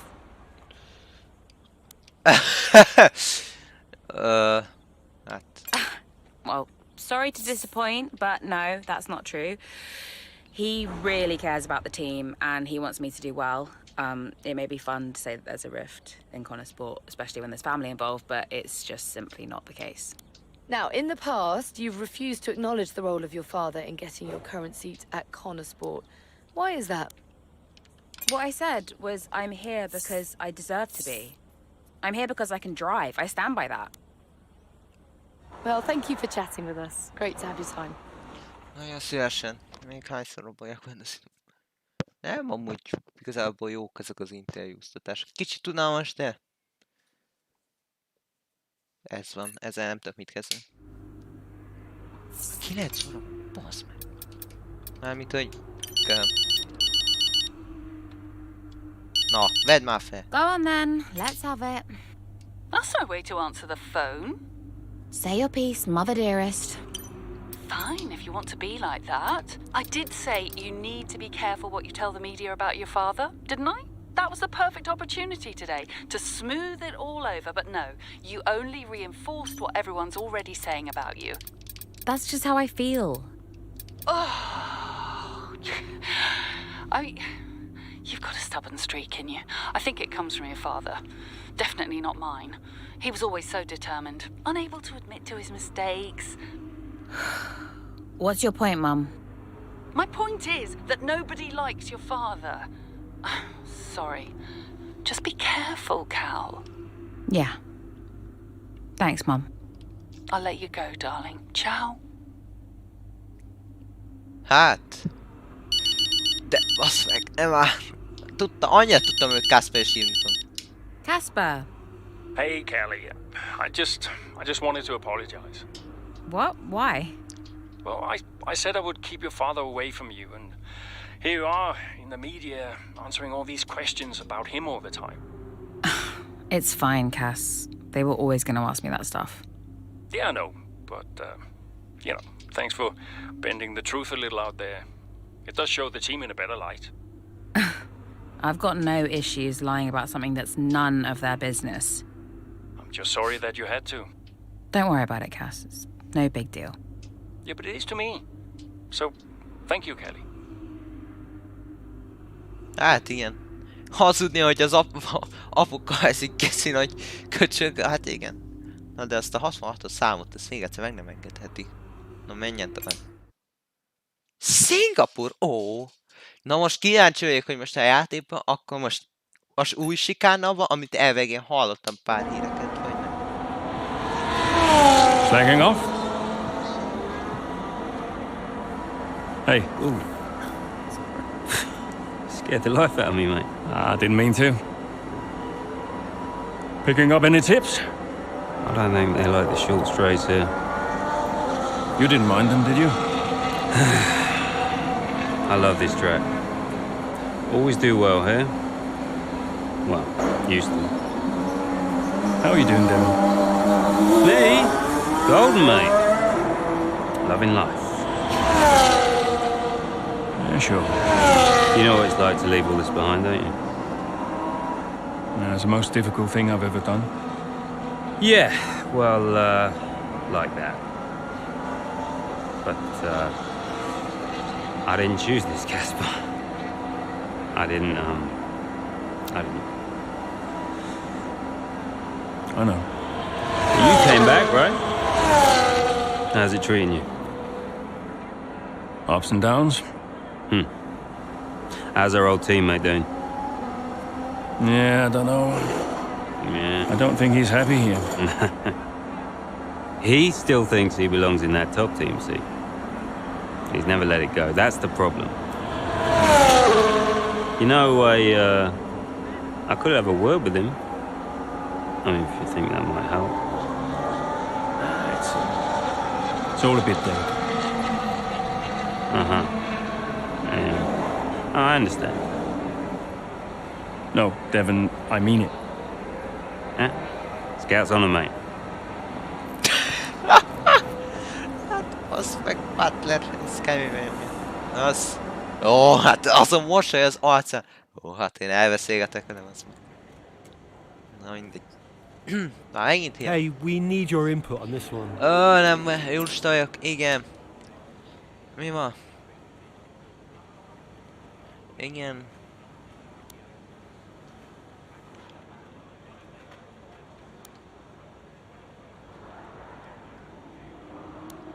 Well, sorry to disappoint, but no, that's not true. He really cares about the team and he wants me to do well. It may be fun to say that there's a rift in Connor Sport, especially when there's family involved, but it's just simply not the case. Now, in the past, you've refused to acknowledge the role of your father in getting your current seat at Connor Sport. Why is that? What I said was I'm here because I deserve to be. I'm here because I can drive. I stand by that. Well, thank you for chatting with us. Great to have your time. Nagyon szívesen. Még hányszor robbolják benne színű. Nem, amúgy igazából jók ezek az interjúztatások. Kicsit unalmas, de... Ez van, ezzel nem tudok mit kezdeni. 9 óra, basz meg. Mármint, hogy... Na, vedd már fel. Go on then, let's have it. That's no way to answer the phone. Say your piece, mother dearest. Fine, if you want to be like that. I did say you need to be careful what you tell the media about your father, didn't I? That was the perfect opportunity today to smooth it all over, but no, you only reinforced what everyone's already saying about you. That's just how I feel. Oh, you've got a stubborn streak in you. I think it comes from your father. Definitely not mine. He was always so determined, unable to admit to his mistakes. What's your point, Mum? My point is that nobody likes your father. Sorry. Just be careful, Cal. Yeah. Thanks, Mum. I'll let you go, darling. Ciao. Hát... De basz meg, nem már... Annyira tudtam, hogy Kasper is írni fog. Casper. Hey, Kelly. I just wanted to apologize. What? Why? Well, I said I would keep your father away from you, and here you are in the media answering all these questions about him all the time. It's fine, Cass. They were always going to ask me that stuff. Yeah, I know, but, you know, thanks for bending the truth a little out there. It does show the team in a better light. I've got no issues lying about something that's none of their business. I'm just sorry that you had to. Don't worry about it, Cass. It's no big deal. Yeah, but it is to me. So, thank you, Kelly. Hát igen. Hazudni, hogy az apuka eszik keszin, hogy köcsög, hát igen. Na de azt a 66-os számot, ezt még egyszer meg nem engedheti. Na menjen tovább. Szingapur? Ó! Na most kíváncsi vagyok, hogy most a játékban, akkor most az új sikánában, amit elvégén hallottam pár híreket, vagy nem. Flagging off? Hey. Ooh. Scared the life out of me, mate. I didn't mean to. Picking up any tips? I don't think they like the short straights here. You didn't mind them, did you? I love this track. Always do well here. Well, used to. How are you doing, Devon? Me? Golden, mate. Loving life. Yeah, sure. You know what it's like to leave all this behind, don't you? Yeah, it's the most difficult thing I've ever done. Yeah, well, like that. But, I didn't choose this, Casper. I didn't. I know. You came back, right? How's it treating you? Ups and downs. How's our old teammate doing? Yeah, I don't know. Yeah. I don't think he's happy here. He still thinks he belongs in that top team, see? He's never let it go. That's the problem. You know, I could have a word with him. I mean, if you think that might help. It's all a bit dead. Uh-huh. Yeah. Oh, I understand. No, Devon, I mean it. Yeah? Scouts on him, mate. Az meg Butler, ez kemény. Az... Ó, hát az a mosoly az arcán. Ó, hát én elveszélgetek velem, az meg. Na mindegy. Na megint ilyen. Hey, we need your input on this one. Nem, jólista vagyok, igen. Mi van? Igen.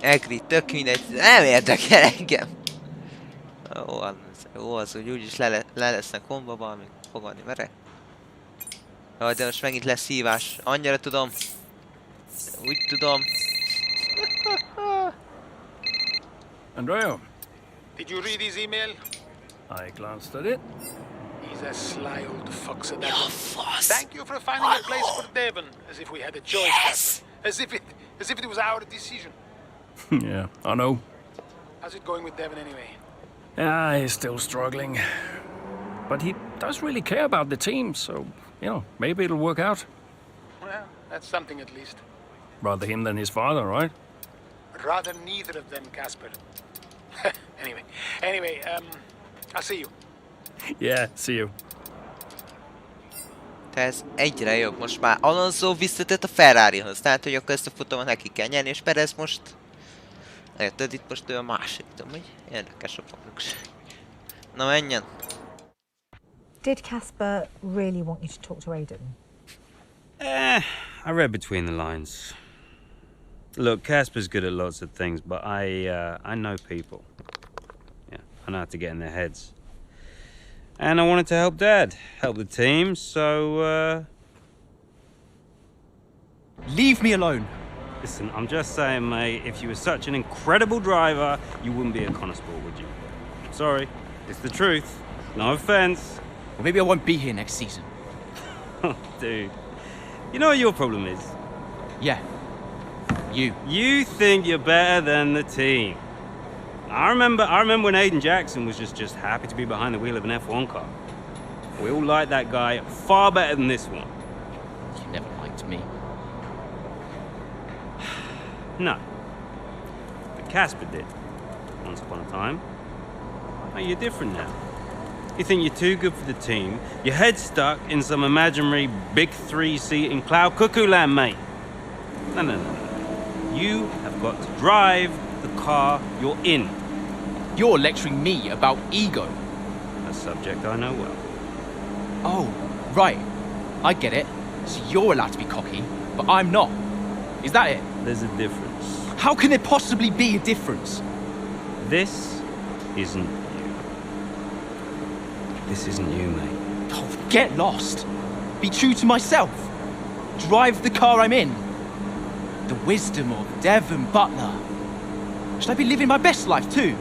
Egri, tök mindegy, nem érdekel engem. Jó, az úgy úgyis le lesznek honba valami, fogadni merek. Jaj, de most megint lesz hívás. Annyira tudom. Úgy tudom. Andrea, Did you read his email? I glanced at it. He's a sly old fox at that. Thank you for finding a place for Devon, as if we had a choice. Casper. As if it was our decision. Yeah, I know. How's it going with Devon anyway? He's still struggling. But he does really care about the team, so, maybe it'll work out. Well, that's something at least. Rather him than his father, right? Rather neither of them, Casper. Anyway, I'll see you. Yeah, see you. Te ez egyre jobb. Most már Alonso visszatett a Ferrarihoz. Tehát, hogy akkor ezt a futamot neki kell nyerni, és Perez most... Érted, itt most ő a másik. Tudom, hogy érdekes a fogjuk. Na menjen. Did Casper really want you to talk to Aiden? I read between the lines. Look, Casper's good at lots of things, but I know people. Yeah, I know how to get in their heads. And I wanted to help Dad, help the team, so, Leave me alone. Listen, I'm just saying, mate, if you were such an incredible driver, you wouldn't be a Connosport, would you? Sorry, it's the truth. No offense. Well, maybe I won't be here next season. Dude, you know what your problem is? Yeah. You think you're better than the team. I remember when Aiden Jackson was just happy to be behind the wheel of an F1 car. We all liked that guy far better than this one. You never liked me. No. But Casper did. Once upon a time. Oh, you're different now. You think you're too good for the team. Your head's stuck in some imaginary big three-seat in cloud cuckoo land, mate. No. You have got to drive the car you're in. You're lecturing me about ego. A subject I know well. Oh, right. I get it. So you're allowed to be cocky, but I'm not. Is that it? There's a difference. How can there possibly be a difference? This isn't you. This isn't you, mate. Oh, get lost. Be true to myself. Drive the car I'm in. The wisdom of Devon Butler. Should I be living my best life too?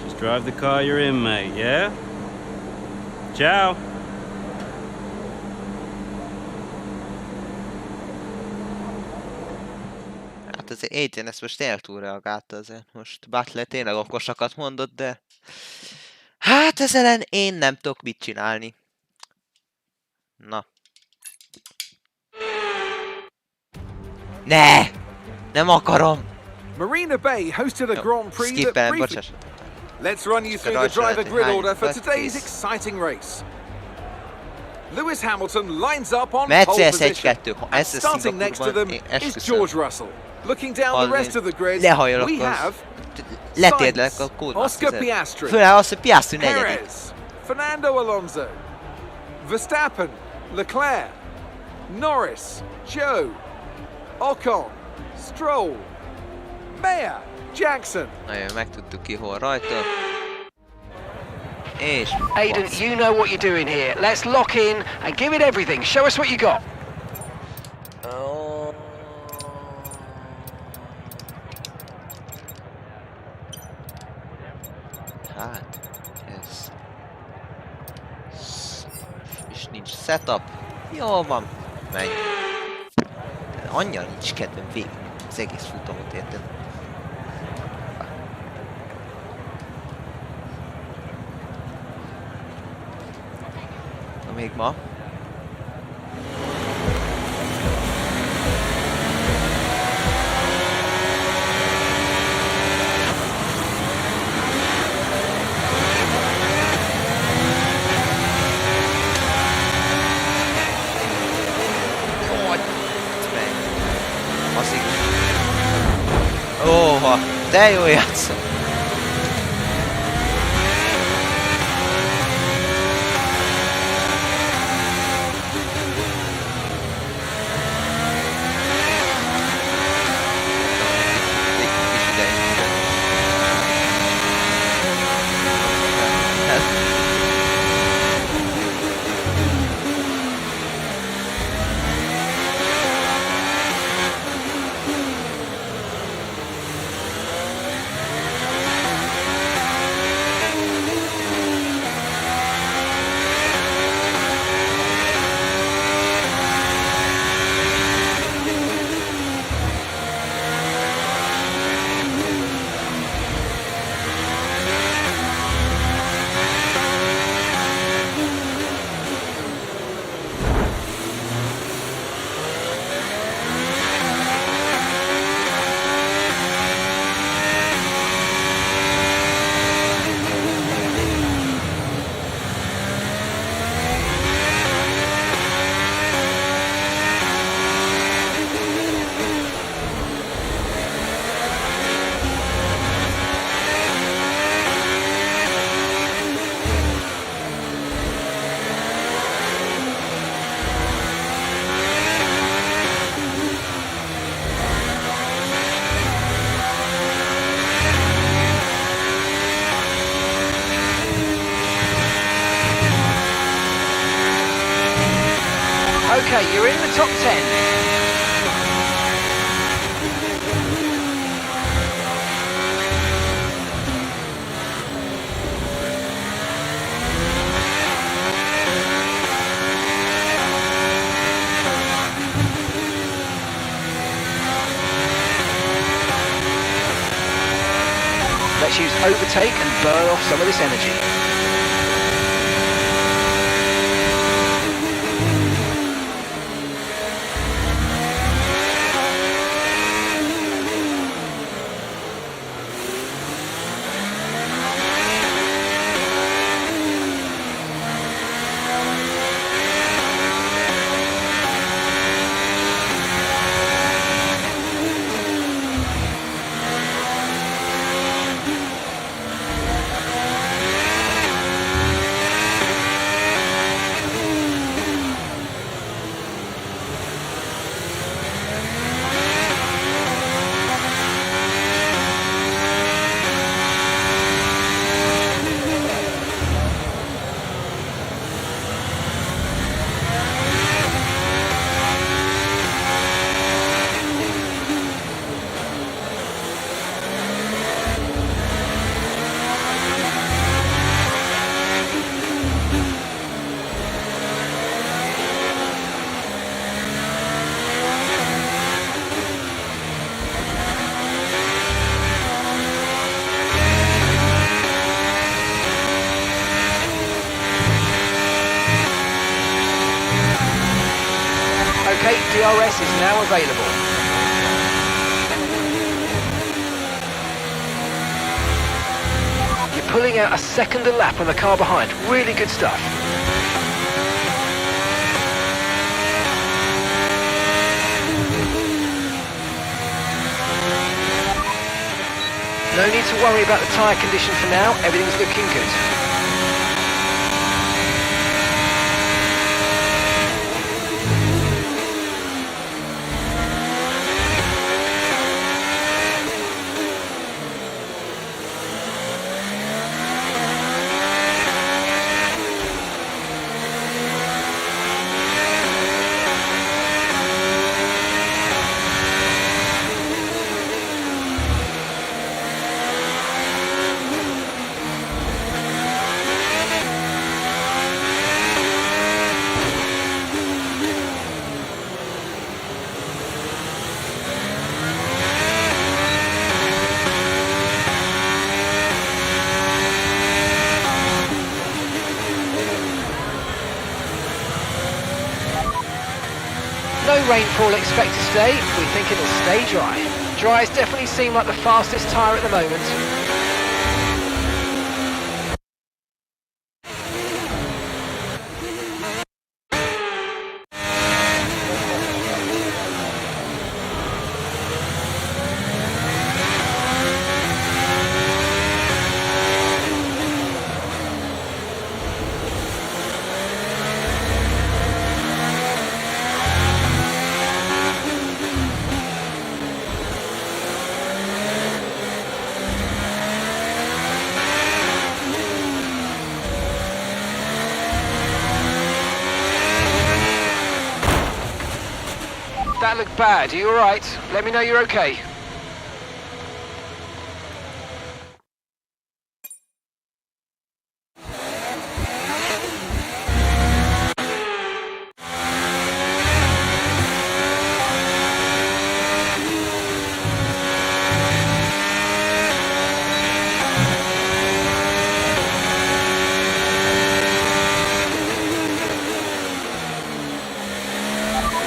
Just drive the car you're in, mate, yeah? Ciao. Hát azért Aiden ezt most eltúlreagálta azért. Most Butler tényleg okosakat mondott, de... Hát ezzel ellen én nem tudok mit csinálni. Na. Ne! Nem akarom! Marina Bay hosted a Grand Prix that Skippen, briefly... bocsás. Let's run you through the driver grid order for today's exciting race. Lewis Hamilton lines up on pole position. And starting next to them is George Russell. Looking down the rest of the grid, we have Sainz, Oscar Piastri, Perez, Fernando Alonso, Verstappen, Leclerc, Norris, Joe, Ocon, Stroll, Mayer, Jackson. Nagyon megtudtuk ki hol rajta. És... Aiden, you know what you're doing here. Let's lock in and give it everything. Show us what you got. Hát... Ez... És nincs setup. Jó van. Menj. Annyira nincs kedvem végig az egész futamot, érted? Na még ma. Óha, de jó játszom! Okay, you're in the top 10. Let's use overtake and burn off some of this energy. Okay, DRS is now available. You're pulling out a second a lap on the car behind. Really good stuff. No need to worry about the tyre condition for now. Everything's looking good. No rainfall expected today. We think it'll stay dry. Dries definitely seem like the fastest tyre at the moment. That looked bad. Are you alright? Let me know you're okay.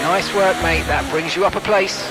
Nice work, mate. That brings you up a place.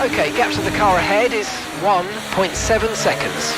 Okay, gap to the car ahead is 1.7 seconds.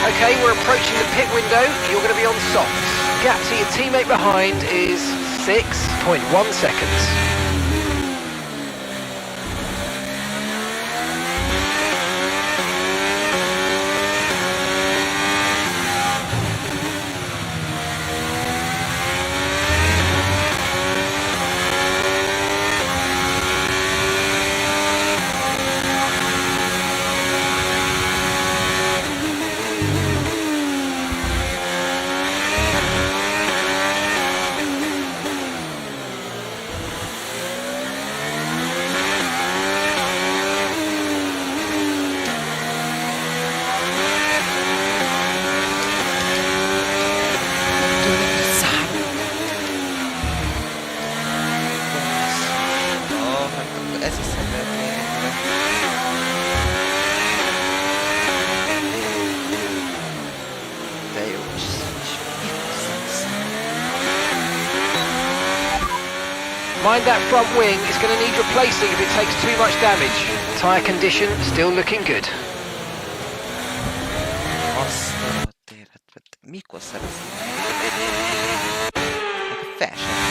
Okay, we're approaching the pit window. You're going to be on softs. Gap to your teammate behind is 6.1 seconds. Mind that front wing, it's going to need replacing if it takes too much damage. Tyre condition still looking good. Azt a téret, mikor szereztem? Fel sem.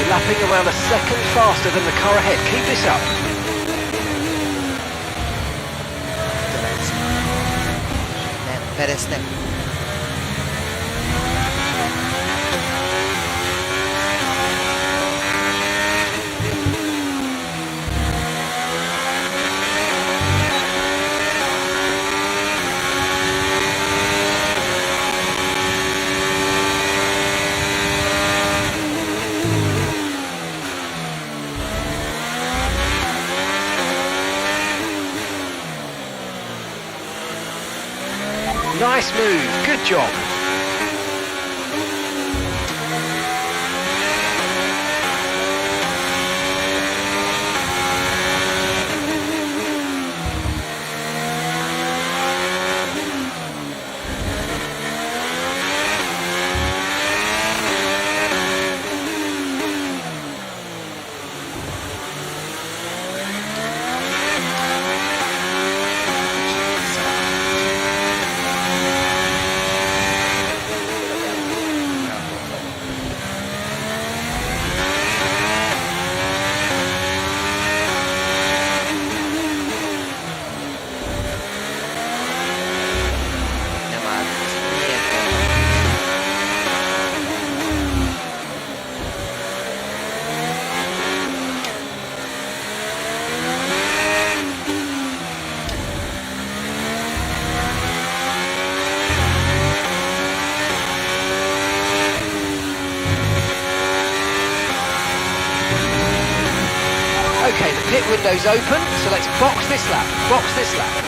Lapping around a second faster than the car ahead. Keep this up. Perez nem. Nice move, good job. Pit windows open, so let's box this lap. Box this lap.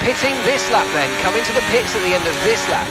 Pitting this lap then, coming to the pits at the end of this lap.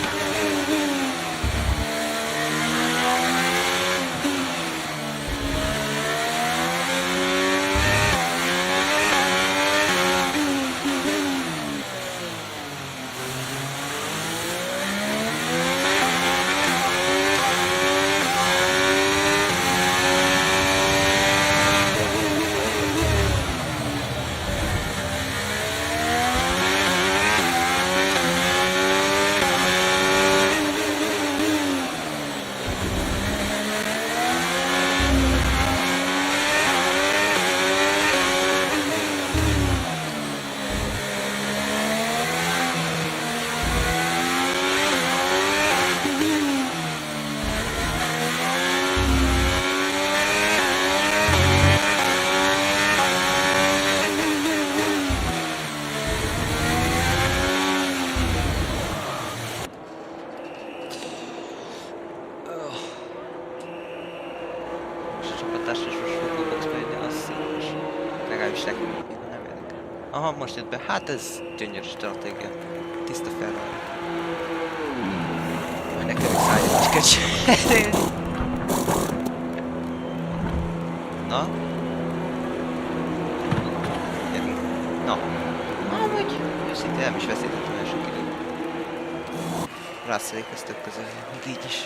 Aha, most jött be. Hát ez gyönyörű stratégia. Tiszta Ferrari. Majd nekem is szállítás cserélni. Na? Na. Amúgy őszintén nem is veszítettem első időt. Russell ez tök közel, még így is.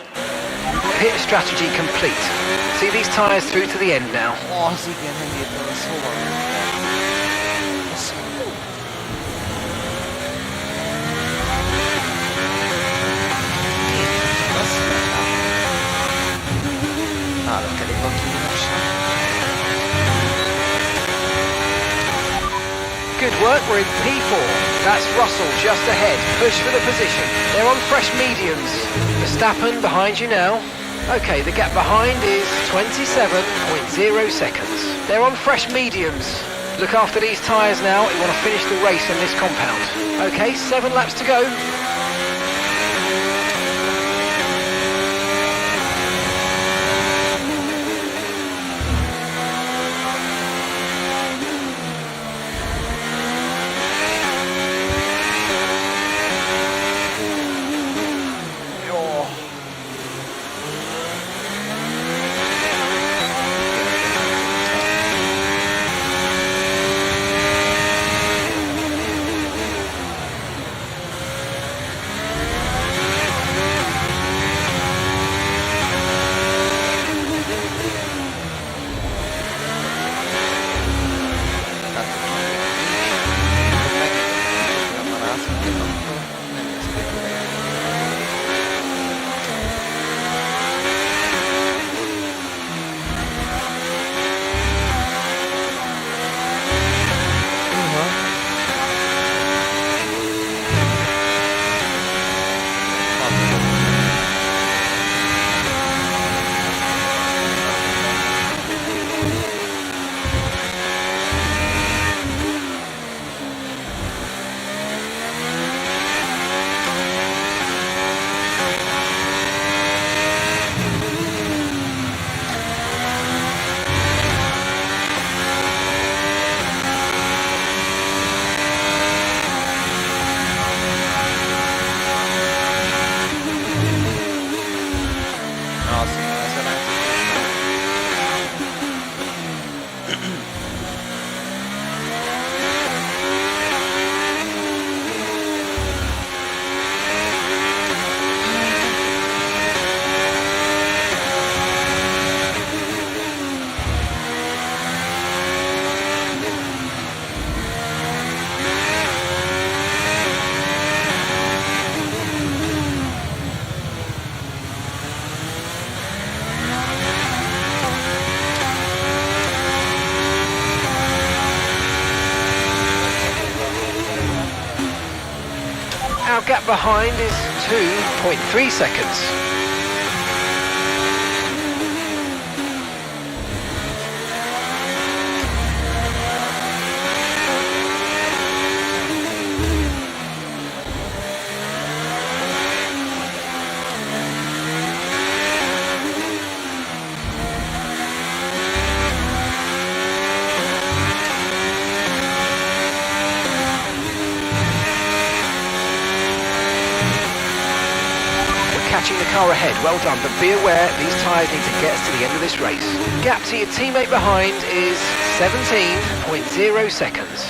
Pit strategy complete. See these tyres through to the end now. Az igen, nem értem, az hova. Good work, we're in P4. That's Russell just ahead. Push for the position. They're on fresh mediums. Verstappen behind you now. Okay, the gap behind is 27.0 seconds. They're on fresh mediums. Look after these tyres now. You want to finish the race on this compound. Okay, 7 laps to go. gap behind is 2.3 seconds. Catching the car ahead, well done, but be aware these tyres need to get us to the end of this race. Gap to your teammate behind is 17.0 seconds.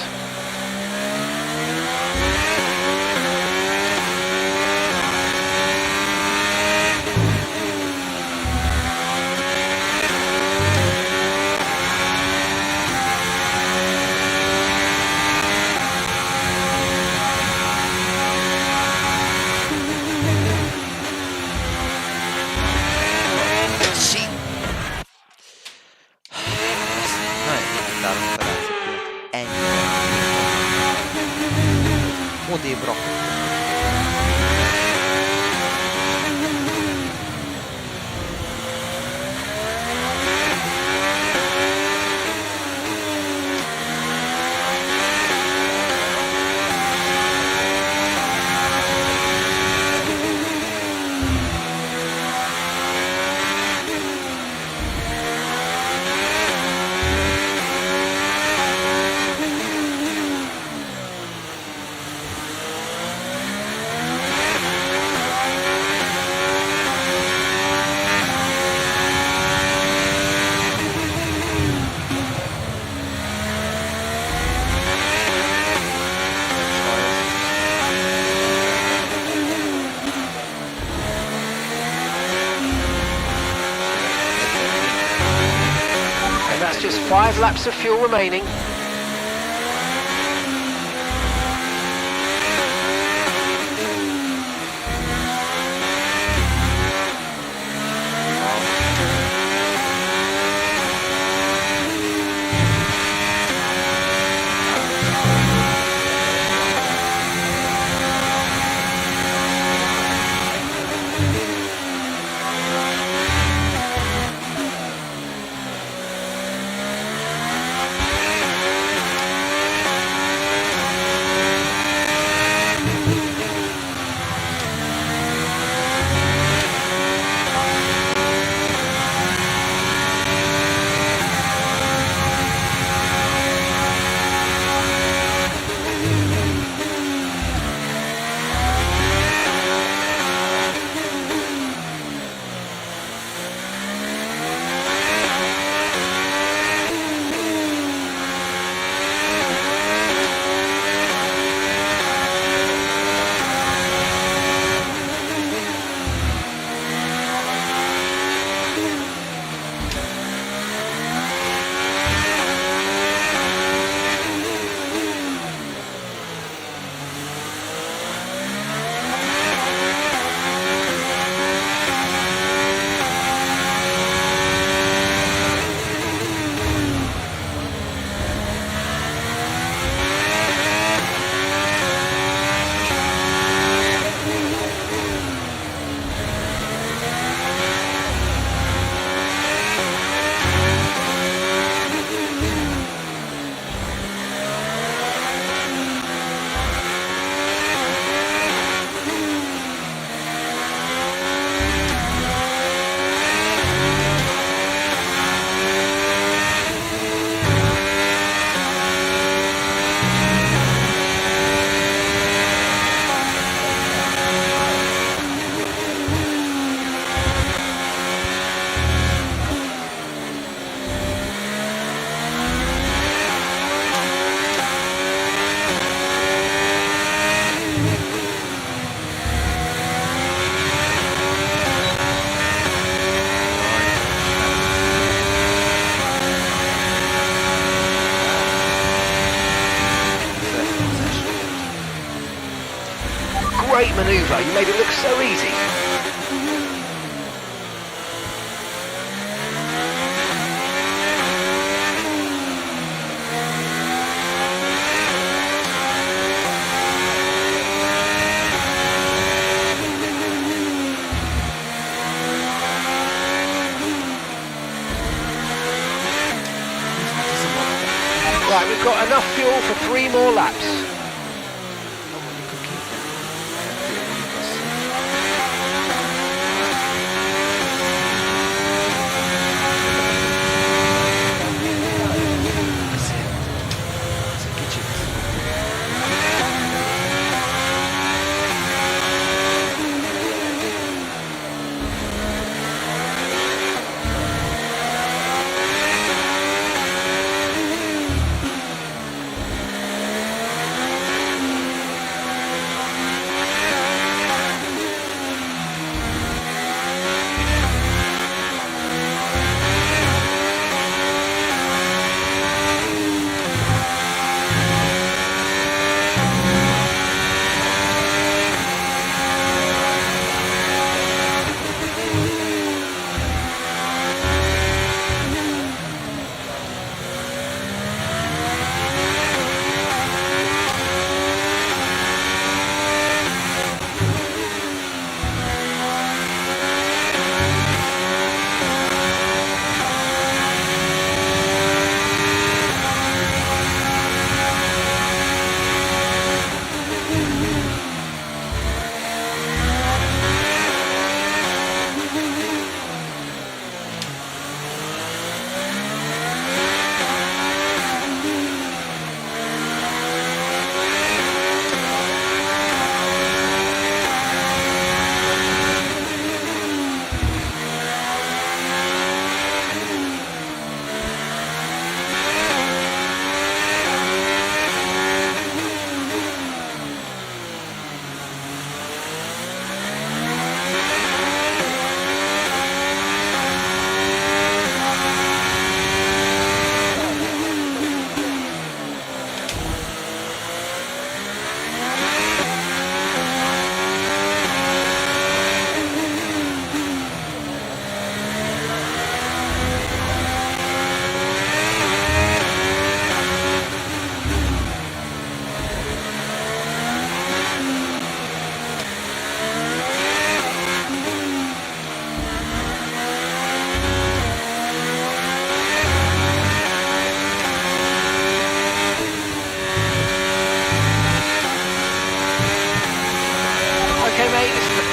Odébb rakott. Just 5 laps of fuel remaining. Great manoeuvre, you made it look so easy. Right, we've got enough fuel for 3 more laps.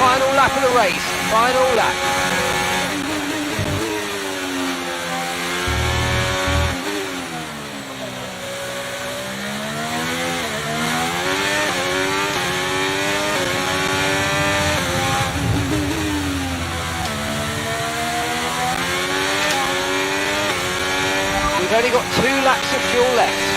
Final lap of the race, final lap. We've only got 2 laps of fuel left.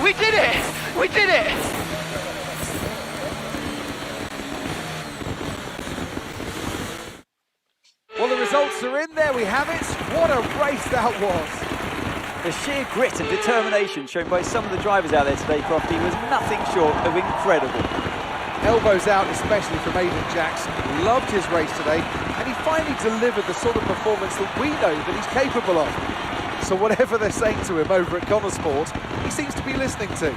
We did it! We did it! Well, the results are in. There we have it. What a race that was. The sheer grit and determination shown by some of the drivers out there today, Crofty, was nothing short of incredible. Elbows out, especially from Aiden Jackson. Loved his race today, and he finally delivered the sort of performance that we know that he's capable of. So whatever they're saying to him over at Connor Sport, he seems to be listening to.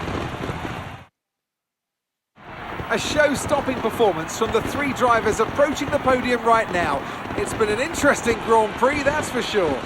A show-stopping performance from the three drivers approaching the podium right now. It's been an interesting Grand Prix, that's for sure.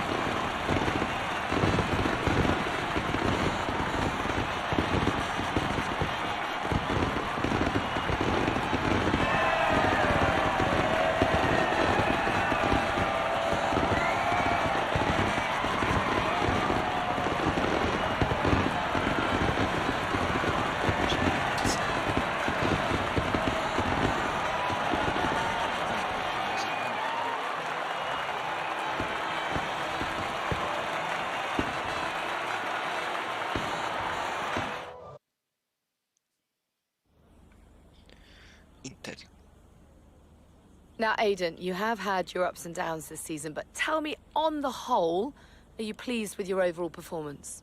Now, Aidan, you have had your ups and downs this season, but tell me, on the whole, are you pleased with your overall performance?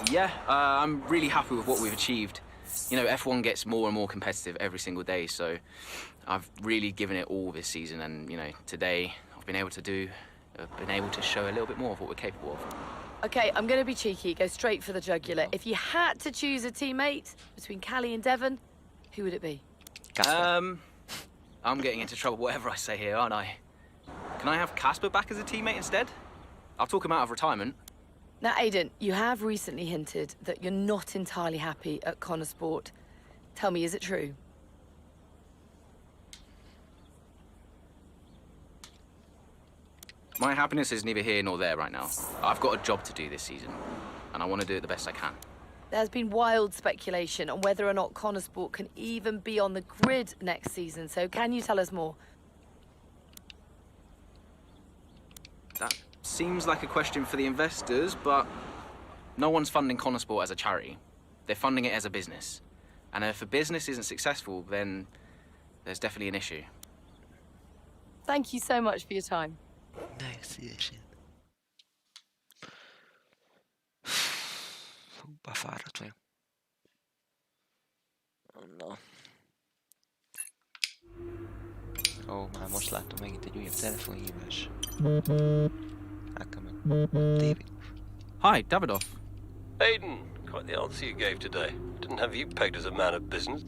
Yeah, I'm really happy with what we've achieved. You know, F1 gets more and more competitive every single day, so I've really given it all this season, and, you know, today I've been able to show a little bit more of what we're capable of. Okay, I'm going to be cheeky, go straight for the jugular. If you had to choose a teammate between Callie and Devon, who would it be? I'm getting into trouble whatever I say here, aren't I? Can I have Casper back as a teammate instead? I'll talk him out of retirement. Now, Aidan, you have recently hinted that you're not entirely happy at Connor Sport. Tell me, is it true? My happiness is neither here nor there right now. I've got a job to do this season, and I want to do it the best I can. There's been wild speculation on whether or not Connor Sport can even be on the grid next season, so can you tell us more? That seems like a question for the investors, but no one's funding Connor Sport as a charity. They're funding it as a business. And if a business isn't successful, then there's definitely an issue. Thank you so much for your time. Befáradt vagyok. Na. Ó, már most láttam megint egy újabb telefonhívás. David. Hi, Davidoff. Aidan, quite the answer you gave today. Didn't have you pegged as a man of business.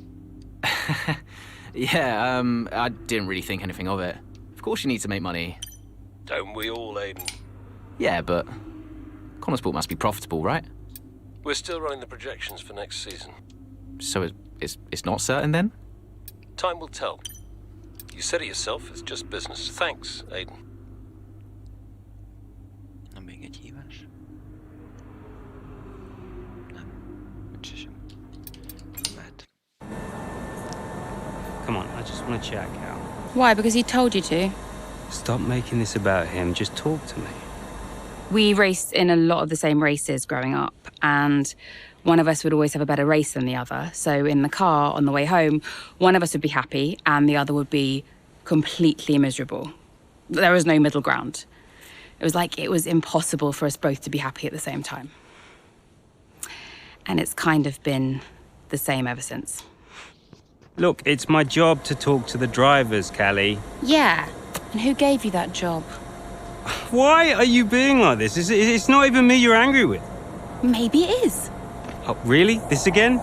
Yeah, I didn't really think anything of it. Of course you need to make money. Don't we all, Aidan? Yeah, but Connor Sport must be profitable, right? We're still running the projections for next season. So it's not certain then? Time will tell. You said it yourself, it's just business. Thanks, Aidan. Na, még egy hívás? Nem. Nincs sem. Mehet. Come on, I just want to chat, Cal. Why? Because he told you to? Stop making this about him. Just talk to me. We raced in a lot of the same races growing up, and one of us would always have a better race than the other. So in the car on the way home, one of us would be happy and the other would be completely miserable. There was no middle ground. It was like it was impossible for us both to be happy at the same time. And it's kind of been the same ever since. Look, it's my job to talk to the drivers, Callie. Yeah, and who gave you that job? Why are you being like this? It's not even me you're angry with. Maybe it is. Oh, really? This again?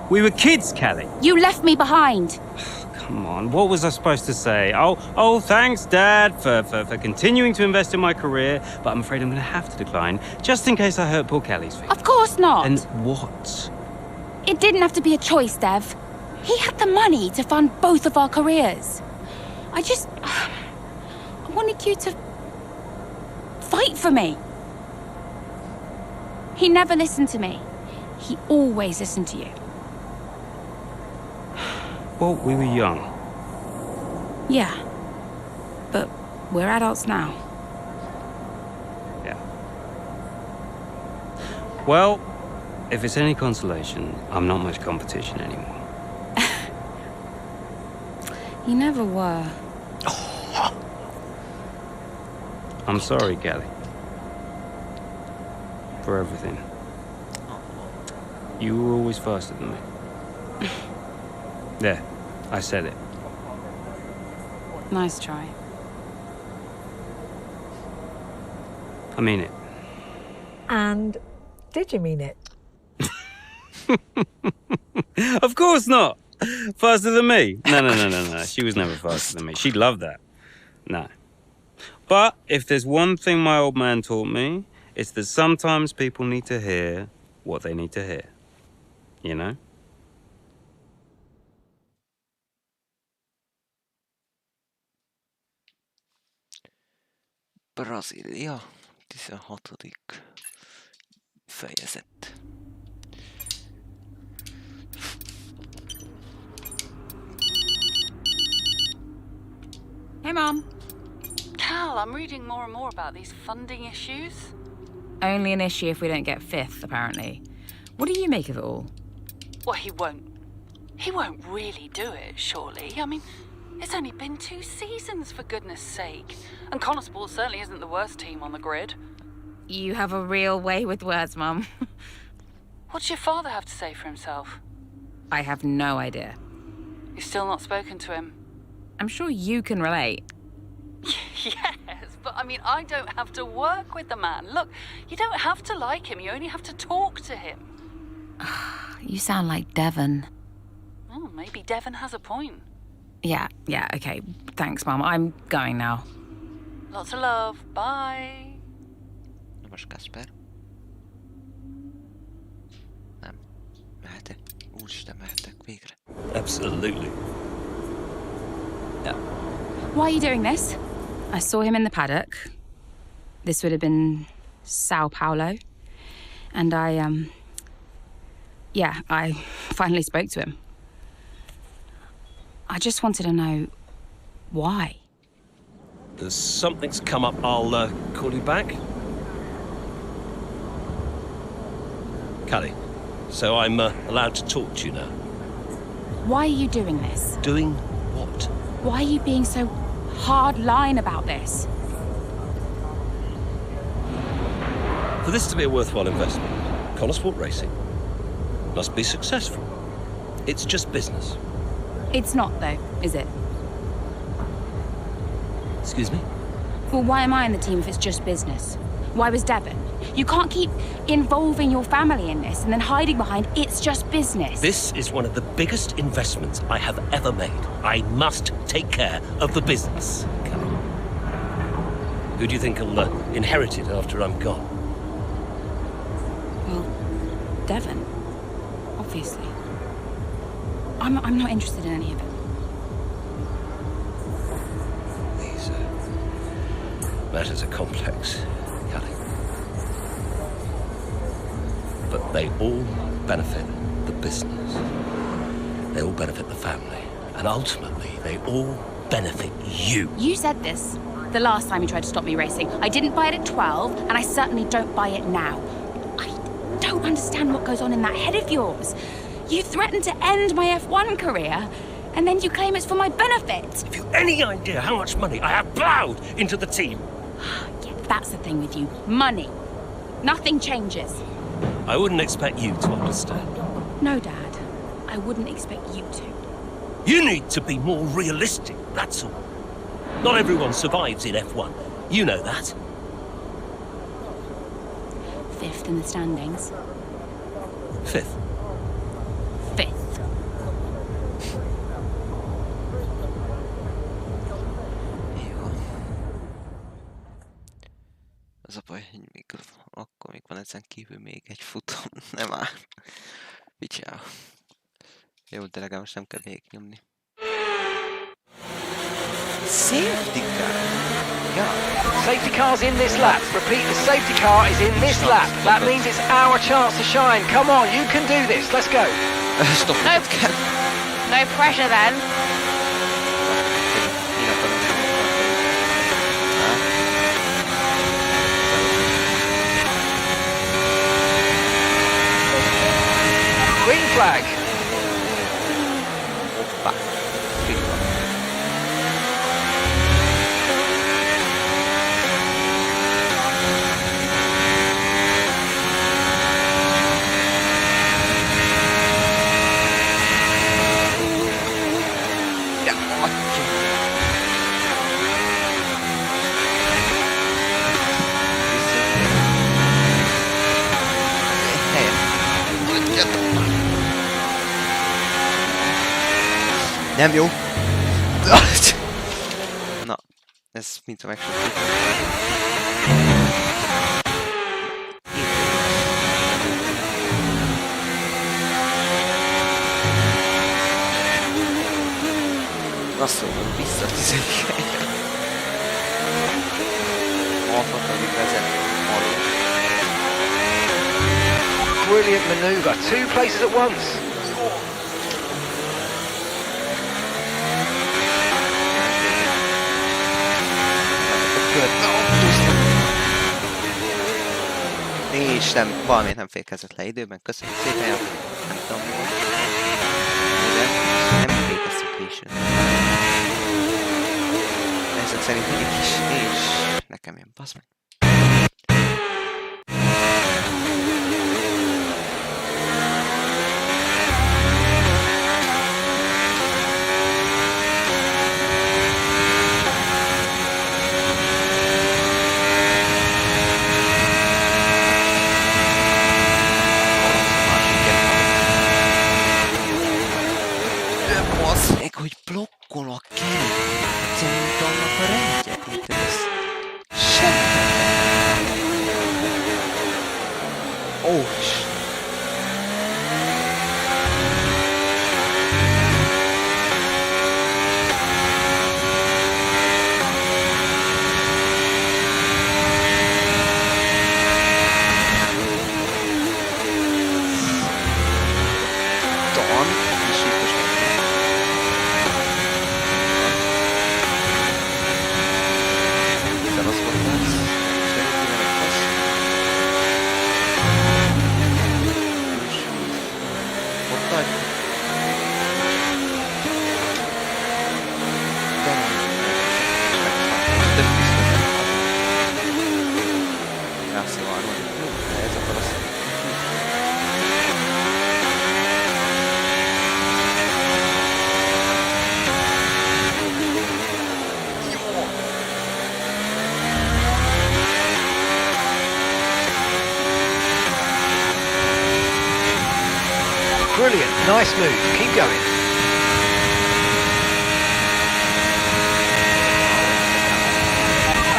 We were kids, Callie. You left me behind. Come on, what was I supposed to say? Oh, thanks, Dad, for continuing to invest in my career, but I'm afraid I'm going to have to decline, just in case I hurt poor Callie's feelings. Of course not. And what? It didn't have to be a choice, Dev. He had the money to fund both of our careers. I wanted you to fight for me. He never listened to me. He always listened to you. Well, we were young. Yeah. But we're adults now. Yeah. Well, if it's any consolation, I'm not much competition anymore. You never were. I'm sorry, Callie. For everything. You were always faster than me. There, I said it. Nice try. I mean it. And did you mean it? Of course not. Faster than me. No. She was never faster than me. She'd love that. No. But if there's one thing my old man taught me, it's that sometimes people need to hear what they need to hear. You know? Brazília, 16. fejezet. Hey, Mom. Cal, I'm reading more and more about these funding issues. Only an issue if we don't get fifth, apparently. What do you make of it all? Well, he won't really do it, surely. I mean, it's only been 2 seasons, for goodness sake. And Connorsport certainly isn't the worst team on the grid. You have a real way with words, Mum. What's your father have to say for himself? I have no idea. You've still not spoken to him? I'm sure you can relate. Yes, but I mean, I don't have to work with the man. Look, you don't have to like him, you only have to talk to him. You sound like Devon. Oh, maybe Devon has a point. Yeah, okay. Thanks, Mum. I'm going now. Lots of love. Bye. Most Kasper. Nem. Mehetek. Úristen, mehetek végre. Absolutely. Yeah. Why are you doing this? I saw him in the paddock. This would have been Sao Paulo. And I finally spoke to him. I just wanted to know why. Something's come up. I'll call you back. Callie, so I'm allowed to talk to you now. Why are you doing this? Doing what? Why are you being so hard-line about this? For this to be a worthwhile investment, Connorsport Racing must be successful. It's just business. It's not, though, is it? Excuse me? Well, why am I in the team if it's just business? Why was Devon? You can't keep involving your family in this and then hiding behind it's just business. This is one of the biggest investments I have ever made. I must take care of the business, Callie. Who do you think will inherit it after I'm gone? Well, Devon, obviously. I'm not interested in any of it. These matters are complex, Callie. But they all benefit the business. They all benefit the family. And ultimately, they all benefit you. You said this the last time you tried to stop me racing. I didn't buy it at 12, and I certainly don't buy it now. I don't understand what goes on in that head of yours. You threatened to end my F1 career, and then you claim it's for my benefit. Have you any idea how much money I have plowed into the team? Yeah, that's the thing with you. Money. Nothing changes. I wouldn't expect you to understand. No, Dad. I wouldn't expect you to. You need to be more realistic, that's all. Not everyone survives in F1. You know that. 5th in the standings. 5th. 5th. Jó. Az a baj, hogy még akkor még van ezen kívül még egy futam. Nem áll. Picsáv. Jó, de legalább most nem kell végignyomni. Safety car. Yeah. Safety car's in this lap. Repeat, the safety car is in this lap. That means it's our chance to shine. Come on, you can do this. Let's go. Stop. No pressure then. Green flag. Nem jó. Na, ez mintha megsértett. Russell visszatizik. Alfa-talig vezet. Brilliant manoeuvre, 2 places at once. És nem, valamiért nem fékezett le időben, köszönöm szépen, nem tudom mi volt. De nem fékeztük későn. Ezek szerint mindig is, és nekem jön, bassz meg. Hogy blokkolok ki, szerint annak a rendjek, mint ez. Semmi. Ó, Brilliant, nice move, keep going.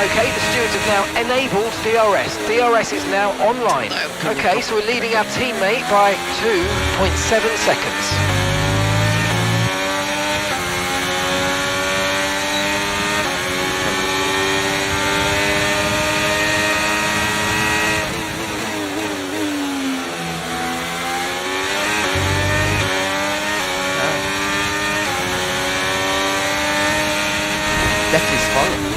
Okay, the stewards have now enabled DRS. DRS is now online. Okay, so we're leading our teammate by 2.7 seconds. That is fun.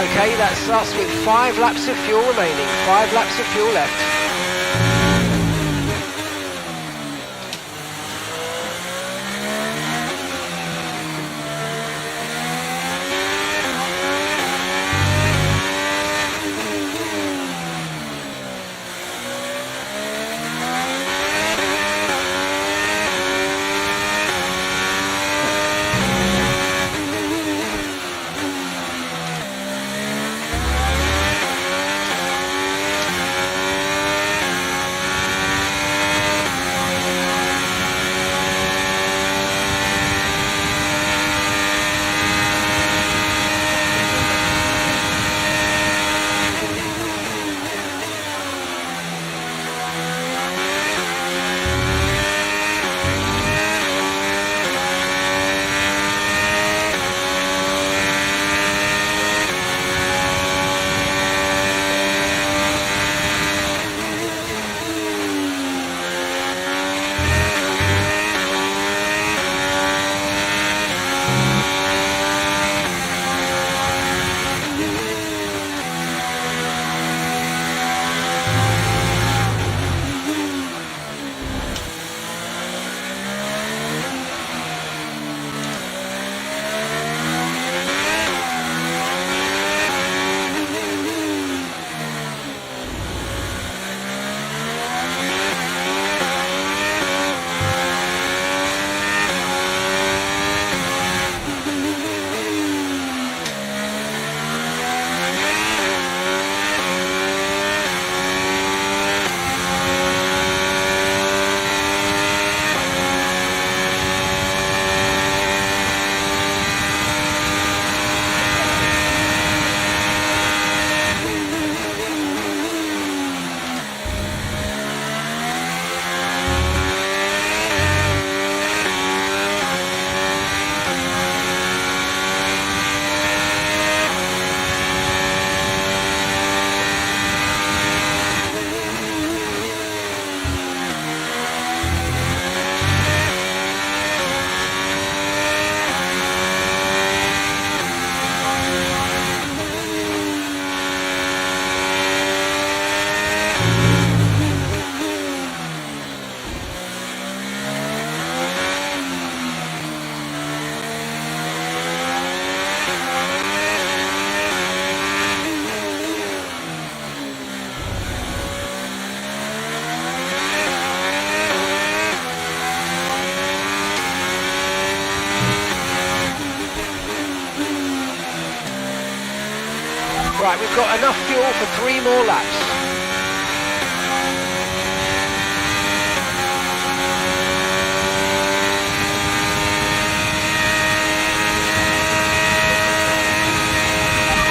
Okay, that's us with 5 laps of fuel remaining, 5 laps of fuel left. Right, we've got enough fuel for 3 more laps.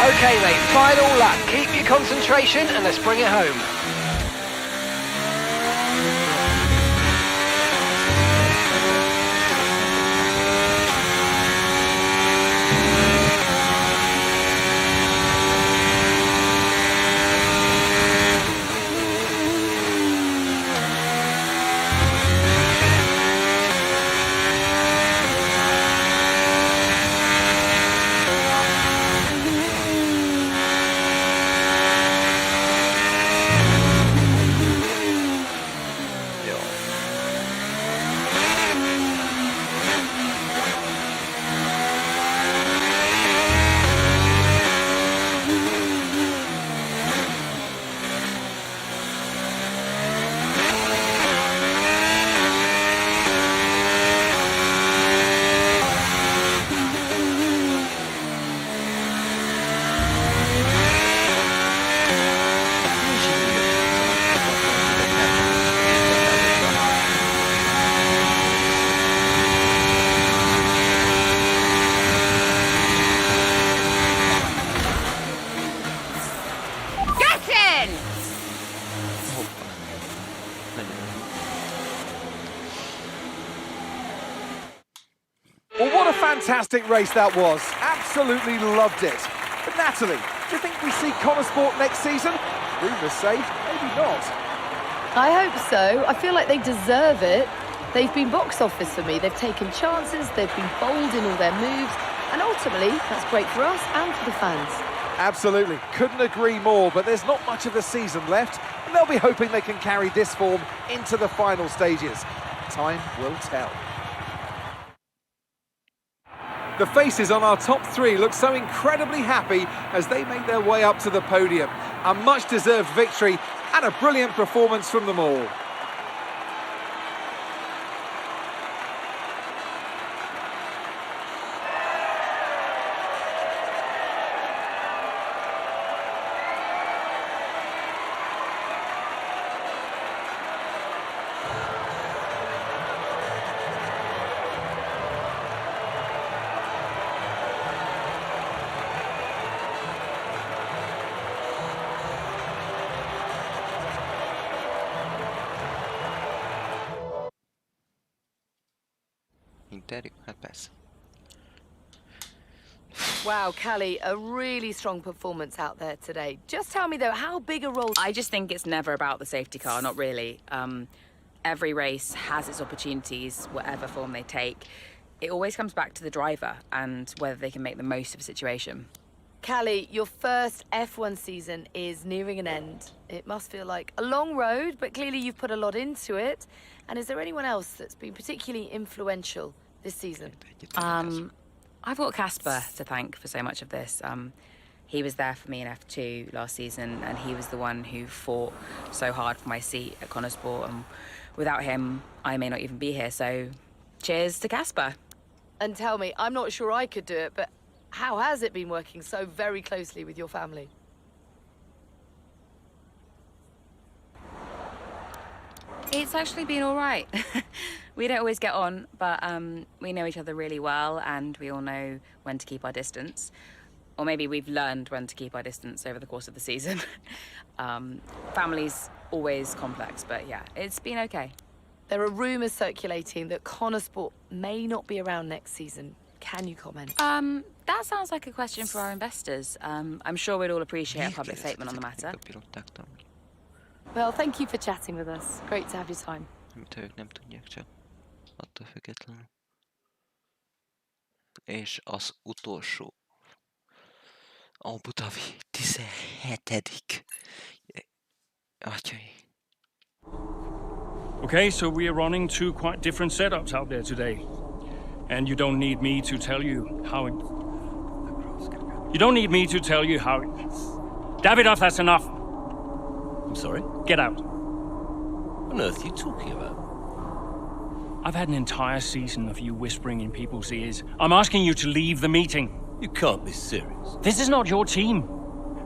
Okay, mate, final lap. Keep your concentration and let's bring it home. Well, what a fantastic race that was. Absolutely loved it. But Natalie, do you think we see Connosport next season? Rumours say maybe not. I hope so. I feel like they deserve it. They've been box office for me. They've taken chances, they've been bold in all their moves, and ultimately, that's great for us and for the fans. Absolutely. Couldn't agree more, but there's not much of the season left, and they'll be hoping they can carry this form into the final stages. Time will tell. The faces on our top 3 look so incredibly happy as they make their way up to the podium. A much-deserved victory and a brilliant performance from them all. Interjú? Hát persze. Wow, Callie, a really strong performance out there today. Just tell me, though, how big a role... I just think it's never about the safety car, not really. Every race has its opportunities, whatever form they take. It always comes back to the driver and whether they can make the most of a situation. Callie, your first F1 season is nearing an end. It must feel like a long road, but clearly you've put a lot into it. And is there anyone else that's been particularly influential this season? I've got Casper to thank for so much of this. He was there for me in F2 last season, and he was the one who fought so hard for my seat at Connosport, and without him, I may not even be here, so cheers to Casper. And tell me, I'm not sure I could do it, but how has it been working so very closely with your family? It's actually been all right. We don't always get on, but we know each other really well, and we all know when to keep our distance. Or maybe we've learned when to keep our distance over the course of the season. Family's always complex, but yeah, it's been okay. There are rumours circulating that Connosport may not be around next season. Can you comment? That sounds like a question for our investors. I'm sure we'd all appreciate a public statement on the matter. Well, thank you for chatting with us. Great to have your time. Amit ők nem tudják csak. Attól függetlenül. És az utolsó. Abu Dhabi 17. Atyai. Okay, so we are running 2 quite different setups out there today. And you don't need me to tell you how it... You don't need me to tell you how it... Davidoff, that's enough! I'm sorry? Get out. What on earth are you talking about? I've had an entire season of you whispering in people's ears. I'm asking you to leave the meeting. You can't be serious. This is not your team.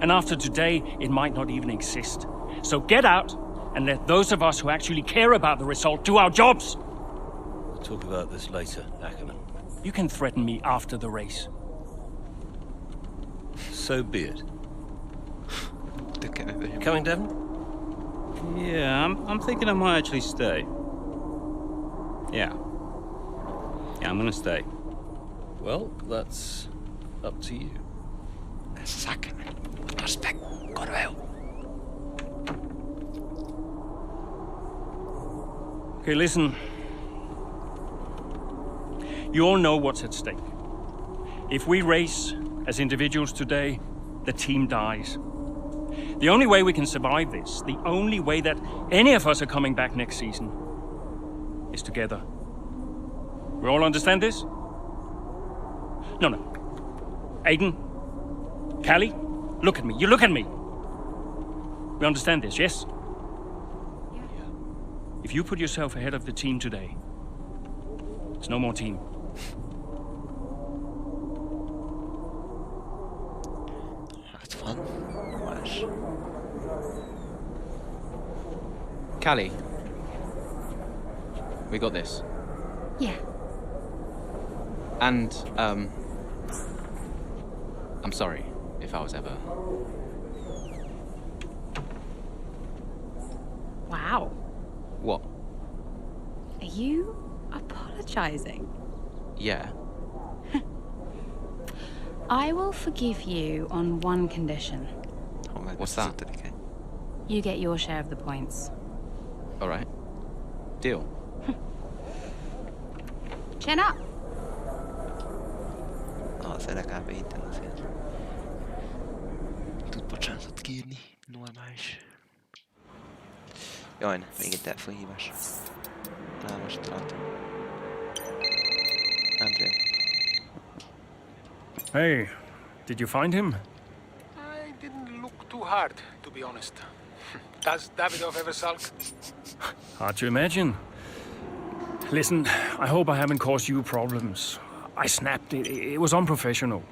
And after today, it might not even exist. So get out and let those of us who actually care about the result do our jobs. We'll talk about this later, Ackerman. You can threaten me after the race. So be it. Coming, Devon? Yeah, I'm thinking I might actually stay. Yeah. Yeah, I'm gonna stay. Well, that's up to you. Sakkemen. Prospect. Korveu. Okay, listen. You all know what's at stake. If we race as individuals today, the team dies. The only way we can survive this, the only way that any of us are coming back next season, is together. We all understand this? No. Aiden, Callie, look at me. You look at me. We understand this, yes? Yeah. If you put yourself ahead of the team today, there's no more team. That's fun. Gosh. Callie, we got this. Yeah. And, I'm sorry if I was ever... Wow. What? Are you apologizing? Yeah. I will forgive you on one condition. What's that? You get your share of the points. All right. Deal. Chin up. Se legalább Aiden azért tud bocsánatot kérni, normális. Jaj, még egy telefonhívás. Na, most találtam. Andrea. Hey, did you find him? I didn't look too hard, to be honest. Does Davidov ever sulk? Hard to imagine. Listen, I hope I haven't caused you problems. I snapped it. It was unprofessional.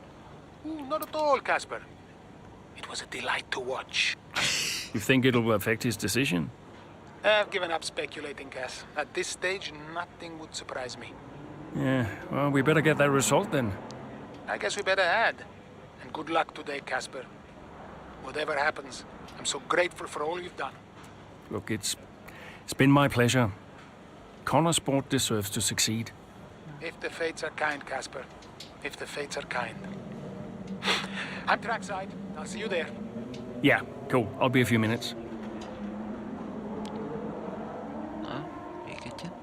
Ooh, not at all, Casper. It was a delight to watch. You think it'll affect his decision? I've given up speculating, Cass. At this stage, nothing would surprise me. Yeah, well, we better get that result then. I guess we better add. And good luck today, Casper. Whatever happens, I'm so grateful for all you've done. Look, it's been my pleasure. Connor Sport deserves to succeed. If the fates are kind, Casper. If the fates are kind. I'm trackside. I'll see you there. Yeah, cool. I'll be a few minutes. Még egyen.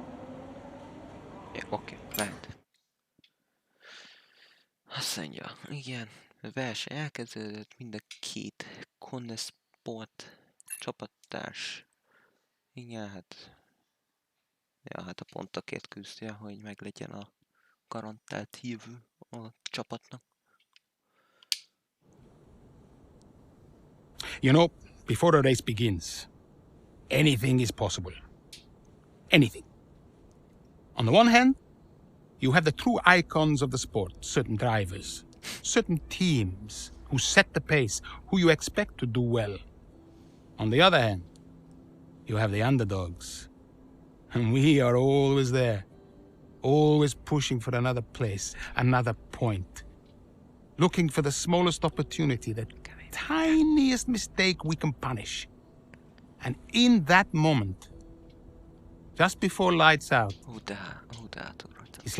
Ja, oké, lehet. Azt mondja, igen, a verseny elkezdődött, mind a két Sport csapattárs. Igen, hát... Ja, hát a pontokért küzdje, hogy meglegyen a garantált hívő a csapatnak. You know, before a race begins, anything is possible. Anything. On the one hand, you have the true icons of the sport, certain drivers, certain teams who set the pace, who you expect to do well. On the other hand, you have the underdogs. And we are always there, always pushing for another place, another point. Looking for the smallest opportunity, the tiniest mistake we can punish. And in that moment, just before lights out, it's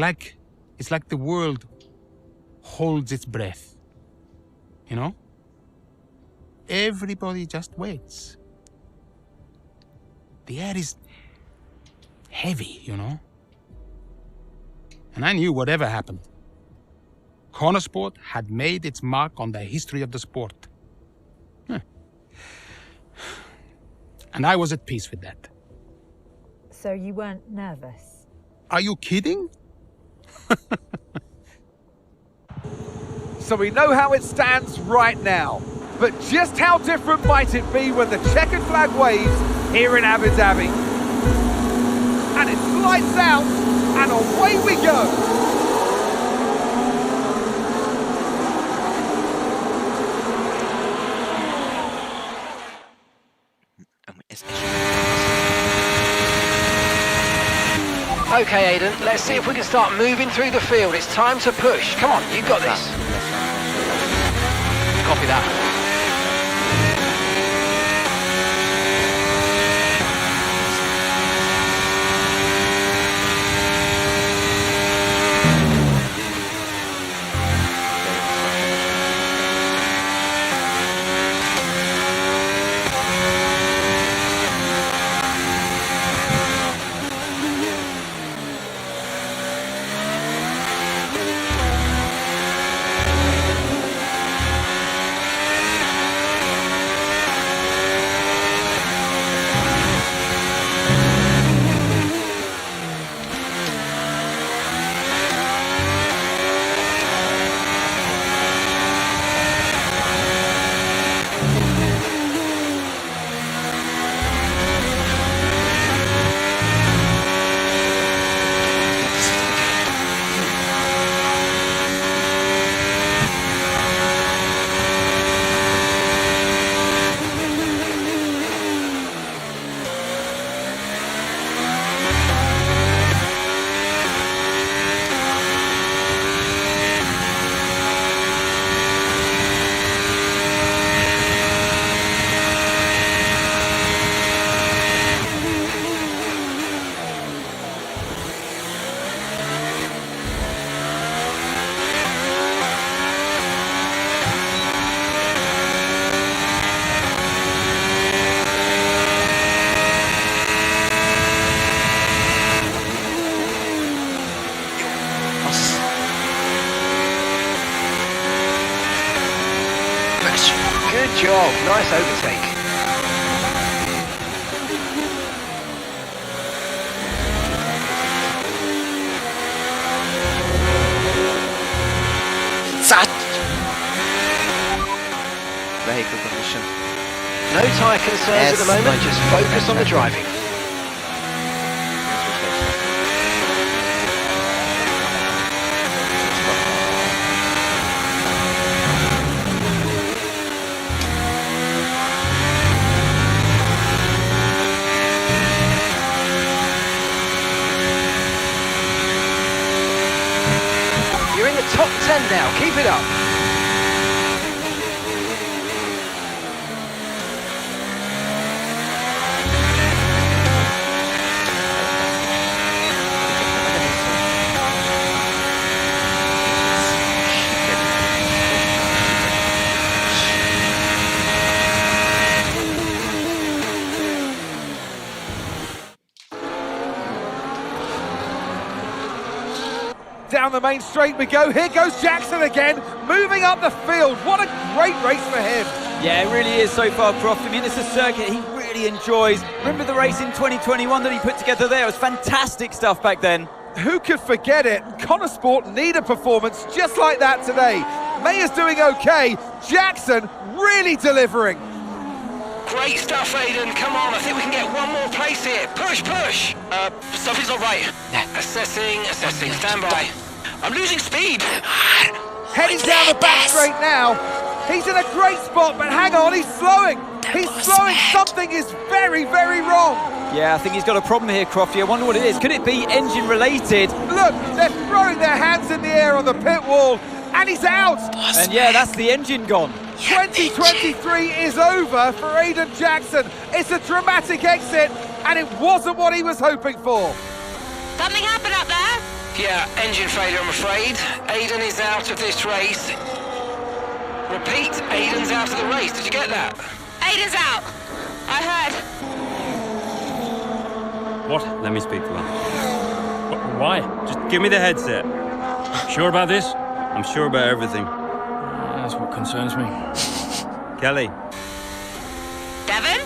like the world holds its breath. You know? Everybody just waits. The air is heavy, you know? And I knew whatever happened, Connosport had made its mark on the history of the sport. And I was at peace with that. So you weren't nervous? Are you kidding? So we know how it stands right now. But just how different might it be when the checkered flag waves here in Abu Dhabi? And it's lights out, and away we go! Okay, Aidan, let's see if we can start moving through the field. It's time to push. Come on, you've got this. Copy that. Good job, nice overtake. Vehicle condition. No tyre concerns at the moment, just focus on the driving. You're in the top 10 now, keep it up. Down the main straight we go. Here goes Jackson again, moving up the field. What a great race for him. Yeah, it really is so far, Croft. I mean, it's a circuit he really enjoys. Remember the race in 2021 that he put together there? It was fantastic stuff back then. Who could forget it? Connor Sport need a performance just like that today. Mayer's doing okay. Jackson really delivering. Great stuff, Aidan. Come on, I think we can get one more place here. Push, push. Something's not right. Assessing. Stand by. I'm losing speed. Heading down the back straight now. He's in a great spot, but hang on, he's slowing. He's slowing. Something is very, very wrong. Yeah, I think he's got a problem here, Crofty. I wonder what it is. Could it be engine related? Look, they're throwing their hands in the air on the pit wall, and he's out. And yeah, that's the engine gone. 2023 is over for Aidan Jackson. It's a dramatic exit, and it wasn't what he was hoping for. Something happened up there? Yeah, engine failure, I'm afraid. Aidan is out of this race. Repeat, Aidan's out of the race. Did you get that? Aidan's out. I heard. What? Let me speak to him. Why? Just give me the headset. Sure about this? I'm sure about everything. That's what concerns me. Kelly. Devon?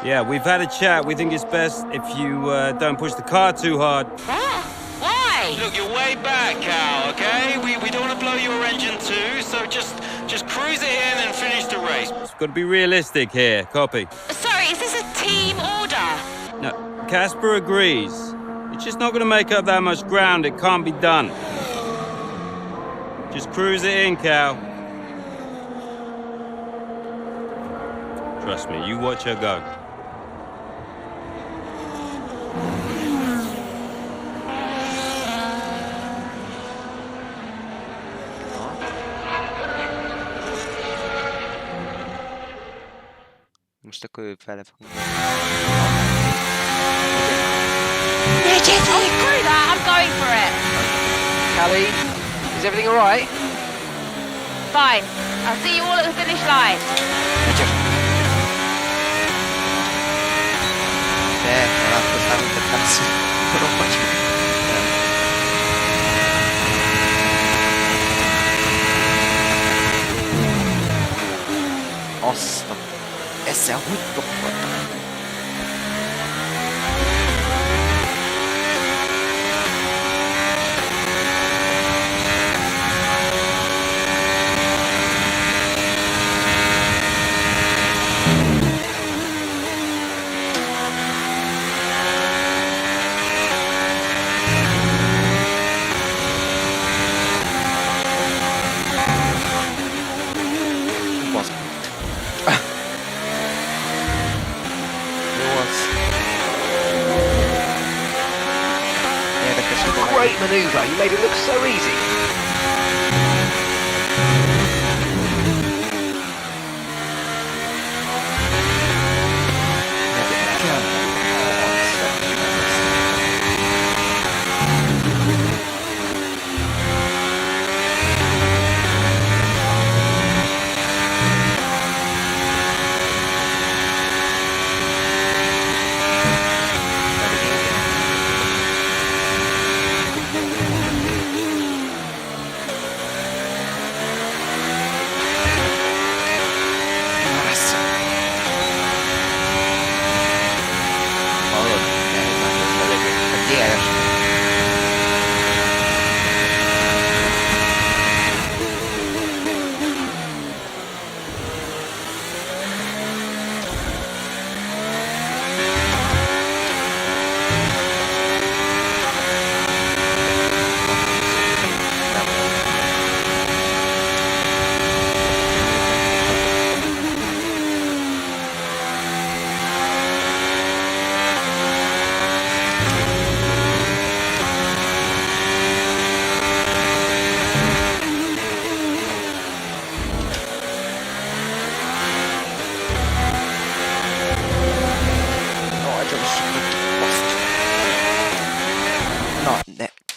Yeah, we've had a chat. We think it's best if you don't push the car too hard. What? Why? Look, you're way back, Cal, okay? We don't want to blow your engine too, so just cruise it in and finish the race. It's got to be realistic here. Copy. Sorry, is this a team order? No, Casper agrees. It's just not going to make up that much ground. It can't be done. Just cruise it in, Cal. Trust me, you watch her go. most akkor ő fele fogunk. Oh, screw that! I'm going for it! Callie, is everything all right? Fine. I'll see you all at the finish line. Non ha questa cazzo. Però faccio. Azt a... Ezzel hogy dobhatnak? Great manoeuvre, you made it look so easy.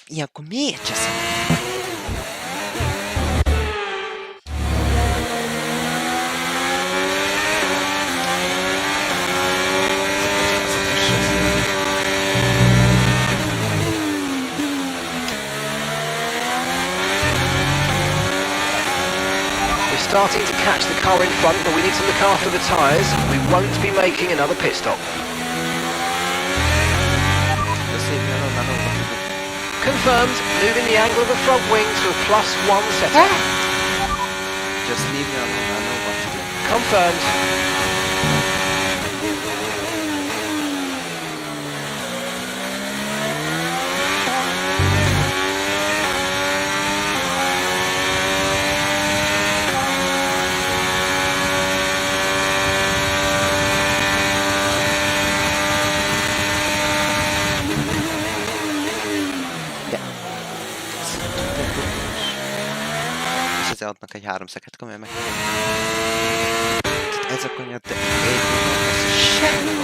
Ilyenkor miért cseszem? We're starting to catch the car in front, but we need to look after the tyres. We won't be making another pit stop. Confirmed, moving the angle of the front wing to a +1 setup. Just leave me alone, I know what to do. Confirmed. Ezzel adnak egy 3 szeket, komolyan meg. Ez a konyha, de semmi.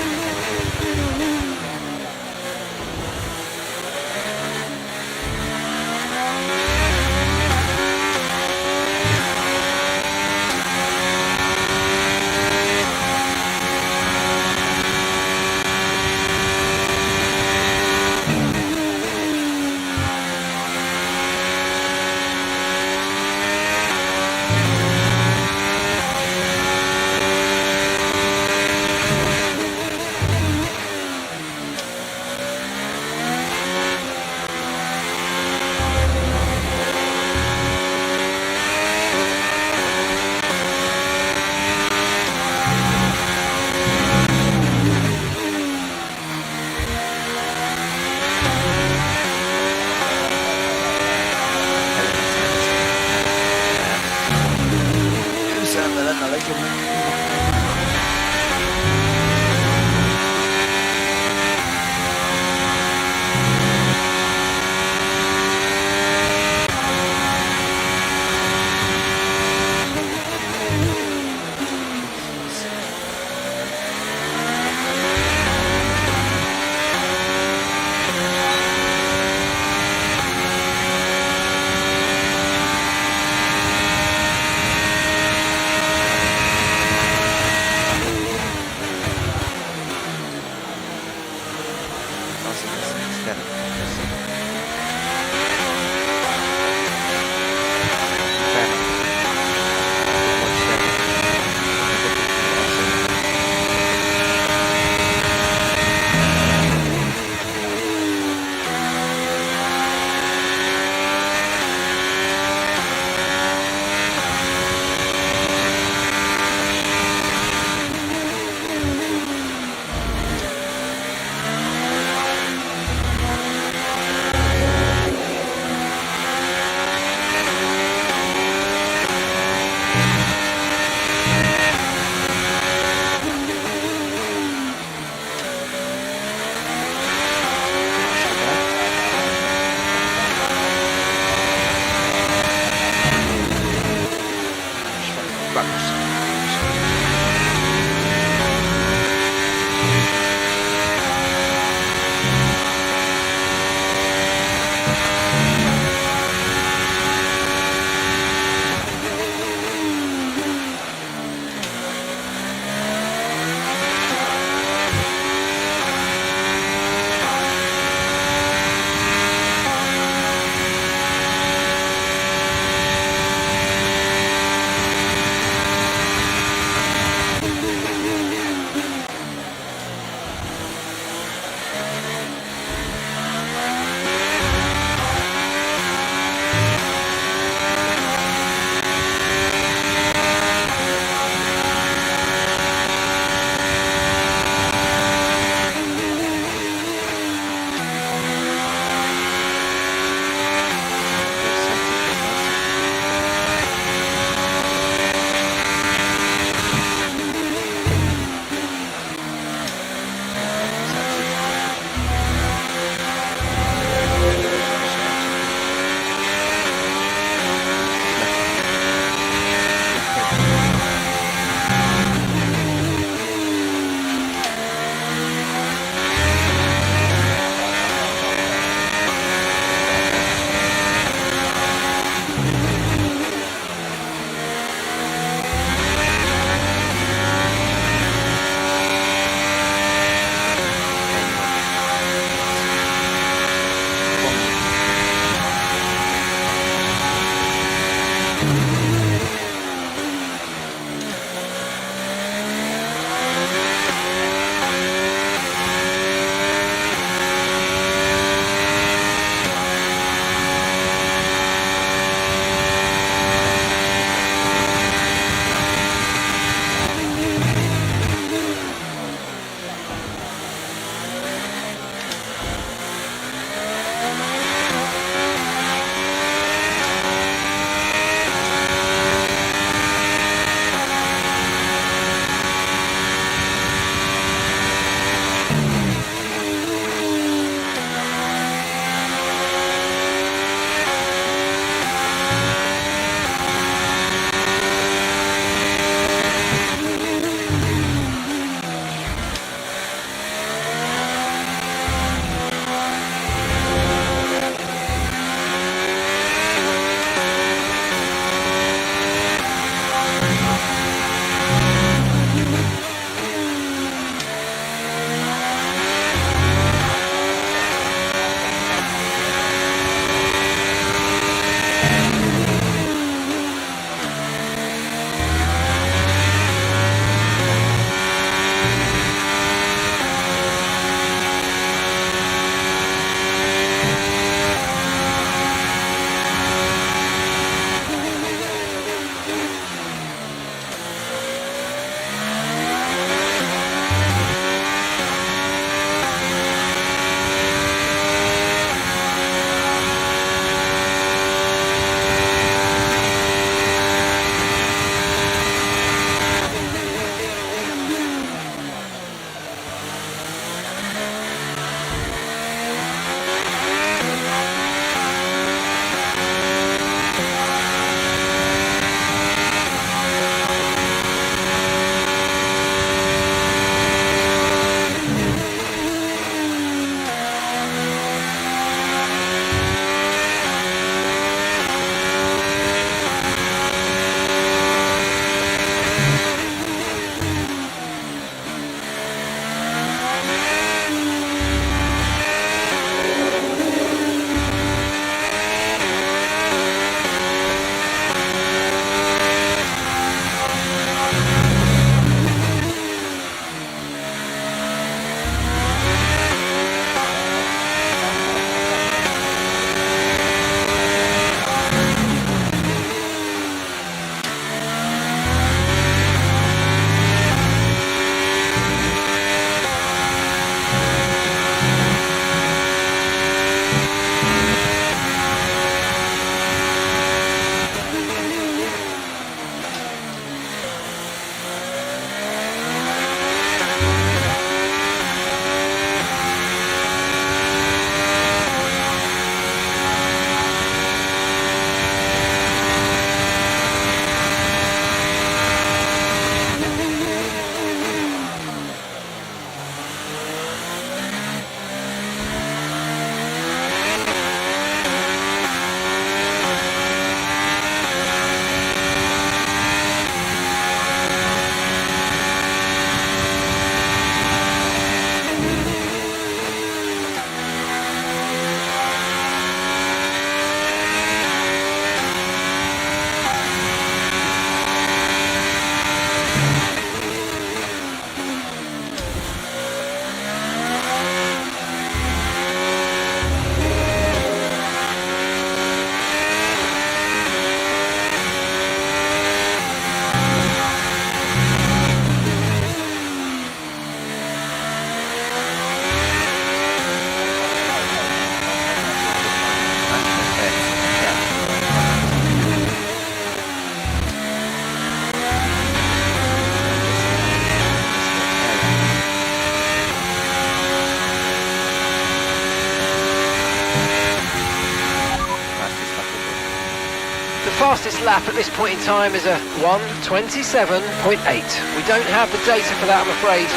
fastest lap at this point in time is a 1:27.8. We don't have the data for that, I'm afraid.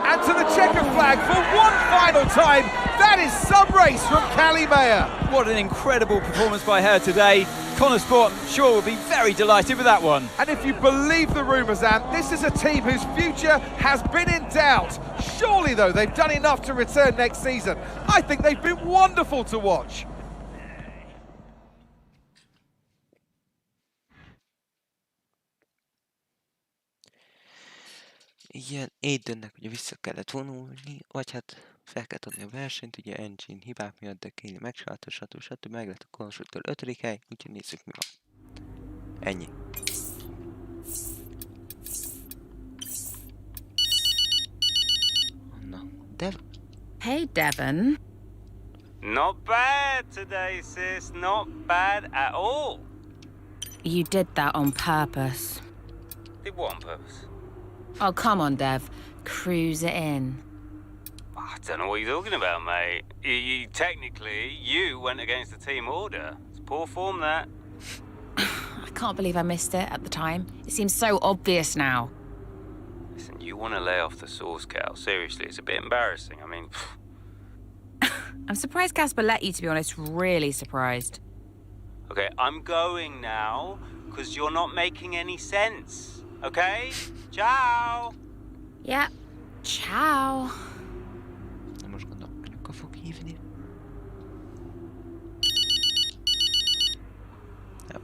And to the checker flag for one final time. That is some race from Callie Mayer. What an incredible performance by her today. Connorsport, I'm sure, will be very delighted with that one. And if you believe the rumours, Ant, this is a team whose future has been in doubt. Surely, though, they've done enough to return next season. I think they've been wonderful to watch. Igen, Aidennek ugye vissza kellett vonulni, vagy hát fel kellett adni a versenyt, ugye engine hibák miatt, de Kéli megcsinálta, stb. Meg lett a konstruktől 5. hely, úgyhogy nézzük mi van. Ennyi. Na, Hey, Devon. Not bad today, sis. Not bad at all. You did that on purpose. Did what on purpose? Oh, come on, Dev. Cruise it in. I don't know what you're talking about, mate. Technically, you went against the team order. It's poor form, that. I can't believe I missed it at the time. It seems so obvious now. Listen, you want to lay off the sauce, Cal. Seriously, it's a bit embarrassing. I mean... I'm surprised Casper let you, to be honest. Really surprised. Okay, I'm going now, because you're not making any sense. Okay? Ciao! Yeah. Ciao. Na most gondolom, kinek fog hívni. Ja,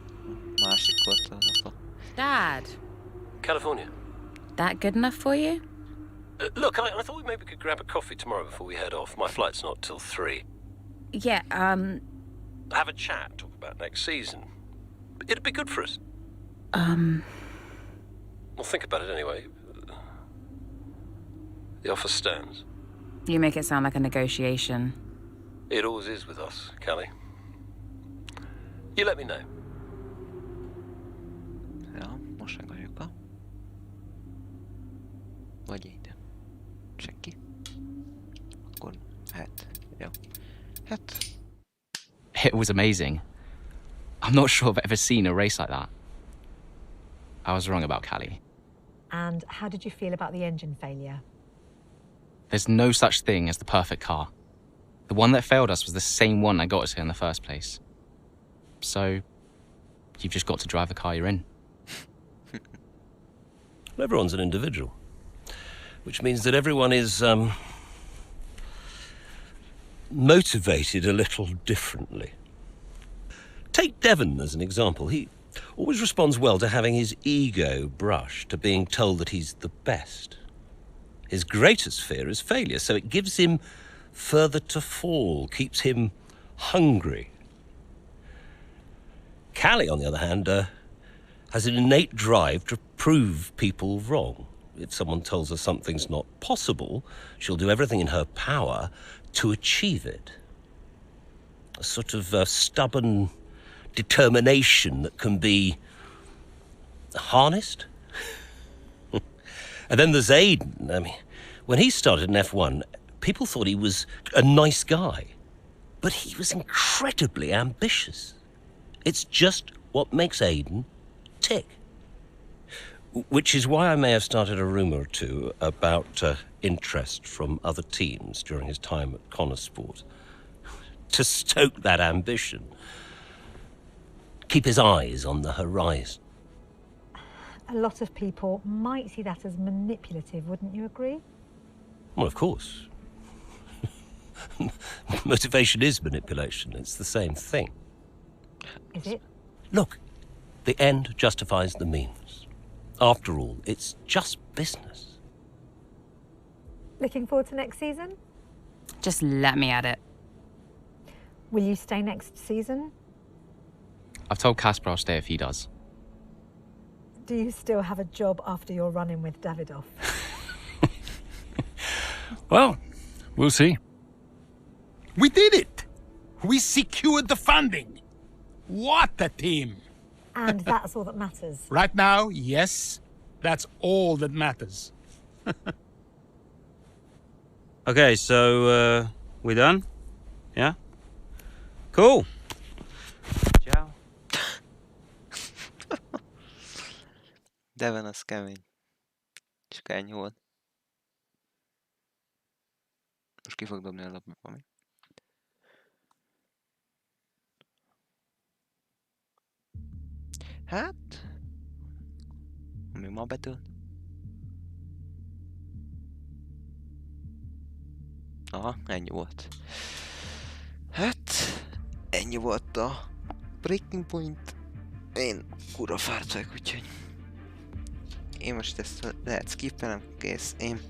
másik volt az apa. Dad. California. That good enough for you? Look, I thought maybe we could grab a coffee tomorrow before we head off. My flight's not till 3. Yeah, Have a chat, talk about next season. It'd be good for us. Well, think about it anyway. The offer stands. You make it sound like a negotiation. It always is with us, Callie. You let me know. Ja, most megadjuk a... Vagy ide. Senki. Akkor hát, jó. Hát... It was amazing. I'm not sure I've ever seen a race like that. I was wrong about Callie. And how did you feel about the engine failure? There's no such thing as the perfect car. The one that failed us was the same one that got us here in the first place. So, you've just got to drive the car you're in. Well, everyone's an individual. Which means that everyone is, motivated a little differently. Take Devon as an example. He always responds well to having his ego brushed, to being told that he's the best. His greatest fear is failure, so it gives him further to fall, keeps him hungry. Callie, on the other hand, has an innate drive to prove people wrong. If someone tells her something's not possible, she'll do everything in her power to achieve it. A sort of stubborn determination that can be harnessed. And then there's Aiden. I mean, when he started in F1, people thought he was a nice guy. But he was incredibly ambitious. It's just what makes Aiden tick. Which is why I may have started a rumour or two about interest from other teams during his time at Connorsport. To stoke that ambition. Keep his eyes on the horizon. A lot of people might see that as manipulative, wouldn't you agree? Well, of course. Motivation is manipulation. It's the same thing. Is it? Look, the end justifies the means. After all, it's just business. Looking forward to next season? Just let me at it. Will you stay next season? I've told Casper I'll stay if he does. Do you still have a job after your run-in with Davidoff? Well, we'll see. We did it! We secured the funding! What a team! And that's all that matters. Right now, yes, that's all that matters. Okay, so, we done? Yeah? Cool. Ciao. Devon az kemény. Csak ennyi volt. Most ki fog dobni a labba, ami. Hát... Ami ma betölt. Aha, ennyi volt. Hát... Ennyi volt a Breaking Point. Én kurva fáradt vagyok, úgyhogy... Én most ezt lehet skippelem, kész. Én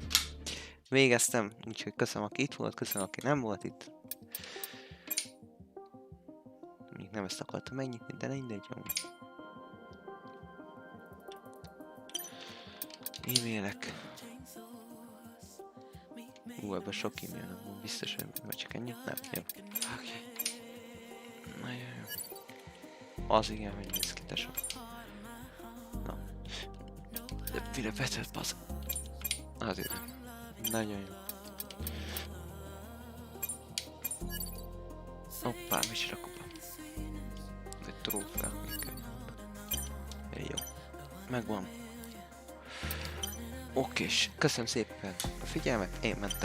végeztem, úgyhogy köszönöm, aki itt volt, köszönöm, aki nem volt itt. Még nem ezt akartam megnyitni, de mindegy, jó. E-mailek. Ebben sok e-mail van, biztos, hogy csak ennyit? Nem, jó. Oké. Nagyon jó. Az igen, hogy néz ki, tesó. Na. De mire betölt, basz? Azért. Nagyon jó. Hoppá, mi is rakom be. Ez egy trófea, jó. Megvan. Okés, köszönöm szépen a figyelmet, én mentem.